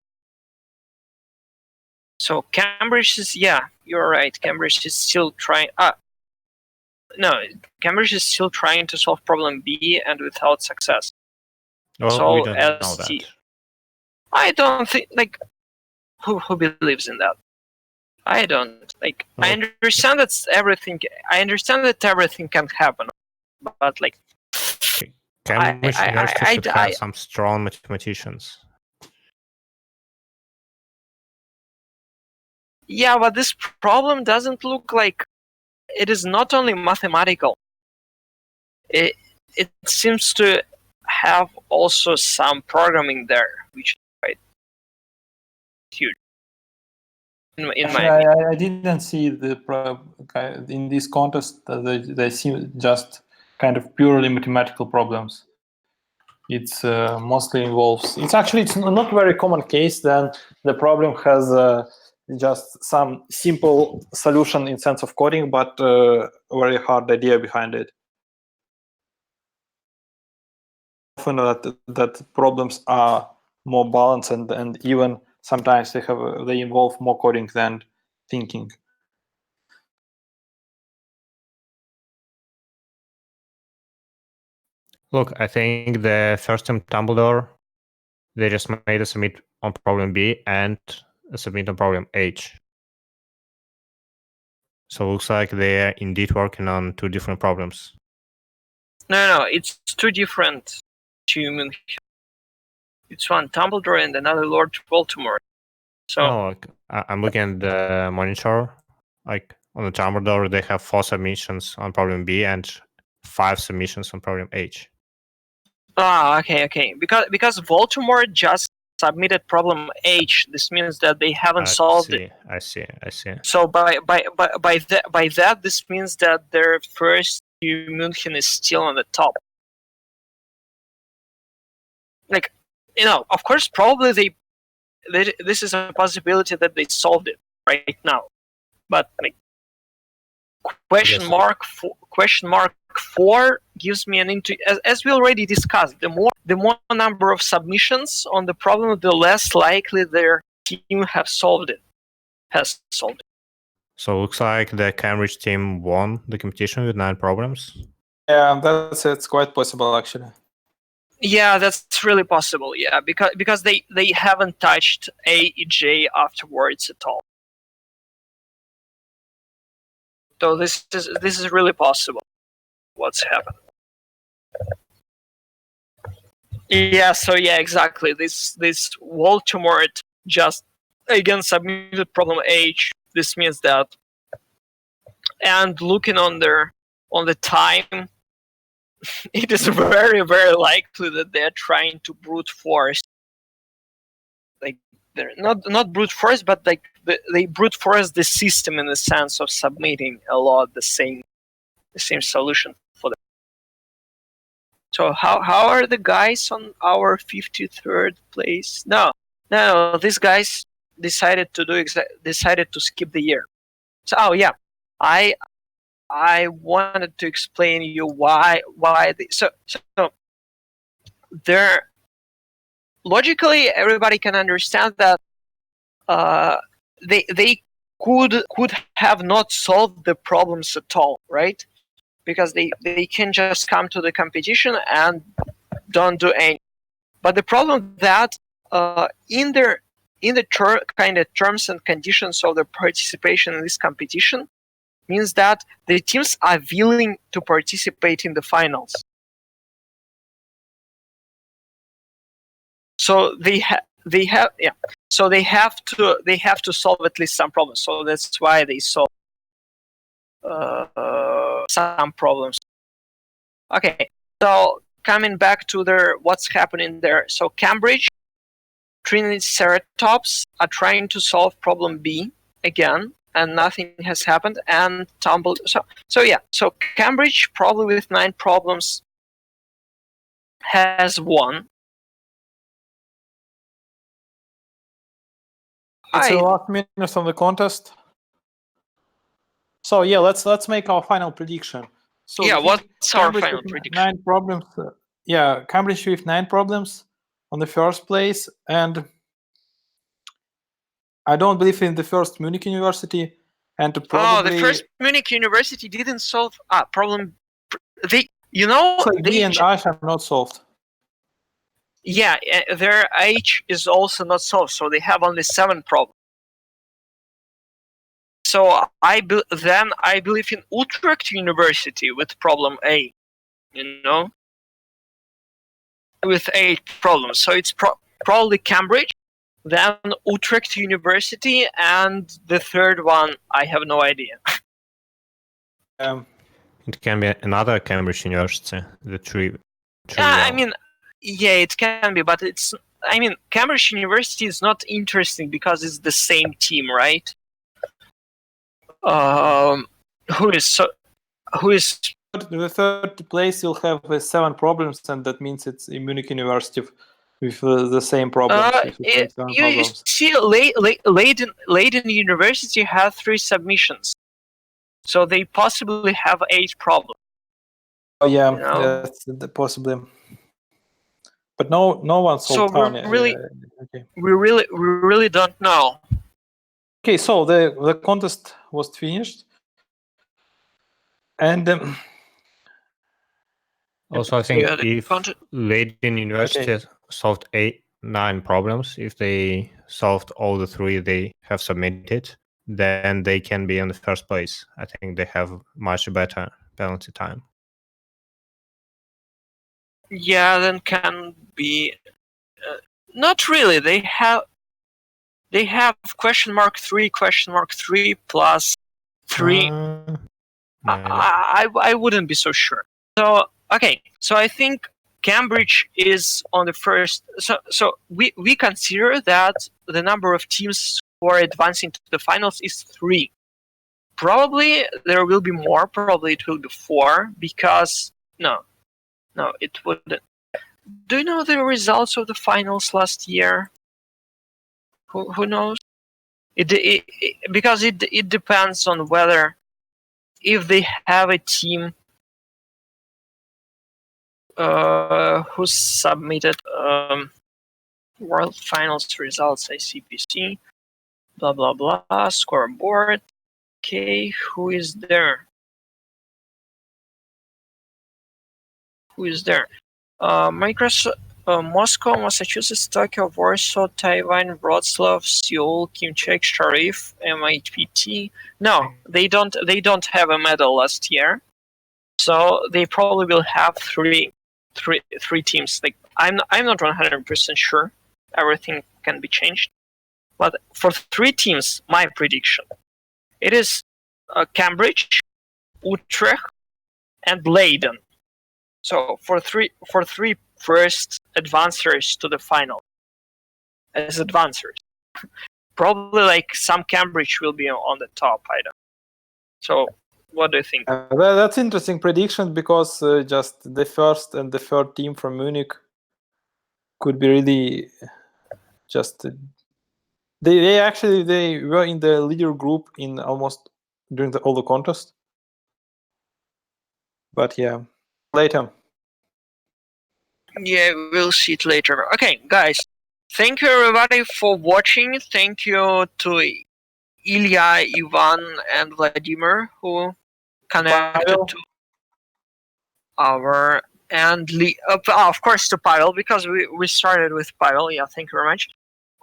So Cambridge is, you're right, Cambridge is still trying Cambridge is still trying to solve problem B and without success. Well, so we don't know that. I don't think, like, who believes in that? I don't, like, I understand that everything can happen, but like Cambridge University should have some strong mathematicians. Yeah, but this problem doesn't look like it is not only mathematical. It seems to have also some programming there, which is quite huge. I didn't see in this contest they seem just kind of purely mathematical problems. It's mostly involves. It's not very common case. Then the problem has just some simple solution in sense of coding, but very hard idea behind it. Often that problems are more balanced and even sometimes they involve more coding than thinking. Look, I think the first team Dumbledore, they just made a submit on problem B and a submit on problem H. So it looks like they're indeed working on two different problems. No, it's two different human. It's one Dumbledore and another Lord Voldemort. So no, like, I'm looking at the monitor. Like on the Dumbledore, they have 4 submissions on problem B and 5 submissions on problem H. okay. Because Voldemort just submitted problem H. This means that they haven't solved it. I see. So by that, this means that their first München is still on the top. Like, of course, probably this is a possibility that they solved it right now, but like question mark 4 gives me an as we already discussed. The more number of submissions on the problem, the less likely their team has solved it. So it looks like the Cambridge team won the competition with 9 problems. Yeah, it's quite possible actually. Yeah, that's really possible. Yeah, because they haven't touched AEJ afterwards at all. So this is really possible. What's happened? Yeah. So yeah, exactly. This Voldemort just again submitted problem H. This means that, and looking on the time, it is very, very likely that they're trying to brute force. Like they're not brute force, but like they brute force the system in the sense of submitting a lot the same solution for them. So how are the guys on our 53rd place? No, these guys decided to skip the year. So yeah, I wanted to explain you why so there logically everybody can understand that they could have not solved the problems at all, right? Because they can just come to the competition and don't do any. But the problem that in the kind of terms and conditions of the participation in this competition means that the teams are willing to participate in the finals. So they have to solve at least some problems. So that's why they solve some problems. Okay, so coming back to what's happening there. So Cambridge, Trinity Ceratops are trying to solve problem B again, and nothing has happened. And So Cambridge, probably with 9 problems, has won. It's the last minute of the contest. So yeah, let's make our final prediction. So yeah, what's our final prediction? 9 problems. Cambridge with 9 problems on the first place, and I don't believe in the first Munich University. And probably the first Munich University didn't solve problem. B and H are not solved. Yeah, their H is also not solved, so they have only 7 problems. So I believe in Utrecht University with problem A, with 8 problems. So it's probably Cambridge, then Utrecht University, and the third one I have no idea. It can be another Cambridge University. The three. Yeah, it can be, but Cambridge University is not interesting because it's the same team, right? Who is the third place will have 7 problems, and that means it's a Munich University with the same problems. You see, Leiden University has 3 submissions, so they possibly have 8 problems. Oh yeah, that's possibly. But no one So solved. we really don't know. Okay, so the contest was finished, and Also, I think Yeah, the if content- Leiden University solved 9 problems, if they solved all the 3 they have submitted, then they can be in the first place. I think they have much better penalty time. Yeah, then can be. Not really. They have question mark 3 plus 3. I wouldn't be so sure. So okay, so I think Cambridge is on the first. So we consider that the number of teams who are advancing to the finals is 3. Probably there will be more. Probably it will be 4 because no, it wouldn't. Do you know the results of the finals last year? Who knows? Because it depends on whether if they have a team who submitted World Finals results, ICPC, blah blah blah, scoreboard. Okay, who is there? Microsoft, Moscow, Massachusetts, Tokyo, Warsaw, Taiwan, Wrocław, Seoul, Kimchek, Sharif, MIPT. No, they don't have a medal last year, so they probably will have three teams. Like I'm not 100% sure. Everything can be changed, but for 3 teams, my prediction, it is Cambridge, Utrecht, and Leiden. So for three first advancers to the final, as advancers, probably like some Cambridge will be on the top. I don't. So what do you think? That's interesting prediction because just the first and the third team from Munich could be really just. They actually were in the leader group in almost during all the contest. But yeah, later. Yeah, we'll see it later. Okay, guys, thank you everybody for watching. Thank you to Ilya, Ivan, and Vladimir who connected to our of course to Pavel because we started with Pavel. Yeah, thank you very much.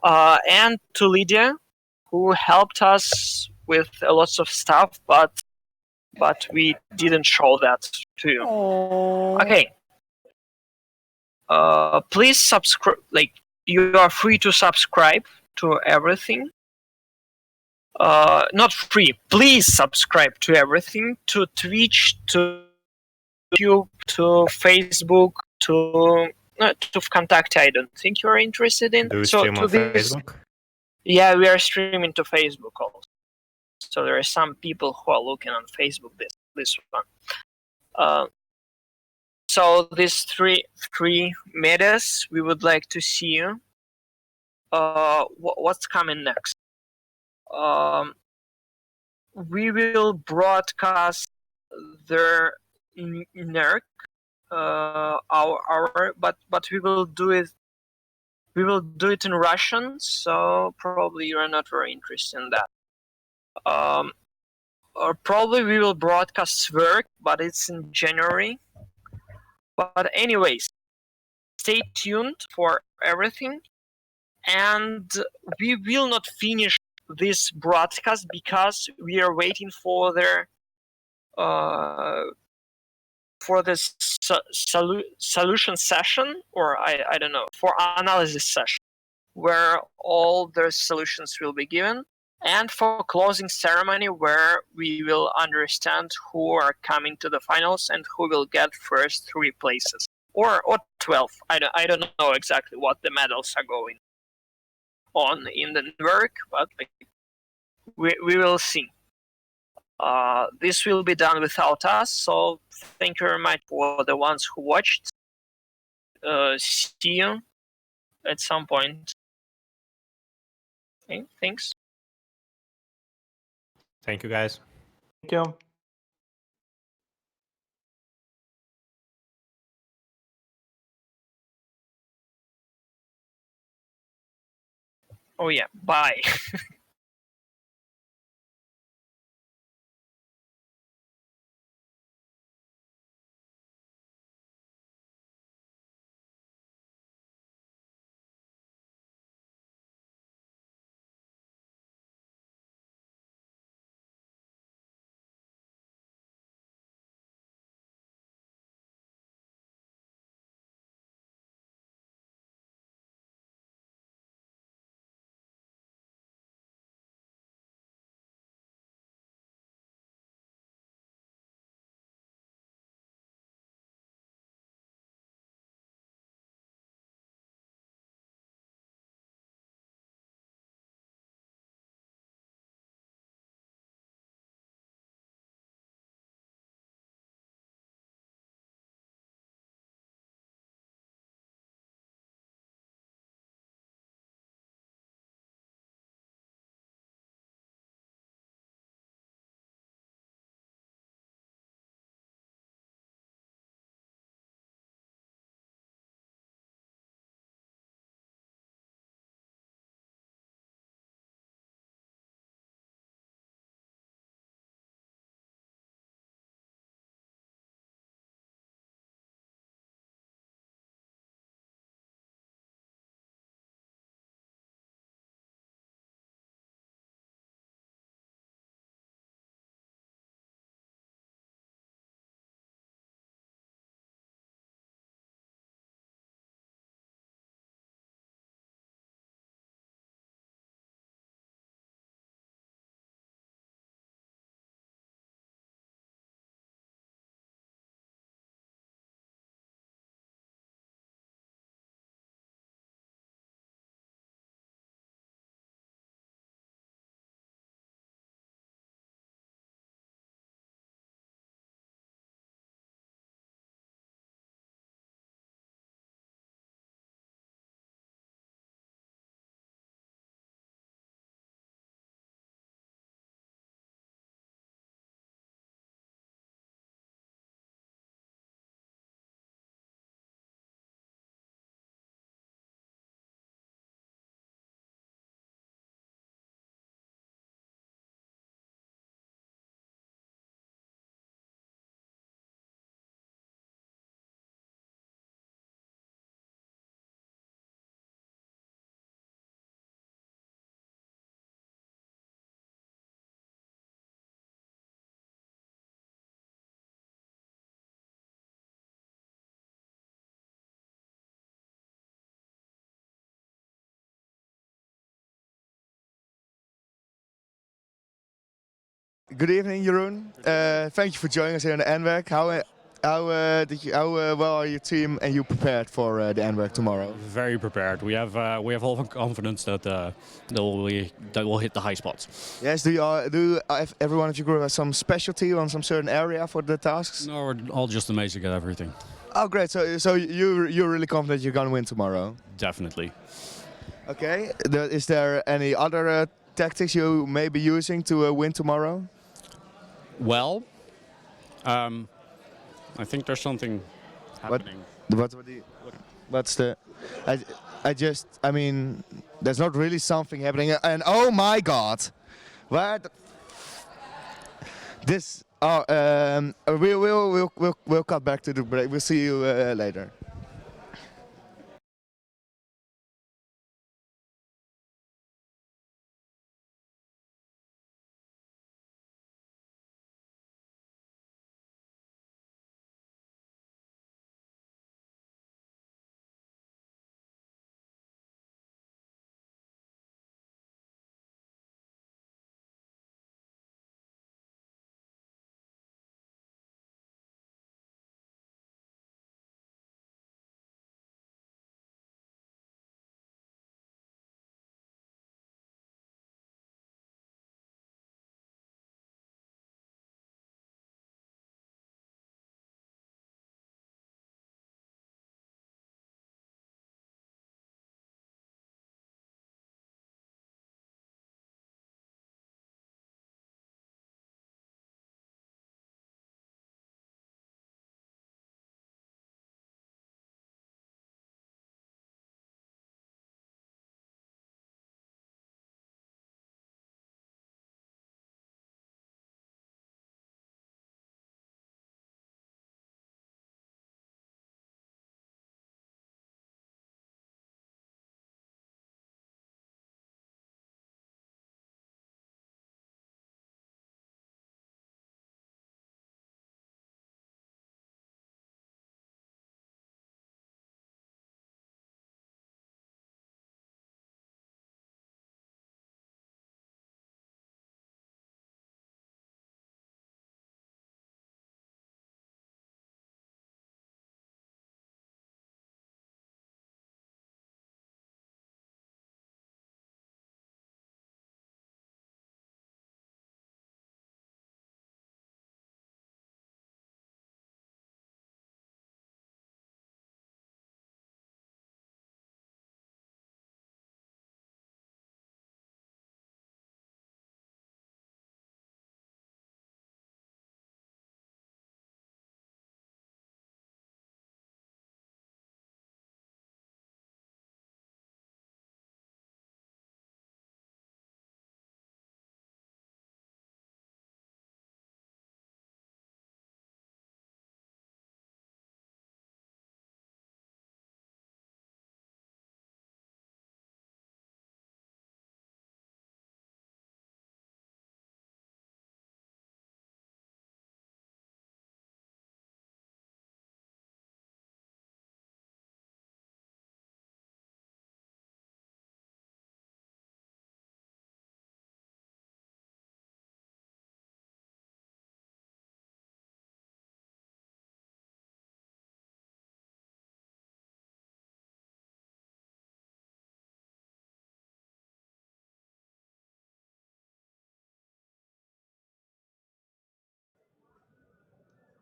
And to Lydia, who helped us with a lots of stuff, but we didn't show that to you. Okay. Please subscribe. Like you are free to subscribe to everything. Not free. Please subscribe to everything. To Twitch, to YouTube, to Facebook, to Contact. I don't think you are interested in. Do you So stream to on this, Facebook? yeah, we are streaming to Facebook also. So there are some people who are looking on Facebook. This one. So these three metas, we would like to see you. What's coming next? We will broadcast their NWERC, but we will do it. We will do it in Russian, so probably you are not very interested in that. Or probably we will broadcast NWERC, but it's in January. But anyways, stay tuned for everything, and we will not finish this broadcast because we are waiting for their solution session, or I don't know, for analysis session, where all the solutions will be given, and for closing ceremony where we will understand who are coming to the finals and who will get first 3 places, or 12. I don't know exactly what the medals are going on in the NWERC, but we will see. This will be done without us, so thank you very much for the ones who watched. See you at some point. Okay, thanks. Thank you, guys. Thank you. Oh yeah, bye. Good evening, Jeroen. Thank you for joining us here in the NWERC. How well are your team and you prepared for the NWERC tomorrow? Very prepared. We have all the confidence that that will hit the high spots. Yes. Do every one of your group have some specialty on some certain area for the tasks? No, we're all just amazing at everything. Oh, great. So you're really confident you're gonna win tomorrow? Definitely. Okay. Is there any other tactics you may be using to win tomorrow? Well, I think there's something happening. What's the? I mean, there's not really something happening. And oh my God, what? This. Oh, we'll cut back to the break. We'll see you later.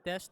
test.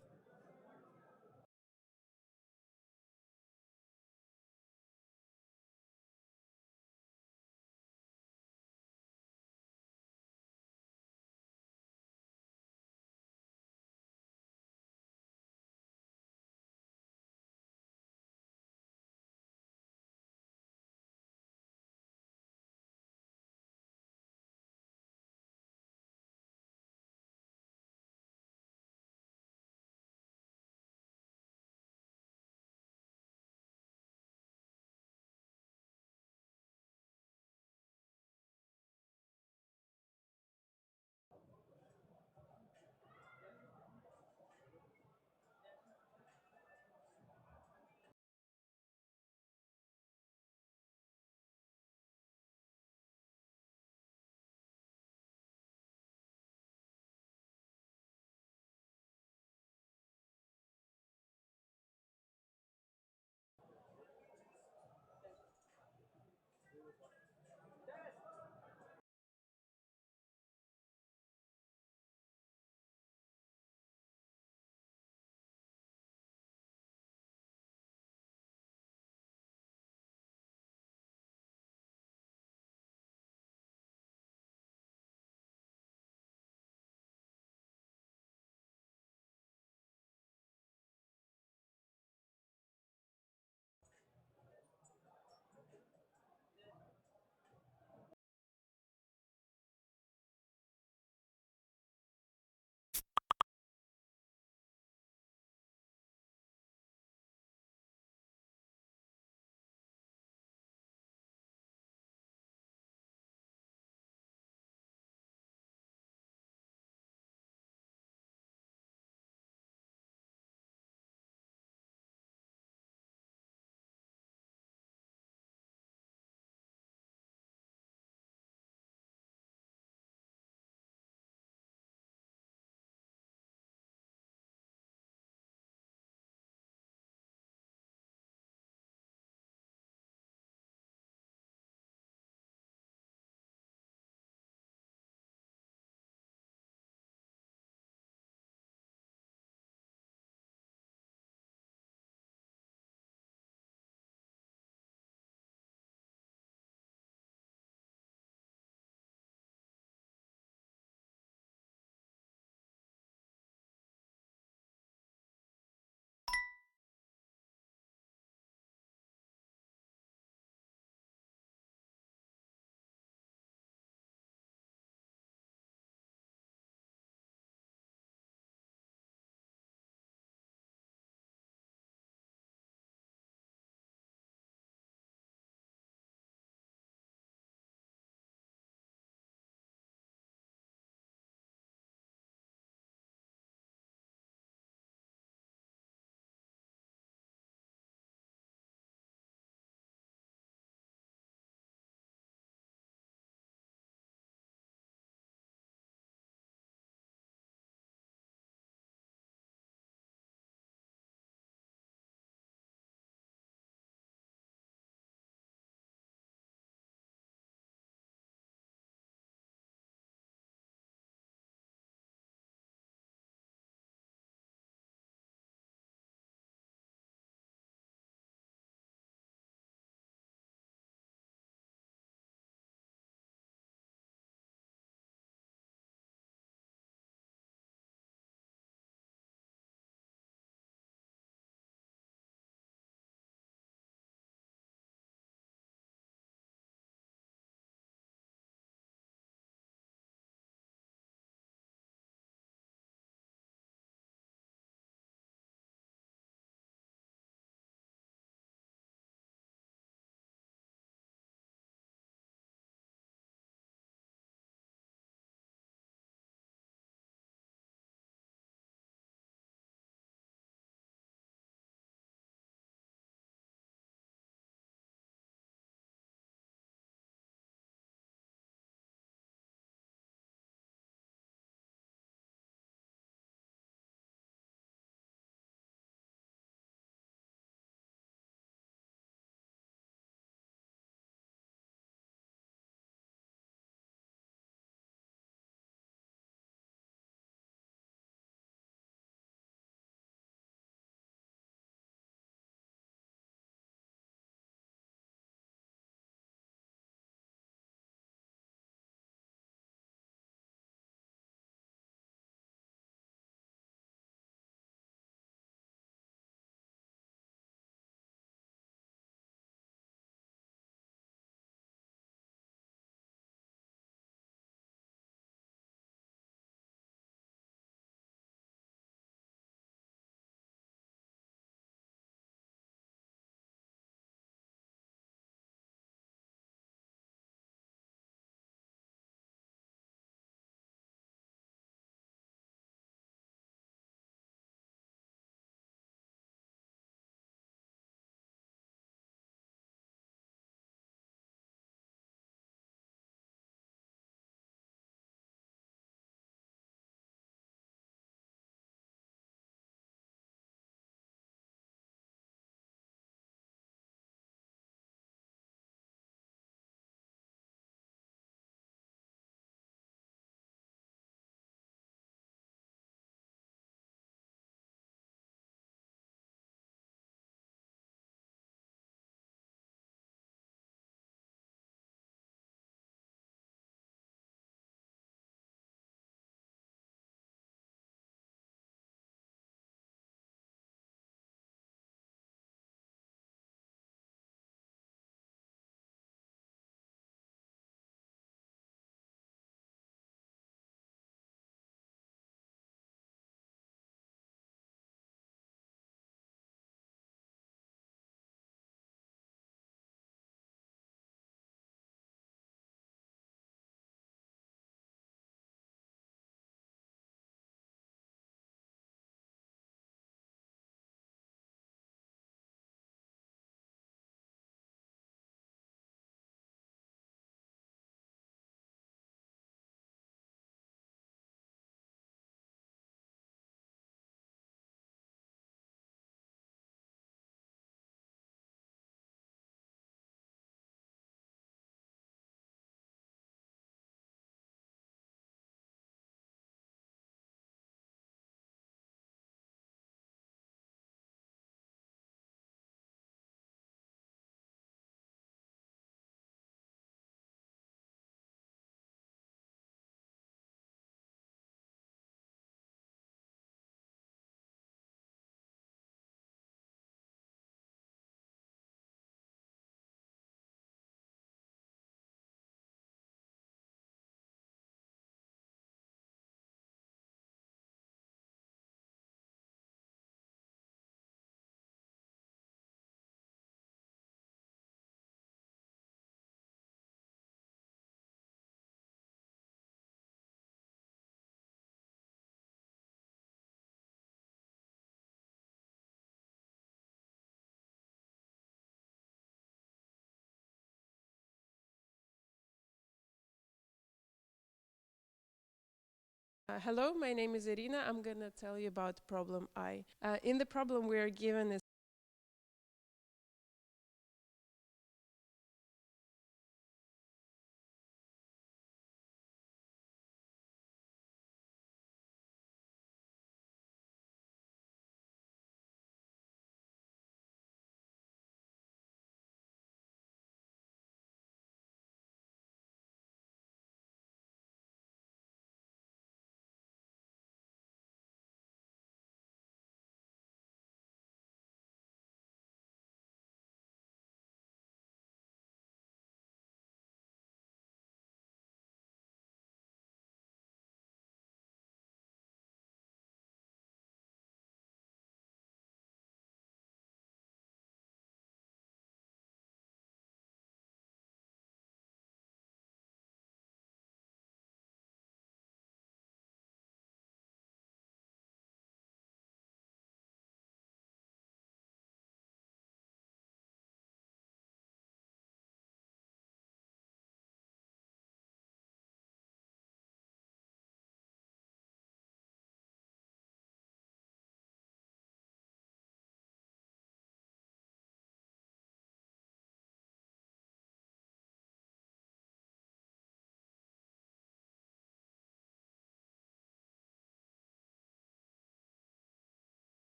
Hello, my name is Irina. I'm going to tell you about problem I. In the problem, we are given a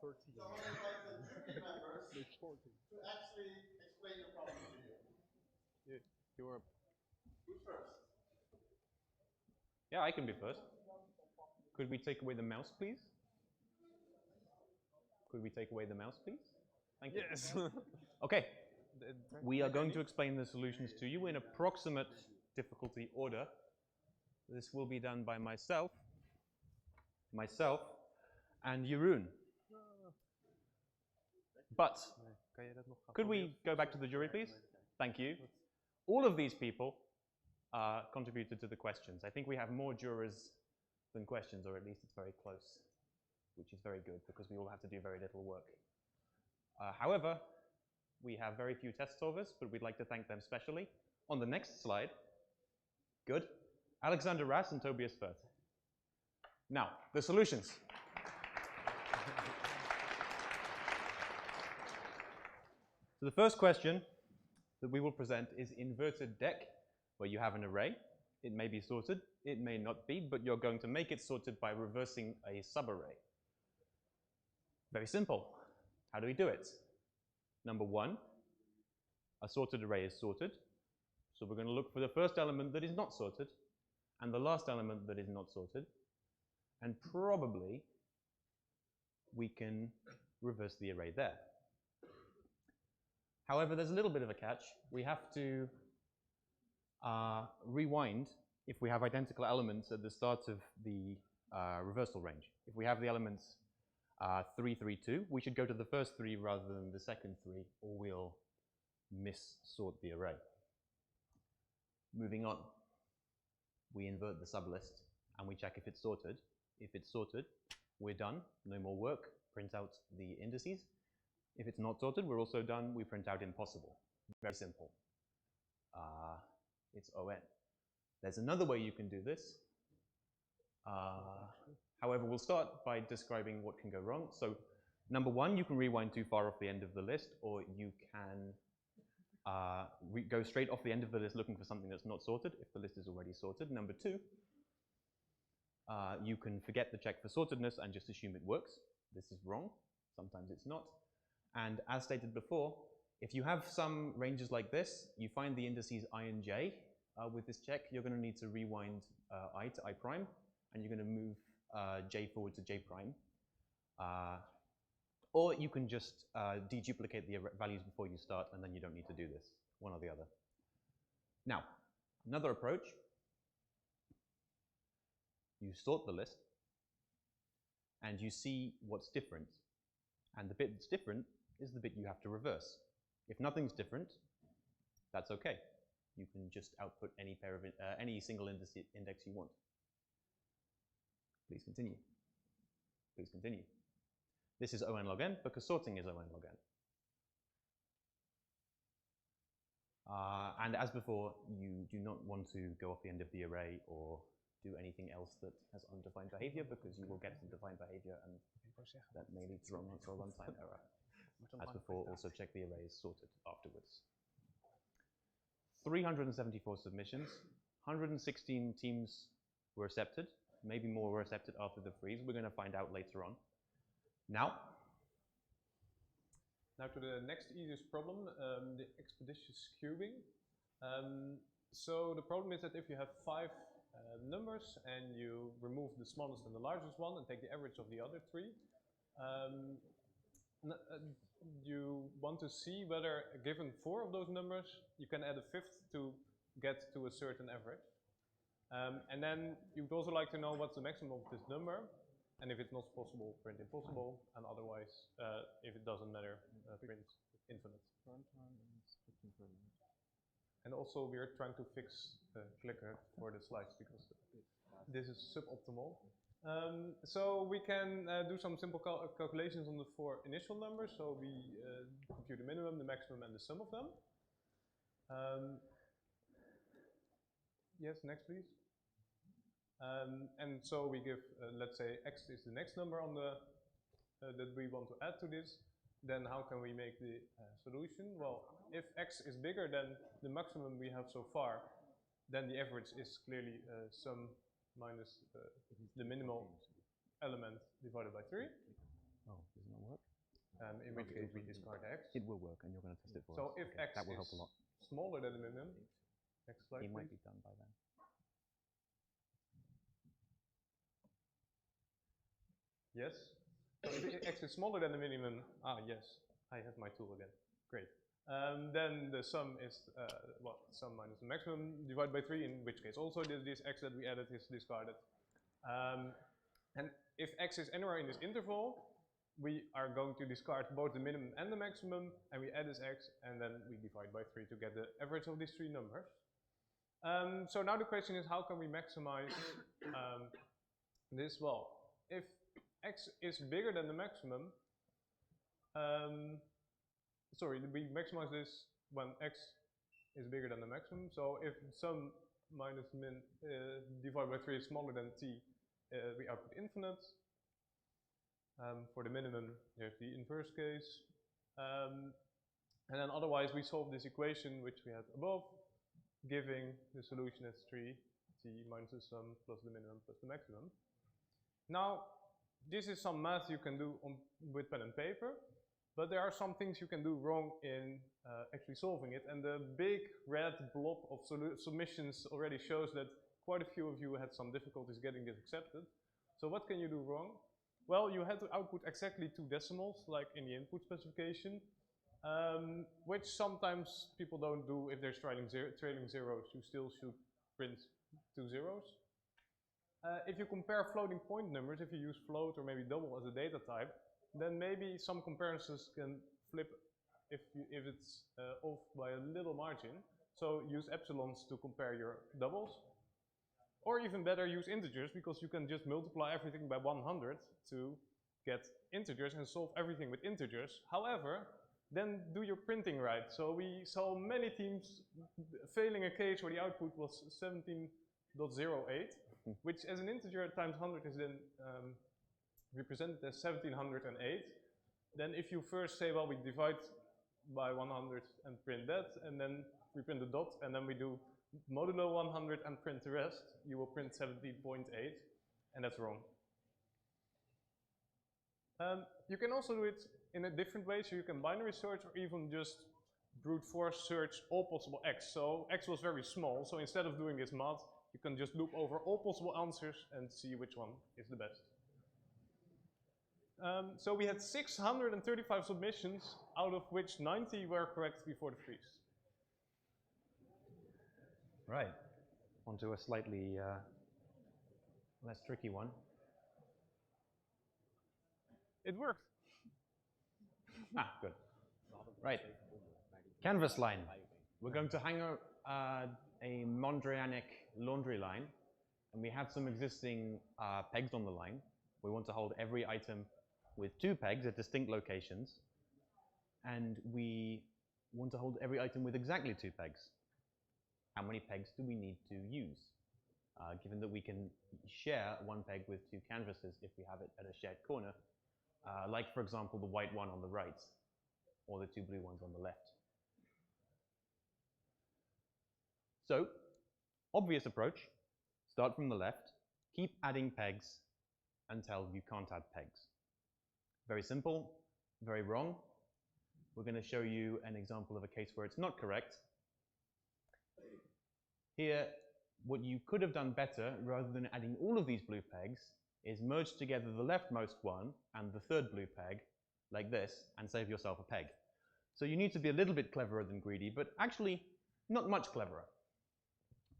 13. So I'm going to invite the three members There's 14. to actually explain the problem to you. You're Who's first? Yeah, I can be first. Could we take away the mouse, please? Could we take away the mouse, please? Thank you. Yes. Okay. We are going to explain the solutions to you in approximate difficulty order. This will be done by myself, and Jeroen. But could we go back to the jury, please? Thank you. All of these people contributed to the questions. I think we have more jurors than questions, or at least it's very close, which is very good because we all have to do very little work. However, we have very few test solvers, but we'd like to thank them specially. On the next slide, good, Alexander Rass and Tobias Firth. Now, the solutions. So the first question that we will present is inverted deck, where you have an array. It may be sorted, it may not be, but you're going to make it sorted by reversing a subarray. Very simple. How do we do it? Number one, a sorted array is sorted. So we're going to look for the first element that is not sorted and the last element that is not sorted. And probably we can reverse the array there. However, there's a little bit of a catch. We have to rewind if we have identical elements at the start of the reversal range. If we have the elements 3, 3, 2, we should go to the first 3 rather than the second 3, or we'll mis-sort the array. Moving on, we invert the sublist and we check if it's sorted. If it's sorted, we're done, no more work, print out the indices. If it's not sorted, we're also done, we print out impossible. Very simple. It's ON. There's another way you can do this. However, we'll start by describing what can go wrong. So, number one, you can rewind too far off the end of the list, or you can go straight off the end of the list looking for something that's not sorted if the list is already sorted. Number two, you can forget the check for sortedness and just assume it works. This is wrong. Sometimes it's not. And as stated before, if you have some ranges like this, you find the indices I and j with this check, you're going to need to rewind I to I prime, and you're going to move j forward to j prime. Or you can just deduplicate the values before you start, and then you don't need to do this, one or the other. Now, another approach, you sort the list, and you see what's different. And the bit that's different is the bit you have to reverse. If nothing's different, that's okay. You can just output any pair of any single index you want. Please continue. Please continue. This is ON log n because sorting is ON log n. And as before, you do not want to go off the end of the array or do anything else that has undefined behavior, because you will get some defined behavior and that may lead to a runtime error. As before, also check the array is sorted afterwards. 374 submissions, 116 teams were accepted, maybe more were accepted after the freeze. We're going to find out later on. Now to the next easiest problem, the expeditious cubing. So the problem is that if you have 5 numbers and you remove the smallest and the largest one and take the average of the other 3, you want to see whether, given 4 of those numbers, you can add a 5th to get to a certain average. And then you'd also like to know what's the maximum of this number, and if it's not possible, print impossible, and otherwise, if it doesn't matter, print infinite. And also we are trying to fix the clicker for the slides because this is suboptimal. So we can do some simple calculations on the 4 initial numbers. So we compute the minimum, the maximum, and the sum of them. Yes, next please. And so we give, let's say x is the next number on the that we want to add to this. Then how can we make the solution? Well, if x is bigger than the maximum we have so far, then the average is clearly sum minus the minimal element divided by 3. Oh, does it not work? In which case we discard x. It will work, and you're going to test it for us. So if Okay, x that will is help a lot. smaller than the minimum, next slide, It might please. be done by then. Yes. So if x is smaller than the minimum, yes, I have my tool again. Great. Then the sum is, sum minus the maximum divided by 3, in which case also this x that we added is discarded. And if x is anywhere in this interval, we are going to discard both the minimum and the maximum, and we add this x, and then we divide by 3 to get the average of these three numbers. So now the question is, how can we maximize this? Well, if x is bigger than the maximum, we maximize this when x is bigger than the maximum. So if sum minus min divided by 3 is smaller than t, we output infinite. For the minimum, here's the inverse case. And then otherwise we solve this equation which we had above, giving the solution as 3t minus the sum plus the minimum plus the maximum. Now, this is some math you can do with pen and paper, but there are some things you can do wrong in actually solving it, and the big red blob of submissions already shows that quite a few of you had some difficulties getting this accepted. So what can you do wrong? Well, you had to output exactly 2 decimals, like in the input specification, which sometimes people don't do if there's trailing zeros. You still should print 2 zeros. If you compare floating point numbers, if you use float or maybe double as a data type, then maybe some comparisons can flip if it's off by a little margin. So use epsilons to compare your doubles. Or even better, use integers, because you can just multiply everything by 100 to get integers and solve everything with integers. However, then do your printing right. So we saw many teams failing a case where the output was 17.08, which as an integer times 100 is then represented as 1708. Then if you first say, well, we divide by 100 and print that, and then we print the dot, and then we do modulo 100 and print the rest, you will print 17.8, and that's wrong. You can also do it in a different way, so you can binary search or even just brute force search all possible x. So x was very small, so instead of doing this math, you can just loop over all possible answers and see which one is the best. So we had 635 submissions, out of which 90 were correct before the freeze. Right, onto a slightly less tricky one. It worked. Good. Right, canvas line. We're going to hang a Mondrianic laundry line, and we have some existing pegs on the line. We want to hold every item with 2 pegs at distinct locations, and we want to hold every item with exactly 2 pegs. How many pegs do we need to use? Given that we can share 1 peg with 2 canvases if we have it at a shared corner, like for example the white one on the right, or the 2 blue ones on the left. So, obvious approach, start from the left, keep adding pegs until you can't add pegs. Very simple, very wrong. We're going to show you an example of a case where it's not correct. Here, what you could have done better, rather than adding all of these blue pegs, is merge together the leftmost one and the 3rd blue peg, like this, and save yourself a peg. So you need to be a little bit cleverer than greedy, but actually not much cleverer.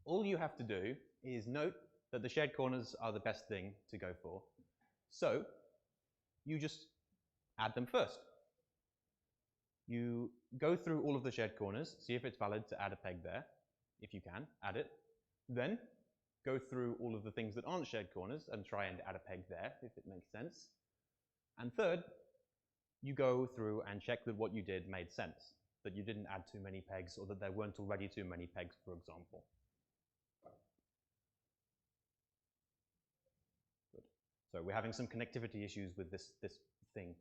All you have to do is note that the shared corners are the best thing to go for. So you just add them first. You go through all of the shared corners, see if it's valid to add a peg there. If you can, add it. Then go through all of the things that aren't shared corners and try and add a peg there, if it makes sense. And third, you go through and check that what you did made sense, that you didn't add too many pegs or that there weren't already too many pegs, for example. Good. So we're having some connectivity issues with this thing.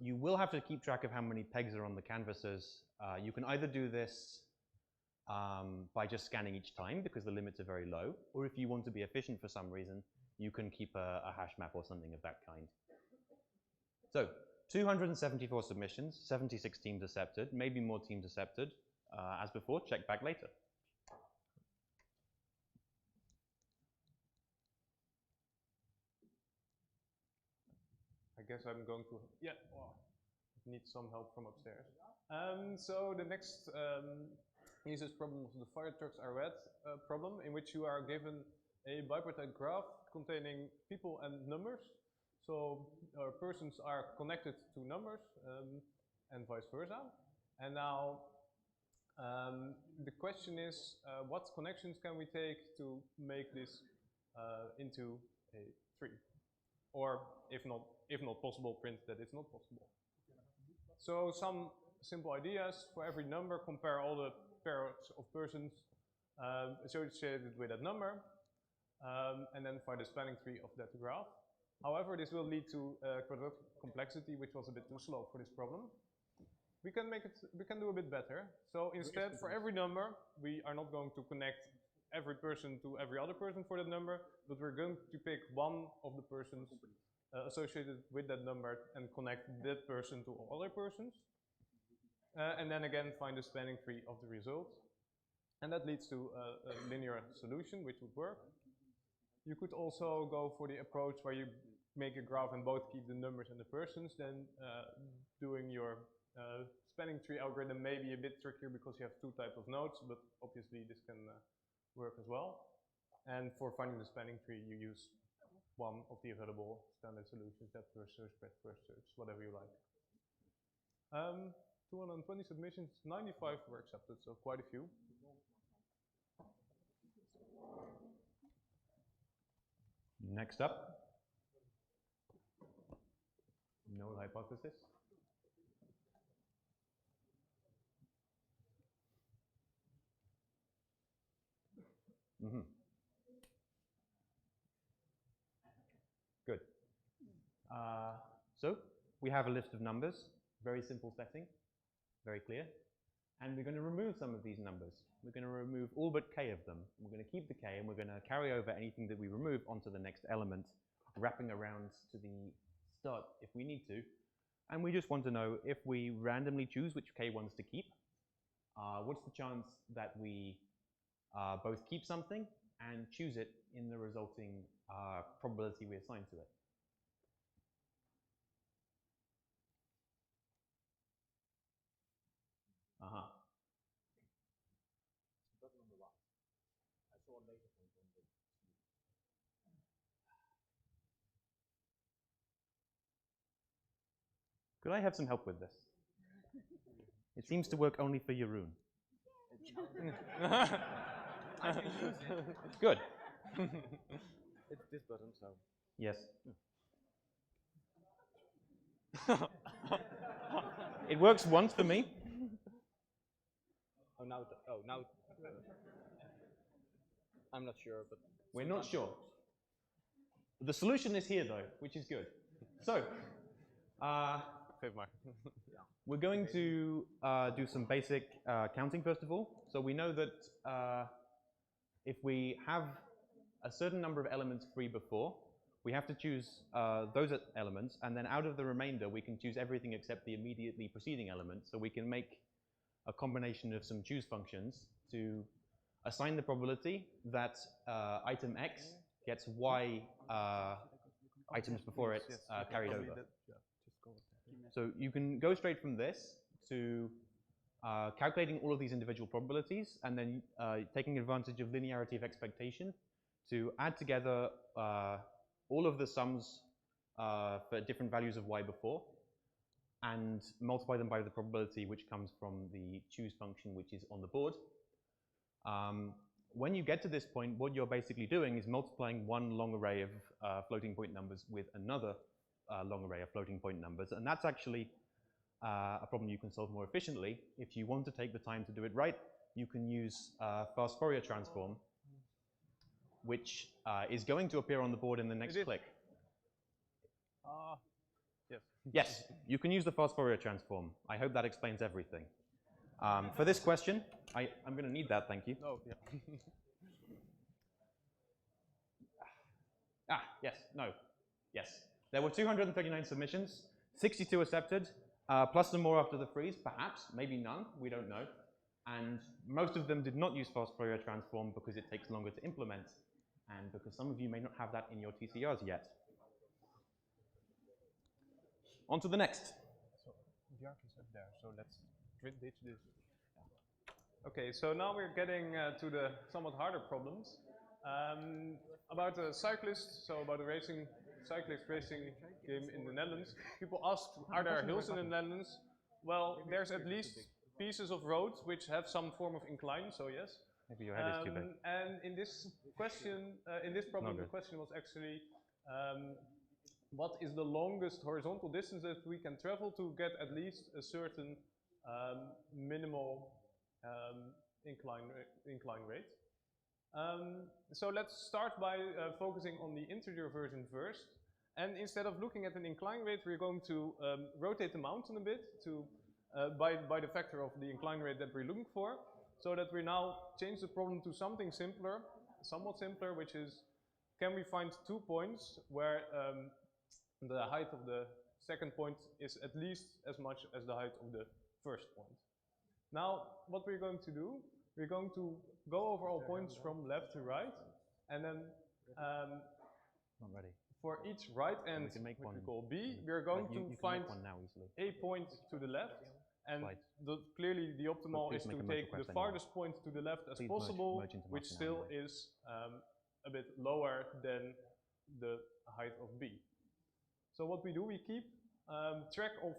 You will have to keep track of how many pegs are on the canvases. You can either do this by just scanning each time because the limits are very low, or if you want to be efficient for some reason, you can keep a hash map or something of that kind. So 274 submissions, 76 teams accepted, maybe more teams accepted. As before, check back later. I guess I'm going to, yeah, well, need some help from upstairs. So the next is this problem of the fire trucks are red problem, in which you are given a bipartite graph containing people and numbers. So persons are connected to numbers and vice versa. And now the question is, what connections can we take to make this into a tree? Or if not possible, print that it's not possible. So some simple ideas: for every number, compare all the pairs of persons associated with that number, and then find the spanning tree of that graph. However, this will lead to quadratic complexity, which was a bit too slow for this problem. We can do a bit better. So instead, for every number, we are not going to connect every person to every other person for that number, but we're going to pick one of the persons associated with that number and connect that person to all other persons. And then again, find the spanning tree of the result. And that leads to a linear solution, which would work. You could also go for the approach where you make a graph and both keep the numbers and the persons. Then doing your spanning tree algorithm may be a bit trickier because you have two types of nodes, but obviously this can work as well. And for finding the spanning tree, you use one of the available standard solutions, depth first search, breadth first search, whatever you like. 220 submissions, 95 were accepted, so quite a few. Next up, null hypothesis. Good. So we have a list of numbers, very simple setting, very clear. And we're going to remove some of these numbers. We're going to remove all but k of them. We're going to keep the k, and we're going to carry over anything that we remove onto the next element, wrapping around to the start if we need to. And we just want to know, if we randomly choose which k ones to keep, what's the chance that we both keep something and choose it in the resulting probability we assign to it. Could I have some help with this? It seems to work only for Jeroen. Good. It's this button, so. Yes. It works once for me. Oh, now. I'm not sure, but. We're not sure. The solution is here, though, which is good. So, we're going to do some basic counting first of all. So we know that if we have a certain number of elements free before, we have to choose those elements, and then out of the remainder we can choose everything except the immediately preceding element. So we can make a combination of some choose functions to assign the probability that item X gets Y items before it carried over. So you can go straight from this to calculating all of these individual probabilities, and then taking advantage of linearity of expectation to add together all of the sums for different values of y before, and multiply them by the probability which comes from the choose function which is on the board. When you get to this point, what you're basically doing is multiplying one long array of floating point numbers with another long array of floating point numbers, and that's actually a problem you can solve more efficiently. If you want to take the time to do it right, you can use fast Fourier transform, which is going to appear on the board in the next click. Yes. Yes, you can use the fast Fourier transform. I hope that explains everything. For this question, I'm going to need that, thank you. Oh, yeah. Yes, no, yes. There were 239 submissions, 62 accepted, plus some more after the freeze, perhaps, maybe none, we don't know. And most of them did not use fast Fourier transform because it takes longer to implement, and because some of you may not have that in your TCRs yet. On to the next. So Bjark is up there, so let's ditch this. Okay, so now we're getting to the somewhat harder problems. About a cyclist, so about a cyclist racing game in the Netherlands. People ask, are there hills in the Netherlands? Well, there's at least pieces of roads which have some form of incline, so yes. Maybe your head is too big. And in this question, in this problem, the question was actually, what is the longest horizontal distance that we can travel to get at least a certain minimal incline rate? So let's start by focusing on the integer version first. And instead of looking at an incline rate, we're going to rotate the mountain a bit to by the factor of the incline rate that we're looking for, so that we now change the problem to something simpler, somewhat simpler, which is, can we find 2 points where the height of the second point is at least as much as the height of the first point? Now, what we're going to do, we're going to go over all points from left to right, and then for each right end, which we call B, we're going to find a point to the left, and clearly the optimal is to take the farthest point to the left as possible, which still is a bit lower than the height of B. So what we do, we keep track of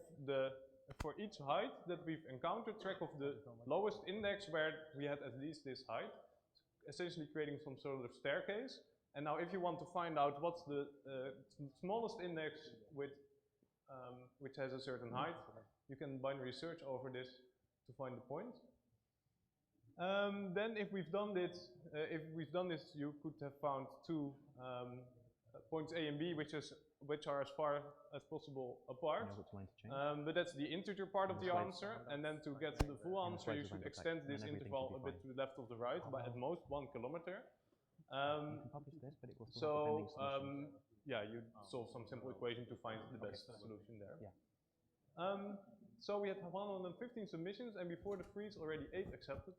for each height that we've encountered, track of the lowest index where we had at least this height, essentially creating some sort of staircase. And now if you want to find out what's the smallest index which has a certain height, you can binary search over this to find the point. Then if we've done this, you could have found 2 points A and B, which are as far as possible apart. But that's the integer part of the answer, and then to get the full answer, you should extend this interval a bit to the left of the right by at most 1 kilometer. Yeah, you solve some simple equation to find the best solution there. So we had 115 submissions, and before the freeze, already 8 accepted.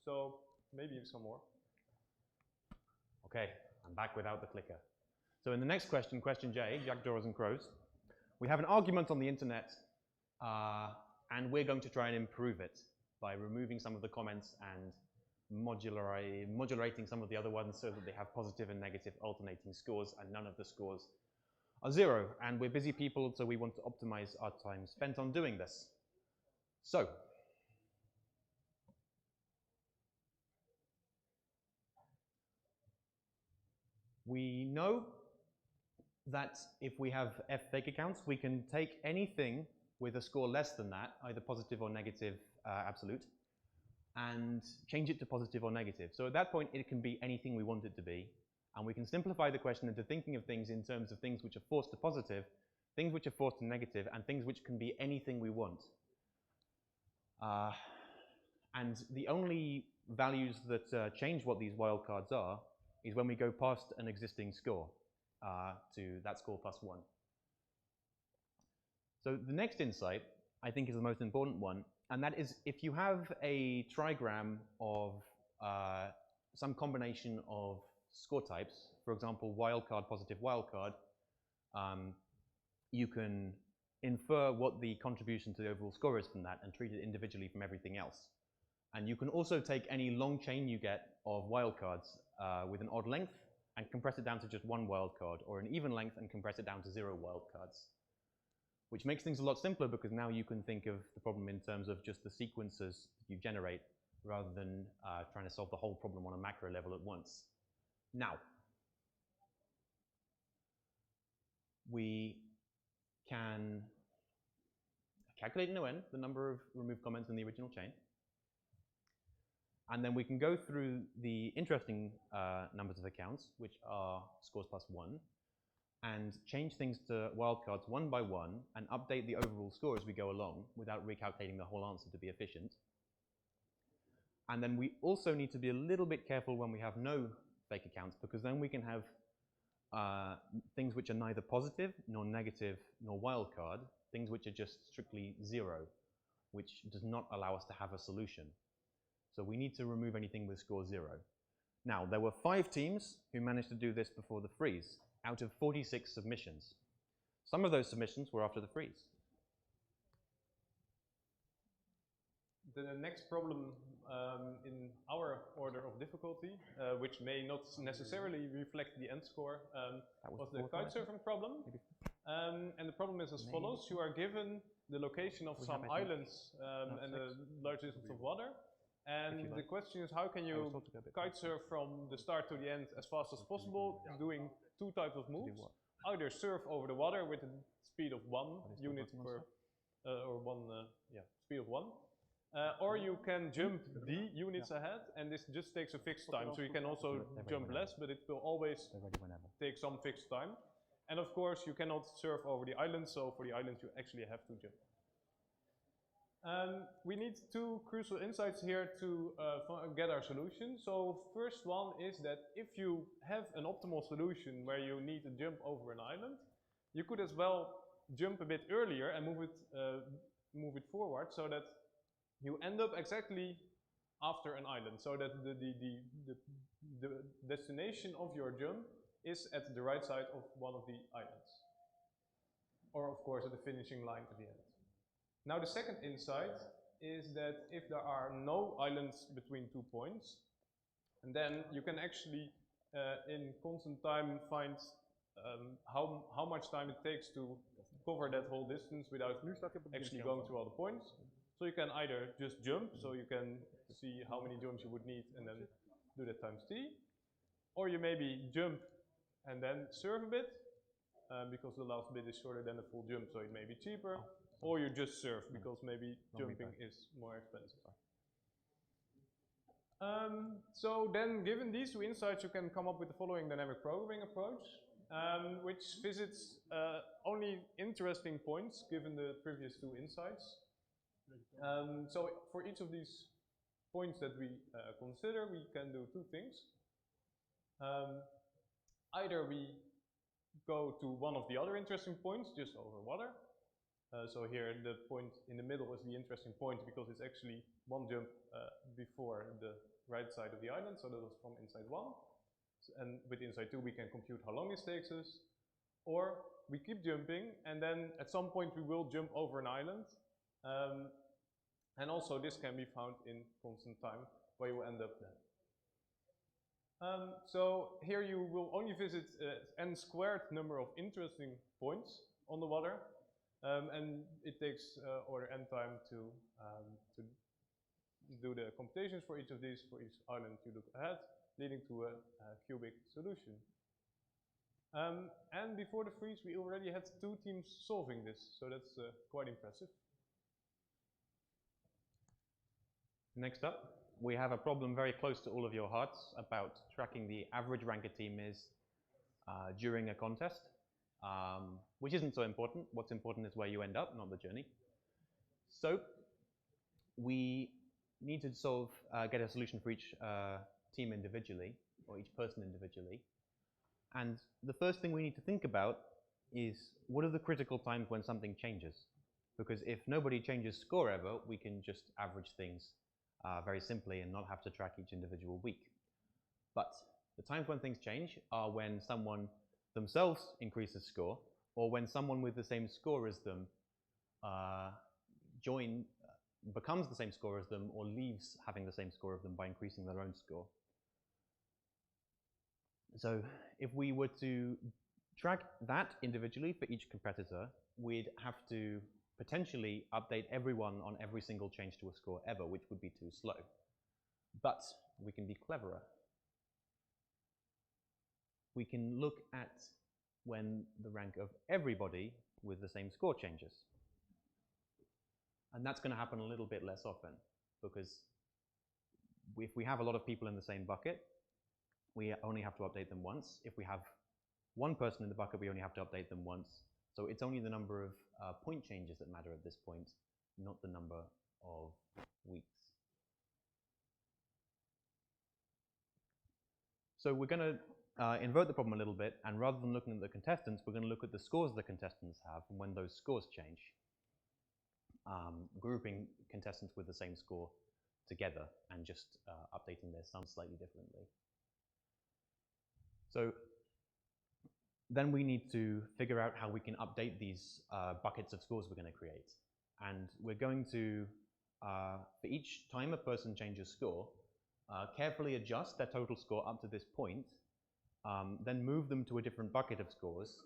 So maybe some more. Okay, I'm back without the clicker. So in the next question, question J, jackdaws and crows, we have an argument on the internet, and we're going to try and improve it by removing some of the comments and modulating some of the other ones so that they have positive and negative alternating scores, and none of the scores are 0. And we're busy people, so we want to optimize our time spent on doing this. So, we know that if we have F fake accounts, we can take anything with a score less than that, either positive or negative absolute, and change it to positive or negative. So at that point, it can be anything we want it to be, and we can simplify the question into thinking of things in terms of things which are forced to positive, things which are forced to negative, and things which can be anything we want. And the only values that change what these wildcards are is when we go past an existing score to that score plus 1. So the next insight, I think, is the most important one, and that is if you have a trigram of some combination of score types, for example, wildcard, positive wildcard, you can infer what the contribution to the overall score is from that and treat it individually from everything else. And you can also take any long chain you get of wildcards with an odd length and compress it down to just 1 wildcard, or an even length and compress it down to 0 wildcards. Which makes things a lot simpler because now you can think of the problem in terms of just the sequences you generate rather than trying to solve the whole problem on a macro level at once. Now, we can calculate in ON the number of removed comments in the original chain. And then we can go through the interesting numbers of accounts, which are scores plus 1. and change things to wildcards one by one and update the overall score as we go along without recalculating the whole answer to be efficient. And then we also need to be a little bit careful when we have no fake accounts, because then we can have things which are neither positive nor negative nor wildcard, things which are just strictly 0, which does not allow us to have a solution. So we need to remove anything with score 0. Now, there were 5 teams who managed to do this before the freeze, out of 46 submissions. Some of those submissions were after the freeze. The next problem in our order of difficulty, which may not necessarily reflect the end score, was the kitesurfing problem. And the problem is as follows. You are given the location of some islands and a large distance of water. And the question is, how can you kitesurf from the start to the end as fast as possible, doing 2 types of moves? Either surf over the water with a speed of 1 unit per, or speed of 1. Or you can jump d units ahead, and this just takes a fixed time. So you can also jump less, but it will always take some fixed time. And of course, you cannot surf over the island, so for the island you actually have to jump. We need 2 crucial insights here to get our solution. So first one is that if you have an optimal solution where you need to jump over an island, you could as well jump a bit earlier and move it forward so that you end up exactly after an island, so that the destination of your jump is at the right side of one of the islands. Or of course at the finishing line at the end. Now the second insight is that if there are no islands between 2 points, and then you can actually in constant time find how much time it takes to cover that whole distance without actually going through all the points. So you can either just jump, so you can see how many jumps you would need and then do that times t. Or you maybe jump and then surf a bit, because the last bit is shorter than the full jump, so it may be cheaper. Or you just surf, because maybe jumping is more expensive. So then, given these 2 insights, you can come up with the following dynamic programming approach, which visits only interesting points given the previous 2 insights. So for each of these points that we consider, we can do 2 things. Either we go to one of the other interesting points just over water. So here the point in the middle is the interesting point because it's actually 1 jump before the right side of the island, so that was from inside 1. And with inside 2 we can compute how long it takes us. Or we keep jumping and then at some point we will jump over an island. And also this can be found in constant time where you end up then. So here you will only visit n squared number of interesting points on the water. And it takes order n time to do the computations for each of these, for each island you look ahead, leading to a cubic solution. And before the freeze, we already had 2 teams solving this, so that's quite impressive. Next up, we have a problem very close to all of your hearts about tracking the average rank a team is during a contest. Which isn't so important. What's important is where you end up, not the journey. So we need to get a solution for each team individually, or each person individually. And the first thing we need to think about is, what are the critical times when something changes? Because if nobody changes score ever, we can just average things very simply and not have to track each individual week. But the times when things change are when someone themselves increases score, or when someone with the same score as them becomes the same score as them, or leaves having the same score as them by increasing their own score. So if we were to track that individually for each competitor, we'd have to potentially update everyone on every single change to a score ever, which would be too slow. But we can be cleverer. We can look at when the rank of everybody with the same score changes. And that's going to happen a little bit less often, because if we have a lot of people in the same bucket, we only have to update them once. If we have one person in the bucket, we only have to update them once. So it's only the number of point changes that matter at this point, not the number of weeks. So we're going to invert the problem a little bit, and rather than looking at the contestants, we're going to look at the scores the contestants have and when those scores change. Grouping contestants with the same score together and just updating their sums slightly differently. So then we need to figure out how we can update these buckets of scores we're going to create. And we're going to, for each time a person changes score, carefully adjust their total score up to this point, then move them to a different bucket of scores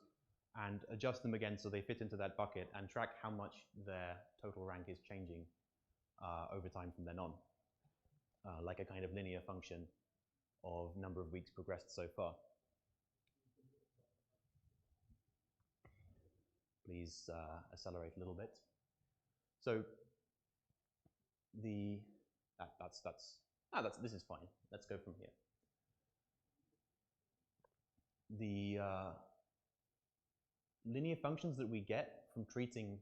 and adjust them again so they fit into that bucket and track how much their total rank is changing over time from then on, like a kind of linear function of number of weeks progressed so far. Please accelerate a little bit. So this is fine. Let's go from here. The linear functions that we get from treating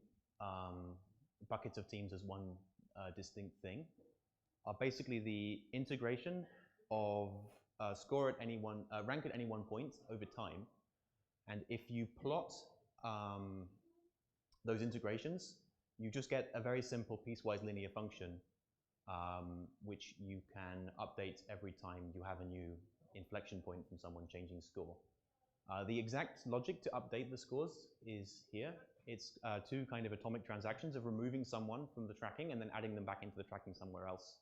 buckets of teams as one distinct thing are basically the integration of score at any one rank at any one point over time. And if you plot those integrations, you just get a very simple piecewise linear function, which you can update every time you have a new inflection point from someone changing score. The exact logic to update the scores is here. It's two kind of atomic transactions of removing someone from the tracking and then adding them back into the tracking somewhere else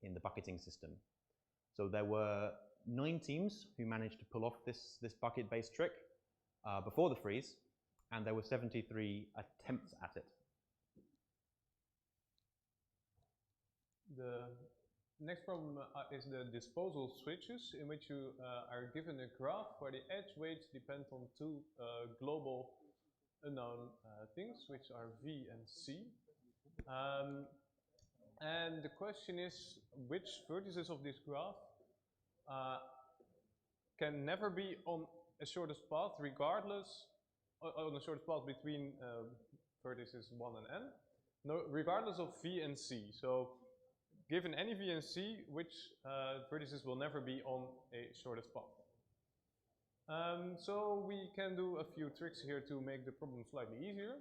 in the bucketing system. So there were 9 teams who managed to pull off this bucket-based trick before the freeze, and there were 73 attempts at it. The next problem is the disposal switches, in which you are given a graph where the edge weights depend on 2 global unknown things, which are V and C. And the question is, which vertices of this graph can never be on a shortest path, regardless, on the shortest path between vertices 1 and n, no, regardless of V and C. So given any V and C, which vertices will never be on a shortest path. So we can do a few tricks here to make the problem slightly easier.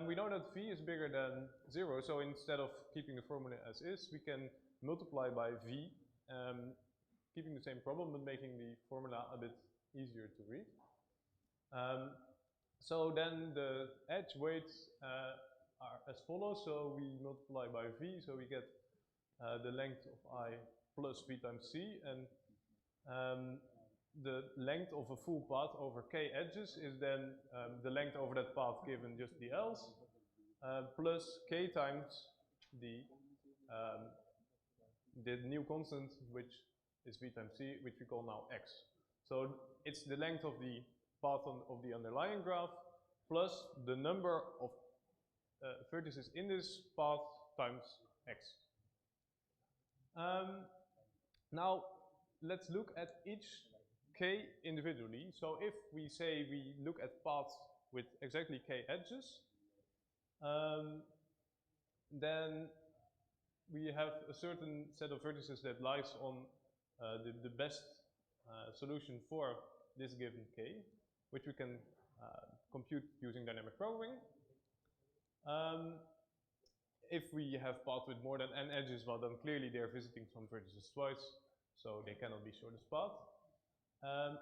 We know that V is bigger than 0, so instead of keeping the formula as is, we can multiply by V, keeping the same problem but making the formula a bit easier to read. So then the edge weights are as follows. So we multiply by V, so we get the length of I plus V times C, and the length of a full path over k edges is then the length over that path given just the else, plus k times the new constant, which is V times C, which we call now x. So it's the length of the path of the underlying graph plus the number of vertices in this path times x. Now let's look at each k individually. So if we say we look at paths with exactly k edges, then we have a certain set of vertices that lies on the best solution for this given k, which we can compute using dynamic programming. If we have paths with more than n edges, well then clearly they're visiting some vertices twice, so they cannot be shortest path.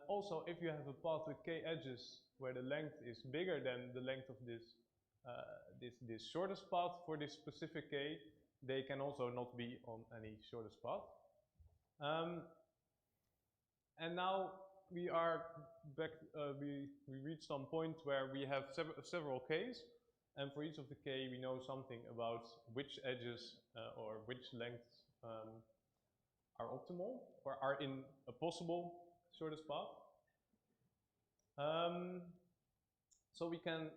Also, if you have a path with k edges where the length is bigger than the length of this shortest path for this specific k, they can also not be on any shortest path. And now we are back, we reach some point where we have several k's, and for each of the k we know something about which edges or which lengths are optimal or are in a possible shortest path. So we can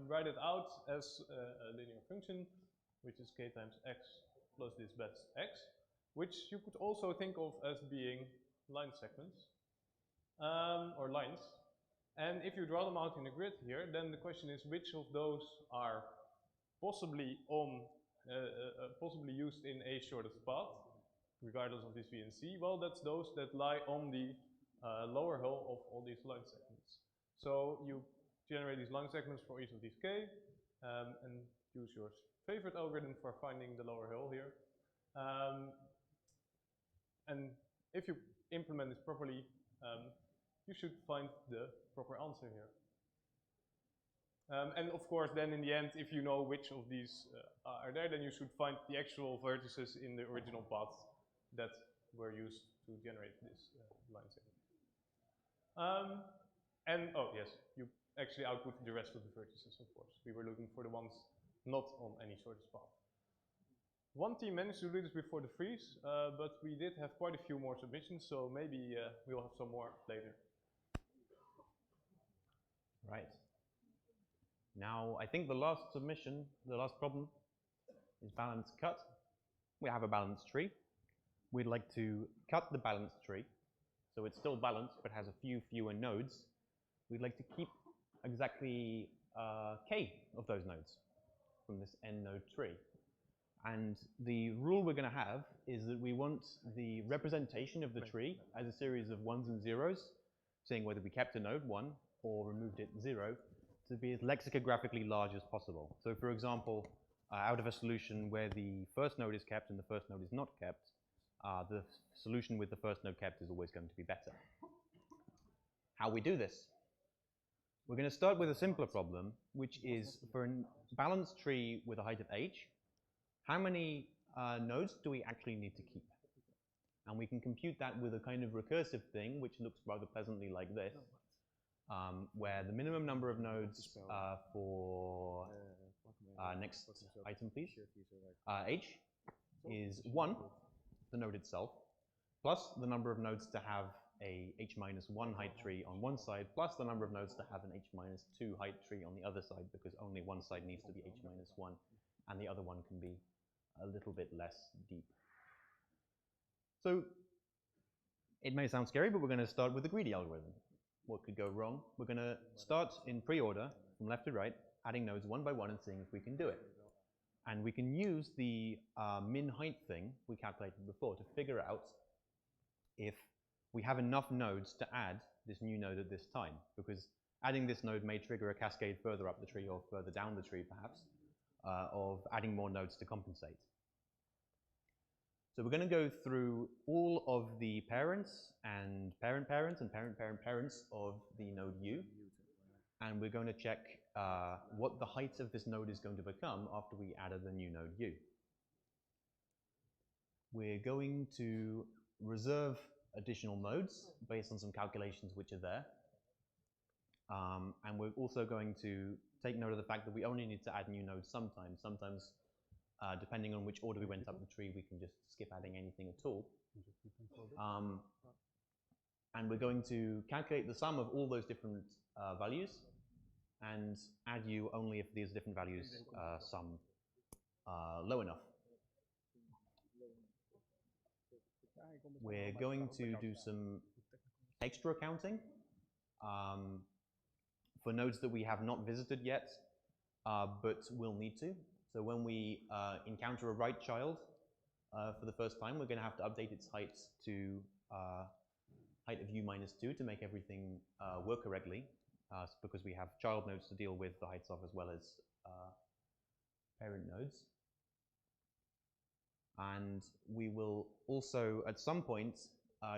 write it out as a linear function, which is k times x plus this best x, which you could also think of as being line segments. or lines. And if you draw them out in the grid here, then the question is which of those are possibly possibly used in a shortest path, regardless of this VNC. Well, that's those that lie on the lower hull of all these line segments. So you generate these line segments for each of these k, and use your favorite algorithm for finding the lower hull here. And if you implement this properly, you should find the proper answer here. And of course, then in the end, if you know which of these are there, then you should find the actual vertices in the original paths that were used to generate this line segment. And oh yes, you actually output the rest of the vertices, of course. We were looking for the ones not on any shortest path. One team managed to do this before the freeze, but we did have quite a few more submissions, so maybe we'll have some more later. Right. Now, I think the last submission, the last problem is balance cut. We have a balanced tree. We'd like to cut the balanced tree, so it's still balanced but has a few fewer nodes. We'd like to keep exactly k of those nodes from this n node tree. And the rule we're going to have is that we want the representation of the tree as a series of ones and zeros, saying whether we kept a node 1 or removed it 0, to be as lexicographically large as possible. So for example, out of a solution where the first node is kept and the first node is not kept, the solution with the first node kept is always going to be better. How we do this? We're going to start with a simpler problem, which is for a balanced tree with a height of h, how many nodes do we actually need to keep? And we can compute that with a kind of recursive thing, which looks rather pleasantly like this, where the minimum number of nodes for next item, please, h is 1, the node itself, plus the number of nodes to have a h-1 height tree on one side, plus the number of nodes to have an h-2 height tree on the other side, because only one side needs to be h-1, and the other one can be a little bit less deep. So it may sound scary, but we're going to start with the greedy algorithm. What could go wrong? We're going to start in pre-order, from left to right, adding nodes one by one and seeing if we can do it. And we can use the min height thing we calculated before to figure out if we have enough nodes to add this new node at this time, because adding this node may trigger a cascade further up the tree or further down the tree, perhaps, of adding more nodes to compensate. So we're going to go through all of the parents and parent-parents and parent-parent-parents of the node U, and we're going to check what the height of this node is going to become after we added the new node U. We're going to reserve additional nodes based on some calculations which are there. And we're also going to take note of the fact that we only need to add new nodes sometimes. Sometimes, depending on which order we went up the tree, we can just skip adding anything at all. And we're going to calculate the sum of all those different values and add U only if these different values sum low enough. We're going to do some extra counting for nodes that we have not visited yet, but will need to. So when we encounter a right child for the first time, we're going to have to update its height to height of U-2 to make everything work correctly, because we have child nodes to deal with the heights of as well as parent nodes. And we will also, at some point,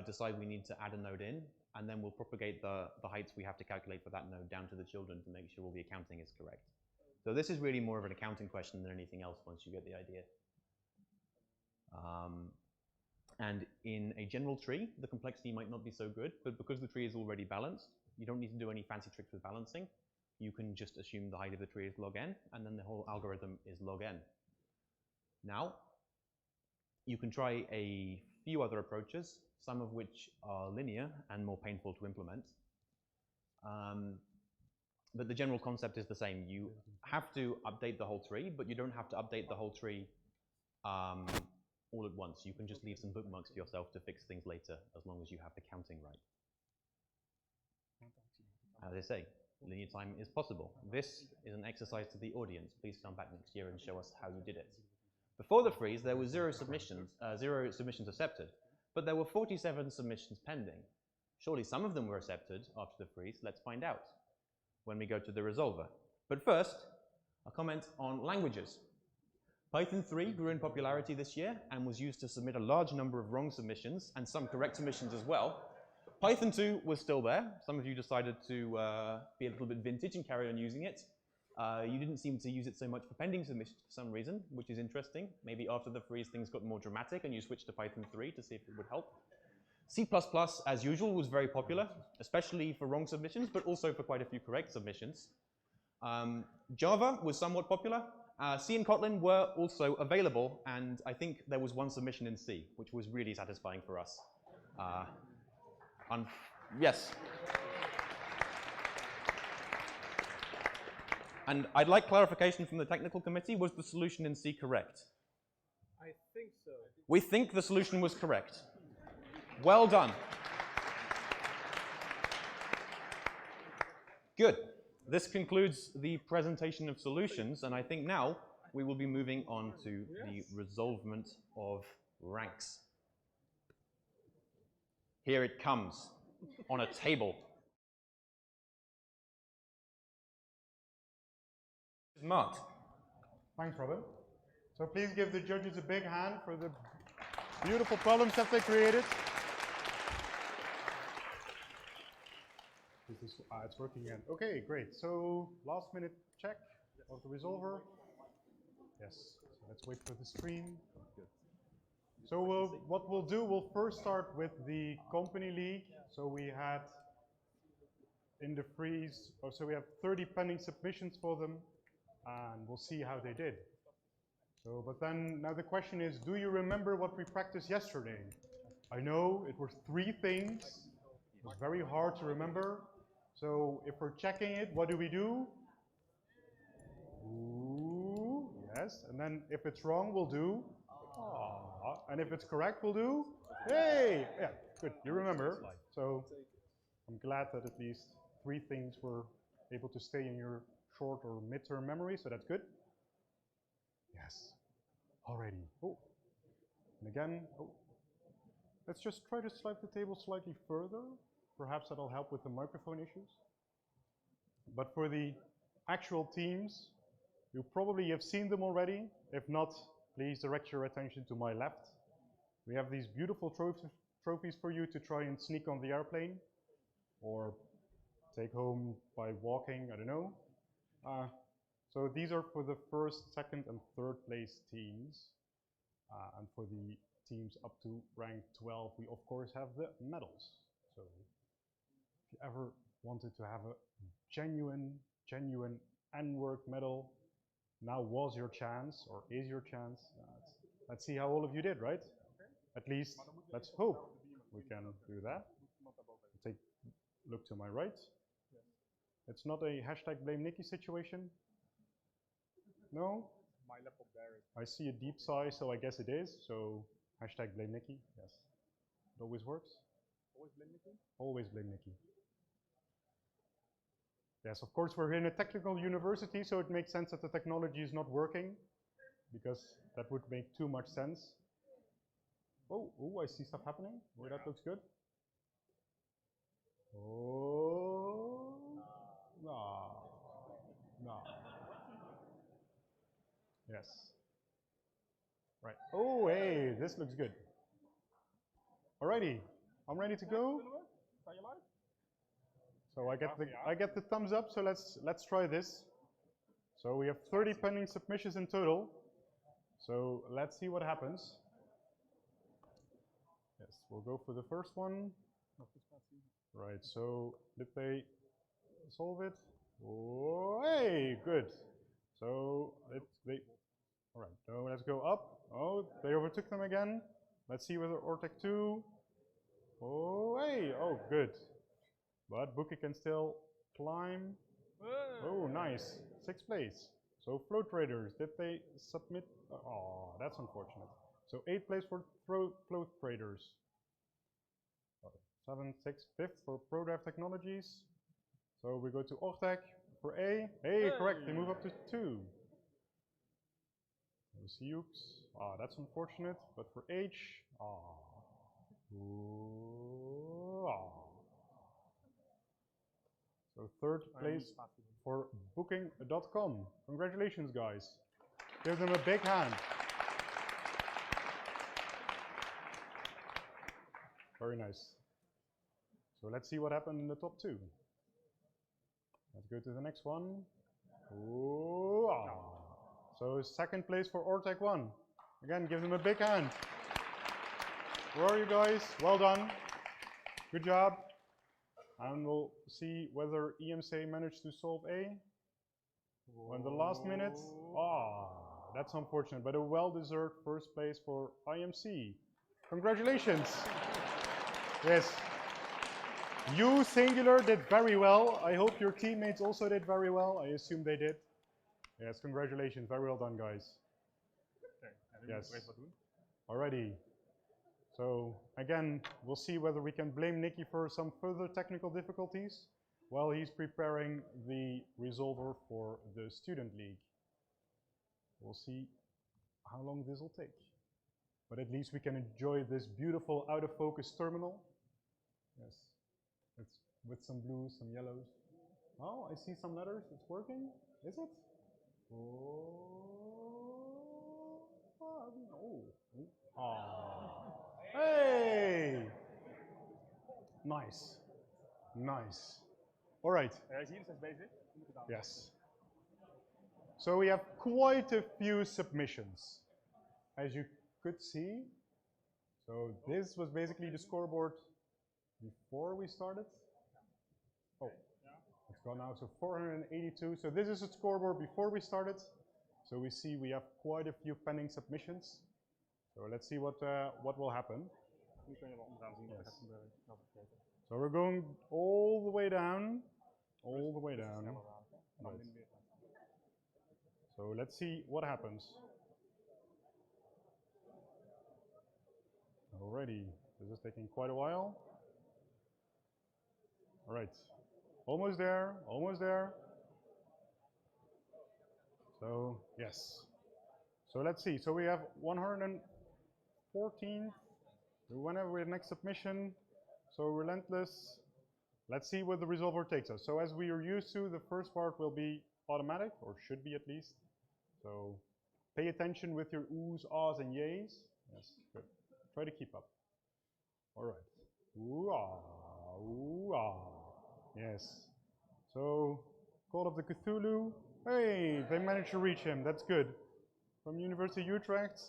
decide we need to add a node in, and then we'll propagate the heights we have to calculate for that node down to the children to make sure all the accounting is correct. So this is really more of an accounting question than anything else once you get the idea. And in a general tree, the complexity might not be so good, but because the tree is already balanced, you don't need to do any fancy tricks with balancing. You can just assume the height of the tree is log n, and then the whole algorithm is log n. Now, you can try a few other approaches, some of which are linear and more painful to implement. But the general concept is the same. You have to update the whole tree, but you don't have to update the whole tree all at once. You can just leave some bookmarks for yourself to fix things later, as long as you have the counting right. as I say, linear time is possible. This is an exercise to the audience. Please come back next year and show us how you did it. Before the freeze, there were zero submissions accepted, but there were 47 submissions pending. Surely some of them were accepted after the freeze. Let's find out when we go to the resolver. But first, a comment on languages. Python 3 grew in popularity this year and was used to submit a large number of wrong submissions and some correct submissions as well. Python 2 was still there. Some of you decided to be a little bit vintage and carry on using it. You didn't seem to use it so much for pending submissions for some reason, which is interesting. Maybe after the freeze things got more dramatic and you switched to Python 3 to see if it would help. C++, as usual, was very popular, especially for wrong submissions, but also for quite a few correct submissions. Java was somewhat popular. C and Kotlin were also available, and I think there was one submission in C, which was really satisfying for us. Yes. And I'd like clarification from the technical committee. Was the solution in C correct? I think so. We think the solution was correct. Well done. Good. This concludes the presentation of solutions, and I think now we will be moving on to the resolvement of ranks. Here it comes on a table. Marked. Thanks, Robin. So please give the judges a big hand for the beautiful problems that they created. It's working again. Okay, great. So last minute check of the resolver. Yes, so let's wait for the screen. Good. So what we'll do, we'll first start with the company league. So we had in the freeze, so we have 30 pending submissions for them, and we'll see how they did. So, but then now the question is, do you remember what we practiced yesterday? I know it were 3 things. It was very hard to remember. So if we're checking it, what do we do? Ooh, yes, and then if it's wrong, we'll do. Aww. And if it's correct, we'll do. Hey, yeah, good. You remember. So I'm glad that at least 3 things were able to stay in your short or midterm memory. So that's good. Yes. Alrighty. Oh, and again. Oh, let's just try to slide the table slightly further. Perhaps that'll help with the microphone issues. But for the actual teams, you probably have seen them already. If not, please direct your attention to my left. We have these beautiful trophies for you to try and sneak on the airplane or take home by walking, I don't know. So these are for the first, second, and third place teams. And for the teams up to rank 12, we of course have the medals. So if you ever wanted to have a genuine NWERC medal, now was your chance, or is your chance. Let's see how all of you did, right? At least, let's hope we can do that. Look to my right. It's not a hashtag blame Nikki situation. No? My laptop there is. I see a deep sigh, so I guess it is. So hashtag blame Nikki. Yes. It always works. Always blame Nikki? Always blame Nikki. Yes, of course, we're in a technical university, so it makes sense that the technology is not working, because that would make too much sense. Oh, I see stuff happening. Oh, that looks good. Oh, no. Yes. Right. Oh, hey, this looks good. Alrighty, I'm ready to go. So I get the thumbs up. So let's try this. So we have 30 pending submissions in total. So let's see what happens. Yes, we'll go for the first one. Right. So did they solve it? Oh, hey, good. So all right. So let's go up. Oh, they overtook them again. Let's see whether Ortec 2. Oh, hey. Oh, good. But Bookie can still climb. Oh, nice. 6th place. So float traders, did they submit? Oh, that's unfortunate. So 8th place for float traders. 7th, 6th, 5th for ProDrive Technologies. So we go to Ortek for A. Hey, correct, they move up to 2. Siux. Ah, that's unfortunate, but for H, Ooh, So third place for booking.com. Congratulations, guys. Give them a big hand. Very nice. So let's see what happened in the top 2. Let's go to the next one. Ooh, So second place for Ortec 1. Again, give them a big hand. Where are you guys? Well done. Good job. And we'll see whether EMC managed to solve A. In the last minute. That's unfortunate, but a well-deserved first place for IMC. Congratulations. Yes. You, singular, did very well. I hope your teammates also did very well. I assume they did. Yes, congratulations. Very well done, guys. Yes. Alrighty. So, again, we'll see whether we can blame Nicky for some further technical difficulties while he's preparing the resolver for the Student League. We'll see how long this will take. But at least we can enjoy this beautiful out-of-focus terminal. Yes. It's with some blues, some yellows. Oh, I see some letters. It's working. Is it? Hey! Nice. Nice. All right. Yes. So we have quite a few submissions, as you could see. So this was basically the scoreboard before we started. Oh, it's gone now, so 482. So this is a scoreboard before we started. So we see we have quite a few pending submissions. So let's see what will happen. Yes. So we're going all the way down. All the way down. Right. So let's see what happens. Alrighty, this is taking quite a while. All right, almost there, almost there. So yes. So let's see. So we have 114. Whenever we have next submission. So relentless. Let's see what the resolver takes us. So as we are used to, the first part will be automatic, or should be at least. So pay attention with your oohs, ahs, and yays. Yes, good. Try to keep up. All right. Ooh, ah, ooh, ah. Yes. So Call of the Cthulhu. Hey, they managed to reach him. That's good. From University of Utrecht.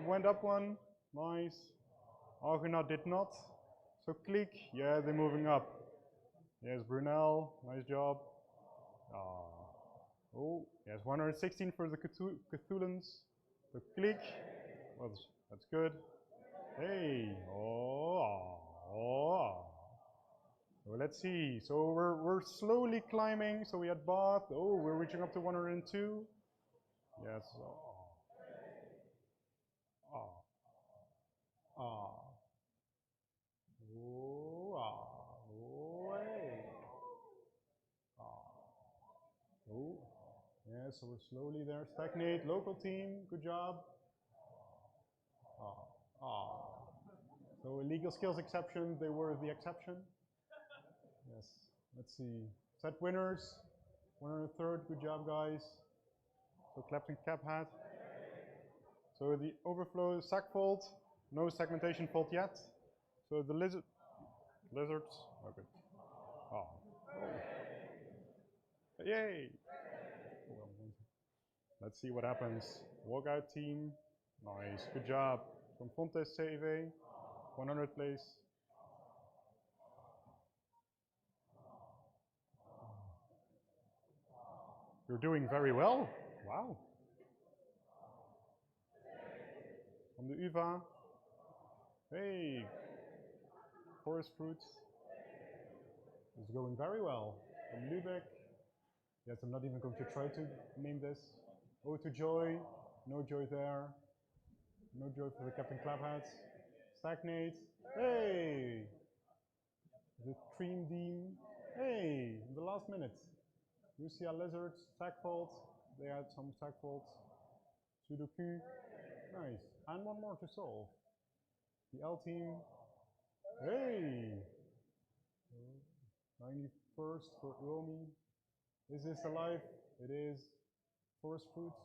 Went up one. Nice. Argonaut did not. So click. Yeah, they're moving up. Yes, Brunel. Nice job. Oh, yes, 116 for the Cthulhans. So click. Well, that's good. Hey. So let's see. So we're slowly climbing. So we had Bath. Oh, we're reaching up to 102. Yes. Oh, yeah, so we're slowly there. Stagnate, local team, good job. So illegal skills exception, they were the exception. Yes, let's see. Set winners, 103rd, good job, guys. So Clapton Cap Hat. So the overflow sack fault, no segmentation fault yet. So the lizards, okay. Yay! Let's see what happens. Walkout team, nice, good job. From Fontes CV, 100th place. You're doing very well. Wow. From the UvA, hey, forest fruits. It's going very well. From Lübeck, yes, I'm not even going to try to name this. Ode to Joy, no joy there. No joy for the Captain Claphats. Stagnate, hey! The Cream Dean, Hey, in the last minute. Lucia Lizards, tag fault. They had some tag faults. Sudoku. Nice. And one more to solve. The L team. Hey! 91st for Uomi. Is this alive? It is. Forest fruits.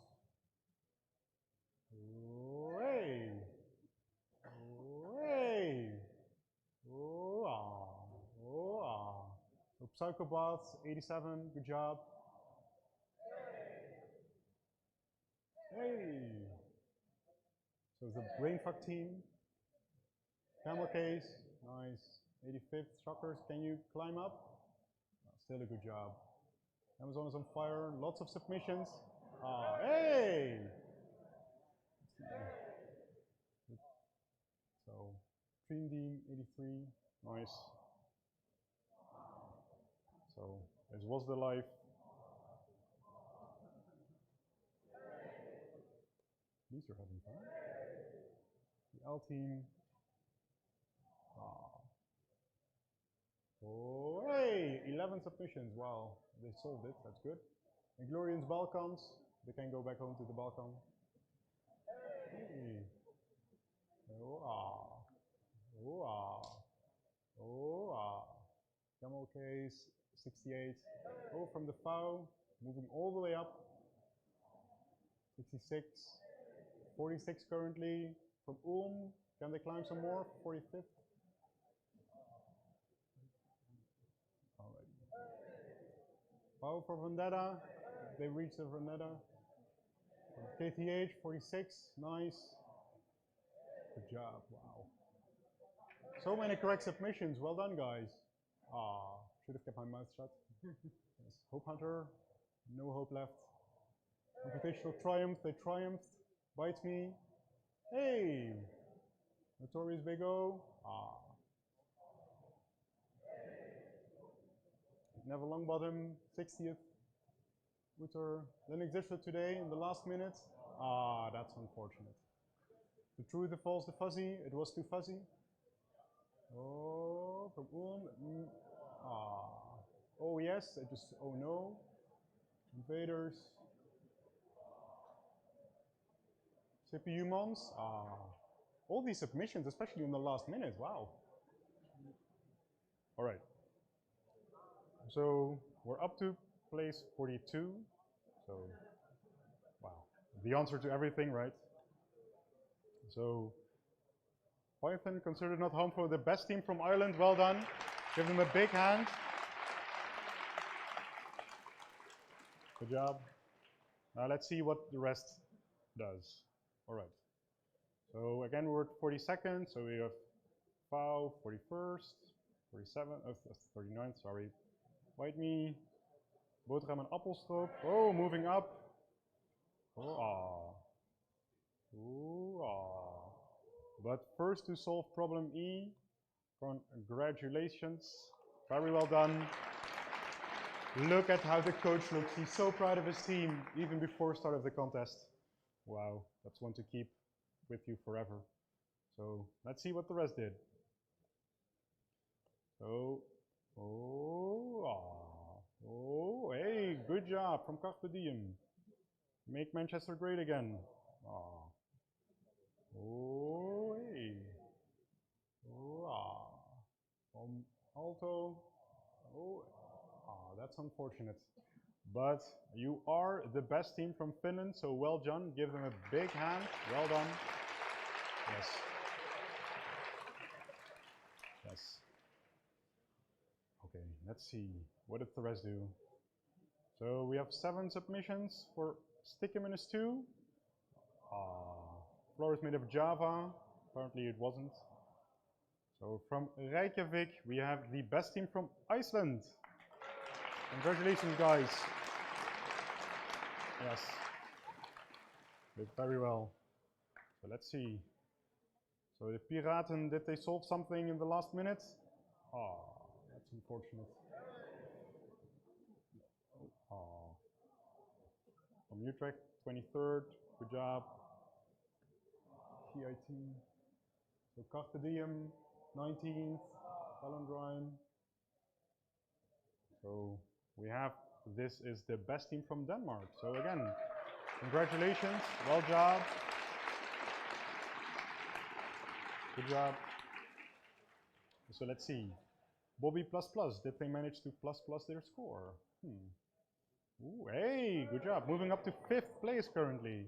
Hey! Hey! Oh, ah. Oh, ah. So Psychobots, 87, good job. Hey! So the Brainfuck team. Camel case, nice. 85th, Shockers, can you climb up? Still a good job. Amazon is on fire, lots of submissions. Ah, hey! So, Dream Dean, 83, nice. So, this was the life. These are having fun. The L team. Ah. Oh, hey! 11 submissions, wow. They solved it, that's good. Inglorians Balkans, they can go back home to the Balkan. Hey. Oh, ah. Oh, ah. Oh, ah. Camel case, 68. Oh, from the FAO, moving all the way up. 66. 46 currently. From Ulm, can they climb some more? 45th. Alright. FAO for Vendetta, they reached the Vendetta. KTH, 46, nice. Good job, wow. So many correct submissions, well done guys. Ah, should have kept my mouth shut. Yes. Hope Hunter, no hope left. Computational Triumph, they triumphed. Bites me. Hey! Notorious Big O. Ah. Never Longbottom, 60th. Uter. Linux Distro today in the last minute. Ah, that's unfortunate. The true, the false, the fuzzy. It was too fuzzy. Oh, from Ulm. Ah. Oh yes, it just, oh no. Invaders. CPU Mons. Ah. All these submissions, especially in the last minute, wow. All right. So we're up to place 42. So, wow. The answer to everything, right? So, Python considered not harmful, the best team from Ireland, well done. Give them a big hand. Good job. Now let's see what the rest does. All right. So again, we're at 42nd, so we have FAO, 41st, 47th, 39th, sorry. White Me, Boterham and Appelstroop. Oh, moving up. Oh, ah. Oh, ah. But first to solve problem E. Congratulations. Very well done. Look at how the coach looks. He's so proud of his team, even before start of the contest. Wow, that's one to keep with you forever. So let's see what the rest did. So, oh, ah, oh, hey, good job from Carpe Diem. Make Manchester great again. Ah. Oh, hey. Oh, ah. Alto. Oh, ah, that's unfortunate. But you are the best team from Finland, so well done. Give them a big hand. Well done. Yes. Yes. Okay, let's see. What did the rest do? So we have 7 submissions for Sticky-2. Floor is made of Java. Apparently it wasn't. So from Reykjavik, we have the best team from Iceland. Congratulations, guys. Yes. Did very well. So let's see. So the Piraten, did they solve something in the last minute? Ah, that's unfortunate. Ah. From Utrecht, 23rd, good job. TIT. So Carpe Diem, 19th, Palindrome. So we have, this is the best team from Denmark. So again, congratulations, well job. Good job. So let's see. Bobby plus plus, did they manage to plus plus their score? Ooh, hey, good job. Moving up to 5th place currently.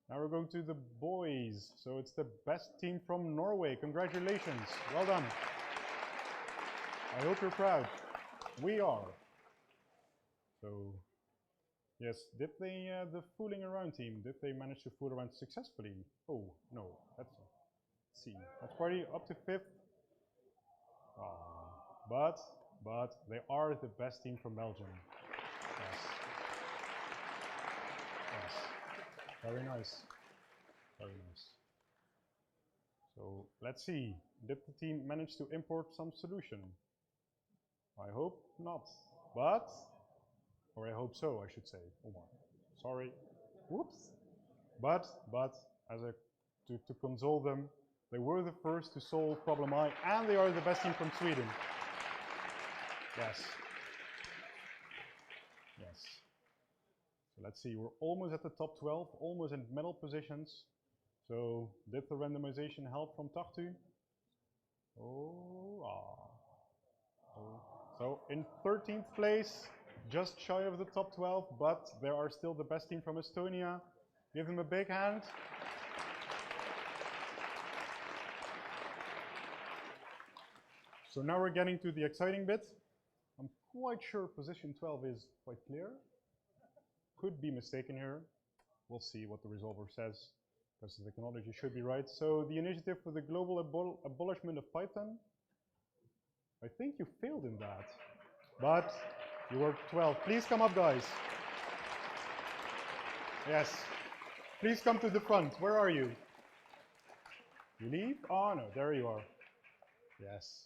Now we're going to the boys. So it's the best team from Norway. Congratulations. Well done. I hope you're proud. We are. So, yes, did they, the fooling around team, did they manage to fool around successfully? Oh, no, let's see. That's probably up to 5th. But they are the best team from Belgium. Yes. Yes. Very nice. Very nice. So let's see. Did the team manage to import some solution? I hope not. But, or I hope so, I should say. Oh my. Sorry. Whoops. But as a to console them, they were the first to solve problem I, and they are the best team from Sweden. Yes. Yes. So let's see, we're almost at the top 12, almost in medal positions. So did the randomization help from Tartu? So in 13th place, just shy of the top 12, but there are still the best team from Estonia. Give them a big hand. So now we're getting to the exciting bit. I'm quite sure position 12 is quite clear. Could be mistaken here. We'll see what the resolver says, because the technology should be right. So the initiative for the global abolishment of Python. I think you failed in that, but you were 12. Please come up, guys. Yes. Please come to the front. Where are you? You leave? Oh, no, there you are. Yes.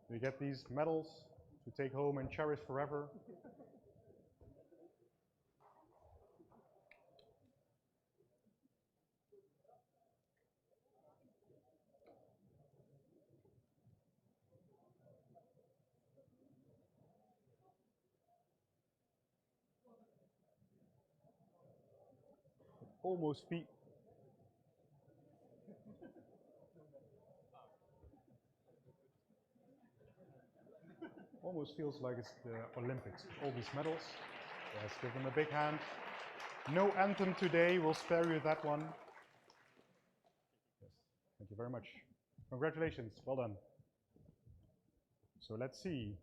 You get these medals to take home and cherish forever. Almost feels like it's the Olympics. All these medals. Yes, give them a big hand. No anthem today. We'll spare you that one. Yes, thank you very much. Congratulations. Well done. So let's see.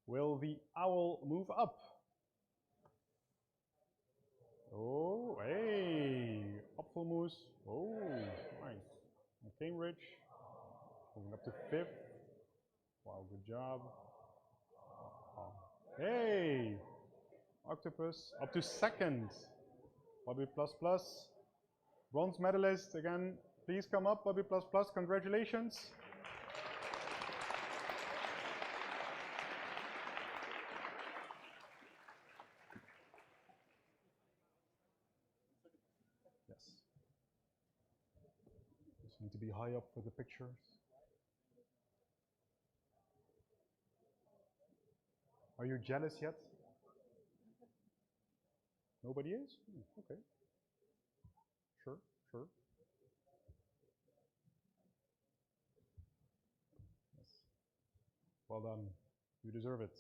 Will the owl move up? Oh, hey, Apfelmoes. Oh, nice. And Cambridge, moving up to 5th. Wow, good job. Hey, Octopus, up to 2nd. Bobby plus plus. Bronze medalist, again, please come up, Bobby plus plus, congratulations. Yes. Just need to be high up for the pictures. Are you jealous yet? Nobody is? Okay. Sure, sure. Yes. Well done. You deserve it.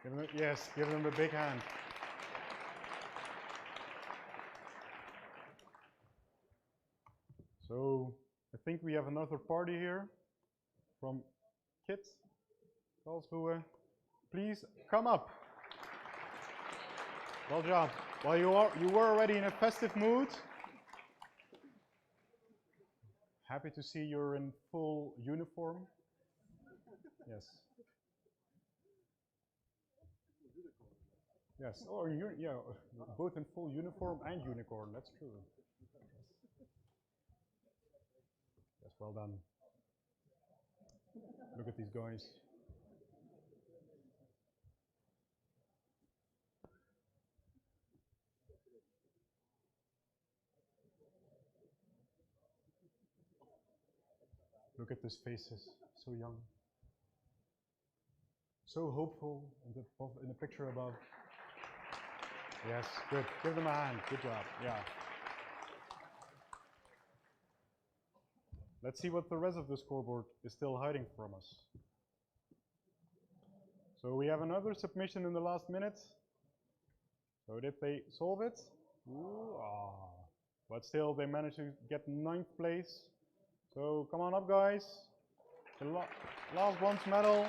Give them, yes, give them a big hand. So I think we have another party here from Kit Karlsruhe. Please come up. Well job. Well, you were already in a festive mood. Happy to see you're in full uniform. Yes. Yes. Oh, yeah, both in full uniform and unicorn. That's true. Yes, well done. Look at these guys. Look at these faces, so young. So hopeful in the picture above. Yes, good. Give them a hand. Good job. Yeah. Let's see what the rest of the scoreboard is still hiding from us. So we have another submission in the last minute. So did they solve it? Ooh, but still they managed to get 9th place. So come on up, guys. The last bronze medal.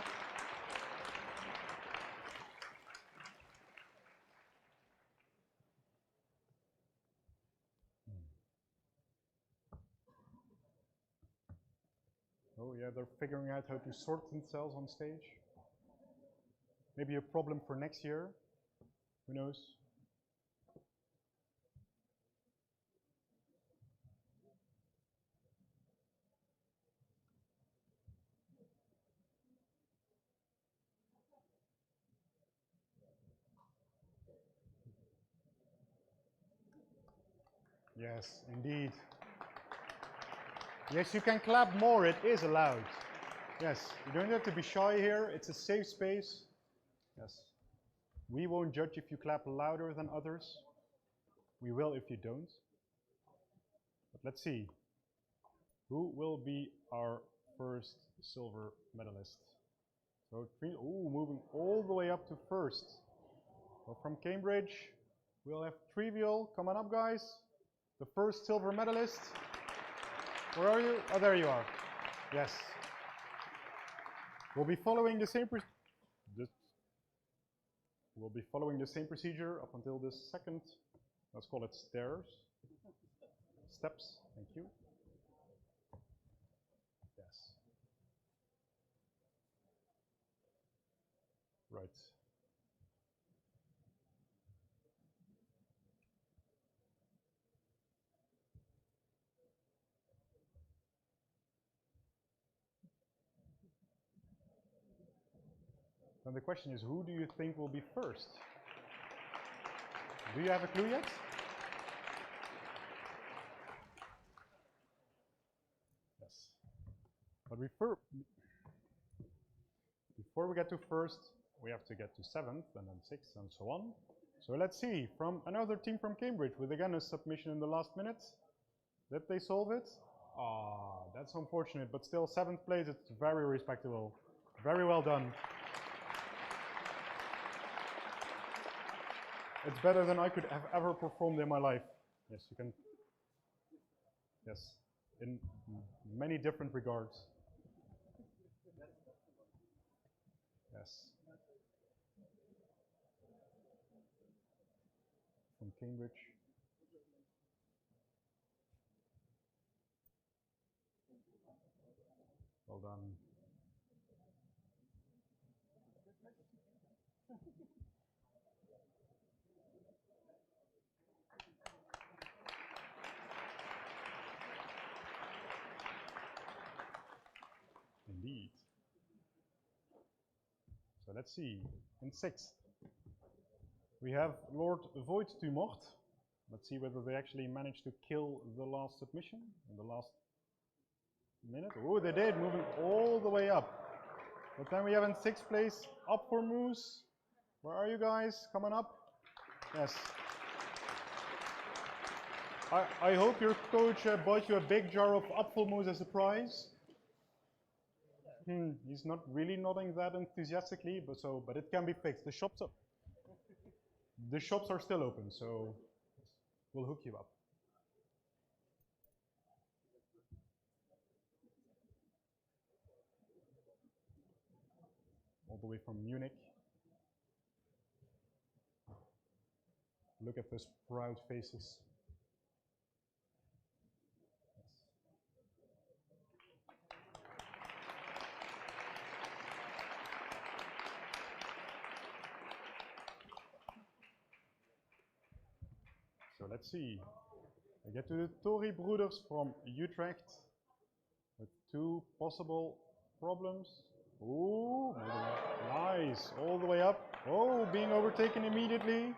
Oh yeah, they're figuring out how to sort themselves on stage. Maybe a problem for next year. Who knows? Yes, indeed. Yes, you can clap more, it is allowed. Yes, you don't have to be shy here, it's a safe space. Yes. We won't judge if you clap louder than others. We will if you don't. But let's see. Who will be our first silver medalist? So, moving all the way up to first. So from Cambridge, we'll have Trivial. Come on up, guys. The first silver medalist. Where are you? Oh, there you are. Yes. We'll be following the same procedure up until the second, let's call it steps. Thank you. Yes. Right. And the question is, who do you think will be first? Do you have a clue yet? Yes. But before we get to first, we have to get to 7th and then 6th and so on. So let's see, from another team from Cambridge with again a submission in the last minute. Did they solve it? That's unfortunate, but still 7th place, it's very respectable. Very well done. It's better than I could have ever performed in my life. Yes, you can. Yes, in many different regards. Yes. From Cambridge. Well done. Indeed. So let's see. In 6th, we have Lord Voigt to Mort. Let's see whether they actually managed to kill the last submission in the last minute. Oh, they did, moving all the way up. But then we have in 6th place, Up for Moose. Where are you guys? Come on up. Yes. I hope your coach bought you a big jar of Apfelmus as a prize. He's not really nodding that enthusiastically, but it can be fixed. The shops are still open, so we'll hook you up. All the way from Munich. Look at those proud faces. So let's see. We get to the Tory brothers from Utrecht with 2 possible problems. Ooh, nice, all the way up. Oh, being overtaken immediately.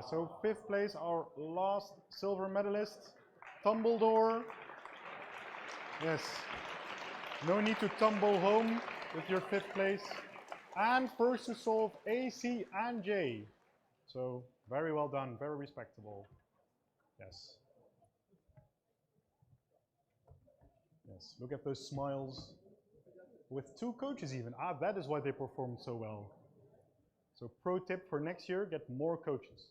So 5th place, our last silver medalist, Tumbledore. Yes. No need to tumble home with your 5th place. And first to solve A, C, and J. So very well done, very respectable. Yes. Yes, look at those smiles. With 2 coaches even. Ah, that is why they performed so well. So pro tip for next year, get more coaches.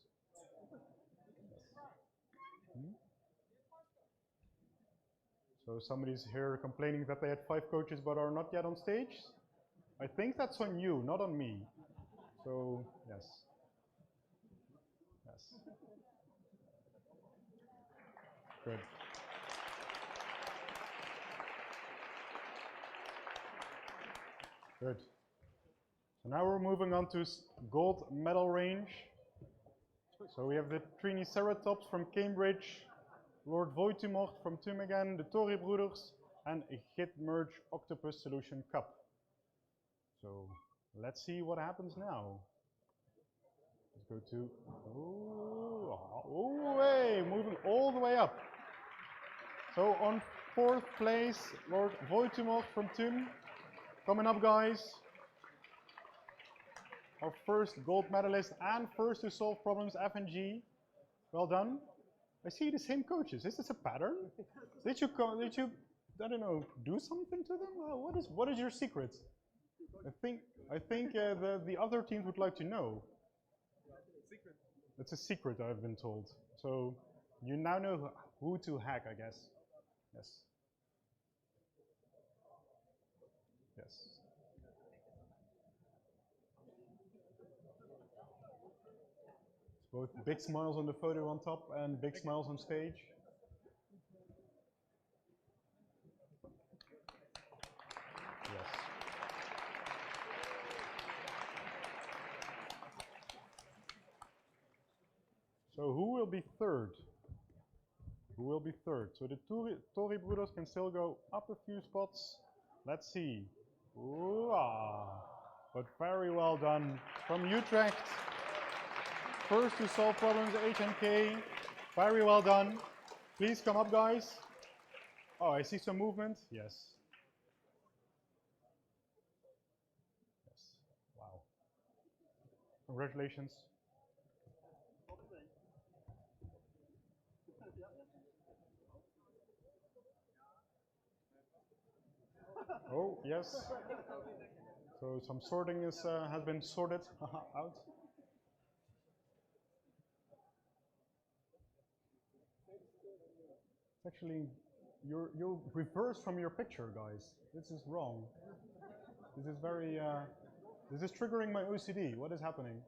So somebody's here complaining that they had 5 coaches but are not yet on stage. I think that's on you, not on me. So, yes. Yes. Good. Good. So now we're moving on to gold medal range. So we have the Triceratops from Cambridge, Lord Voitumort from Tübingen, the Tory Brothers, and a Git Merge Octopus Solution Cup. So let's see what happens now. Let's go to, oh, hey, moving all the way up. So on 4th place, Lord Voitumort from Thum. Coming up, guys. Our first gold medalist and first to solve problems F and G. Well done. I see the same coaches. Is this a pattern? Did you, I don't know, do something to them? What is your secret? I think the other teams would like to know. It's a secret, I've been told. So you now know who to hack, I guess. Yes. Yes. Both big smiles on the photo on top and big smiles on stage. Yes. So who will be 3rd? Who will be 3rd? So the Tory Brothers can still go up a few spots. Let's see. Ooh, but very well done from Utrecht. First to solve problems H and K. Very well done. Please come up, guys. Oh, I see some movement. Yes. Yes. Wow. Congratulations. Oh, yes. So some sorting is, has been sorted out. Actually, you're reversed from your picture, guys. This is wrong. This is very, this is triggering my OCD. What is happening?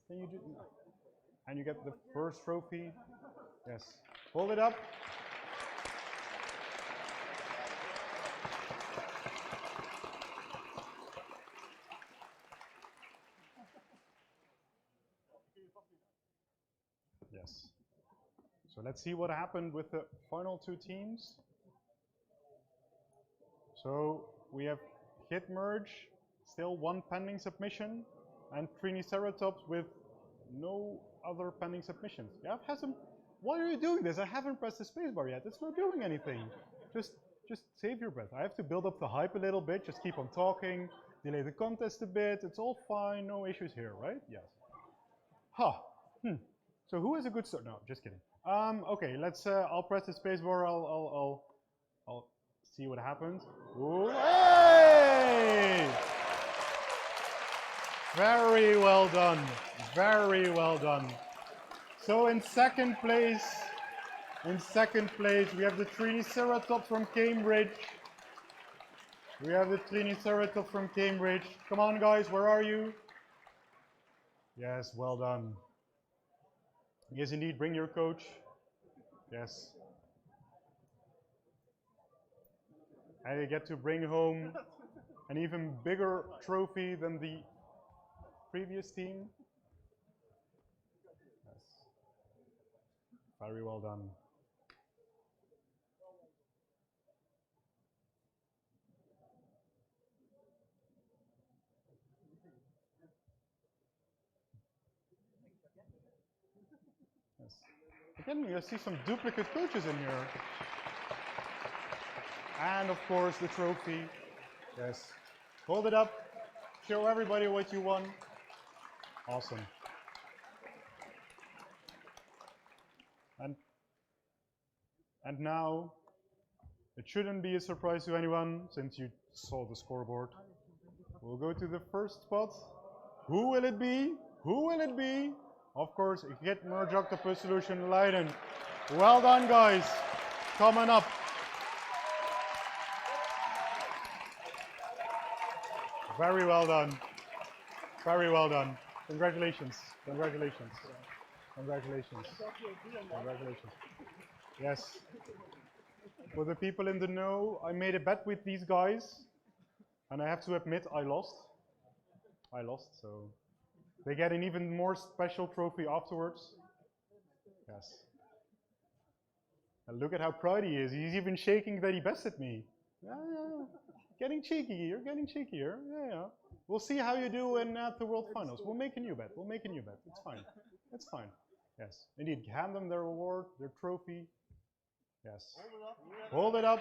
Can you do, and you get the first trophy. Yes. Hold it up. Yes. So let's see what happened with the final 2 teams. So we have Git Merge, still 1 pending submission, and Triceratops with no other pending submissions. Yeah, why are you doing this? I haven't pressed the spacebar yet. It's not doing anything. Just save your breath. I have to build up the hype a little bit. Just keep on talking. Delay the contest a bit. It's all fine. No issues here, right? Yes. So who has a good start? No, just kidding. Okay, let's. I'll press the spacebar. I'll see what happens. Ooh, hey! Very well done. Very well done. So in second place, we have the Triceratops from Cambridge. We have the Triceratops from Cambridge. Come on, guys, where are you? Yes, well done. Yes, indeed, bring your coach. Yes. And you get to bring home an even bigger trophy than the previous team. Yes. Very well done. Yes. Again, you see some duplicate coaches in here. And of course the trophy. Yes. Hold it up. Show everybody what you won. Awesome. And now, it shouldn't be a surprise to anyone since you saw the scoreboard. We'll go to the first spot. Who will it be? Who will it be? Of course, Git Merge Octopus Solution Leiden. Well done, guys. Coming up. Very well done. Very well done. Congratulations. Congratulations. Congratulations. Congratulations. Yes. For the people in the know, I made a bet with these guys, and I have to admit I lost. I lost, so they get an even more special trophy afterwards. Yes. And look at how proud he is. He's even shaking that he bested me. Yeah. Getting cheeky here, getting cheekier. Yeah. We'll see how you do at the World Finals. We'll make a new bet. We'll make a new bet. It's fine. It's fine. Yes. Indeed, hand them their award, their trophy. Yes. Hold it up.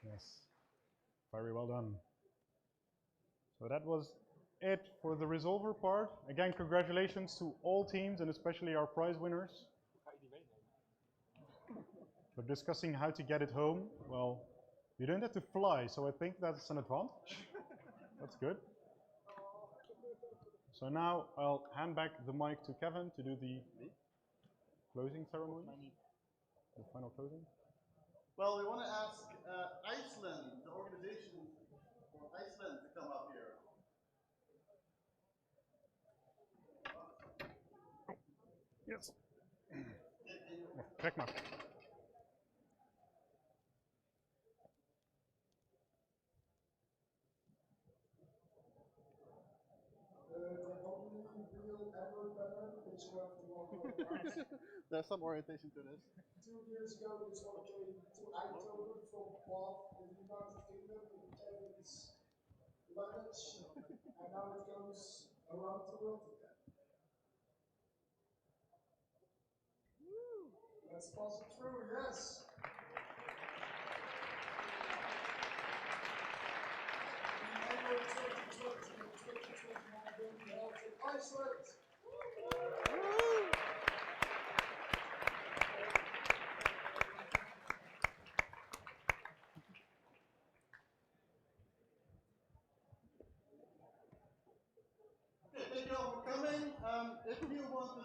Yes. Very well done. So that was it for the resolver part. Again, congratulations to all teams and especially our prize winners. For discussing how to get it home. Well, you don't have to fly, so I think that's an advantage. That's good. So now I'll hand back the mic to Kevin to do the closing ceremony. The final closing. Well, we want to ask Iceland, the organization for Iceland, to come up here. Yes. Check mark. There's some orientation to this. 2 years ago, this one came to Eindhoven from Bath in the United Kingdom in Kevin's luggage, and now it goes around the world again. Let's pass it through, yes. The Euro 2020 and 2021 will be held in Iceland. Okay, thank you all for coming. If you want to